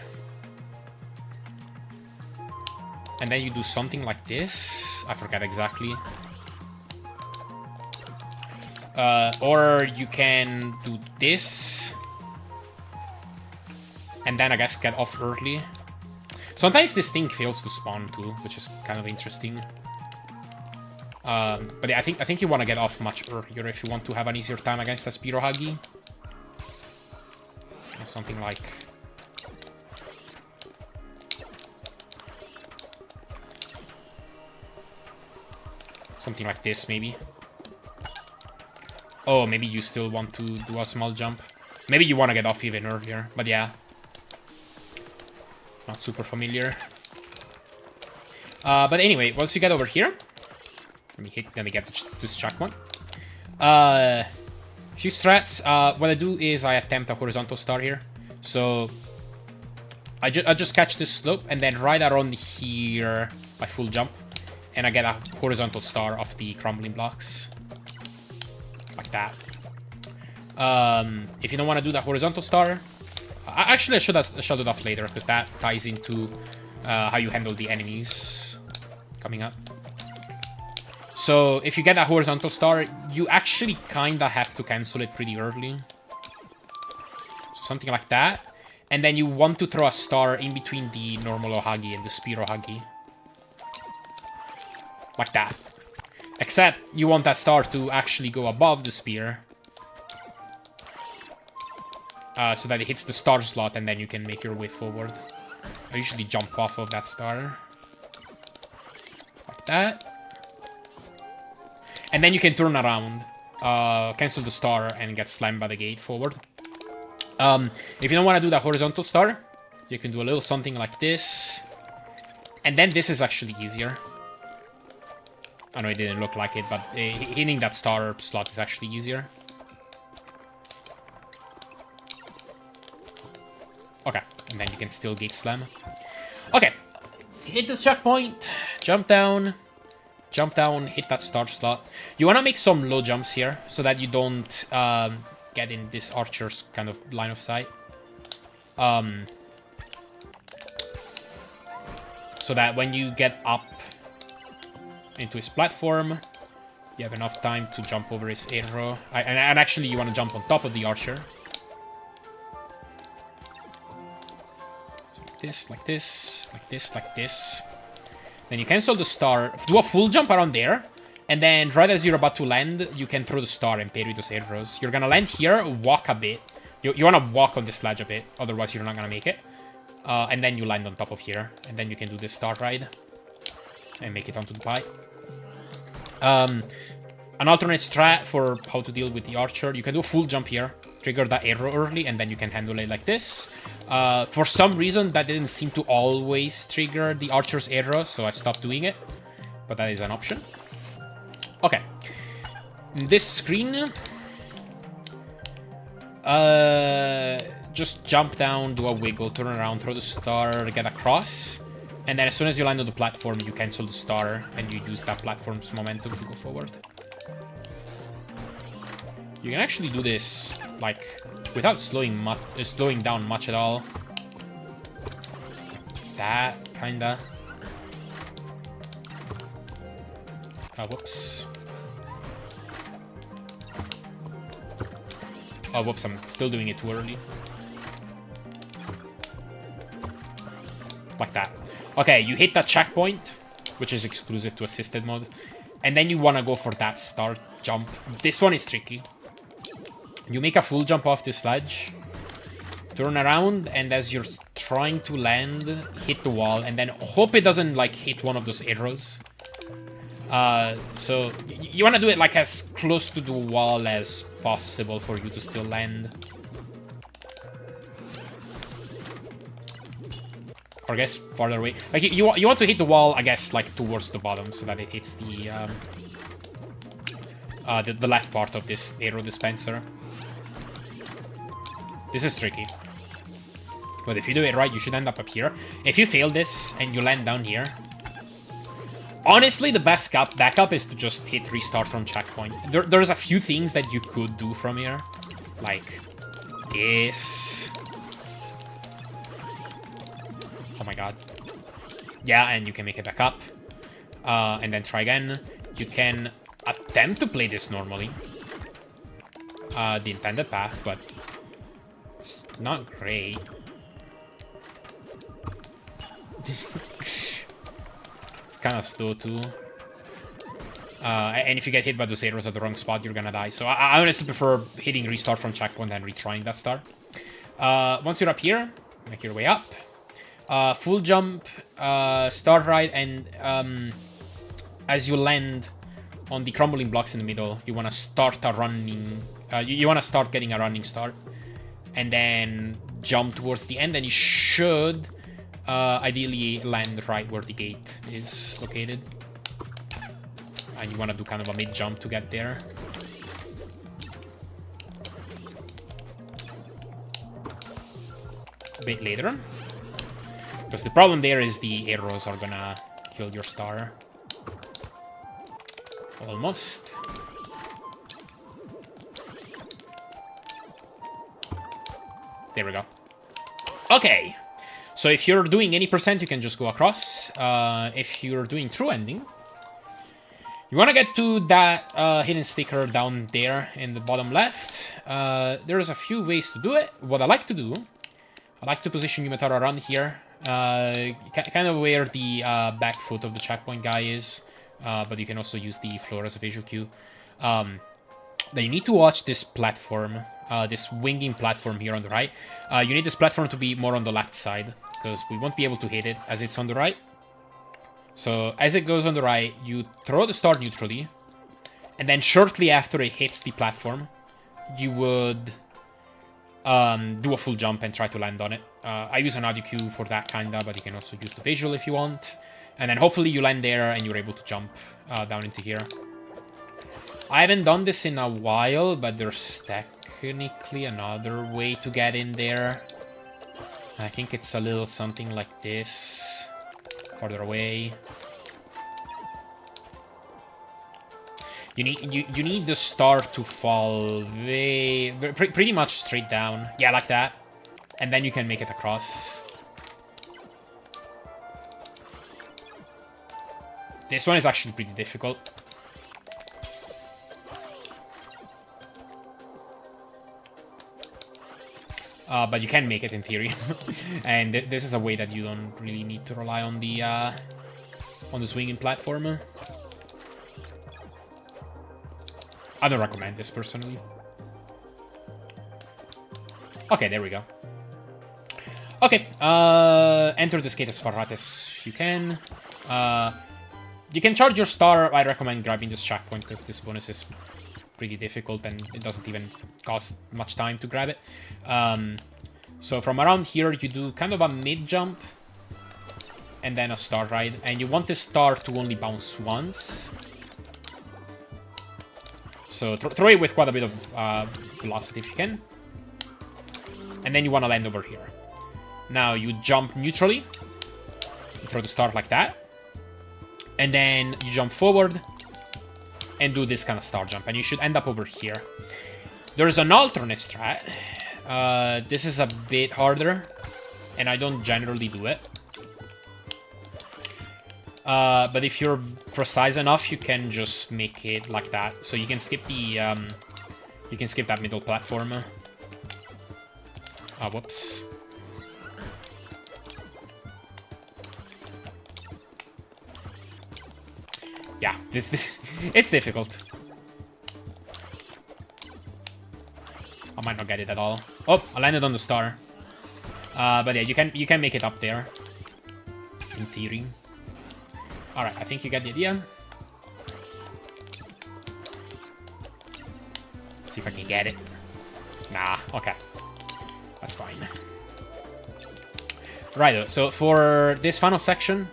And then you do something like this. I forget exactly. Or you can do this. And then I guess get off early. Sometimes this thing fails to spawn too, which is kind of interesting. But yeah, I think you want to get off much earlier if you want to have an easier time against a Spearow Huggy. Something like... something like this, maybe. Oh, maybe you still want to do a small jump. Maybe you want to get off even earlier, but yeah. Not super familiar. But anyway, once you get over here... let me get this checkpoint. Few strats. What I do is I attempt a horizontal star here. So I just catch this slope, and then right around here I full jump, and I get a horizontal star off the crumbling blocks, like that. If you don't want to do the horizontal star, actually I should have shut it off later, because that ties into how you handle the enemies coming up. So if you get a horizontal star, you actually kind of have to cancel it pretty early. So something like that. And then you want to throw a star in between the normal Ohagi and the Spearow Huggy. Like that. Except you want that star to actually go above the spear. So that it hits the star slot, and then you can make your way forward. I usually jump off of that star. Like that. And then you can turn around, cancel the star, and get slammed by the gate forward. If you don't want to do the horizontal star, you can do a little something like this. And then this is actually easier. I know it didn't look like it, but hitting that star slot is actually easier. Okay, and then you can still gate slam. Okay, hit this checkpoint, jump down, hit that star slot. You want to make some low jumps here, so that you don't get in this archer's kind of line of sight. So that when you get up into his platform, you have enough time to jump over his arrow. And actually, you want to jump on top of the archer. So like this, like this, like this, like this. Then you cancel the star, do a full jump around there, and then right as you're about to land, you can throw the star and parry those arrows. You're gonna land here, walk a bit. You wanna walk on this ledge a bit, otherwise you're not gonna make it. And then you land on top of here, and then you can do this star ride and make it onto the pipe. An alternate strat for how to deal with the archer, you can do a full jump here, trigger that arrow early, and then you can handle it like this. For some reason, that didn't seem to always trigger the archer's arrow, so I stopped doing it. But that is an option. Okay. This screen... just jump down, do a wiggle, turn around, throw the star, get across. And then as soon as you land on the platform, you cancel the star, and you use that platform's momentum to go forward. You can actually do this, like, without slowing down much at all. That, kinda. Whoops. Oh, whoops, I'm still doing it too early. Like that. Okay, you hit that checkpoint, which is exclusive to assisted mode. And then you want to go for that start jump. This one is tricky. You make a full jump off this ledge, turn around, and as you're trying to land, hit the wall, and then hope it doesn't, like, hit one of those arrows. So you want to do it, like, as close to the wall as possible for you to still land. Or I guess farther away. Like, you want to hit the wall, I guess, like, towards the bottom, so that it hits the left part of this arrow dispenser. This is tricky. But if you do it right, you should end up here. If you fail this and you land down here... Honestly, the best backup is to just hit restart from checkpoint. There's a few things that you could do from here. Like, this. Oh my god. Yeah, and you can make it back up. And then try again. You can attempt to play this normally. The intended path, but it's not great. It's kind of slow too. And if you get hit by those arrows at the wrong spot, you're gonna die. So I honestly prefer hitting restart from checkpoint and retrying that star. Once you're up here, make your way up. Full jump, start right, and as you land on the crumbling blocks in the middle, you want to start a running... you want to start getting a running start. And then jump towards the end, and you should ideally land right where the gate is located. And you want to do kind of a mid-jump to get there. A bit later. Because the problem there is the arrows are gonna kill your star. Almost. There we go. Okay. So if you're doing any percent, you can just go across. If you're doing true ending, you want to get to that hidden sticker down there in the bottom left. There's a few ways to do it. What I like to do, I like to position Yumetaro around here. Kind of where the back foot of the checkpoint guy is. But you can also use the floor as a visual cue. Then you need to watch this platform. This winging platform here on the right. You need this platform to be more on the left side, because we won't be able to hit it as it's on the right. So as it goes on the right, you throw the star neutrally, and then shortly after it hits the platform, you would do a full jump and try to land on it. I use an audio cue for that kinda, but you can also use the visual if you want. And then hopefully you land there and you're able to jump down into here. I haven't done this in a while, but there's technically another way to get in there. I think it's a little something like this. Farther away. You need the star to fall pretty much straight down. Yeah, like that. And then you can make it across. This one is actually pretty difficult. But you can make it in theory. And this is a way that you don't really need to rely on the swinging platform. I don't recommend this personally. Okay, there we go. Okay, enter this gate as far out as you can. You can charge your star. I recommend grabbing this checkpoint because this bonus is pretty difficult and it doesn't even cost much time to grab it. So from around here, you do kind of a mid-jump and then a star ride. And you want this star to only bounce once. So throw it with quite a bit of velocity if you can. And then you want to land over here. Now you jump neutrally. You throw the star like that. And then you jump forward and do this kind of star jump. And you should end up over here. There's an alternate strat. This is a bit harder. And I don't generally do it. But if you're precise enough, you can just make it like that. So you can skip the... you can skip that middle platform. Whoops. Yeah, this it's difficult. I might not get it at all. Oh, I landed on the star. But yeah, you can make it up there. In theory. Alright, I think you get the idea. See if I can get it. Nah, okay. That's fine. Right, so for this final section,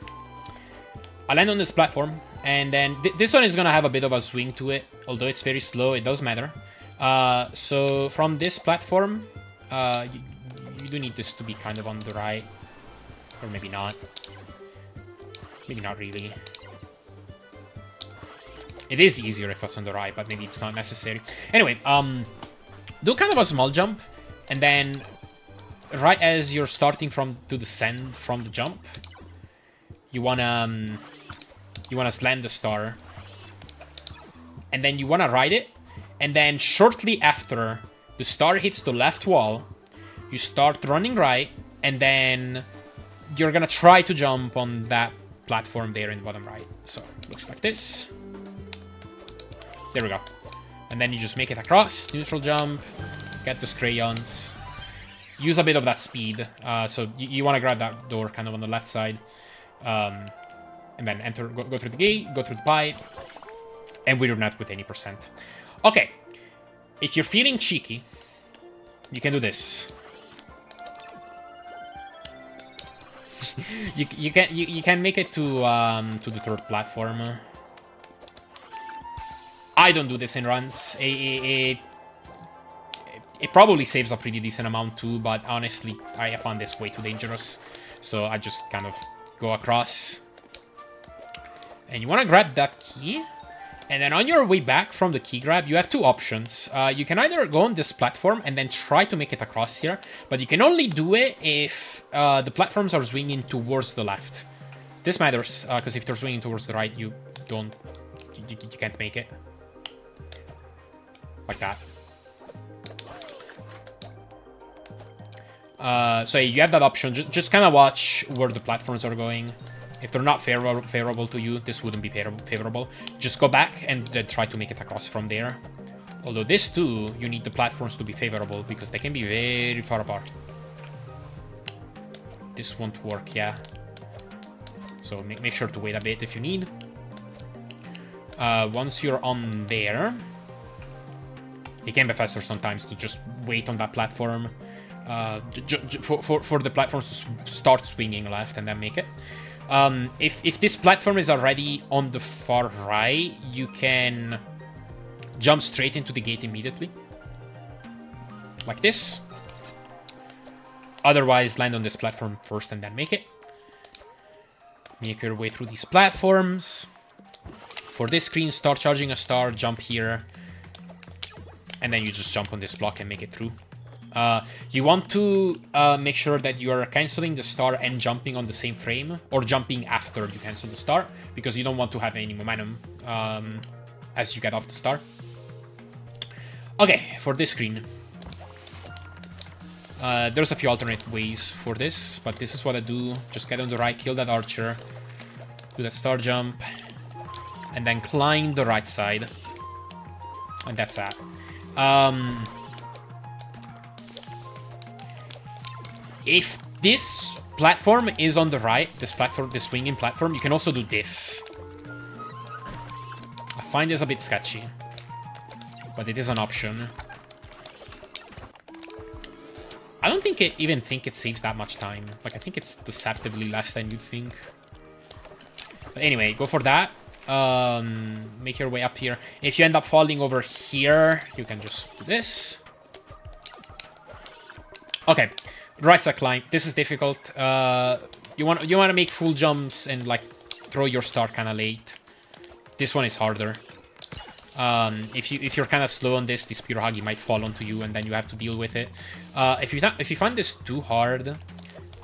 I land on this platform, and then this one is gonna have a bit of a swing to it, although it's very slow, it does matter. So from this platform, you do need this to be kind of on the right, or maybe not. Maybe not really. It is easier if it's on the right, but maybe it's not necessary. Anyway, do kind of a small jump, And then, right as you're starting to descend from the jump, you wanna slam the star. And then you wanna ride it. And then shortly after the star hits the left wall, you start running right, and then you're gonna try to jump on that platform there in the bottom right. So, looks like this. There we go. And then you just make it across, neutral jump, get those crayons, use a bit of that speed. So you want to grab that door kind of on the left side. And then enter, go through the gate, go through the pipe, and we're not with any percent. Okay, if you're feeling cheeky, you can do this. you can make it to the third platform. I don't do this in runs. It probably saves a pretty decent amount too, but honestly, I found this way too dangerous. So I just kind of go across. And you want to grab that key. And then on your way back from the key grab, you have two options. You can either go on this platform and then try to make it across here. But you can only do it if the platforms are swinging towards the left. This matters, because if they're swinging towards the right, you can't make it. Like that. So you have that option. Just kind of watch where the platforms are going. If they're not favorable to you, this wouldn't be favorable. Just go back and try to make it across from there. Although this too, you need the platforms to be favorable because they can be very far apart. This won't work, yeah. So make sure to wait a bit if you need. Once you're on there, it can be faster sometimes to just wait on that platform. For the platforms to start swinging left and then make it. If this platform is already on the far right, you can jump straight into the gate immediately. Like this. Otherwise, land on this platform first and then make it. Make your way through these platforms. For this screen, start charging a star, jump here. And then you just jump on this block and make it through. You want to make sure that you are canceling the star and jumping on the same frame, or jumping after you cancel the star, because you don't want to have any momentum as you get off the star. Okay, for this screen, there's a few alternate ways for this, but this is what I do. Just get on the right, kill that archer, do that star jump, and then climb the right side. And that's that. If this platform is on the right, this swinging platform, you can also do this. I find this a bit sketchy, but it is an option. I don't think even think it saves that much time. Like, I think it's deceptively less than you'd think. But anyway, go for that. Make your way up here. If you end up falling over here, you can just do this. Okay. Right side climb. This is difficult. You want to make full jumps and like throw your star kind of late. This one is harder. If you're kind of slow on this spear huggy might fall onto you, and then you have to deal with it. If you find this too hard,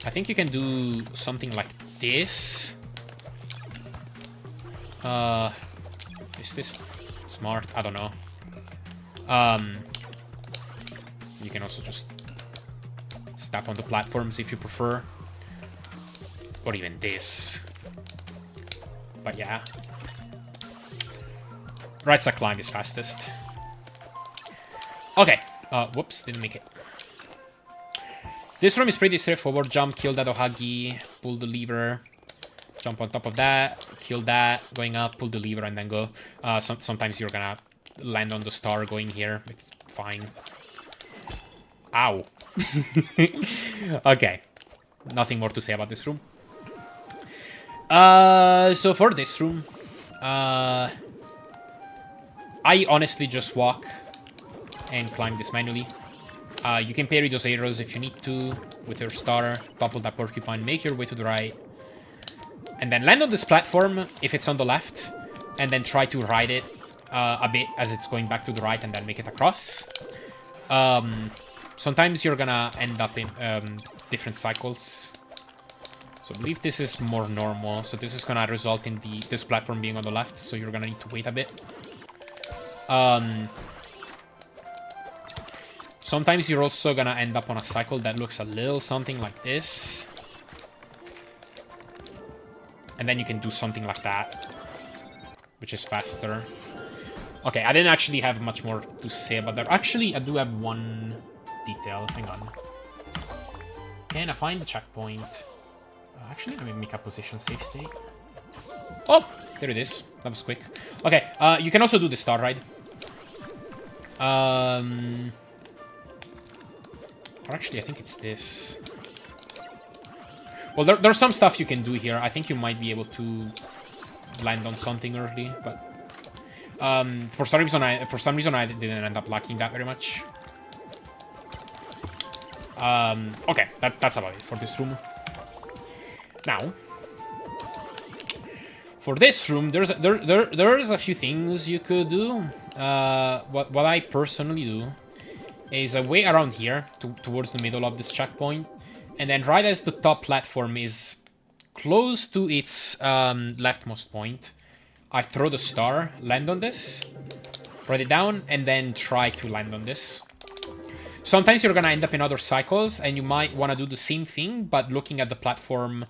I think you can do something like this. Is this smart? I don't know. You can also just step on the platforms if you prefer, or even this. But yeah, right side climb is fastest. Okay. Whoops, didn't make it. This room is pretty straightforward. Jump, kill that ohagi, pull the lever, jump on top of that, kill that, going up, pull the lever, and then go. Sometimes you're gonna land on the star going here. It's fine. Ow. Okay. Nothing more to say about this room. So for this room, I honestly just walk and climb this manually. You can parry those arrows if you need to with your star, topple that porcupine, make your way to the right, and then land on this platform if it's on the left, and then try to ride it a bit as it's going back to the right, and then make it across. sometimes you're gonna end up in different cycles. So I believe this is more normal. So this is gonna result in this platform being on the left. So you're gonna need to wait a bit. Sometimes you're also gonna end up on a cycle that looks a little something like this. And then you can do something like that, which is faster. Okay, I didn't actually have much more to say about that. Actually, I do have one detail. Hang on. Can I find the checkpoint? Actually, let me make a position save state. Oh, there it is. That was quick. Okay, you can also do the star ride. Or actually, I think it's this. Well, there's some stuff you can do here. I think you might be able to land on something early, but for some reason I didn't end up liking that very much. Okay, that's about it for this room. Now, for this room, there's a few things you could do. What I personally do is a way around here towards the middle of this checkpoint, and then right as the top platform is close to its leftmost point, I throw the star, land on this, write it down, and then try to land on this. Sometimes you're gonna end up in other cycles, and you might want to do the same thing, but looking at the platform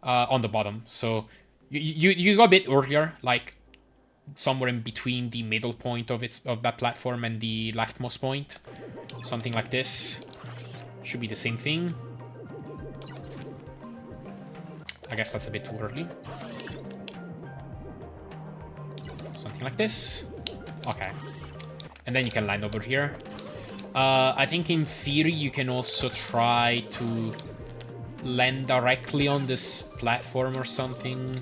on the bottom. So you go a bit earlier, like somewhere in between the middle point of that platform and the leftmost point. Something like this. Should be the same thing. I guess that's a bit too early. Something like this. Okay. And then you can land over here. I think in theory you can also try to land directly on this platform or something.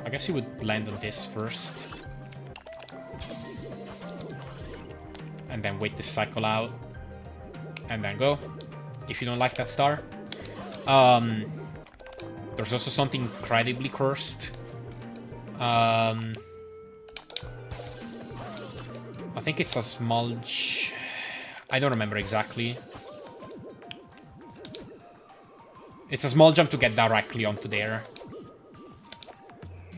I guess you would land on this first. And then wait this cycle out. And then go. If you don't like that star. There's also something incredibly cursed. I think it's a smudge. I don't remember exactly. It's a small jump to get directly onto there.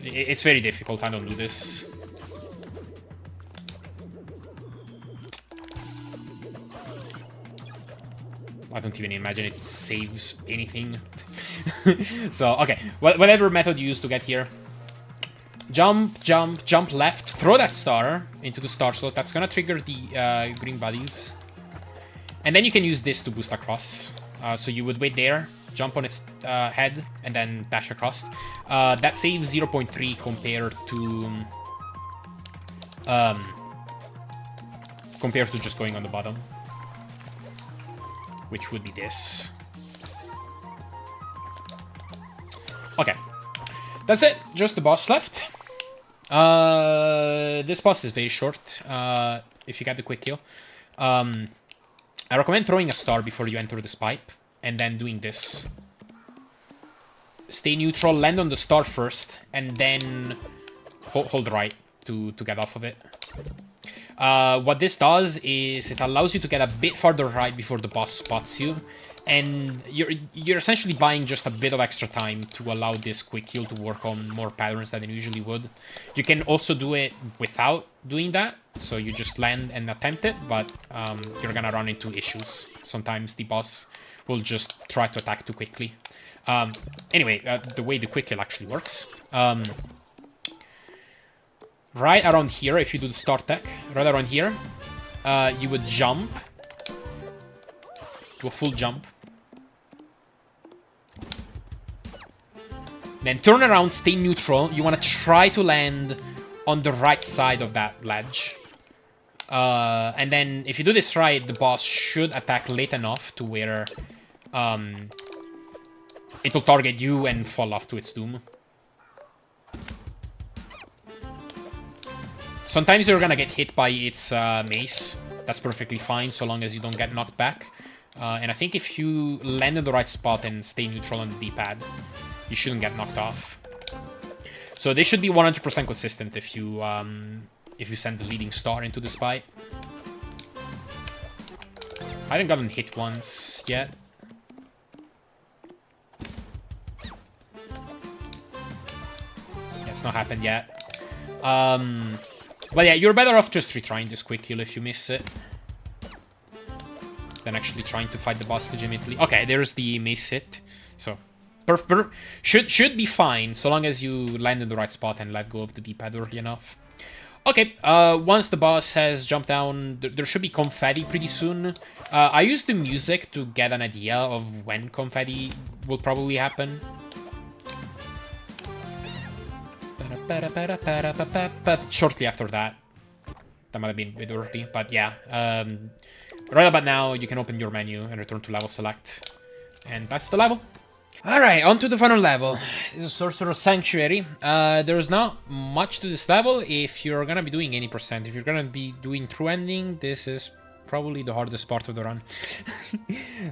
It's very difficult. I don't do this. I don't even imagine it saves anything. So, okay. Whatever method you use to get here. Jump, jump, jump left. Throw that star into the star slot. That's gonna trigger the green bodies. And then you can use this to boost across. So you would wait there, jump on its head, and then dash across. That saves 0.3 compared to just going on the bottom, which would be this. Okay, that's it. Just the boss left. This boss is very short. If you get the quick kill, I recommend throwing a star before you enter this pipe, and then doing this. Stay neutral, land on the star first, and then hold right to get off of it. What this does is it allows you to get a bit farther right before the boss spots you, and you're essentially buying just a bit of extra time to allow this quick kill to work on more patterns than it usually would. You can also do it without doing that, so you just land and attempt it, but you're gonna run into issues. Sometimes the boss will just try to attack too quickly. Anyway, the way the quick kill actually works. Right around here, if you do the start tech, right around here, you would jump. Do a full jump. Then turn around, stay neutral. You want to try to land on the right side of that ledge. And then if you do this right, the boss should attack late enough to where it'll target you and fall off to its doom. Sometimes you're gonna get hit by its mace. That's perfectly fine, so long as you don't get knocked back. And I think if you land in the right spot and stay neutral on the D-pad, you shouldn't get knocked off. So this should be 100% consistent if you send the leading star into the spy. I haven't gotten hit once yet. Yeah, it's not happened yet. But yeah, you're better off just retrying this quick heal if you miss it than actually trying to fight the boss legitimately. Okay, there's the mace hit. So, should be fine, so long as you land in the right spot and let go of the D-pad early enough. Okay, once the boss has jumped down, there should be confetti pretty soon. I used the music to get an idea of when confetti will probably happen. Shortly after that. That might have been a bit early, but yeah. Right about now, you can open your menu and return to level select. And that's the level. Alright, on to the final level. This is Sorcerer Sanctuary. There's not much to this level if you're gonna be doing any percent. If you're gonna be doing true ending, this is probably the hardest part of the run.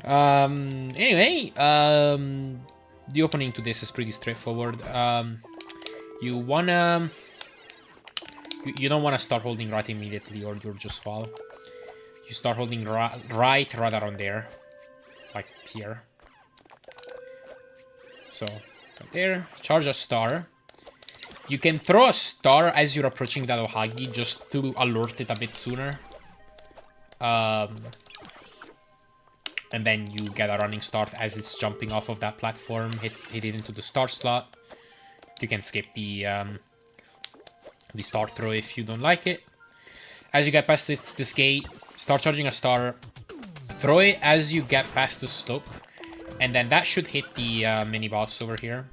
Anyway, the opening to this is pretty straightforward. You wanna... You don't want to start holding right immediately or you'll just fall. You start holding right right around there. Like here. So, right there. Charge a star. You can throw a star as you're approaching that Ohagi just to alert it a bit sooner. And then you get a running start as it's jumping off of that platform. Hit it into the star slot. You can skip the star throw if you don't like it. As you get past this gate, start charging a star. Throw it as you get past the slope. And then that should hit the mini-boss over here.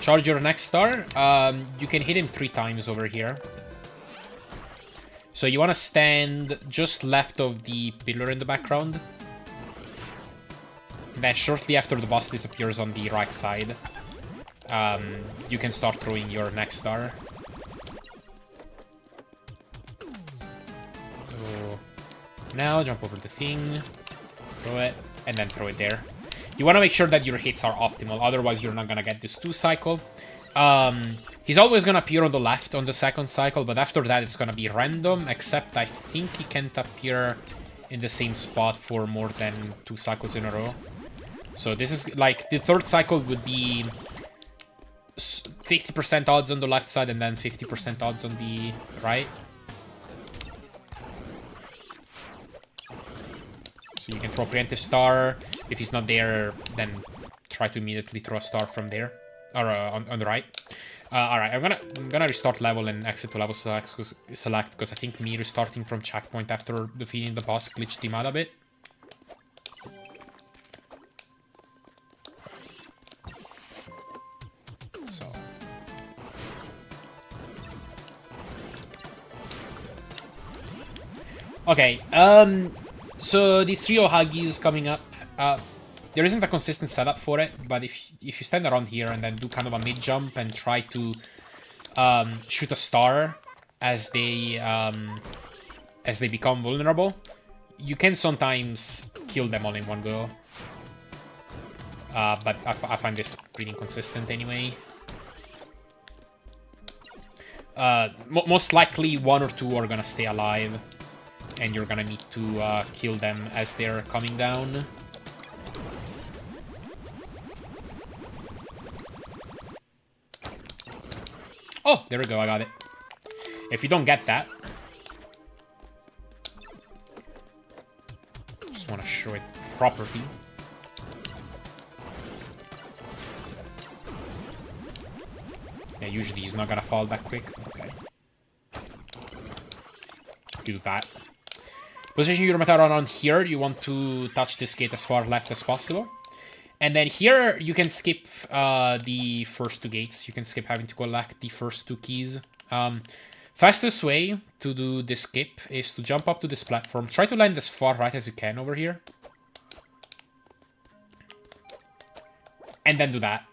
Charge your next star. You can hit him 3 times over here. So you want to stand just left of the pillar in the background. And then shortly after the boss disappears on the right side, you can start throwing your next star. So now jump over the thing, throw it, and then throw it there. You want to make sure that your hits are optimal, otherwise you're not going to get this 2 cycle. He's always going to appear on the left on the second cycle, but after that it's going to be random, except I think he can't appear in the same spot for more than 2 cycles in a row. So this is like, the 3rd cycle would be 50% odds on the left side and then 50% odds on the right. So you can throw a preemptive star. If he's not there, then try to immediately throw a star from there. Or on the right. Alright, I'm gonna restart level and exit to level select because I think me restarting from checkpoint after defeating the boss glitched him out a bit. So okay, so these 3 Ohagis coming up. There isn't a consistent setup for it, but if you stand around here and then do kind of a mid jump and try to shoot a star as they become vulnerable, you can sometimes kill them all in one go. But I find this pretty inconsistent anyway. Most likely 1 or 2 are gonna stay alive, and you're gonna need to kill them as they're coming down. Oh, there we go, I got it. If you don't get that, just want to show it properly. Yeah, usually he's not gonna fall that quick. Okay. Do that. Position your Meteor around here. You want to touch this gate as far left as possible. And then here, you can skip the first 2 gates. You can skip having to collect the first 2 keys. Fastest way to do this skip is to jump up to this platform. Try to land as far right as you can over here. And then do that.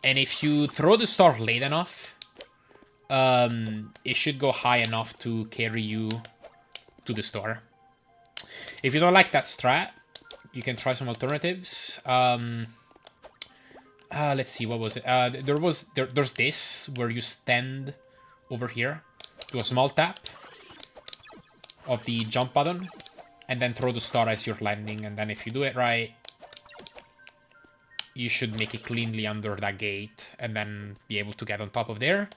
And if you throw the star late enough, it should go high enough to carry you to the store. If you don't like that strat, you can try some alternatives. Let's see, what was it? There's this, where you stand over here, do a small tap, of the jump button, and then throw the star as you're landing. And then if you do it right, you should make it cleanly under that gate, and then be able to get on top of there.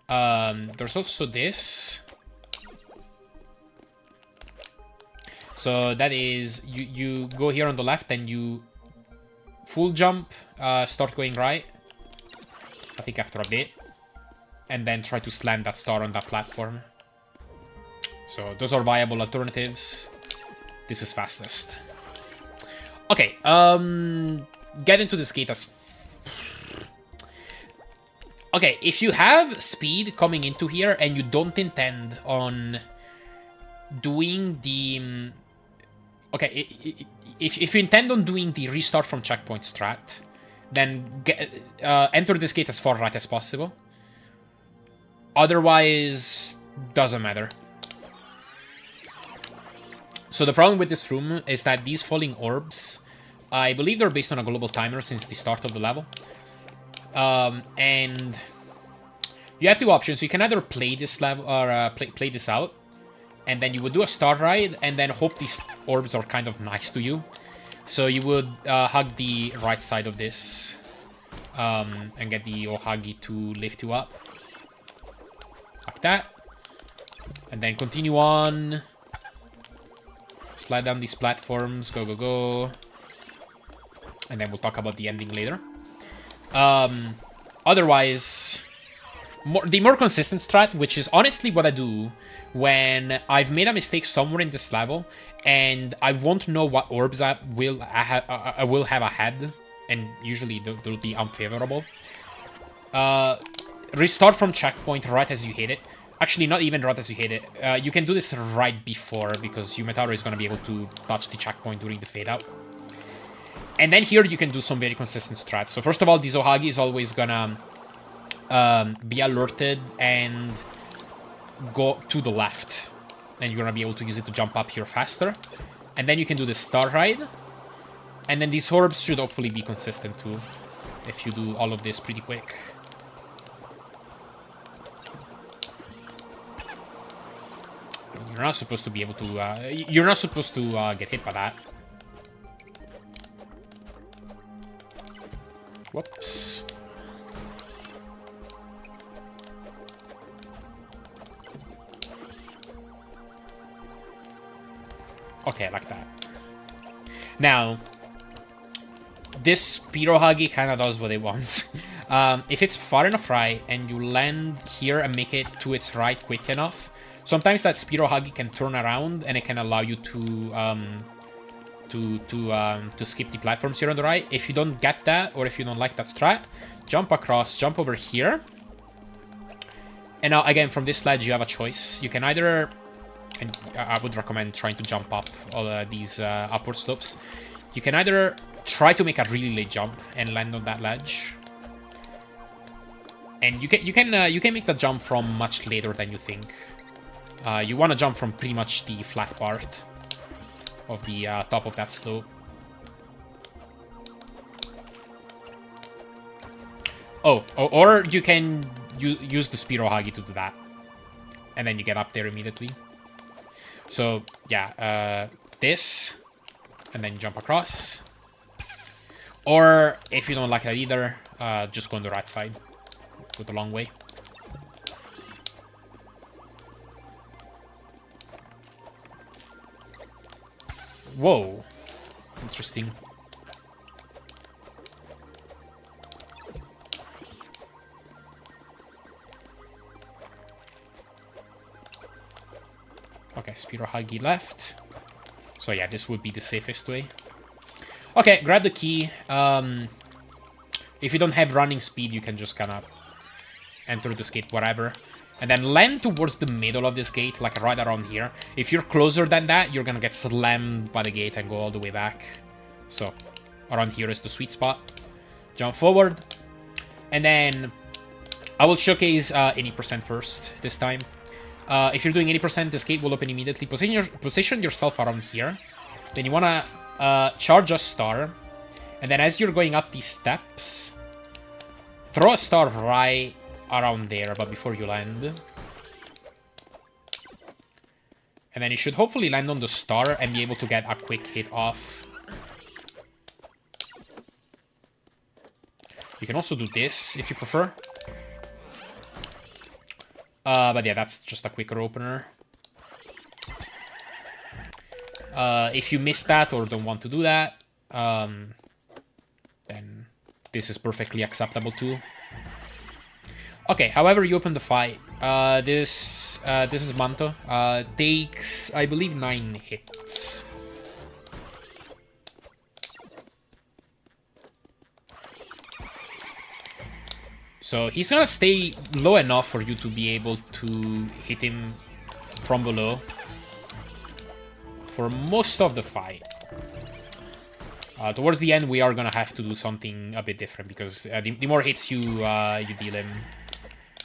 There's also this. So that is, you go here on the left, and you full jump, start going right, I think after a bit, and then try to slam that star on that platform. So those are viable alternatives. This is fastest. Okay, get into this gate as... Okay, if you have speed coming into here and you don't intend on doing the... Okay, if you intend on doing the restart from checkpoint strat, then enter this gate as far right as possible. Otherwise, doesn't matter. So the problem with this room is that these falling orbs, I believe they're based on a global timer since the start of the level. And you have two options. You can either play this level or play this out, and then you would do a star ride and then hope these orbs are kind of nice to you. So you would hug the right side of this and get the Ohagi to lift you up. Like that. And then continue on. Slide down these platforms. Go, go, go. And then we'll talk about the ending later. Otherwise, the more consistent strat, which is honestly what I do when I've made a mistake somewhere in this level and I won't know what orbs I will have ahead, and usually they'll be unfavorable. Restart from checkpoint right as you hit it. Actually, not even right as you hit it. You can do this right before, because Yumetaru is going to be able to touch the checkpoint during the fade out. And then here you can do some very consistent strats. So first of all, this Ohagi is always gonna be alerted and go to the left. And you're gonna be able to use it to jump up here faster. And then you can do the star ride. And then these orbs should hopefully be consistent too, if you do all of this pretty quick. You're not supposed to be able to... you're not supposed to get hit by that. Whoops. Okay, like that. Now, this Pirohagi kind of does what it wants. If it's far enough right and you land here and make it to its right quick enough, sometimes that Spirohagi can turn around and it can allow you to skip the platforms here on the right. If you don't get that, or if you don't like that strat, jump across, jump over here. And now, again, from this ledge, you have a choice. You can either... And I would recommend trying to jump up all these upward slopes. You can either try to make a really late jump and land on that ledge. And you can make that jump from much later than you think. You want to jump from pretty much the flat part of the top of that slope. Oh, or you can use the Spirohagi to do that. And then you get up there immediately. So, yeah, this, and then jump across. Or, if you don't like that either, just go on the right side. Go the long way. Whoa. Interesting. Okay, Spirohagi left. So yeah, this would be the safest way. Okay, grab the key. If you don't have running speed, you can just kind of enter this gate wherever. And then land towards the middle of this gate, like right around here. If you're closer than that, you're gonna get slammed by the gate and go all the way back. So, around here is the sweet spot. Jump forward. And then, I will showcase 80% first this time. If you're doing 80%, this gate will open immediately. Position yourself around here. Then you wanna charge a star. And then as you're going up these steps, throw a star right around there, but before you land. And then you should hopefully land on the star and be able to get a quick hit off. You can also do this if you prefer. But yeah, that's just a quicker opener. If you miss that or don't want to do that, then this is perfectly acceptable too. Okay, however you open the fight, this is Manto. Takes, I believe, 9 hits. So he's gonna stay low enough for you to be able to hit him from below for most of the fight. Towards the end, we are gonna have to do something a bit different because the more hits you deal him,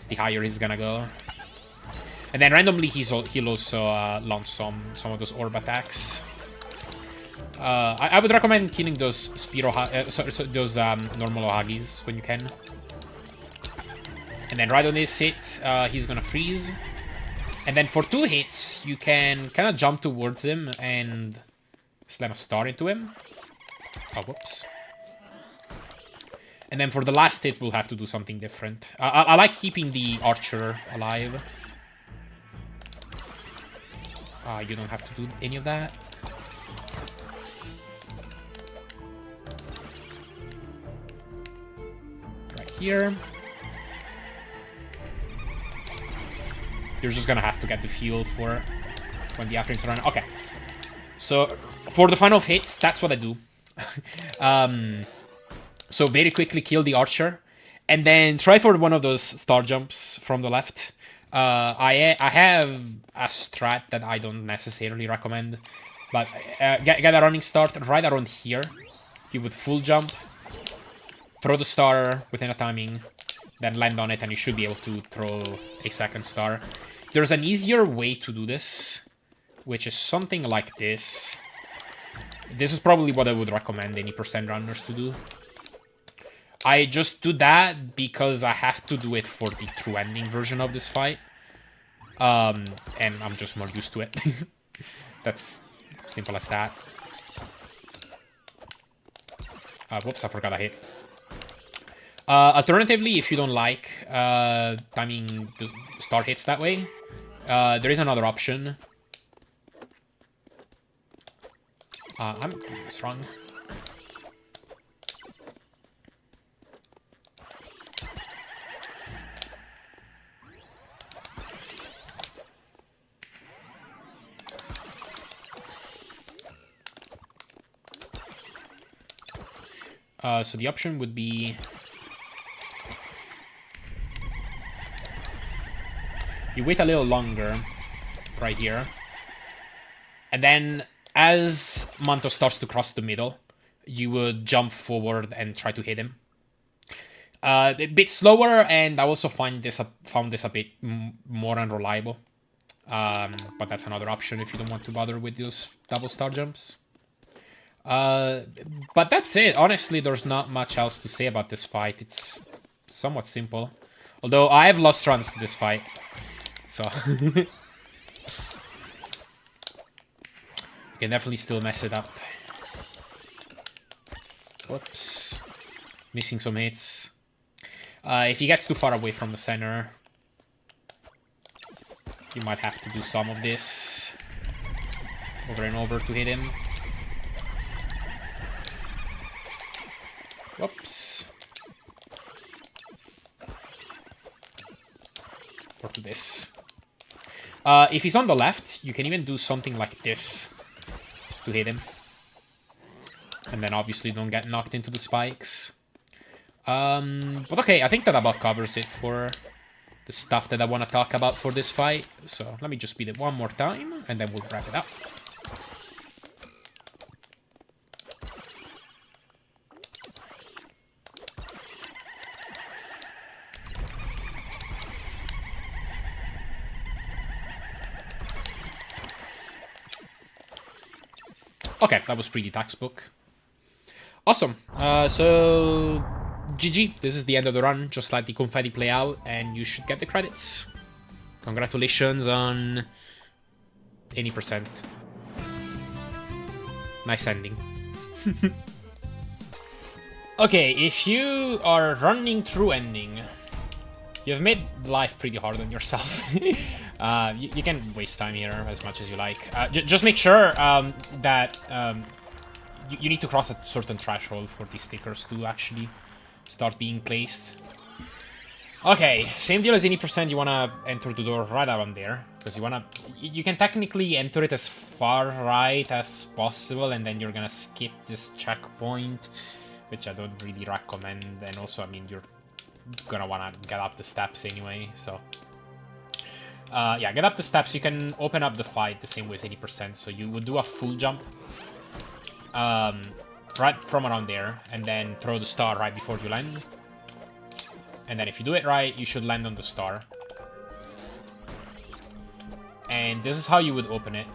the higher he's gonna go. And then randomly he'll also launch some of those orb attacks. I would recommend killing those those normal Ohagis when you can. And then right on this hit, he's gonna freeze. And then for 2 hits, you can kind of jump towards him and slam a star into him. Oh, whoops. And then for the last hit, we'll have to do something different. I like keeping the archer alive. You don't have to do any of that. Right here. You're just gonna have to get the fuel for when the afterings run. Okay. So for the final hit, that's what I do. So very quickly kill the archer, and then try for one of those star jumps from the left. I have a strat that I don't necessarily recommend, but get a running start right around here. You would full jump, throw the star within a timing, then land on it, and you should be able to throw a second star. There's an easier way to do this, which is something like this. This is probably what I would recommend any percent runners to do. I just do that because I have to do it for the true ending version of this fight. And I'm just more used to it. That's simple as that. Whoops, I forgot I hit. Alternatively, if you don't like timing the star hits that way, there is another option. I'm doing this wrong. So the option would be you wait a little longer right here, and then as Manto starts to cross the middle, you would jump forward and try to hit him. A bit slower, and I also found this a bit more unreliable. But that's another option if you don't want to bother with those double star jumps. But that's it. Honestly, there's not much else to say about this fight. It's somewhat simple. Although I have lost runs to this fight. So you can definitely still mess it up. Whoops. Missing some hits. If he gets too far away from the center, you might have to do some of this over and over to hit him. Whoops. Or to this. If he's on the left, you can even do something like this to hit him. And then obviously don't get knocked into the spikes. But okay, I think that about covers it for the stuff that I want to talk about for this fight. So let me just beat it one more time, and then we'll wrap it up. Okay, that was pretty textbook. Awesome. So GG. This is the end of the run. Just let the confetti play out, and you should get the credits. Congratulations on any percent. Nice ending. Okay, if you are running through ending, you've made life pretty hard on yourself. You can waste time here as much as you like. Just make sure that you need to cross a certain threshold for these stickers to actually start being placed. Okay, same deal as any percent. You want to enter the door right around there, because you can technically enter it as far right as possible, and then you're gonna skip this checkpoint, which I don't really recommend. And also, I mean, you're gonna want to get up the steps anyway, so yeah, get up the steps. You can open up the fight the same way as 80%, so you would do a full jump right from around there, and then throw the star right before you land. And then if you do it right, you should land on the star. And this is how you would open it.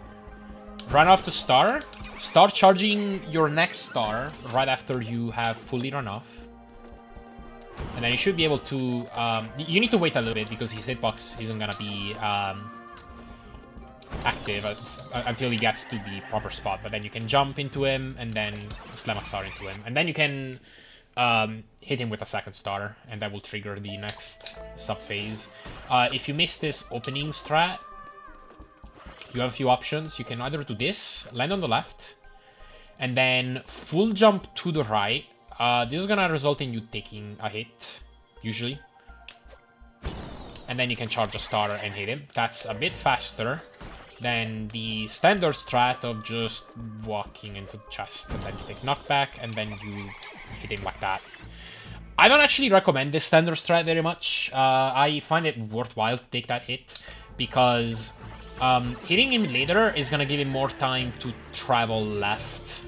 Run off the star, start charging your next star right after you have fully run off. And then you should be able to... you need to wait a little bit because his hitbox isn't gonna be active until he gets to the proper spot. But then you can jump into him and then slam a star into him. And then you can hit him with a second star, and that will trigger the next sub-phase. If you miss this opening strat, you have a few options. You can either do this, land on the left, and then full jump to the right. This is gonna result in you taking a hit, usually. And then you can charge a star and hit him. That's a bit faster than the standard strat of just walking into the chest, and then you take knockback, and then you hit him like that. I don't actually recommend this standard strat very much. I find it worthwhile to take that hit, because hitting him later is gonna give him more time to travel left.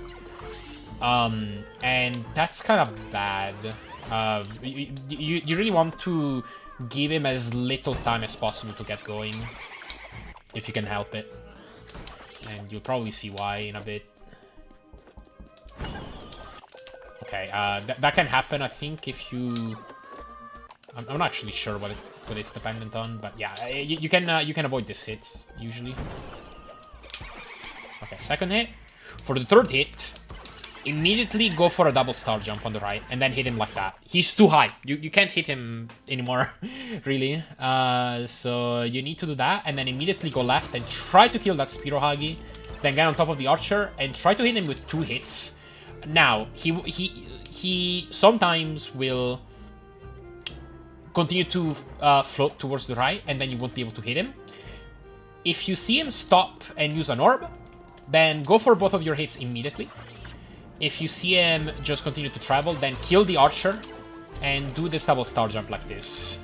And that's kind of bad. You really want to give him as little time as possible to get going, if you can help it. And you'll probably see why in a bit. Okay, that can happen, I think, if you... I'm not actually sure what it's dependent on, but yeah, you can avoid this hit, usually. Okay, second hit. For the third hit, immediately go for a double star jump on the right, and then hit him like that. He's too high. You can't hit him anymore, really. So you need to do that, and then immediately go left and try to kill that Spiro Hagi. Then get on top of the archer and try to hit him with 2 hits. Now, he sometimes will continue to float towards the right, and then you won't be able to hit him. If you see him stop and use an orb, then go for both of your hits immediately. If you see him just continue to travel, then kill the archer and do this double star jump like this.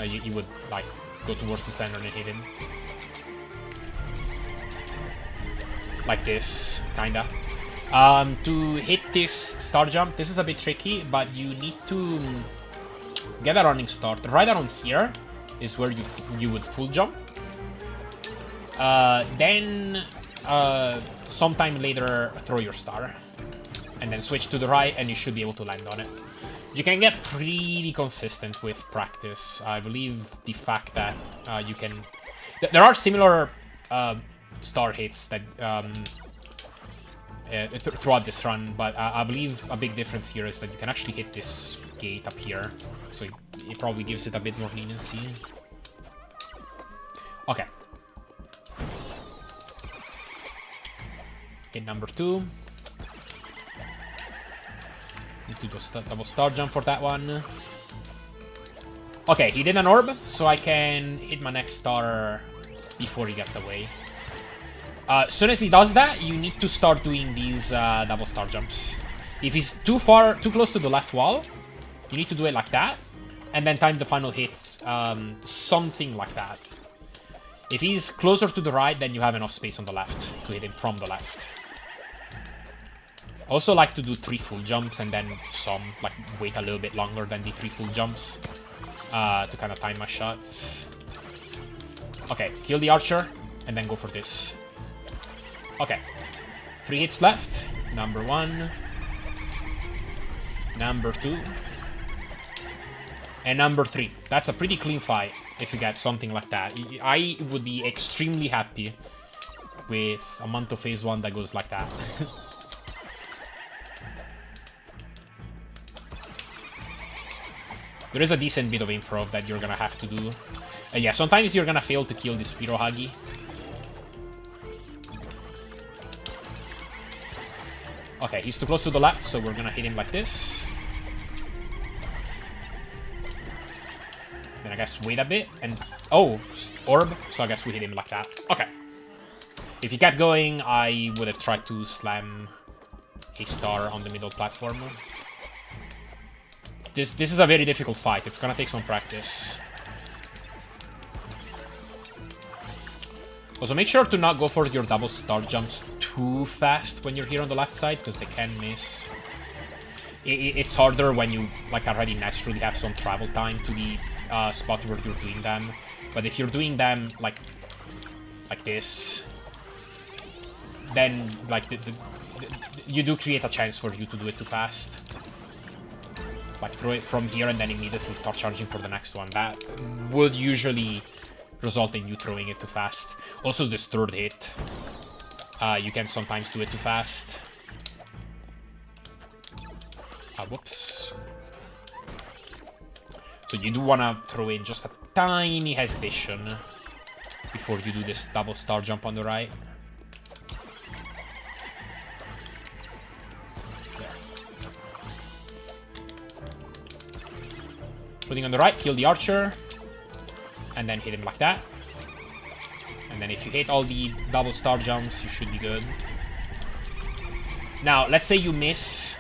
You would like go towards the center and hit him. Like this, kinda. To hit this star jump, this is a bit tricky, but you need to get a running start. Right around here is where you would full jump. Then sometime later throw your star. And then switch to the right, and you should be able to land on it. You can get pretty consistent with practice. I believe the fact that you can... There are similar star hits that throughout this run, but I believe a big difference here is that you can actually hit this gate up here. So it probably gives it a bit more leniency. Okay. Hit number 2. Need to do a double star jump for that one. Okay, he did an orb, so I can hit my next star before he gets away. As soon as he does that, you need to start doing these double star jumps. If he's too close to the left wall, you need to do it like that, and then time the final hit, something like that. If he's closer to the right, then you have enough space on the left to hit him from the left. I also like to do 3 full jumps and then like wait a little bit longer than the 3 full jumps to kind of time my shots. Okay, kill the archer and then go for this. Okay, 3 hits left. Number 1, number 2, and number 3. That's a pretty clean fight if you get something like that. I would be extremely happy with a Manto phase 1 that goes like that. There is a decent bit of improv that you're gonna have to do. Yeah, sometimes you're gonna fail to kill this Pirohagi. Okay, he's too close to the left, so we're gonna hit him like this. Then I guess wait a bit, and... Oh, orb, so I guess we hit him like that. Okay. If he kept going, I would have tried to slam a star on the middle platform. This is a very difficult fight. It's gonna take some practice. Also, make sure to not go for your double star jumps too fast when you're here on the left side, because they can miss. It's harder when you like already naturally have some travel time to the spot where you're doing them. But if you're doing them like this, then like you do create a chance for you to do it too fast. Like throw it from here and then immediately start charging for the next one. That would usually result in you throwing it too fast. Also, this third hit, you can sometimes do it too fast. Whoops. So you do want to throw in just a tiny hesitation before you do this double star jump on the right. Putting on the right, kill the archer, and then hit him like that. And then if you hit all the double star jumps, you should be good. Now, let's say you miss,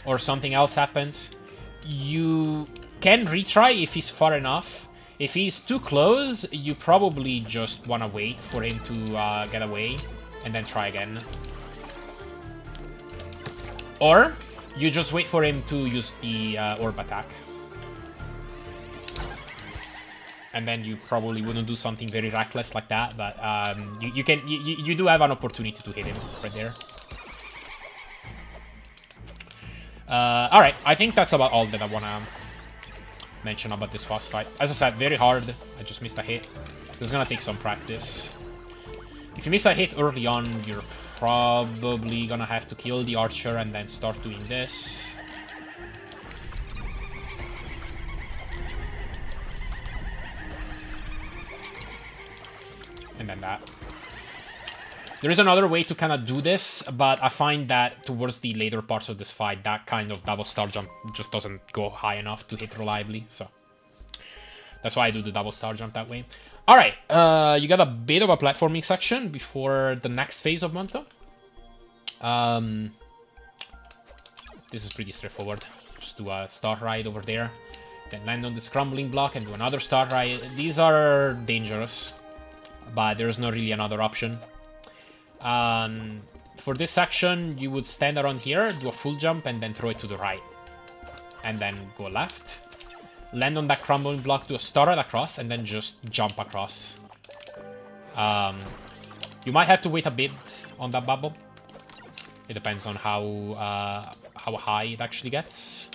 or something else happens. You can retry if he's far enough. If he's too close, you probably just want to wait for him to get away, and then try again. Or, you just wait for him to use the orb attack. And then you probably wouldn't do something very reckless like that, but you do have an opportunity to hit him right there. Alright, I think that's about all that I want to mention about this boss fight. As I said, very hard. I just missed a hit. It's gonna take some practice. If you miss a hit early on, you're probably gonna have to kill the archer and then start doing this. And then that. There is another way to kind of do this, but I find that towards the later parts of this fight, that kind of double star jump just doesn't go high enough to hit reliably, so that's why I do the double star jump that way. Alright, you got a bit of a platforming section before the next phase of Manto. This is pretty straightforward. Just do a star ride over there, then land on this crumbling block and do another star ride. These are dangerous, but there's not really another option. For this section, you would stand around here, do a full jump, and then throw it to the right. And then go left. Land on that crumbling block, do a star right across, and then just jump across. You might have to wait a bit on that bubble. It depends on how high it actually gets.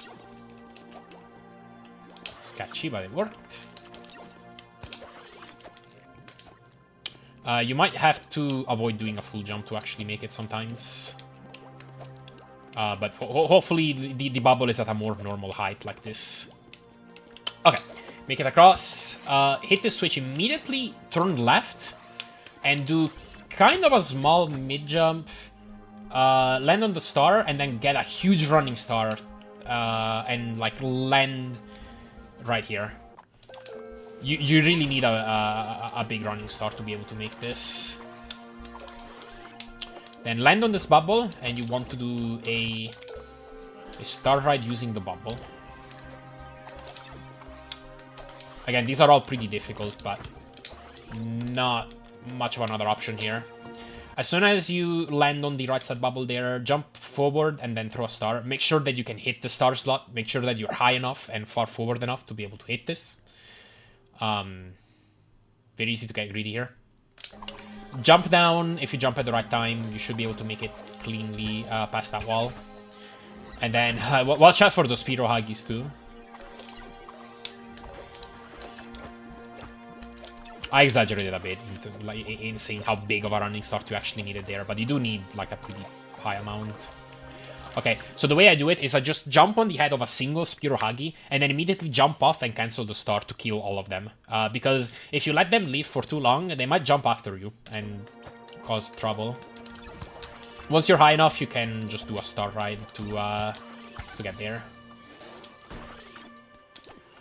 Sketchy, but it worked. You might have to avoid doing a full jump to actually make it sometimes. But hopefully the bubble is at a more normal height like this. Okay, make it across. Hit the switch immediately, turn left, and do kind of a small mid-jump. Land on the star, and then get a huge running star. And like land right here. You really need a big running star to be able to make this. Then land on this bubble, and you want to do a star ride using the bubble. Again, these are all pretty difficult, but not much of another option here. As soon as you land on the right side bubble there, jump forward and then throw a star. Make sure that you can hit the star slot. Make sure that you're high enough and far forward enough to be able to hit this. Very easy to get greedy here. Jump down. If you jump at the right time, you should be able to make it cleanly past that wall. And then watch out for those Pirohagis too. I exaggerated a bit in saying how big of a running start you actually needed there, but you do need like a pretty high amount. Okay, so the way I do it is I just jump on the head of a single Spirohagi and then immediately jump off and cancel the star to kill all of them. Because if you let them live for too long, they might jump after you and cause trouble. Once you're high enough, you can just do a star ride to get there.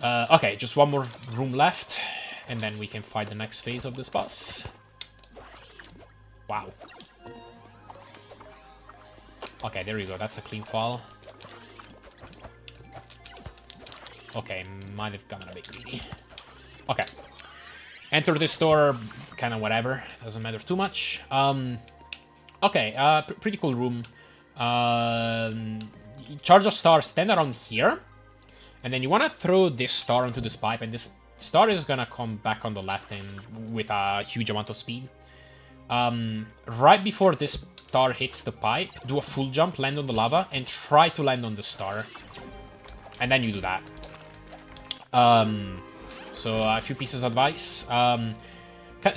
Okay, just one more room left, and then we can fight the next phase of this boss. Wow. Okay, there you go. That's a clean fall. Okay, might have gotten a bit greedy. Okay. Enter this door, kind of whatever. Doesn't matter too much. Okay, pretty cool room. Charge a star, stand around here. And then you want to throw this star onto this pipe, and this star is going to come back on the left and with a huge amount of speed. Right before this star hits the pipe, do a full jump, land on the lava, and try to land on the star. And then you do that. So a few pieces of advice.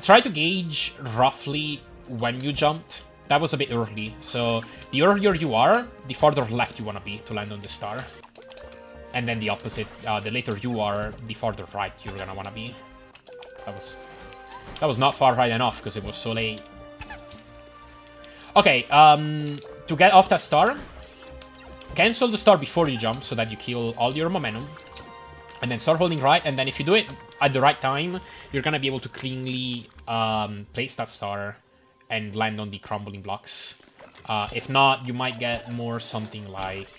Try to gauge roughly when you jumped. That was a bit early. So the earlier you are, the farther left you want to be to land on the star. And then the opposite, the later you are, the farther right you're gonna want to be. That was not far right enough because it was so late. Okay, to get off that star, cancel the star before you jump so that you kill all your momentum. And then start holding right, and then if you do it at the right time, you're gonna be able to cleanly place that star and land on the crumbling blocks. If not, you might get more something like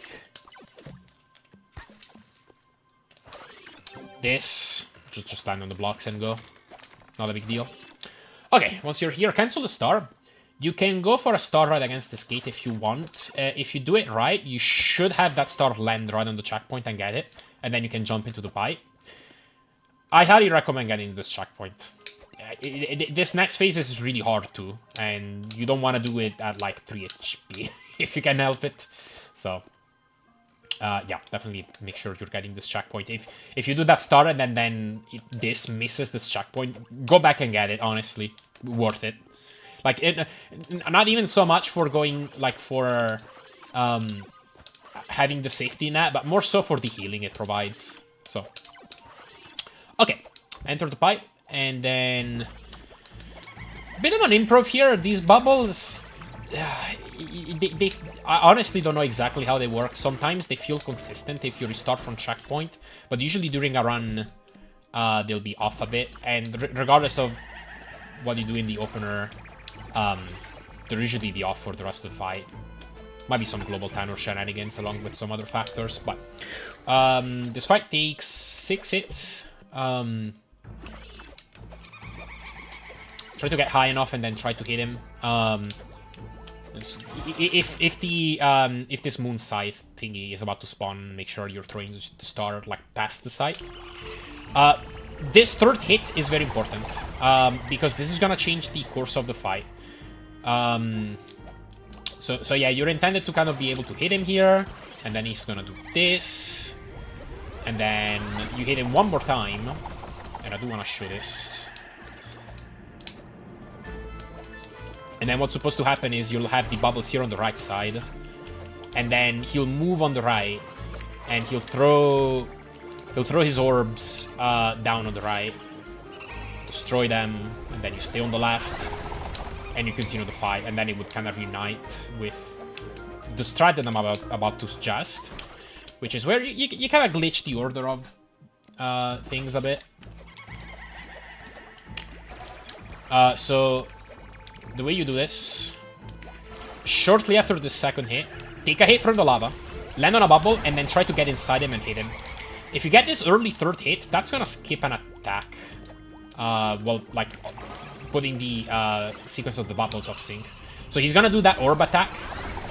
this. Just land on the blocks and go. Not a big deal. Okay, once you're here, cancel the star. You can go for a star ride against this gate if you want. If you do it right, you should have that star land right on the checkpoint and get it. And then you can jump into the pipe. I highly recommend getting this checkpoint. This next phase is really hard too. And you don't want to do it at like 3 HP if you can help it. So, yeah, definitely make sure you're getting this checkpoint. If you do that star and then this misses this checkpoint, go back and get it, honestly. Worth it. Like, not even so much for going, like, for having the safety net, but more so for the healing it provides. So, okay. Enter the pipe, and then... bit of an improv here. These bubbles... I honestly don't know exactly how they work. Sometimes they feel consistent if you restart from checkpoint, but usually during a run, they'll be off a bit. And regardless of what you do in the opener... they'll usually be off for the rest of the fight. Might be some global tenor shenanigans along with some other factors, but this fight takes 6 hits. Try to get high enough and then try to hit him. If this moon scythe thingy is about to spawn, make sure you're throwing the star like past the side. This third hit is very important because this is gonna change the course of the fight. So yeah, you're intended to kind of be able to hit him here, and then he's gonna do this, and then you hit him one more time, and I do want to show this. And then what's supposed to happen is you'll have the bubbles here on the right side, and then he'll move on the right, and he'll throw his orbs down on the right, destroy them, and then you stay on the left. And you continue the fight, and then it would kind of unite with the strat that I'm about to suggest, which is where you kind of glitch the order of things a bit. So the way you do this, shortly after the second hit, take a hit from the lava, land on a bubble, and then try to get inside him and hit him. If you get this early third hit, that's gonna skip an attack. Well, like... putting the sequence of the bubbles off sync. So he's gonna do that orb attack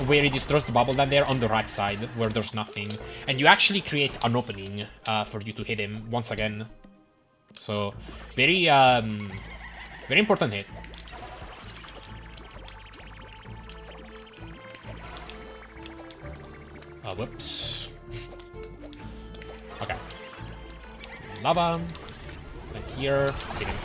where he destroys the bubble down there on the right side where there's nothing. And you actually create an opening for you to hit him once again. So very very important hit. Whoops. Okay. Lava. And here, hit him.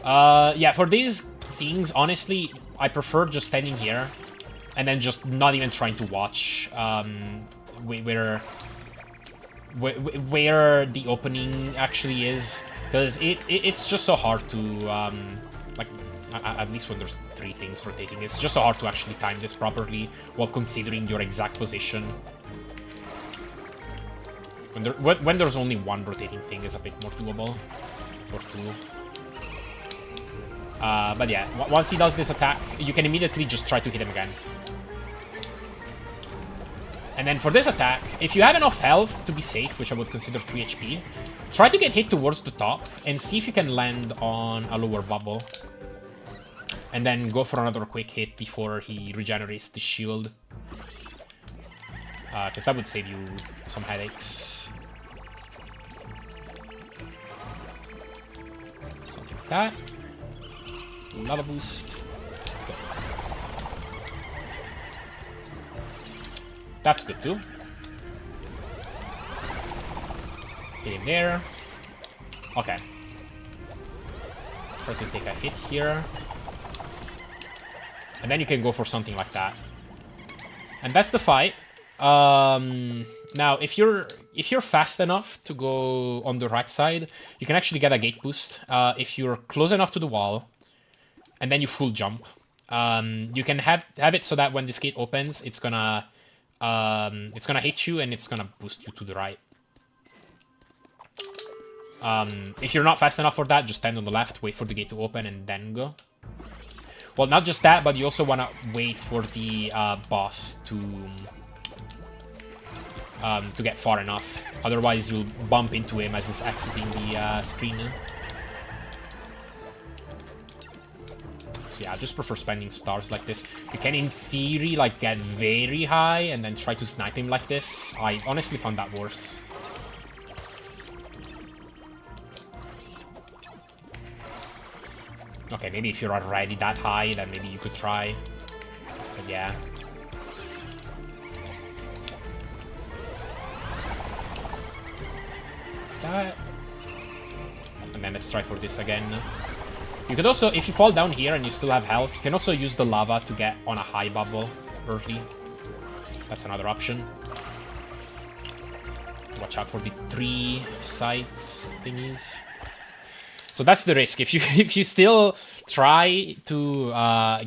Yeah, for these things, honestly, I prefer just standing here and then just not even trying to watch where the opening actually is, because it's just so hard to like at least when there's 3 things rotating, it's just so hard to actually time this properly while considering your exact position. When there's only 1 rotating thing, is a bit more doable, or 2. But yeah, once he does this attack, you can immediately just try to hit him again. And then for this attack, if you have enough health to be safe, which I would consider 3 HP, try to get hit towards the top and see if you can land on a lower bubble. And then go for another quick hit before he regenerates the shield. Because that would save you some headaches. Something like that. Lava boost. Good. That's good too. Hit him there. Okay. Try to take a hit here. And then you can go for something like that. And that's the fight. Now, if you're fast enough to go on the right side, you can actually get a gate boost. If you're close enough to the wall, and then you full jump, you can have it so that when this gate opens, it's gonna hit you and it's gonna boost you to the right. If you're not fast enough for that, just stand on the left, wait for the gate to open, and then go. Well, not just that, but you also want to wait for the boss to get far enough. Otherwise, you'll bump into him as he's exiting the screen. So yeah, I just prefer spending stars like this. You can, in theory, like get very high and then try to snipe him like this. I honestly found that worse. Okay, maybe if you're already that high, then maybe you could try. But yeah. That. And then let's try for this again. You could also, if you fall down here and you still have health, you can also use the lava to get on a high bubble early. That's another option. Watch out for the 3 sides thingies. So that's the risk. If you still try to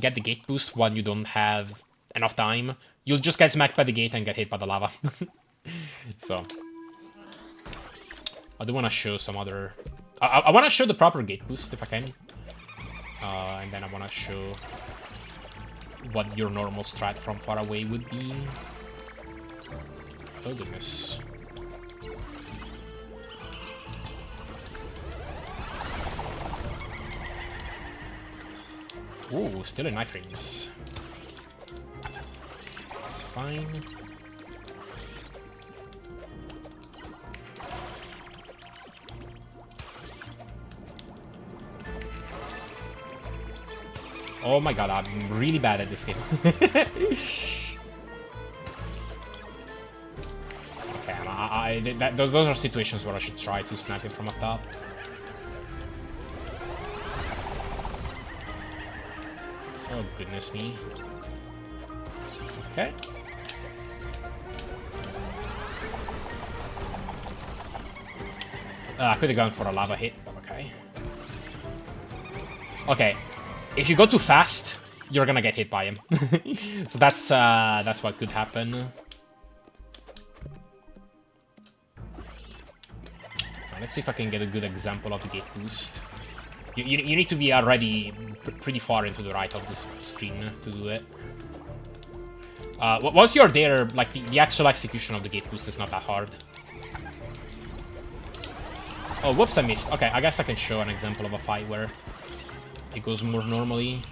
get the gate boost while you don't have enough time, you'll just get smacked by the gate and get hit by the lava. So I do want to show some other. I want to show the proper gate boost if I can, and then I want to show what your normal strat from far away would be. Oh goodness. Ooh, still in knife rings. That's fine. Oh my god, I'm really bad at this game. Okay, those are situations where I should try to snipe him from up top. Oh, goodness me. Okay. I could have gone for a lava hit, but okay. Okay. If you go too fast, you're gonna get hit by him. So that's what could happen. Now, let's see if I can get a good example of the gate boost. You need to be already pretty far into the right of this screen to do it. Once you're there, like the actual execution of the gate boost is not that hard. Oh, whoops, I missed. Okay, I guess I can show an example of a fight where it goes more normally.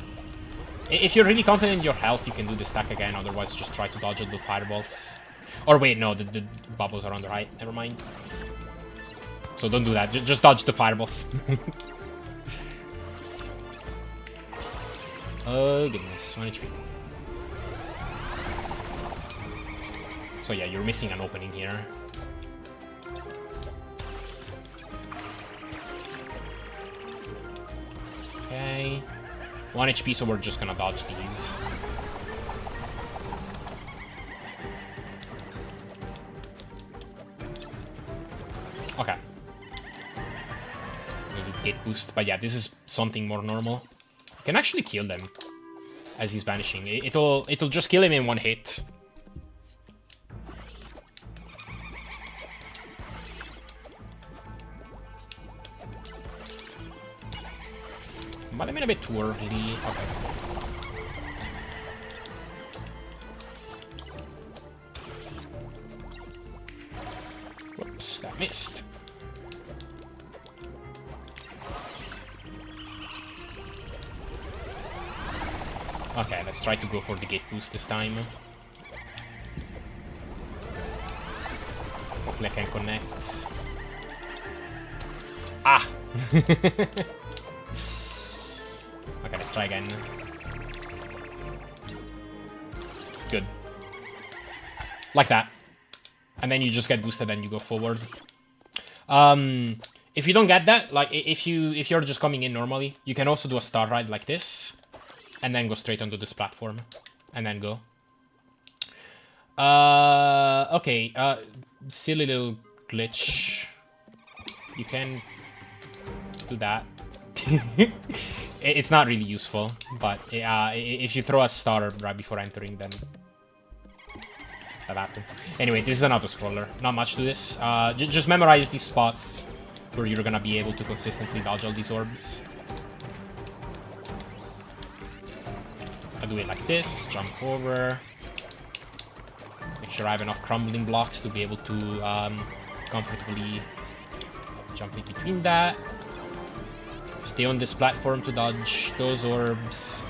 If you're really confident in your health, you can do the stack again. Otherwise, just try to dodge the fireballs. Or wait, no, the bubbles are on the right. Never mind. So don't do that. Just dodge the fireballs. Oh goodness, 1 HP. So yeah, you're missing an opening here. Okay. 1 HP, so we're just gonna dodge these. Okay. Maybe get boost, but yeah, this is something more normal. You can actually kill them as he's vanishing. It'll just kill him in 1 hit. But I'm in a bit too early. Okay. Whoops, that missed. Okay, let's try to go for the gate boost this time. Hopefully I can connect. Ah! Okay, let's try again. Good. Like that. And then you just get boosted and you go forward. If you don't get that, like if you're just coming in normally, you can also do a star ride like this. And then go straight onto this platform. And then go. Okay, silly little glitch. You can do that. It's not really useful, but if you throw a star right before entering, then that happens. Anyway, this is an auto-scroller. Not much to this. Just memorize these spots where you're gonna be able to consistently dodge all these orbs. I do it like this, jump over. Make sure I have enough crumbling blocks to be able to comfortably jump in between that. Stay on this platform to dodge those orbs.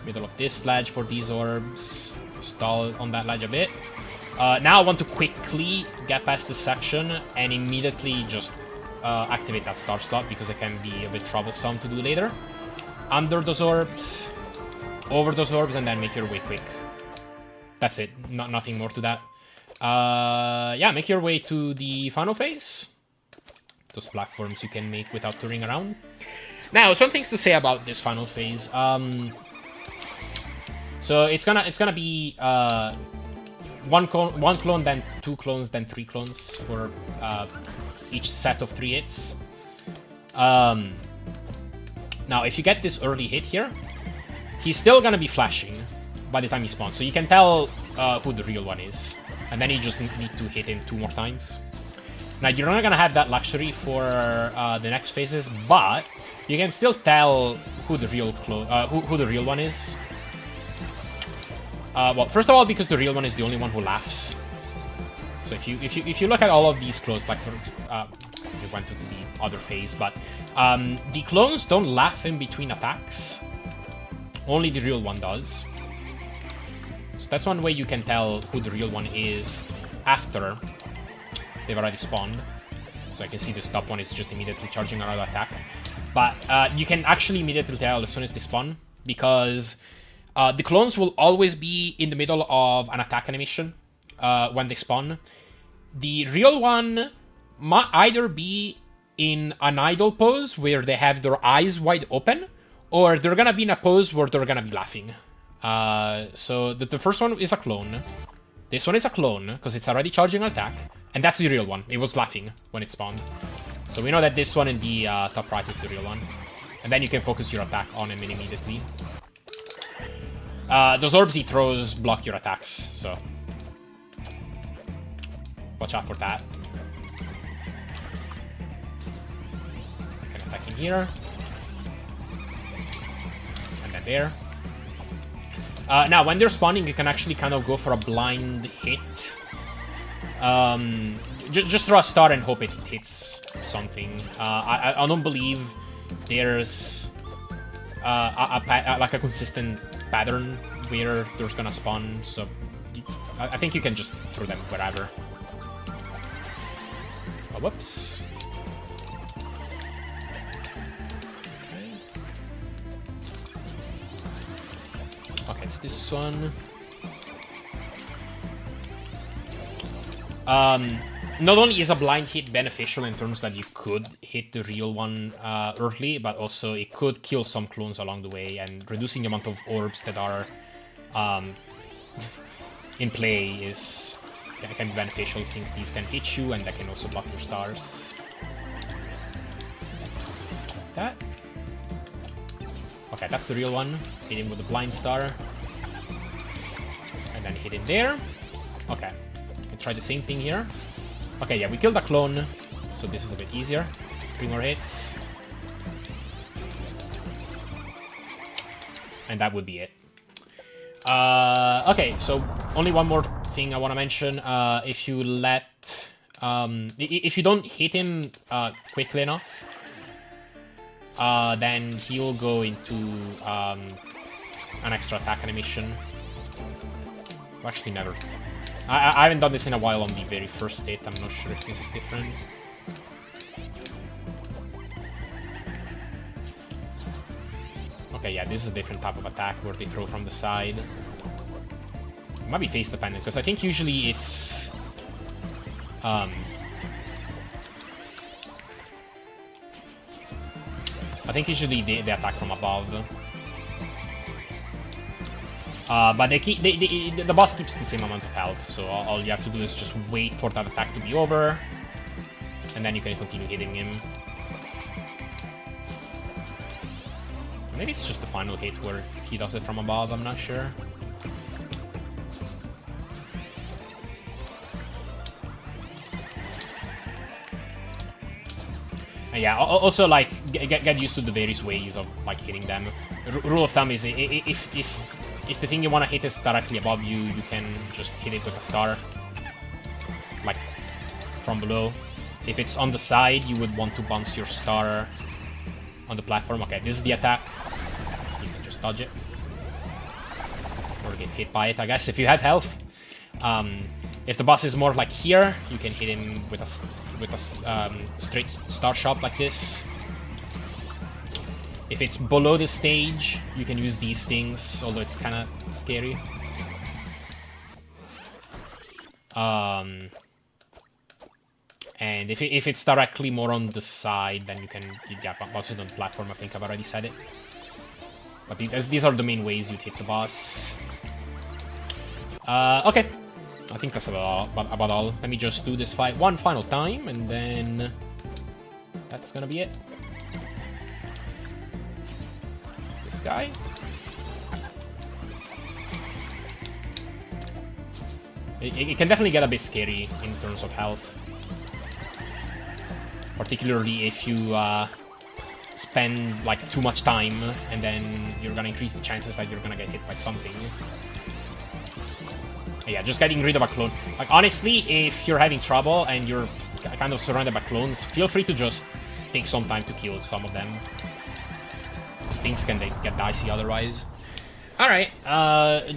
Middle of this ledge for these orbs. Stall on that ledge a bit. Now I want to quickly get past this section and immediately just activate that star slot because it can be a bit troublesome to do later. Under those orbs, over those orbs, and then make your way quick. That's it. Nothing more to that. Yeah, make your way to the final phase. Those platforms you can make without turning around. Now, some things to say about this final phase. So it's gonna be one clone, then 2 clones, then 3 clones for each set of 3 hits. Now, if you get this early hit here, he's still gonna be flashing by the time he spawns, so you can tell who the real one is, and then you just need to hit him 2 more times. Now, you're not gonna have that luxury for the next phases, but you can still tell who the real who the real one is. Well, first of all, because the real one is the only one who laughs. So if you look at all of these clones, like we went to the other phase, but the clones don't laugh in between attacks. Only the real one does. So that's one way you can tell who the real one is after they've already spawned. So I can see this top one is just immediately charging another attack. But you can actually immediately tell as soon as they spawn, because the clones will always be in the middle of an attack animation when they spawn. The real one might either be in an idle pose where they have their eyes wide open, or they're gonna be in a pose where they're gonna be laughing. So the first one is a clone. This one is a clone, because it's already charging an attack. And that's the real one. It was laughing when it spawned. So we know that this one in the top right is the real one. And then you can focus your attack on him immediately. Those orbs he throws block your attacks, so watch out for that. I can attack in here. And then there. Now, when they're spawning, you can actually kind of go for a blind hit. Just throw a star and hope it hits something. I don't believe there's like a consistent pattern where there's gonna spawn, so I think you can just throw them wherever. Oh, whoops. Okay, it's this one. not only is a blind hit beneficial in terms that you could hit the real one early, but also it could kill some clones along the way, and reducing the amount of orbs that are in play can be beneficial, since these can hit you and that can also block your stars. Like that. Okay, that's the real one. Hit him with the blind star. And then hit him there. Okay. Can try the same thing here. Okay, yeah, we killed a clone, so this is a bit easier. 3 more hits. And that would be it. Okay, so only one more thing I want to mention. If you if you don't hit him quickly enough, then he'll go into an extra attack animation. Well, actually, never. I haven't done this in a while on the very first hit. I'm not sure if this is different. Okay, yeah, this is a different type of attack where they throw from the side. It might be phase dependent, because I think usually it's... I think usually they attack from above. But the boss keeps the same amount of health, so all you have to do is just wait for that attack to be over, and then you can continue hitting him. Maybe it's just the final hit where he does it from above, I'm not sure. And yeah, also, like, get used to the various ways of, like, hitting them. Rule of thumb is, if the thing you want to hit is directly above you, you can just hit it with a star. Like, from below. If it's on the side, you would want to bounce your star on the platform. Okay, this is the attack. You can just dodge it. Or get hit by it, I guess, if you have health. If the boss is more like here, you can hit him with a straight star shot like this. If it's below the stage, you can use these things, although it's kind of scary. And if it's directly more on the side, then you can bounce it on the platform. I think I've already said it. But these are the main ways you'd hit the boss. Okay. I think that's about all. Let me just do this fight one final time, and then that's gonna be it. This guy. It can definitely get a bit scary in terms of health. Particularly if you spend like too much time, and then you're gonna increase the chances that you're gonna get hit by something. Yeah, just getting rid of a clone. Like, honestly, if you're having trouble and you're kind of surrounded by clones, feel free to just take some time to kill some of them. Because things can get dicey otherwise. Alright,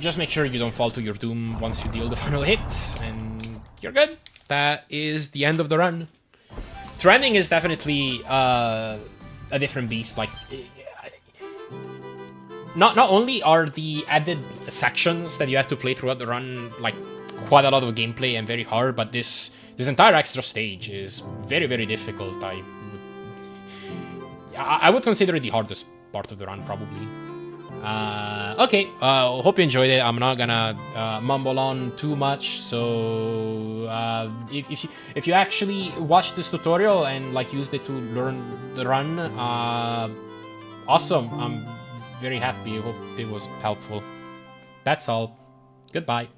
just make sure you don't fall to your doom once you deal the final hit, and you're good. That is the end of the run. Trending is definitely a different beast. Like, not only are the added sections that you have to play throughout the run like quite a lot of gameplay and very hard, but this entire extra stage is very, very difficult. I would consider it the hardest part of the run, probably. Okay, hope you enjoyed it. I'm not gonna mumble on too much, so if you actually watched this tutorial and like used it to learn the run, awesome. I'm very happy. I hope it was helpful. That's all. Goodbye.